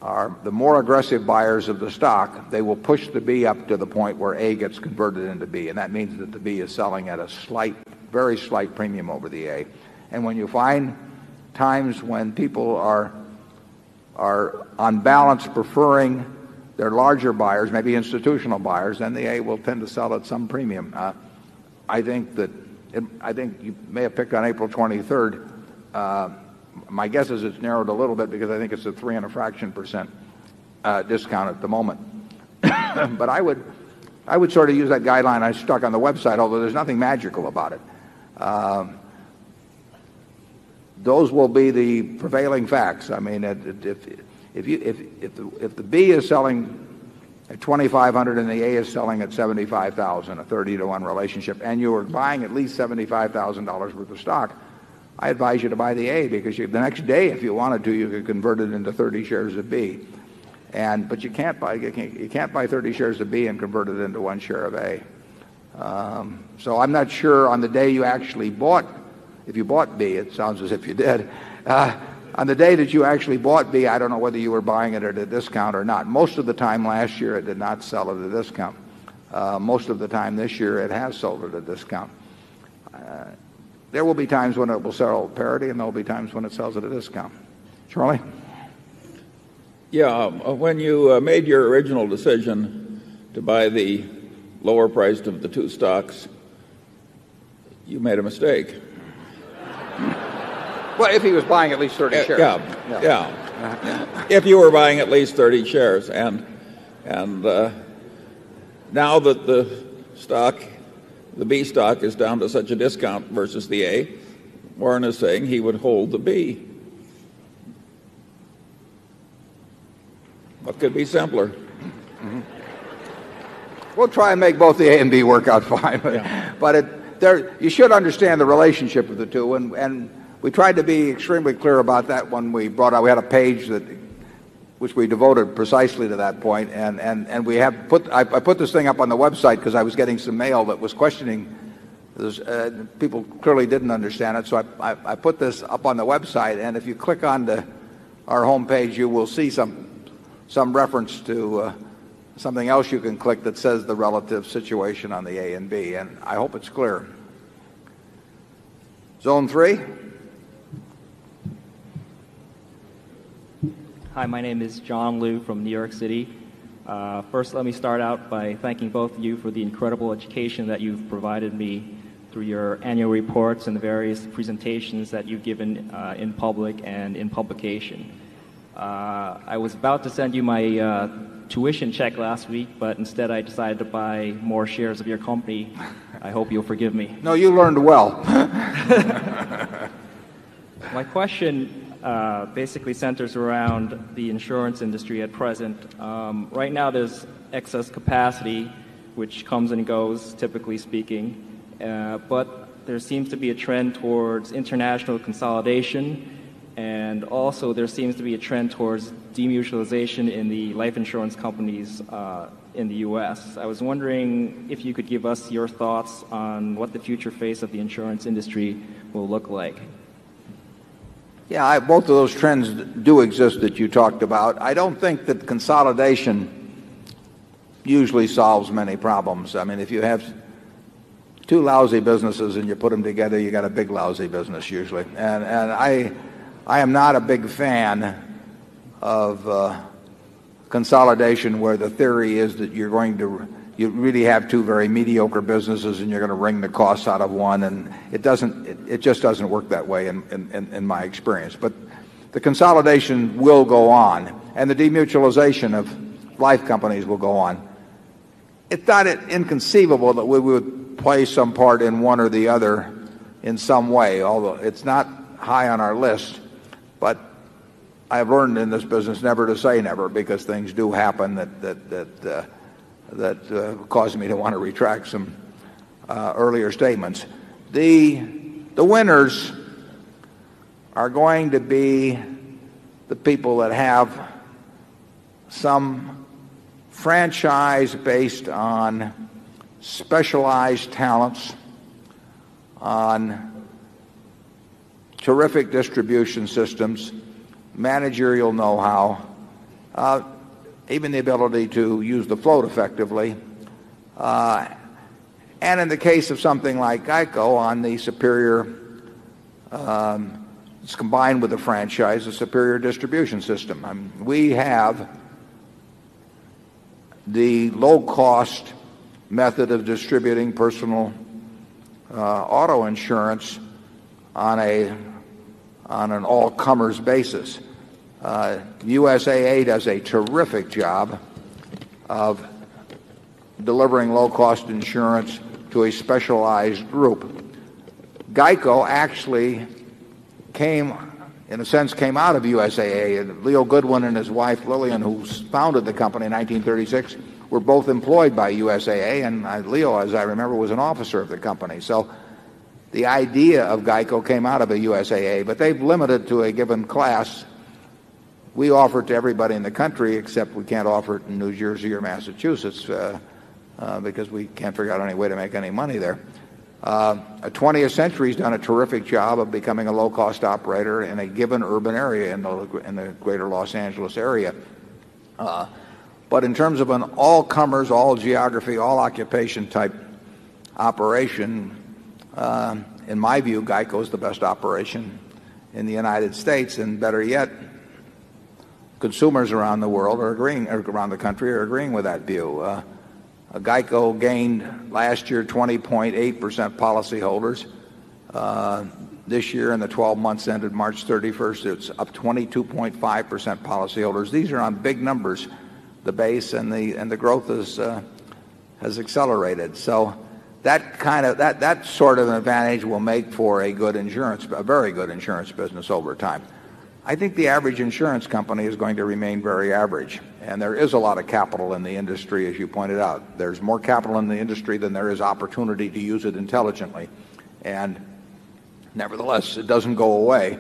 are the more aggressive buyers of the stock, they will push the B up to the point where A gets converted into B, and that means that the B is selling at a very slight premium over the A. And when you find times when people are on balance preferring their larger buyers, maybe institutional buyers, then the A will tend to sell at some premium. I think you may have picked on April 23rd. My guess is it's narrowed a little bit because I think it's a 3 and a fraction percent discount at the moment. But I would sort of use that guideline I stuck on the website, although there's nothing magical about it. Those will be the prevailing facts. I mean, if the B is selling at 2,500 and the A is selling at 75,000, a 30-to-1 relationship, and you are buying at least $75,000 worth of stock, I advise you to buy the A because the next day, if you wanted to, you could convert it into 30 shares of B. But you can't buy 30 shares of B and convert it into 1 share of A. So I'm not sure on the day you actually bought, if you bought B, it sounds as if you did. On the day that you actually bought B, I don't know whether you were buying it at a discount or not. Most of the time last year, it did not sell at a discount. Most of the time this year, it has sold at a discount. There will be times when it will sell at parity, and there will be times when it sells at a discount. Charlie? Yeah, when you made your original decision to buy the lower priced of the two stocks, you made a mistake. Well, if he was buying at least 30 shares. Yeah. If you were buying at least 30 shares. And now that the B stock is down to such a discount versus the A, Warren is saying he would hold the B. What could be simpler? Mm-hmm. We'll try and make both the A and B work out fine. But you should understand the relationship of the two, and we tried to be extremely clear about that when we had a page which we devoted precisely to that point, and I put this thing up on the website because I was getting some mail that was questioning this. People clearly didn't understand it, so I put this up on the website, and if you click on our home page, you will see some reference to something else you can click that says the relative situation on the A and B, and I hope it's clear. Zone 3. Hi, my name is John Liu from New York City. First, let me start out by thanking both of you for the incredible education that you've provided me through your annual reports and the various presentations that you've given in public and in publication. I was about to send you my tuition check last week, but instead I decided to buy more shares of your company. I hope you'll forgive me. No, you learned well. My question basically centers around the insurance industry at present. Right now there's excess capacity, which comes and goes, typically speaking, but there seems to be a trend towards international consolidation, and also there seems to be a trend towards demutualization in the life insurance companies in the U.S. I was wondering if you could give us your thoughts on what the future face of the insurance industry will look like. Yeah, both of those trends do exist that you talked about. I don't think that consolidation usually solves many problems. I mean, if you have two lousy businesses and you put them together, you got a big lousy business usually. And I am not a big fan of consolidation where the theory is that you really have two very mediocre businesses and you're going to wring the costs out of one, and it just doesn't work that way in my experience. But the consolidation will go on, and the demutualization of life companies will go on. It's not inconceivable that we would play some part in one or the other in some way, although it's not high on our list. But I've learned in this business never to say never, because things do happen that caused me to want to retract some earlier statements. The winners are going to be the people that have some franchise based on specialized talents, on terrific distribution systems, managerial know-how, even the ability to use the float effectively, and in the case of something like GEICO, on the superior, it's combined with the franchise, a superior distribution system. I mean, we have the low-cost method of distributing personal auto insurance on an all-comers basis. USAA does a terrific job of delivering low-cost insurance to a specialized group. GEICO actually came out of USAA. And Leo Goodwin and his wife Lillian, who founded the company in 1936, were both employed by USAA, and Leo, as I remember, was an officer of the company. So the idea of GEICO came out of a USAA, but they've limited to a given class. We offer it to everybody in the country, except we can't offer it in New Jersey or Massachusetts because we can't figure out any way to make any money there. 20th Century's done a terrific job of becoming a low-cost operator in a given urban area in the greater Los Angeles area. But in terms of an all-comers, all-geography, all-occupation type operation, in my view, GEICO is the best operation in the United States, and better yet, consumers around the world around the country are agreeing with that view. GEICO gained last year 20.8% policyholders. This year, in the 12 months ended March 31st, it's up 22.5% policyholders. These are on big numbers, the base, and the growth has accelerated. So that sort of an advantage will make for a very good insurance business over time. I think the average insurance company is going to remain very average, and there is a lot of capital in the industry, as you pointed out. There's more capital in the industry than there is opportunity to use it intelligently, and nevertheless, it doesn't go away.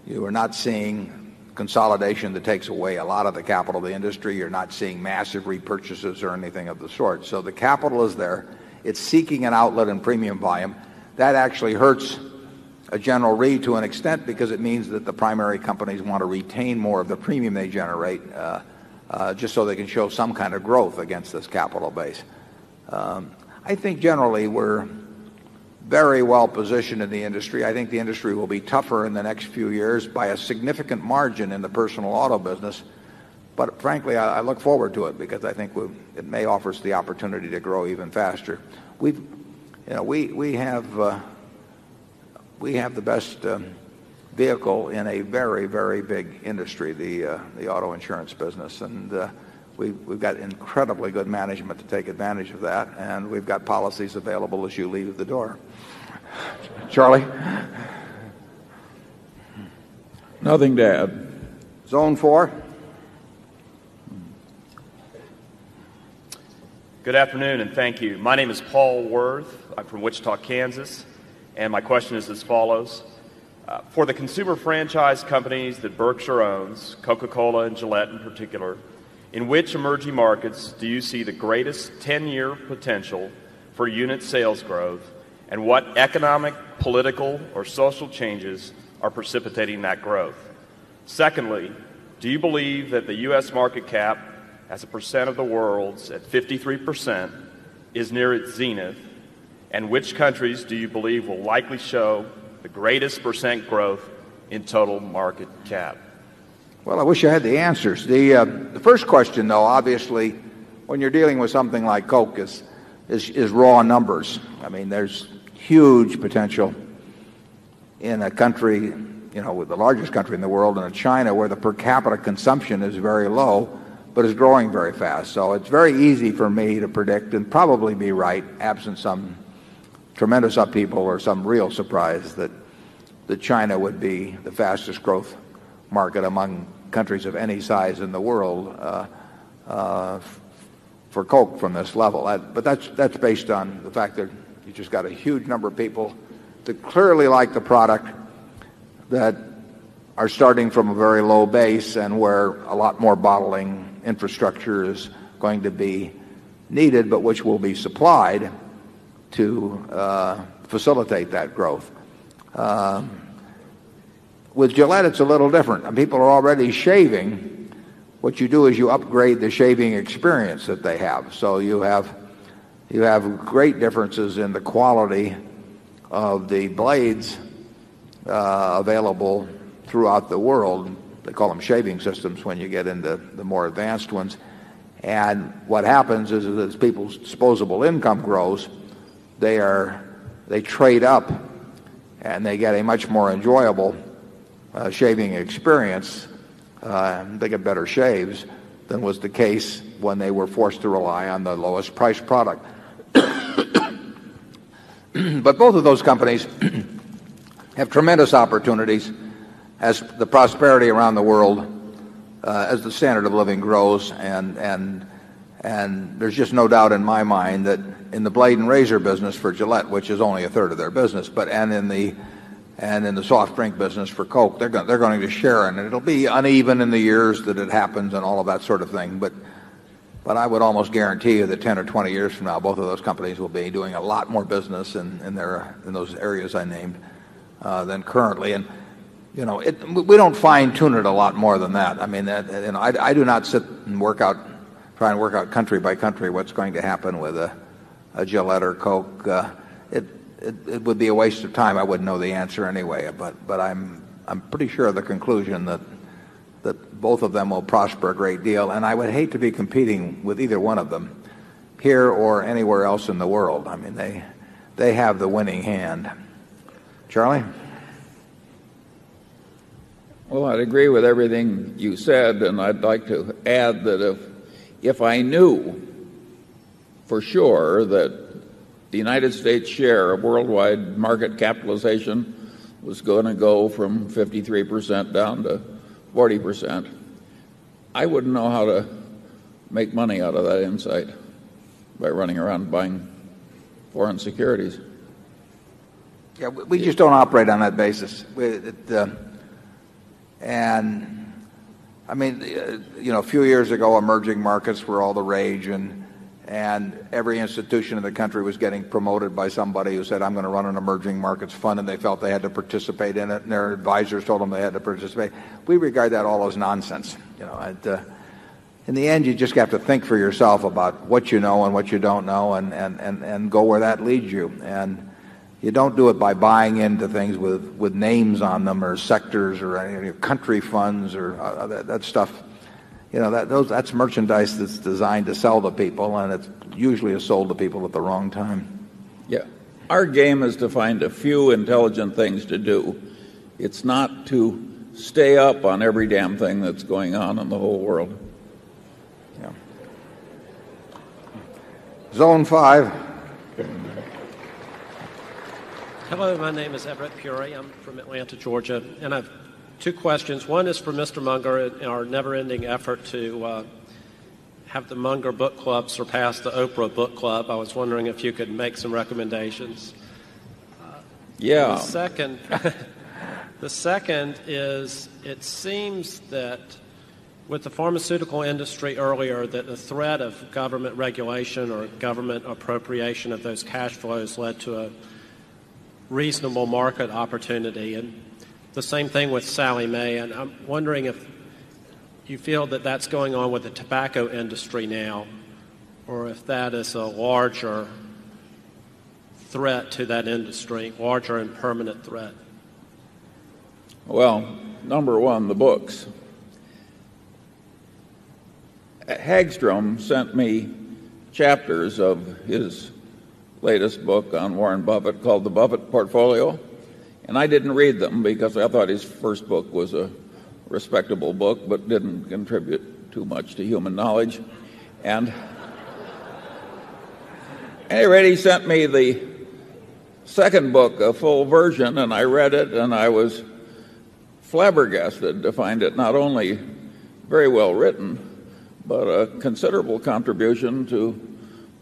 You are not seeing consolidation that takes away a lot of the capital of the industry. You're not seeing massive repurchases or anything of the sort. So the capital is there. It's seeking an outlet in premium volume. That actually hurts a General Re to an extent, because it means that the primary companies want to retain more of the premium they generate just so they can show some kind of growth against this capital base. I think generally we're very well positioned in the industry. I think the industry will be tougher in the next few years by a significant margin in the personal auto business But frankly, I look forward to it because I think it may offer us the opportunity to grow even faster. We have the best vehicle in a very, very big industry, the auto insurance business, and we've got incredibly good management to take advantage of that, and we've got policies available as you leave the door. Charlie? Nothing to add. Zone 4. Good afternoon, and thank you. My name is Paul Worth. I'm from Wichita, Kansas, and my question is as follows. For the consumer franchise companies that Berkshire owns, Coca-Cola and Gillette in particular, in which emerging markets do you see the greatest 10-year potential for unit sales growth, and what economic, political, or social changes are precipitating that growth? Secondly, do you believe that the U.S. market cap as a percent of the world's at 53% is near its zenith, and which countries do you believe will likely show the greatest percent growth in total market cap? Well, I wish I had the answers. The first question, though, obviously, when you're dealing with something like Coke is raw numbers. I mean, there's huge potential in a country, with the largest country in the world, in China, where the per capita consumption is very low, but is growing very fast. So it's very easy for me to predict and probably be right, absent some tremendous upheaval or some real surprise, that China would be the fastest growth market among countries of any size in the world for Coke from this level. But that's based on the fact that you just got a huge number of people that clearly like the product, that are starting from a very low base, and where a lot more bottling infrastructure is going to be needed, but which will be supplied to facilitate that growth. With Gillette, it's a little different. People are already shaving. What you do is you upgrade the shaving experience that they have. So you have great differences in the quality of the blades available throughout the world. They call them shaving systems when you get into the more advanced ones. And what happens is, as people's disposable income grows, they trade up, and they get a much more enjoyable shaving experience. They get better shaves than was the case when they were forced to rely on the lowest priced product. But both of those companies have tremendous opportunities as the prosperity around the world, as the standard of living grows, and there's just no doubt in my mind that in the blade and razor business for Gillette, which is only a third of their business, and in the soft drink business for Coke, they're going to share in it. It'll be uneven in the years that it happens and all of that sort of thing, but I would almost guarantee you that 10 or 20 years from now, both of those companies will be doing a lot more business in those areas I named than currently. And we don't fine-tune it a lot more than that. I mean, I do not sit and try and work out country by country what's going to happen with a Gillette or Coke. It would be a waste of time. I wouldn't know the answer anyway. But I'm pretty sure of the conclusion that both of them will prosper a great deal. And I would hate to be competing with either one of them here or anywhere else in the world. I mean, they have the winning hand. Charlie? Well, I'd agree with everything you said, and I'd like to add that if I knew for sure that the United States share of worldwide market capitalization was going to go from 53% down to 40%, I wouldn't know how to make money out of that insight by running around buying foreign securities. Yeah, we just don't operate on that basis. And I mean, a few years ago, emerging markets were all the rage, and every institution in the country was getting promoted by somebody who said, I'm going to run an emerging markets fund, and they felt they had to participate in it, and their advisors told them they had to participate. We regard that all as nonsense. In the end, you just have to think for yourself about what you know and what you don't know, and go where that leads you. And you don't do it by buying into things with names on them, or sectors, or any country funds, or that stuff. that's merchandise that's designed to sell to people, and it usually is sold to people at the wrong time. Yeah. Our game is to find a few intelligent things to do. It's not to stay up on every damn thing that's going on in the whole world. Yeah. Zone 5. Hello, my name is Everett Puri. I'm from Atlanta, Georgia, and I have two questions. One is for Mr. Munger in our never-ending effort to have the Munger Book Club surpass the Oprah Book Club. I was wondering if you could make some recommendations. Yeah. The second is, it seems that with the pharmaceutical industry earlier, that the threat of government regulation or government appropriation of those cash flows led to a reasonable market opportunity. And the same thing with Sallie Mae. And I'm wondering if you feel that that's going on with the tobacco industry now, or if that is a larger threat to that industry, larger and permanent threat. Well, number one, the books. Hagstrom sent me chapters of his latest book on Warren Buffett called The Buffett Portfolio, and I didn't read them because I thought his first book was a respectable book but didn't contribute too much to human knowledge. And at any rate, he sent me the second book, a full version, and I read it, and I was flabbergasted to find it not only very well written, but a considerable contribution to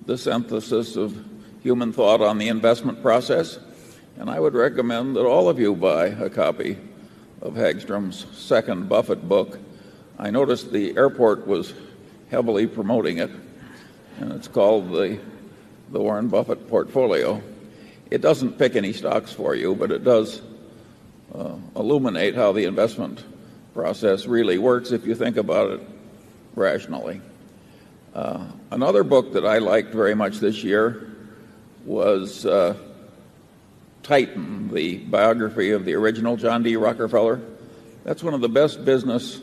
the synthesis of human thought on the investment process. And I would recommend that all of you buy a copy of Hagstrom's second Buffett book. I noticed the airport was heavily promoting it, and it's called the Warren Buffett Portfolio. It doesn't pick any stocks for you, but it does illuminate how the investment process really works if you think about it rationally. Another book that I liked very much this year was Titan, the biography of the original John D. Rockefeller. That's one of the best business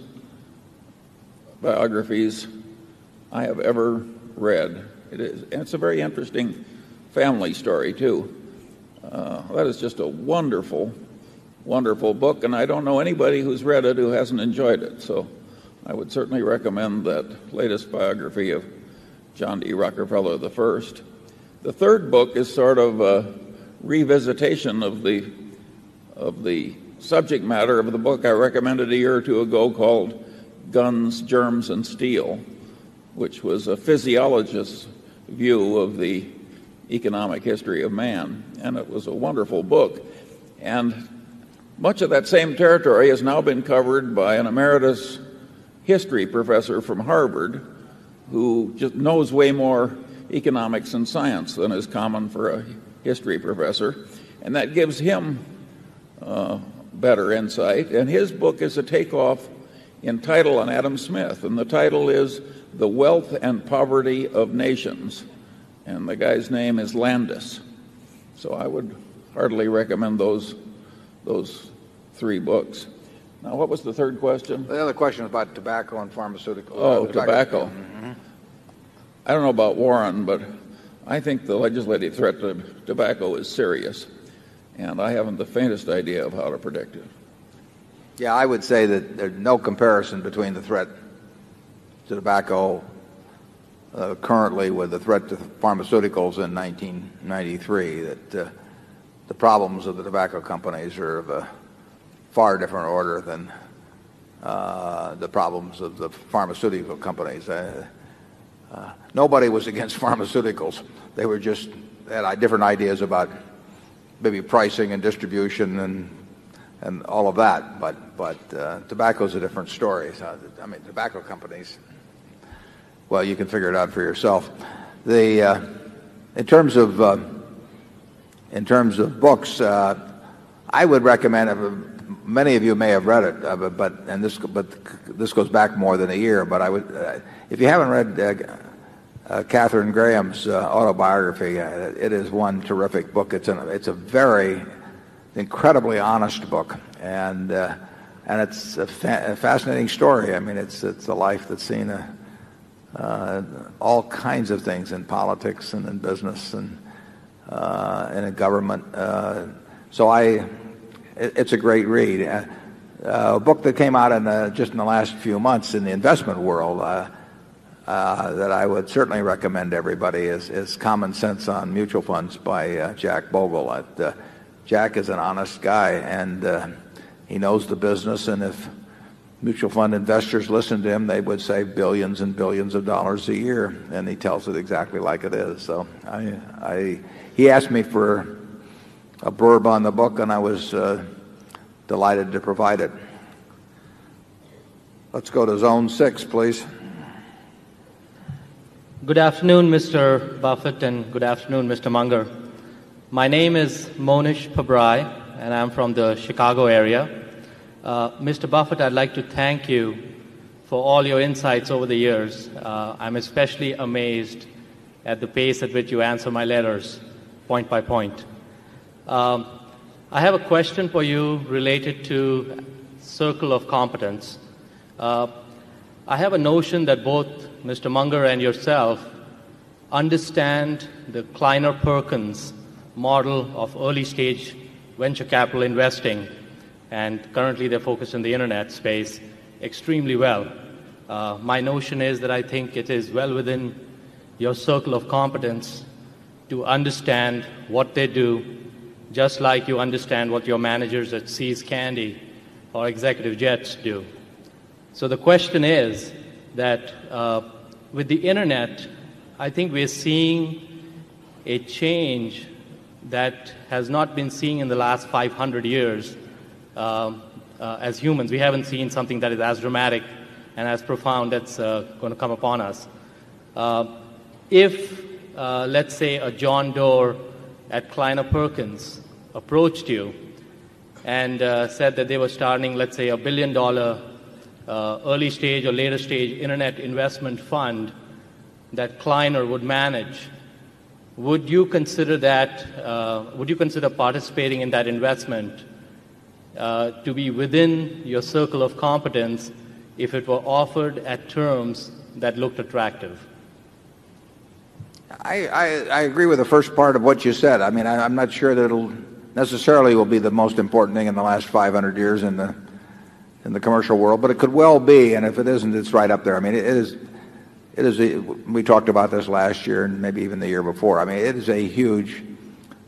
biographies I have ever read. It is, and it's a very interesting family story, too. That is just a wonderful, wonderful book, and I don't know anybody who's read it who hasn't enjoyed it. So I would certainly recommend that latest biography of John D. Rockefeller I. The third book is sort of a revisitation of the subject matter of the book I recommended a year or two ago called Guns, Germs, and Steel, which was a physiologist's view of the economic history of man. And it was a wonderful book. And much of that same territory has now been covered by an emeritus history professor from Harvard who just knows way more economics and science than is common for a history professor. And that gives him better insight. And his book is a takeoff in title on Adam Smith. And the title is The Wealth and Poverty of Nations. And the guy's name is Landis. So I would heartily recommend those three books. Now, what was the third question? The other question was about tobacco and pharmaceuticals. Oh, tobacco. Mm-hmm. I don't know about Warren, but I think the legislative threat to tobacco is serious, and I haven't the faintest idea of how to predict it. Yeah, I would say that there's no comparison between the threat to tobacco currently with the threat to pharmaceuticals in 1993, that the problems of the tobacco companies are of a far different order than the problems of the pharmaceutical companies. Nobody was against pharmaceuticals. They had different ideas about maybe pricing and distribution and all of that. But tobacco's a different story. I mean, tobacco companies, well, you can figure it out for yourself. In terms of books, I would recommend. Many of you may have read it, but this goes back more than a year. But I would, if you haven't read Katharine Graham's autobiography, it is one terrific book. It's a very incredibly honest book, and and it's a fascinating story. I mean, it's a life that's seen all kinds of things in politics and in business and in government. It's a great read. A book that came out just in the last few months in the investment world that I would certainly recommend everybody is Common Sense on Mutual Funds by Jack Bogle. Jack is an honest guy, and he knows the business, and if mutual fund investors listened to him, they would save billions and billions of dollars a year, and he tells it exactly like it is. So he asked me for a blurb on the book, and I was delighted to provide it. Let's go to Zone 6, please. Good afternoon, Mr. Buffett, and good afternoon, Mr. Munger. My name is Monish Pabrai, and I'm from the Chicago area. Mr. Buffett, I'd like to thank you for all your insights over the years. I'm especially amazed at the pace at which you answer my letters, point by point. I have a question for you related to circle of competence. I have a notion that both Mr. Munger and yourself understand the Kleiner-Perkins model of early-stage venture capital investing, and currently they're focused in the internet space extremely well. My notion is that I think it is well within your circle of competence to understand what they do, just like you understand what your managers at See's Candy or Executive Jets do. So the question is that with the internet, I think we're seeing a change that has not been seen in the last 500 years as humans. We haven't seen something that is as dramatic and as profound that's going to come upon us. If, let's say, a John Doerr at Kleiner-Perkins approached you and said that they were starting, let's say, $1 billion early stage or later stage internet investment fund that Kleiner would manage, would you consider that? Would you consider participating in that investment to be within your circle of competence if it were offered at terms that looked attractive? I agree with the first part of what you said. I mean, I'm not sure that it'll necessarily will be the most important thing in the last 500 years in the commercial world, but it could well be, and if it isn't, it's right up there. I mean, it is we talked about this last year and maybe even the year before. I mean, it is a huge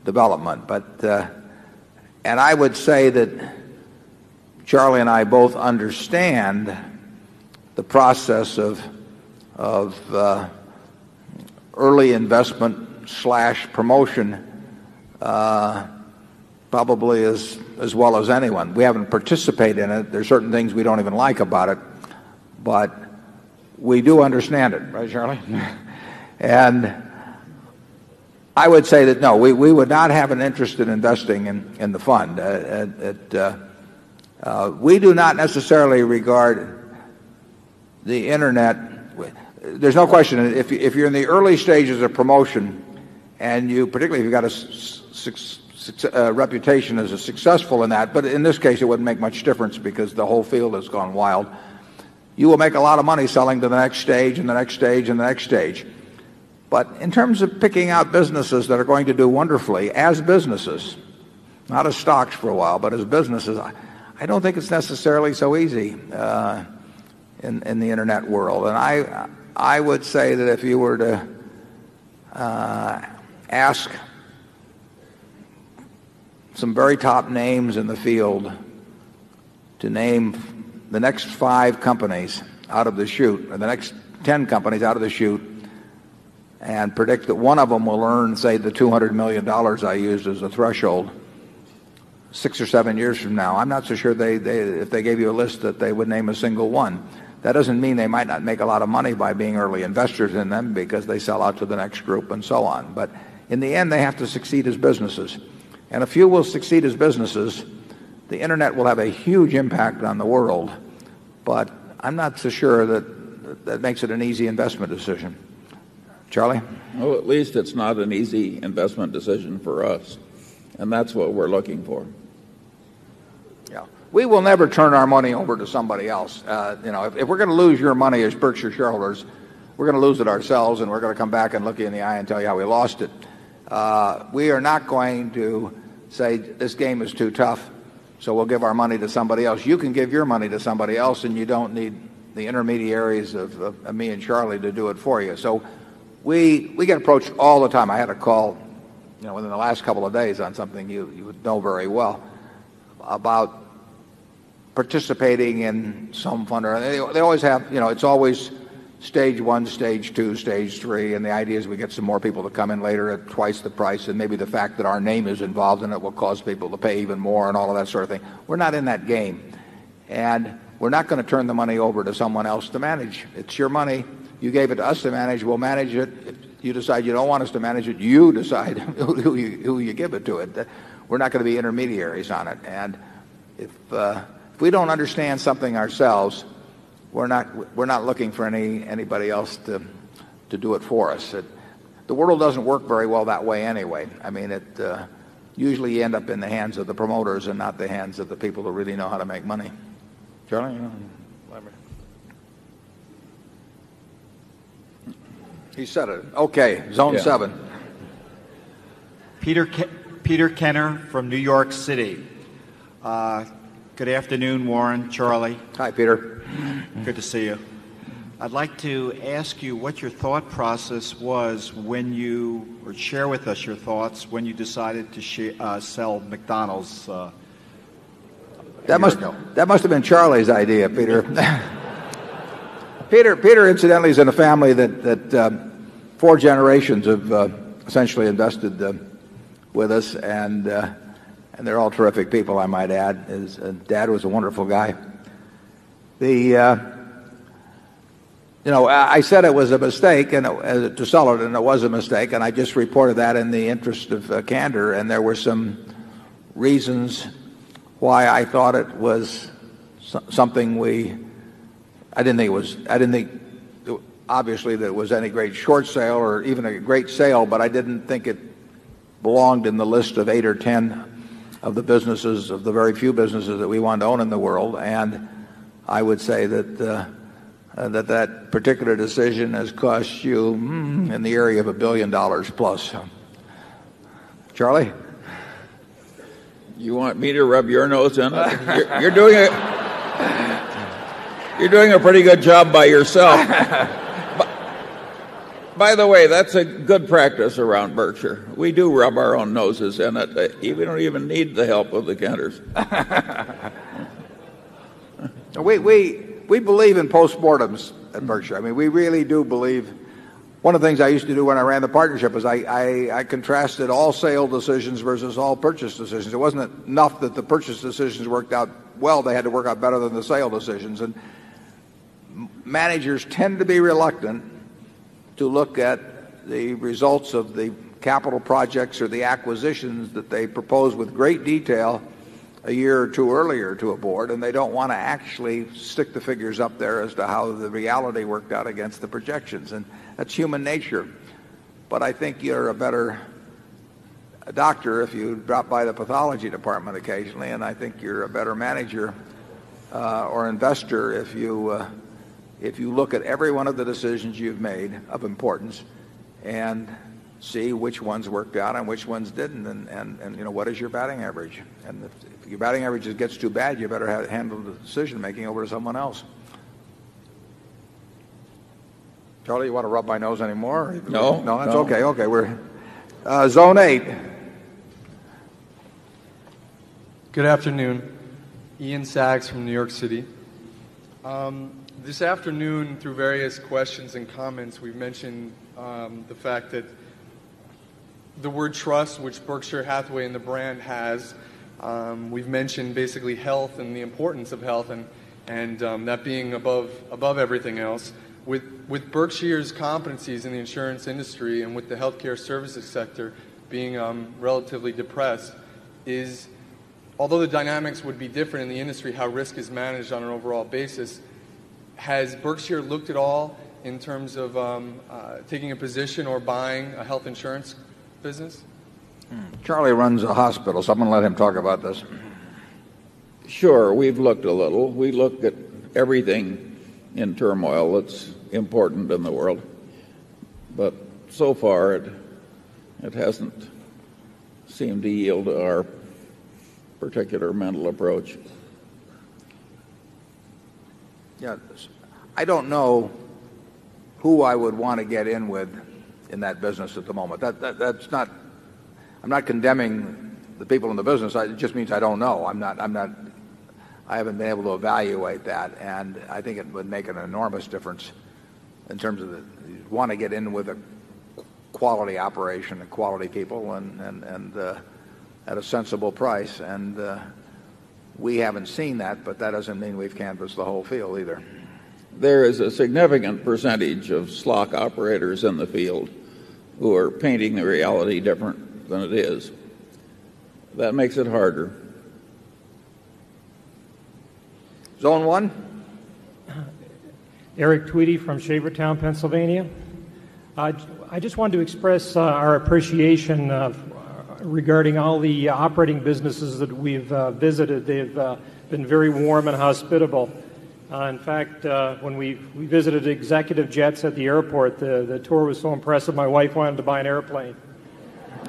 development, and I would say that Charlie and I both understand the process of early investment / promotion probably as well as anyone. We haven't participated in it. There's certain things we don't even like about it, but we do understand it, right, Charlie? And I would say that no, we would not have an interest in investing in the fund. We do not necessarily regard the internet. There's no question if you're in the early stages of promotion, and particularly if you've got a reputation as a successful in that, but in this case it wouldn't make much difference because the whole field has gone wild. You will make a lot of money selling to the next stage and the next stage and the next stage. But in terms of picking out businesses that are going to do wonderfully as businesses, not as stocks for a while, but as businesses, I don't think it's necessarily so easy in the internet world. And I would say that if you were to ask some very top names in the field to name the next 5 companies out of the chute, or the next 10 companies out of the chute, and predict that one of them will earn, say, the $200 million I used as a threshold 6 or 7 years from now, I'm not so sure if they gave you a list that they would name a single one. That doesn't mean they might not make a lot of money by being early investors in them because they sell out to the next group and so on. But in the end, they have to succeed as businesses. And if you will succeed as businesses, the internet will have a huge impact on the world, but I'm not so sure that makes it an easy investment decision. Charlie? Well, at least it's not an easy investment decision for us, and that's what we're looking for. Yeah. we will never turn our money over to somebody else. If we're going to lose your money as Berkshire shareholders, we're going to lose it ourselves, and we're going to come back and look you in the eye and tell you how we lost it. We are not going to say this game is too tough, so we'll give our money to somebody else. You can give your money to somebody else, and you don't need the intermediaries of me and Charlie to do it for you. So we get approached all the time. I had a call, within the last couple of days on something you would know very well about participating in some fund. They always have, it's always stage 1, stage 2, stage 3, and the idea is we get some more people to come in later at twice the price, and maybe the fact that our name is involved in it will cause people to pay even more and all of that sort of thing. We're not in that game, and we're not going to turn the money over to someone else to manage. It's your money. You gave it to us to manage. We'll manage it. If you decide you don't want us to manage it, you decide who you give it to. We're not going to be intermediaries on it, and if we don't understand something ourselves, we're not looking for anybody else to do it for us. The world doesn't work very well that way anyway. I mean, usually you end up in the hands of the promoters and not the hands of the people who really know how to make money. Charlie? He said it. Okay, Zone 7. Peter Kenner from New York City. Good afternoon, Warren, Charlie. Hi, Peter. Good to see you. I'd like to ask you what your thought process was when you, or share with us your thoughts when you decided to sell McDonald's. That must have been Charlie's idea, Peter. Peter, incidentally, is in a family that 4 generations have essentially invested with us, and they're all terrific people, I might add. His dad was a wonderful guy. I said it was a mistake to sell it, and it was a mistake, and I just reported that in the interest of candor, and there were some reasons why I thought it was something I didn't think obviously that it was any great short sale or even a great sale, but I didn't think it belonged in the list of 8 or 10 of the businesses, of the very few businesses that we want to own in the world. And I would say that that particular decision has cost you in the area of $1 billion plus. Charlie? You want me to rub your nose in it? You're doing it. You're doing a pretty good job by yourself. By the way, that's a good practice around Berkshire. We do rub our own noses in it. We don't even need the help of the Kenters. We believe in postmortems at Berkshire. I mean, we really do believe. One of the things I used to do when I ran the partnership is I contrasted all sale decisions versus all purchase decisions. It wasn't enough that the purchase decisions worked out well. They had to work out better than the sale decisions. And managers tend to be reluctant to look at the results of the capital projects or the acquisitions that they propose with great detail a year or two earlier to a board, and they don't want to actually stick the figures up there as to how the reality worked out against the projections. And that's human nature. But I think you're a better doctor if you drop by the pathology department occasionally, and I think you're a better manager or investor if you look at every one of the decisions you've made of importance and see which ones worked out and which ones didn't, and what is your batting average. And if your batting average gets too bad, you better handle the decision making over to someone else. Charlie, you want to rub my nose anymore? No, that's okay. Okay, we're Zone 8. Good afternoon. Ian Sachs from New York City. This afternoon, through various questions and comments, we've mentioned the fact that the word trust, which Berkshire Hathaway and the brand has, we've mentioned basically health and the importance of health and that being above everything else. With Berkshire's competencies in the insurance industry and with the healthcare services sector being relatively depressed, although the dynamics would be different in the industry, how risk is managed on an overall basis, has Berkshire looked at all in terms of taking a position or buying a health insurance business? Charlie runs a hospital, so I'm going to let him talk about this. Sure, we've looked a little. We look at everything in turmoil that's important in the world. But so far, it hasn't seemed to yield to our particular mental approach. Yeah, I don't know who I would want to get in with in that business at the moment. That's not. I'm not condemning the people in the business. It just means I don't know. I haven't been able to evaluate that, and I think it would make an enormous difference in terms of you want to get in with a quality operation and quality people and at a sensible price. And we haven't seen that, but that doesn't mean we've canvassed the whole field either. There is a significant percentage of stock operators in the field who are painting the reality different than it is. That makes it harder. Zone 1. Eric Tweedy from Shavertown, Pennsylvania. I just wanted to express our appreciation regarding all the operating businesses that we've visited. They've been very warm and hospitable. In fact, when we visited executive jets at the airport, the tour was so impressive, my wife wanted to buy an airplane.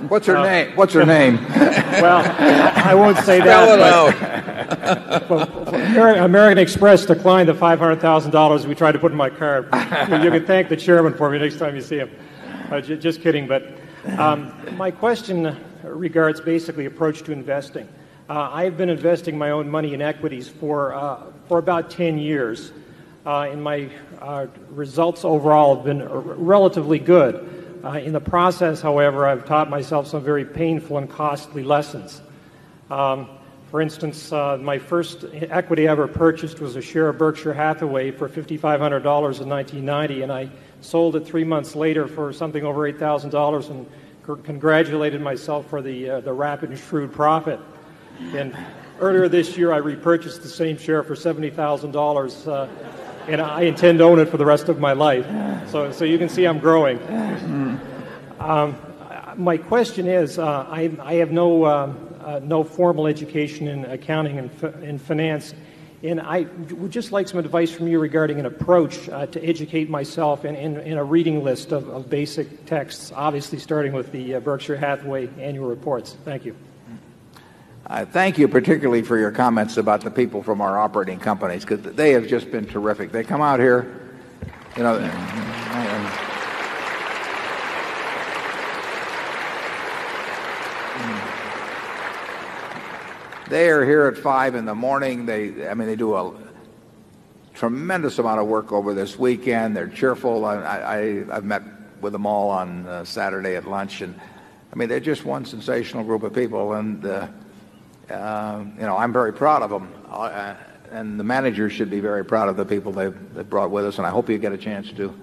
What's her name? What's her name? Well, I won't say that. Spell it out. American Express declined the $500,000 we tried to put in my card. You can thank the chairman for me next time you see him. Just kidding. But my question regards basically approach to investing. I've been investing my own money in equities for about 10 years, and my results overall have been relatively good. In the process, however, I've taught myself some very painful and costly lessons. For instance, my first equity I ever purchased was a share of Berkshire Hathaway for $5,500 in 1990, and I sold it 3 months later for something over $8,000 and congratulated myself for the rapid and shrewd profit. And earlier this year, I repurchased the same share for $70,000, and I intend to own it for the rest of my life. So you can see I'm growing. My question is, I have no formal education in accounting and finance, and I would just like some advice from you regarding an approach to educate myself in a reading list of basic texts, obviously starting with the Berkshire Hathaway annual reports. Thank you. Thank you particularly for your comments about the people from our operating companies, because they have just been terrific. They come out here, you know, they are here at 5 in the morning. They do a tremendous amount of work over this weekend. They're cheerful. I've met with them all on Saturday at lunch, and they're just one sensational group of people, and I'm very proud of them, and the managers should be very proud of the people they've brought with us, and I hope you get a chance to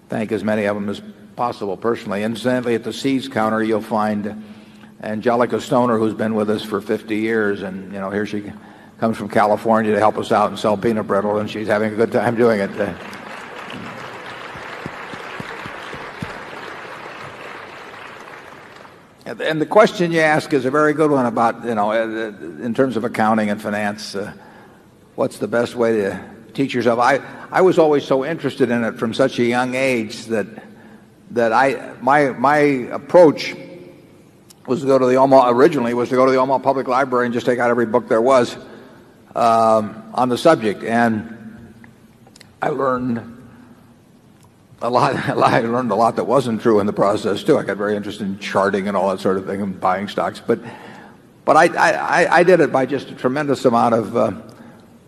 thank as many of them as possible personally. Incidentally, at the C's counter, you'll find Angelica Stoner, who's been with us for 50 years, and here she comes from California to help us out and sell peanut brittle, and she's having a good time doing it. And the question you ask is a very good one about, in terms of accounting and finance, what's the best way to teach yourself? I was always so interested in it from such a young age that my approach was to go to the Omaha Public Library and just take out every book there was on the subject. And I learned a lot. I learned a lot that wasn't true in the process too. I got very interested in charting and all that sort of thing and buying stocks. But I did it by just a tremendous amount of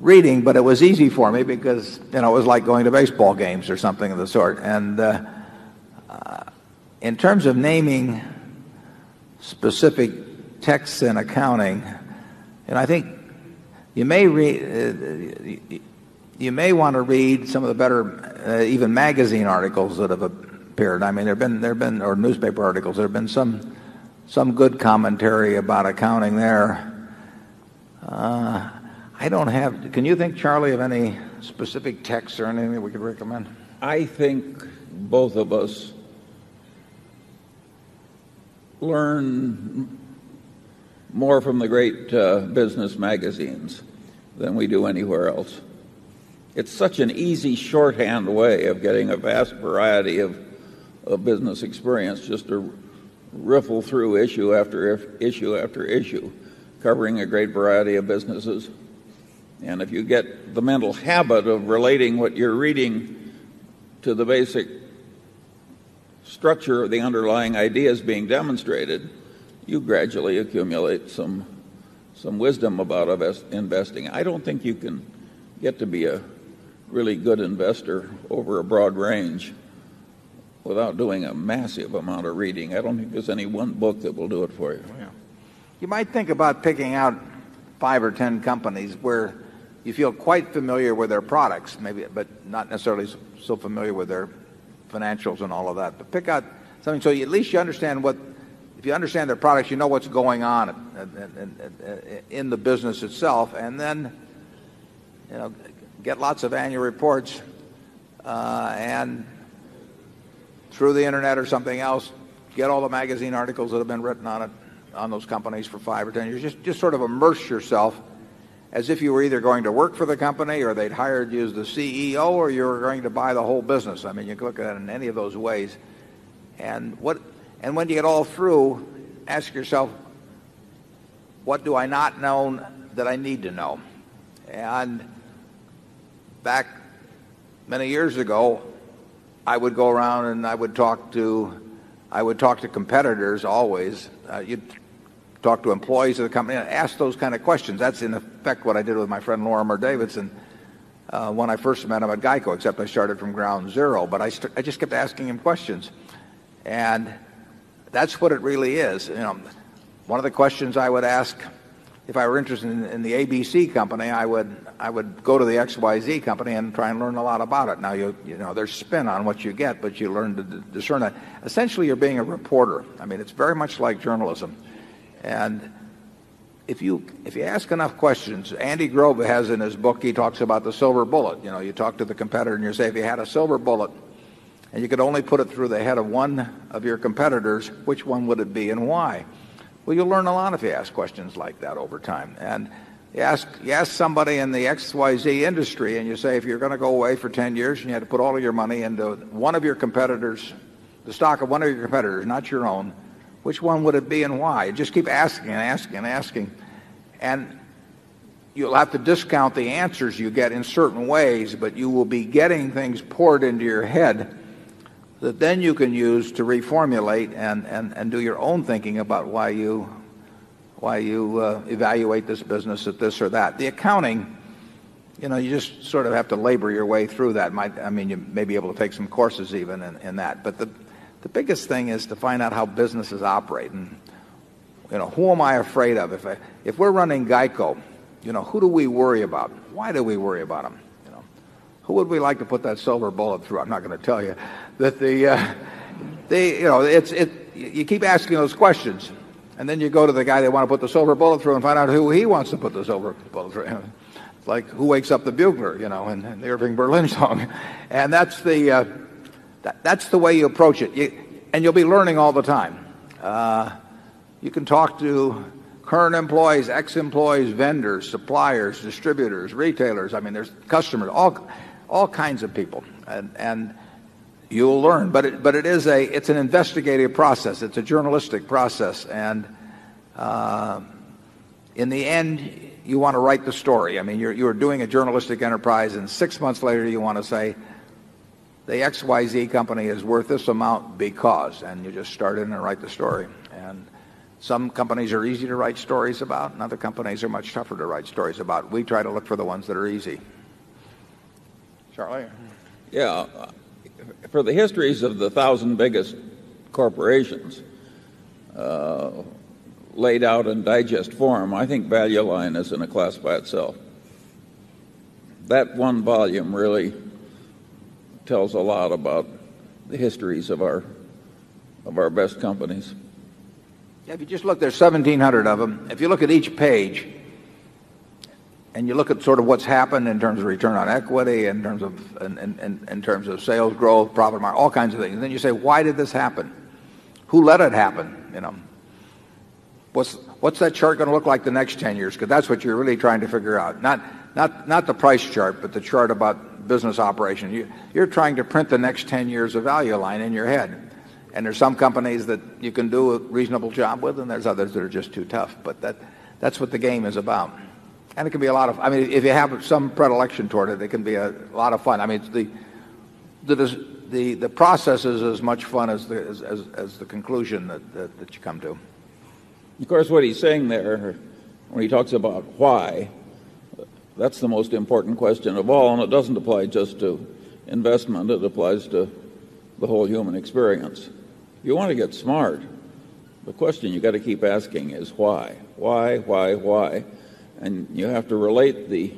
reading. But it was easy for me because it was like going to baseball games or something of the sort. And in terms of naming specific texts in accounting, and I think you may read. You may want to read some of the better, even magazine articles that have appeared. There've been, or newspaper articles. There've been some good commentary about accounting there. I don't have. Can you think, Charlie, of any specific texts or anything that we could recommend? I think both of us learn more from the great business magazines. than we do anywhere else. It's such an easy shorthand way of getting a vast variety of business experience, just to riffle through issue after issue after issue, covering a great variety of businesses. And if you get the mental habit of relating what you're reading to the basic structure of the underlying ideas being demonstrated, you gradually accumulate some wisdom about investing. I don't think you can get to be a really good investor over a broad range without doing a massive amount of reading. I don't think there's any one book that will do it for you. Yeah. You might think about picking out 5 or 10 companies where you feel quite familiar with their products, maybe, but not necessarily so familiar with their financials and all of that. But pick out something so at least you understand if you understand their products, you know what's going on in the business itself, and then get lots of annual reports and through the internet or something else, get all the magazine articles that have been written on those companies for 5 or 10 years. Just sort of immerse yourself as if you were either going to work for the company or they'd hired you as the CEO or you were going to buy the whole business. I mean, you can look at it in any of those ways. And when you get all through, ask yourself, what do I not know that I need to know? And back many years ago, I would go around and I would talk to competitors always. You'd talk to employees of the company and ask those kind of questions. That's in effect what I did with my friend Lorimer Davidson when I first met him at Geico, except I started from ground zero. But I just kept asking him questions. And that's what it really is. One of the questions I would ask, if I were interested in the ABC company, I would go to the XYZ company and try and learn a lot about it. Now, there's spin on what you get, but you learn to discern that. Essentially, you're being a reporter. I mean, it's very much like journalism. And if you ask enough questions, Andy Grove has in his book, he talks about the silver bullet. You talk to the competitor and you say, if you had a silver bullet and you could only put it through the head of one of your competitors, which one would it be and why? Well, you'll learn a lot if you ask questions like that over time. And you ask somebody in the XYZ industry and you say, if you're going to go away for 10 years and you had to put all of your money into one of your competitors, the stock of one of your competitors, not your own, which one would it be and why? You just keep asking and asking and asking. And you'll have to discount the answers you get in certain ways, but you will be getting things poured into your head that then you can use to reformulate and do your own thinking about why you evaluate this business at this or that. The accounting, you just sort of have to labor your way through that. You may be able to take some courses even in that. But the biggest thing is to find out how businesses operate. And, who am I afraid of? If we're running Geico, who do we worry about? Why do we worry about them? Who would we like to put that silver bullet through? I'm not going to tell you that you keep asking those questions, and then you go to the guy they want to put the silver bullet through and find out who he wants to put the silver bullet through. It's like Who Wakes Up the Bugler, in the Irving Berlin song, and that's the way you approach it. And you'll be learning all the time. You can talk to current employees, ex-employees, vendors, suppliers, distributors, retailers. There's customers, all kinds of people, and you'll learn. But it's an investigative process. It's a journalistic process, and in the end, you want to write the story. You're doing a journalistic enterprise, and 6 months later, you want to say, the XYZ company is worth this amount because, and you just start in and write the story. And some companies are easy to write stories about, and other companies are much tougher to write stories about. We try to look for the ones that are easy. Charlie? Yeah. For the histories of the 1,000 biggest corporations laid out in digest form, I think Value Line is in a class by itself. That one volume really tells a lot about the histories of our best companies. Yeah, if you just look, there's 1,700 of them. If you look at each page and you look at sort of what's happened in terms of return on equity, in terms of sales growth, profit margin, all kinds of things, and then you say, why did this happen? Who let it happen? What's that chart going to look like the next 10 years? Because that's what you're really trying to figure out. not the price chart, but the chart about business operation. You're trying to print the next 10 years of value line in your head. And there's some companies that you can do a reasonable job with, and there's others that are just too tough. But that's what the game is about. And it can be a lot of, I mean, if you have some predilection toward it, it can be a lot of fun. I mean, the process is as much fun as the conclusion that you come to. Of course, what he's saying there, when he talks about why, that's the most important question of all, and it doesn't apply just to investment, it applies to the whole human experience. If you want to get smart, the question you got to keep asking is why? Why? And you have to relate the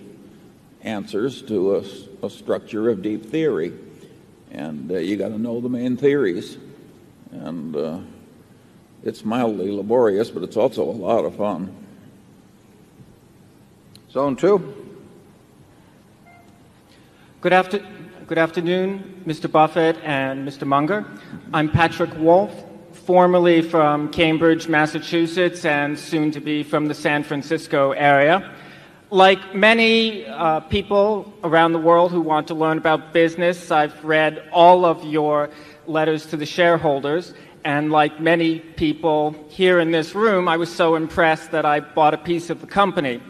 answers to a structure of deep theory. And you got to know the main theories. And it's mildly laborious, but it's also a lot of fun. Zone 2. Good afternoon, Mr. Buffett and Mr. Munger. I'm Patrick Wolf, formerly from Cambridge, Massachusetts, and soon to be from the San Francisco area. Like many people around the world who want to learn about business, I've read all of your letters to the shareholders, and like many people here in this room, I was so impressed that I bought a piece of the company.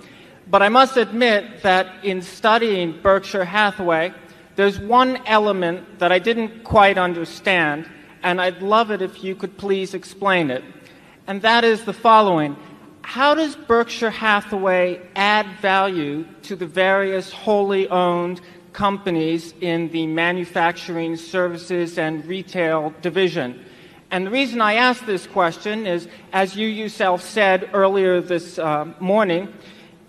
But I must admit that in studying Berkshire Hathaway, there's one element that I didn't quite understand, and I'd love it if you could please explain it. And that is the following. How does Berkshire Hathaway add value to the various wholly owned companies in the manufacturing, services, and retail division? And the reason I ask this question is, as you yourself said earlier this morning,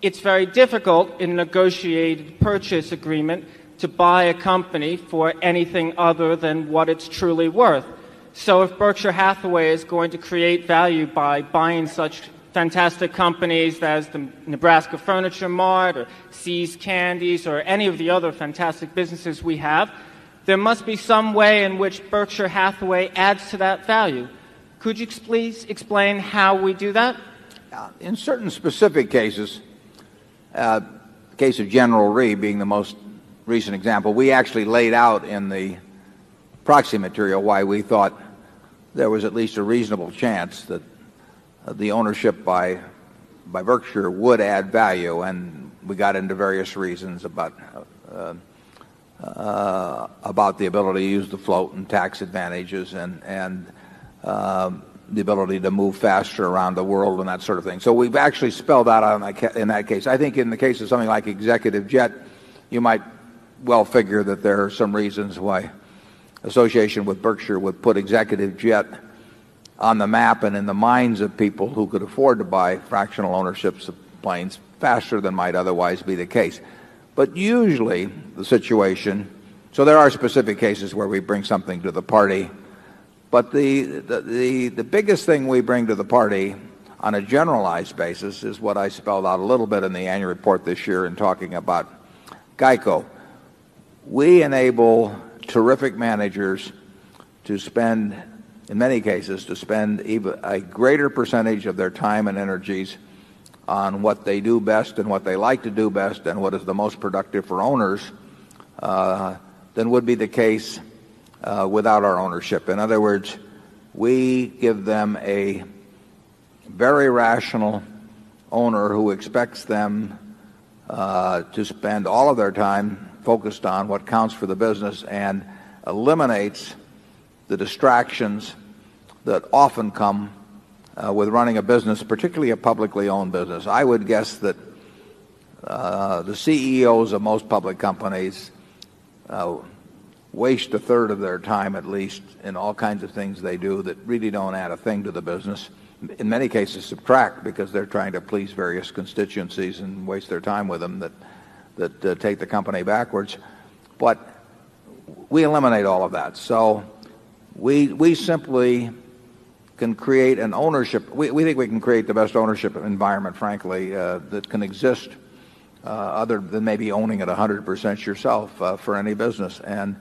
it's very difficult in a negotiated purchase agreement to buy a company for anything other than what it's truly worth. So if Berkshire Hathaway is going to create value by buying such fantastic companies as the Nebraska Furniture Mart or See's Candies or any of the other fantastic businesses we have, there must be some way in which Berkshire Hathaway adds to that value. Could you please explain how we do that? In certain specific cases, the case of General Re being the most recent example, we actually laid out in the proxy material why we thought there was at least a reasonable chance that the ownership by Berkshire would add value, and we got into various reasons about the ability to use the float and tax advantages and the ability to move faster around the world and that sort of thing. So we've actually spelled out in that case. I think in the case of something like Executive Jet, you might well figure that there are some reasons why association with Berkshire would put Executive Jet on the map and in the minds of people who could afford to buy fractional ownerships of planes faster than might otherwise be the case. But usually the situation, so there are specific cases where we bring something to the party, but the biggest thing we bring to the party on a generalized basis is what I spelled out a little bit in the annual report this year in talking about GEICO. We enable terrific managers to spend, in many cases, to spend even a greater percentage of their time and energies on what they do best and what they like to do best and what is the most productive for owners than would be the case without our ownership. In other words, we give them a very rational owner who expects them to spend all of their time focused on what counts for the business and eliminates the distractions that often come with running a business, particularly a publicly owned business. I would guess that the CEOs of most public companies waste a third of their time at least in all kinds of things they do that really don't add a thing to the business. In many cases subtract because they're trying to please various constituencies and waste their time with them that take the company backwards. But we eliminate all of that. So we simply can create an ownership. We think we can create the best ownership environment, frankly, that can exist other than maybe owning it 100% yourself for any business. And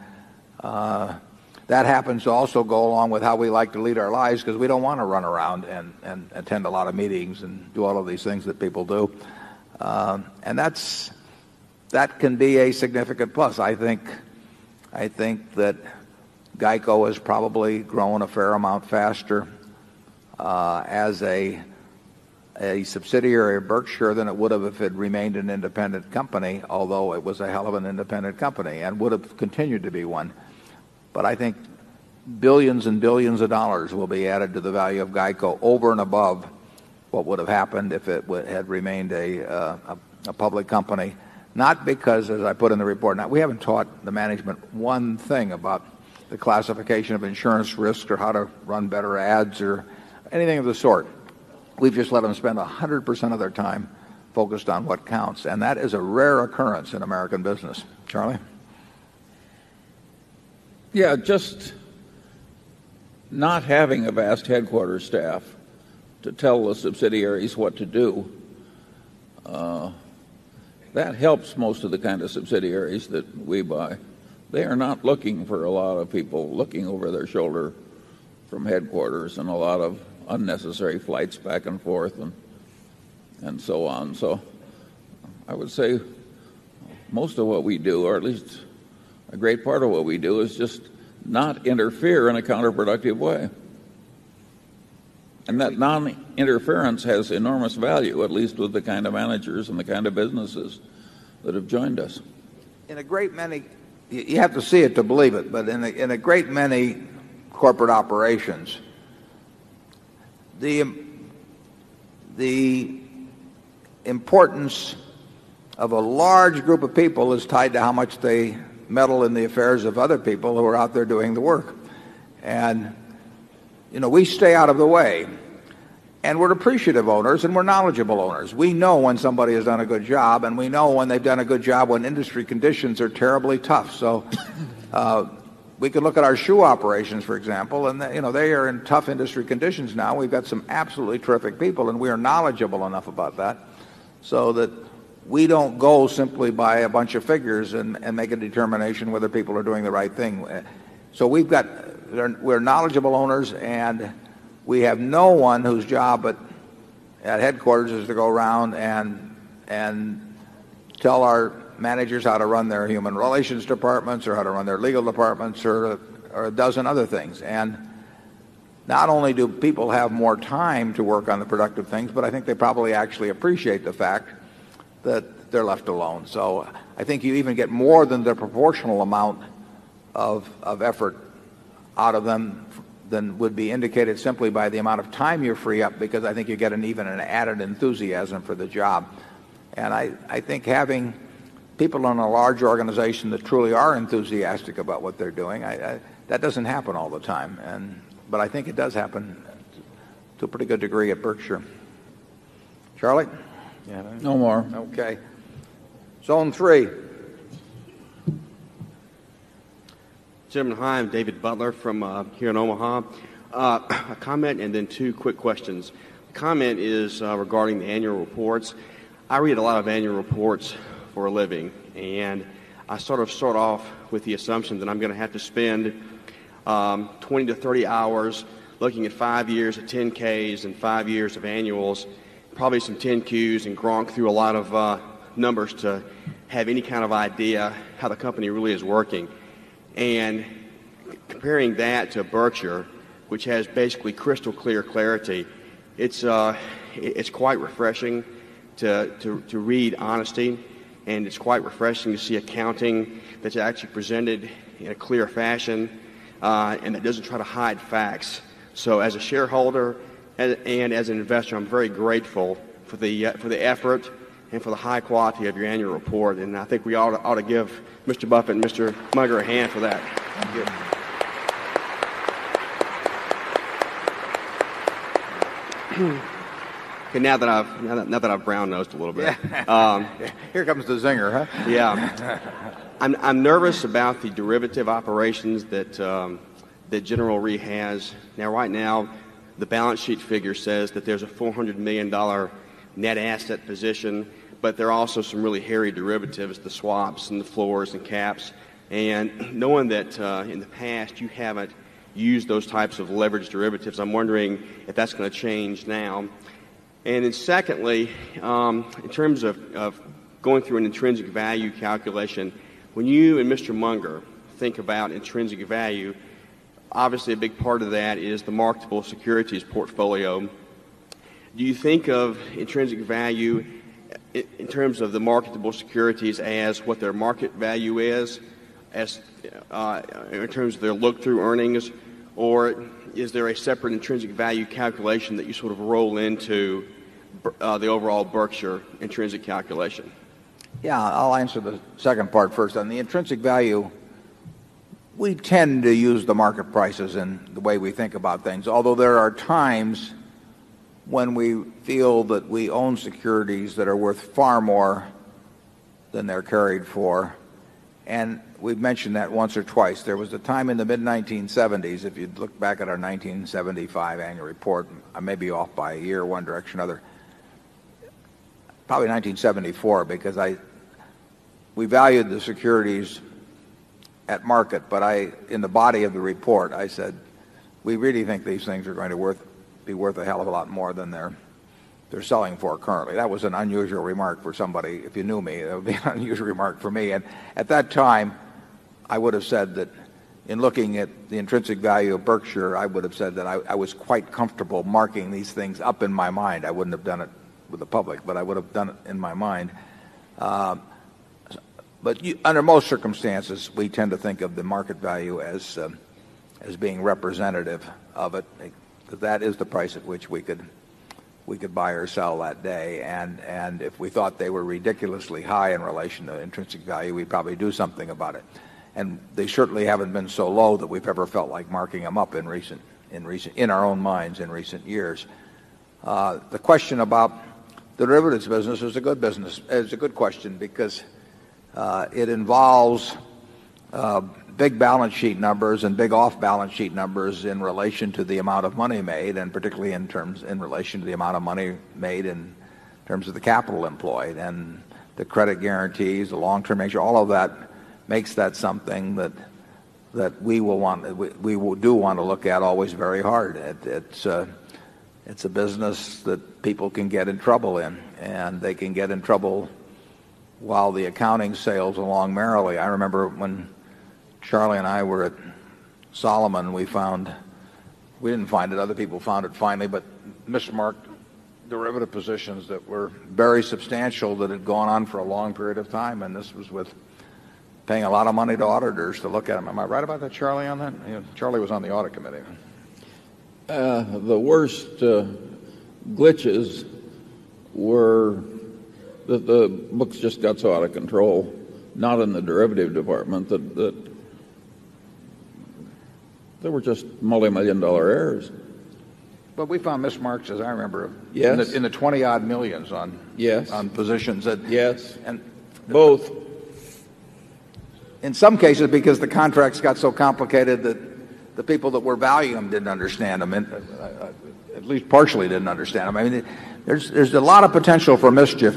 that happens to also go along with how we like to lead our lives because we don't want to run around and attend a lot of meetings and do all of these things that people do. And that's that can be a significant plus. I think that GEICO has probably grown a fair amount faster as a subsidiary of Berkshire than it would have if it remained an independent company, although it was a hell of an independent company and would have continued to be one. But I think billions and billions of dollars will be added to the value of GEICO over and above what would have happened if it had remained a public company. Not because, as I put in the report, now we haven't taught the management one thing about the classification of insurance risks or how to run better ads or anything of the sort. We've just let them spend 100% of their time focused on what counts, and that is a rare occurrence in American business. Charlie? Yeah, just not having a vast headquarters staff to tell the subsidiaries what to do, that helps most of the kind of subsidiaries that we buy. They are not looking for a lot of people looking over their shoulder from headquarters and a lot of unnecessary flights back and forth and so on. So I would say most of what we do, or at least a great part of what we do, is just not interfere in a counterproductive way. And that non-interference has enormous value, at least with the kind of managers and the kind of businesses that have joined us. In a great many, you have to see it to believe it, but in a great many corporate operations, the importance of a large group of people is tied to how much they meddle in the affairs of other people who are out there doing the work. And, we stay out of the way. And we're appreciative owners and we're knowledgeable owners. We know when somebody has done a good job, and we know when they've done a good job when industry conditions are terribly tough. So we can look at our shoe operations, for example, and they are in tough industry conditions now. We've got some absolutely terrific people, and we are knowledgeable enough about that so that we don't go simply by a bunch of figures and make a determination whether people are doing the right thing. So we're knowledgeable owners, and we have no one whose job at headquarters is to go around and tell our managers how to run their human relations departments or how to run their legal departments or a dozen other things. And not only do people have more time to work on the productive things, but I think they probably actually appreciate the fact that they're left alone. So I think you even get more than the proportional amount of effort out of them than would be indicated simply by the amount of time you free up, because I think you get an added enthusiasm for the job. And I think having people in a large organization that truly are enthusiastic about what they're doing, that doesn't happen all the time. But I think it does happen to a pretty good degree at Berkshire. Charlie? Yeah, no more. Okay. Zone 3. Chairman, hi, I'm David Butler from here in Omaha. A comment and then two quick questions. The comment is regarding the annual reports. I read a lot of annual reports for a living, and I sort of start off with the assumption that I'm going to have to spend 20 to 30 hours looking at 5 years of 10Ks and 5 years of annuals, probably some 10Qs, and gronk through a lot of numbers to have any kind of idea how the company really is working. And comparing that to Berkshire, which has basically crystal clear clarity, it's quite refreshing to read honesty, and it's quite refreshing to see accounting that's actually presented in a clear fashion and that doesn't try to hide facts. So as a shareholder and as an investor, I'm very grateful for the effort and for the high quality of your annual report, and I think we ought to give Mr. Buffett and Mr. Munger a hand for that. Thank you. Okay, now that I've brown nosed a little bit, here comes the zinger, huh? Yeah, I'm nervous about the derivative operations that General Re has now. Right now, the balance sheet figure says that there's a $400 million net asset position, but there are also some really hairy derivatives, the swaps and the floors and caps. And knowing that in the past you haven't used those types of leveraged derivatives, I'm wondering if that's going to change now. And then secondly, in terms of going through an intrinsic value calculation. When you and Mr. Munger think about intrinsic value, obviously a big part of that is the marketable securities portfolio. Do you think of intrinsic value in terms of the marketable securities as what their market value is, as in terms of their look-through earnings, or is there a separate intrinsic value calculation that you sort of roll into the overall Berkshire intrinsic calculation? Yeah, I'll answer the second part first. On the intrinsic value, we tend to use the market prices in the way we think about things, although there are times when we feel that we own securities that are worth far more than they're carried for. And we've mentioned that once or twice. There was a time in the mid-1970s, if you look back at our 1975 annual report, I may be off by a year, one direction or other, probably 1974, because we valued the securities at market, but in the body of the report, I said, we really think these things are going to be worth a hell of a lot more than they're selling for currently. That was an unusual remark for somebody. If you knew me, that would be an unusual remark for me. And at that time, I would have said that in looking at the intrinsic value of Berkshire, I would have said that I was quite comfortable marking these things up in my mind. I wouldn't have done it with the public, but I would have done it in my mind. But under most circumstances, we tend to think of the market value as being representative of it, because that is the price at which we could buy or sell that day. And if we thought they were ridiculously high in relation to intrinsic value, we'd probably do something about it. And they certainly haven't been so low that we've ever felt like marking them up in our own minds in recent years. The question about the derivatives business is a good question, because it involves big balance sheet numbers and big off-balance sheet numbers in relation to the amount of money made, and particularly in relation to the amount of money made in terms of the capital employed, and the credit guarantees, the long-term nature. All of that makes that something that we do want to look at always very hard. It's a business that people can get in trouble in, and they can get in trouble while the accounting sails along merrily. I remember when Charlie and I were at Solomon, we didn't find it, other people found it finally, but mismarked derivative positions that were very substantial that had gone on for a long period of time, and this was with paying a lot of money to auditors to look at them. Am I right about that, Charlie, on that? Charlie was on the audit committee. The worst glitches were that the books just got so out of control, not in the derivative department, that there were just multi-million-dollar errors. But we found mismarks, as I remember, yes, in the 20-odd millions on positions. Yes, and both. In some cases, because the contracts got so complicated that the people that were valuing them didn't understand them, and at least partially didn't understand them. I mean, there's a lot of potential for mischief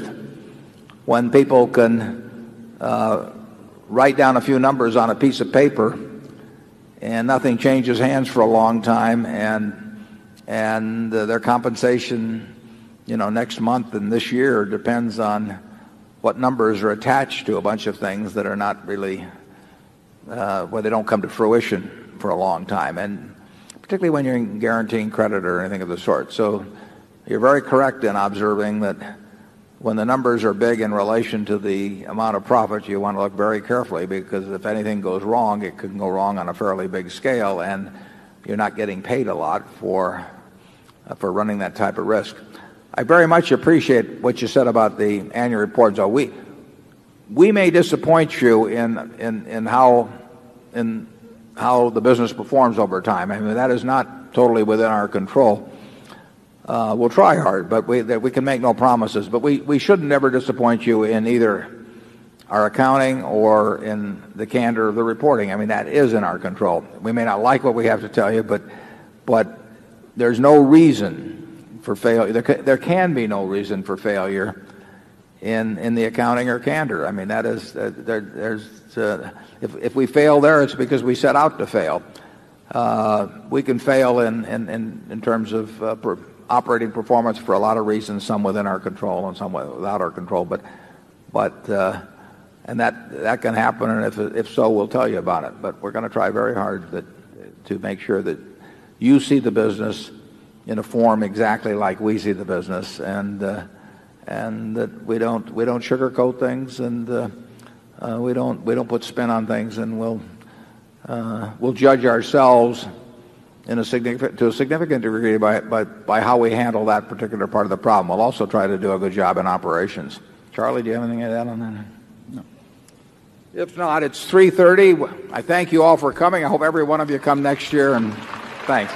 when people can write down a few numbers on a piece of paper and nothing changes hands for a long time, and their compensation, next month and this year depends on what numbers are attached to a bunch of things that are not really, where they don't come to fruition for a long time, and particularly when you're guaranteeing credit or anything of the sort. So you're very correct in observing that when the numbers are big in relation to the amount of profit, you want to look very carefully, because if anything goes wrong, it could go wrong on a fairly big scale, and you're not getting paid a lot for running that type of risk. I very much appreciate what you said about the annual reports. We may disappoint you in how the business performs over time. I mean, that is not totally within our control. We'll try hard, but we can make no promises. But we should never disappoint you in either our accounting or in the candor of the reporting. I mean, that is in our control. We may not like what we have to tell you, but there's no reason for failure. There can be no reason for failure in the accounting or candor. I mean, that is if we fail there, it's because we set out to fail. We can fail in terms of operating performance for a lot of reasons, some within our control and some without our control. But and that can happen, and if so, we'll tell you about it. But we're going to try very hard to make sure that you see the business in a form exactly like we see the business, and that we don't sugarcoat things, and we don't put spin on things, and we'll judge ourselves to a significant degree by how we handle that particular part of the problem. We'll also try to do a good job in operations. Charlie, do you have anything to add on that? No. If not, it's 3:30. I thank you all for coming. I hope every one of you come next year, and thanks.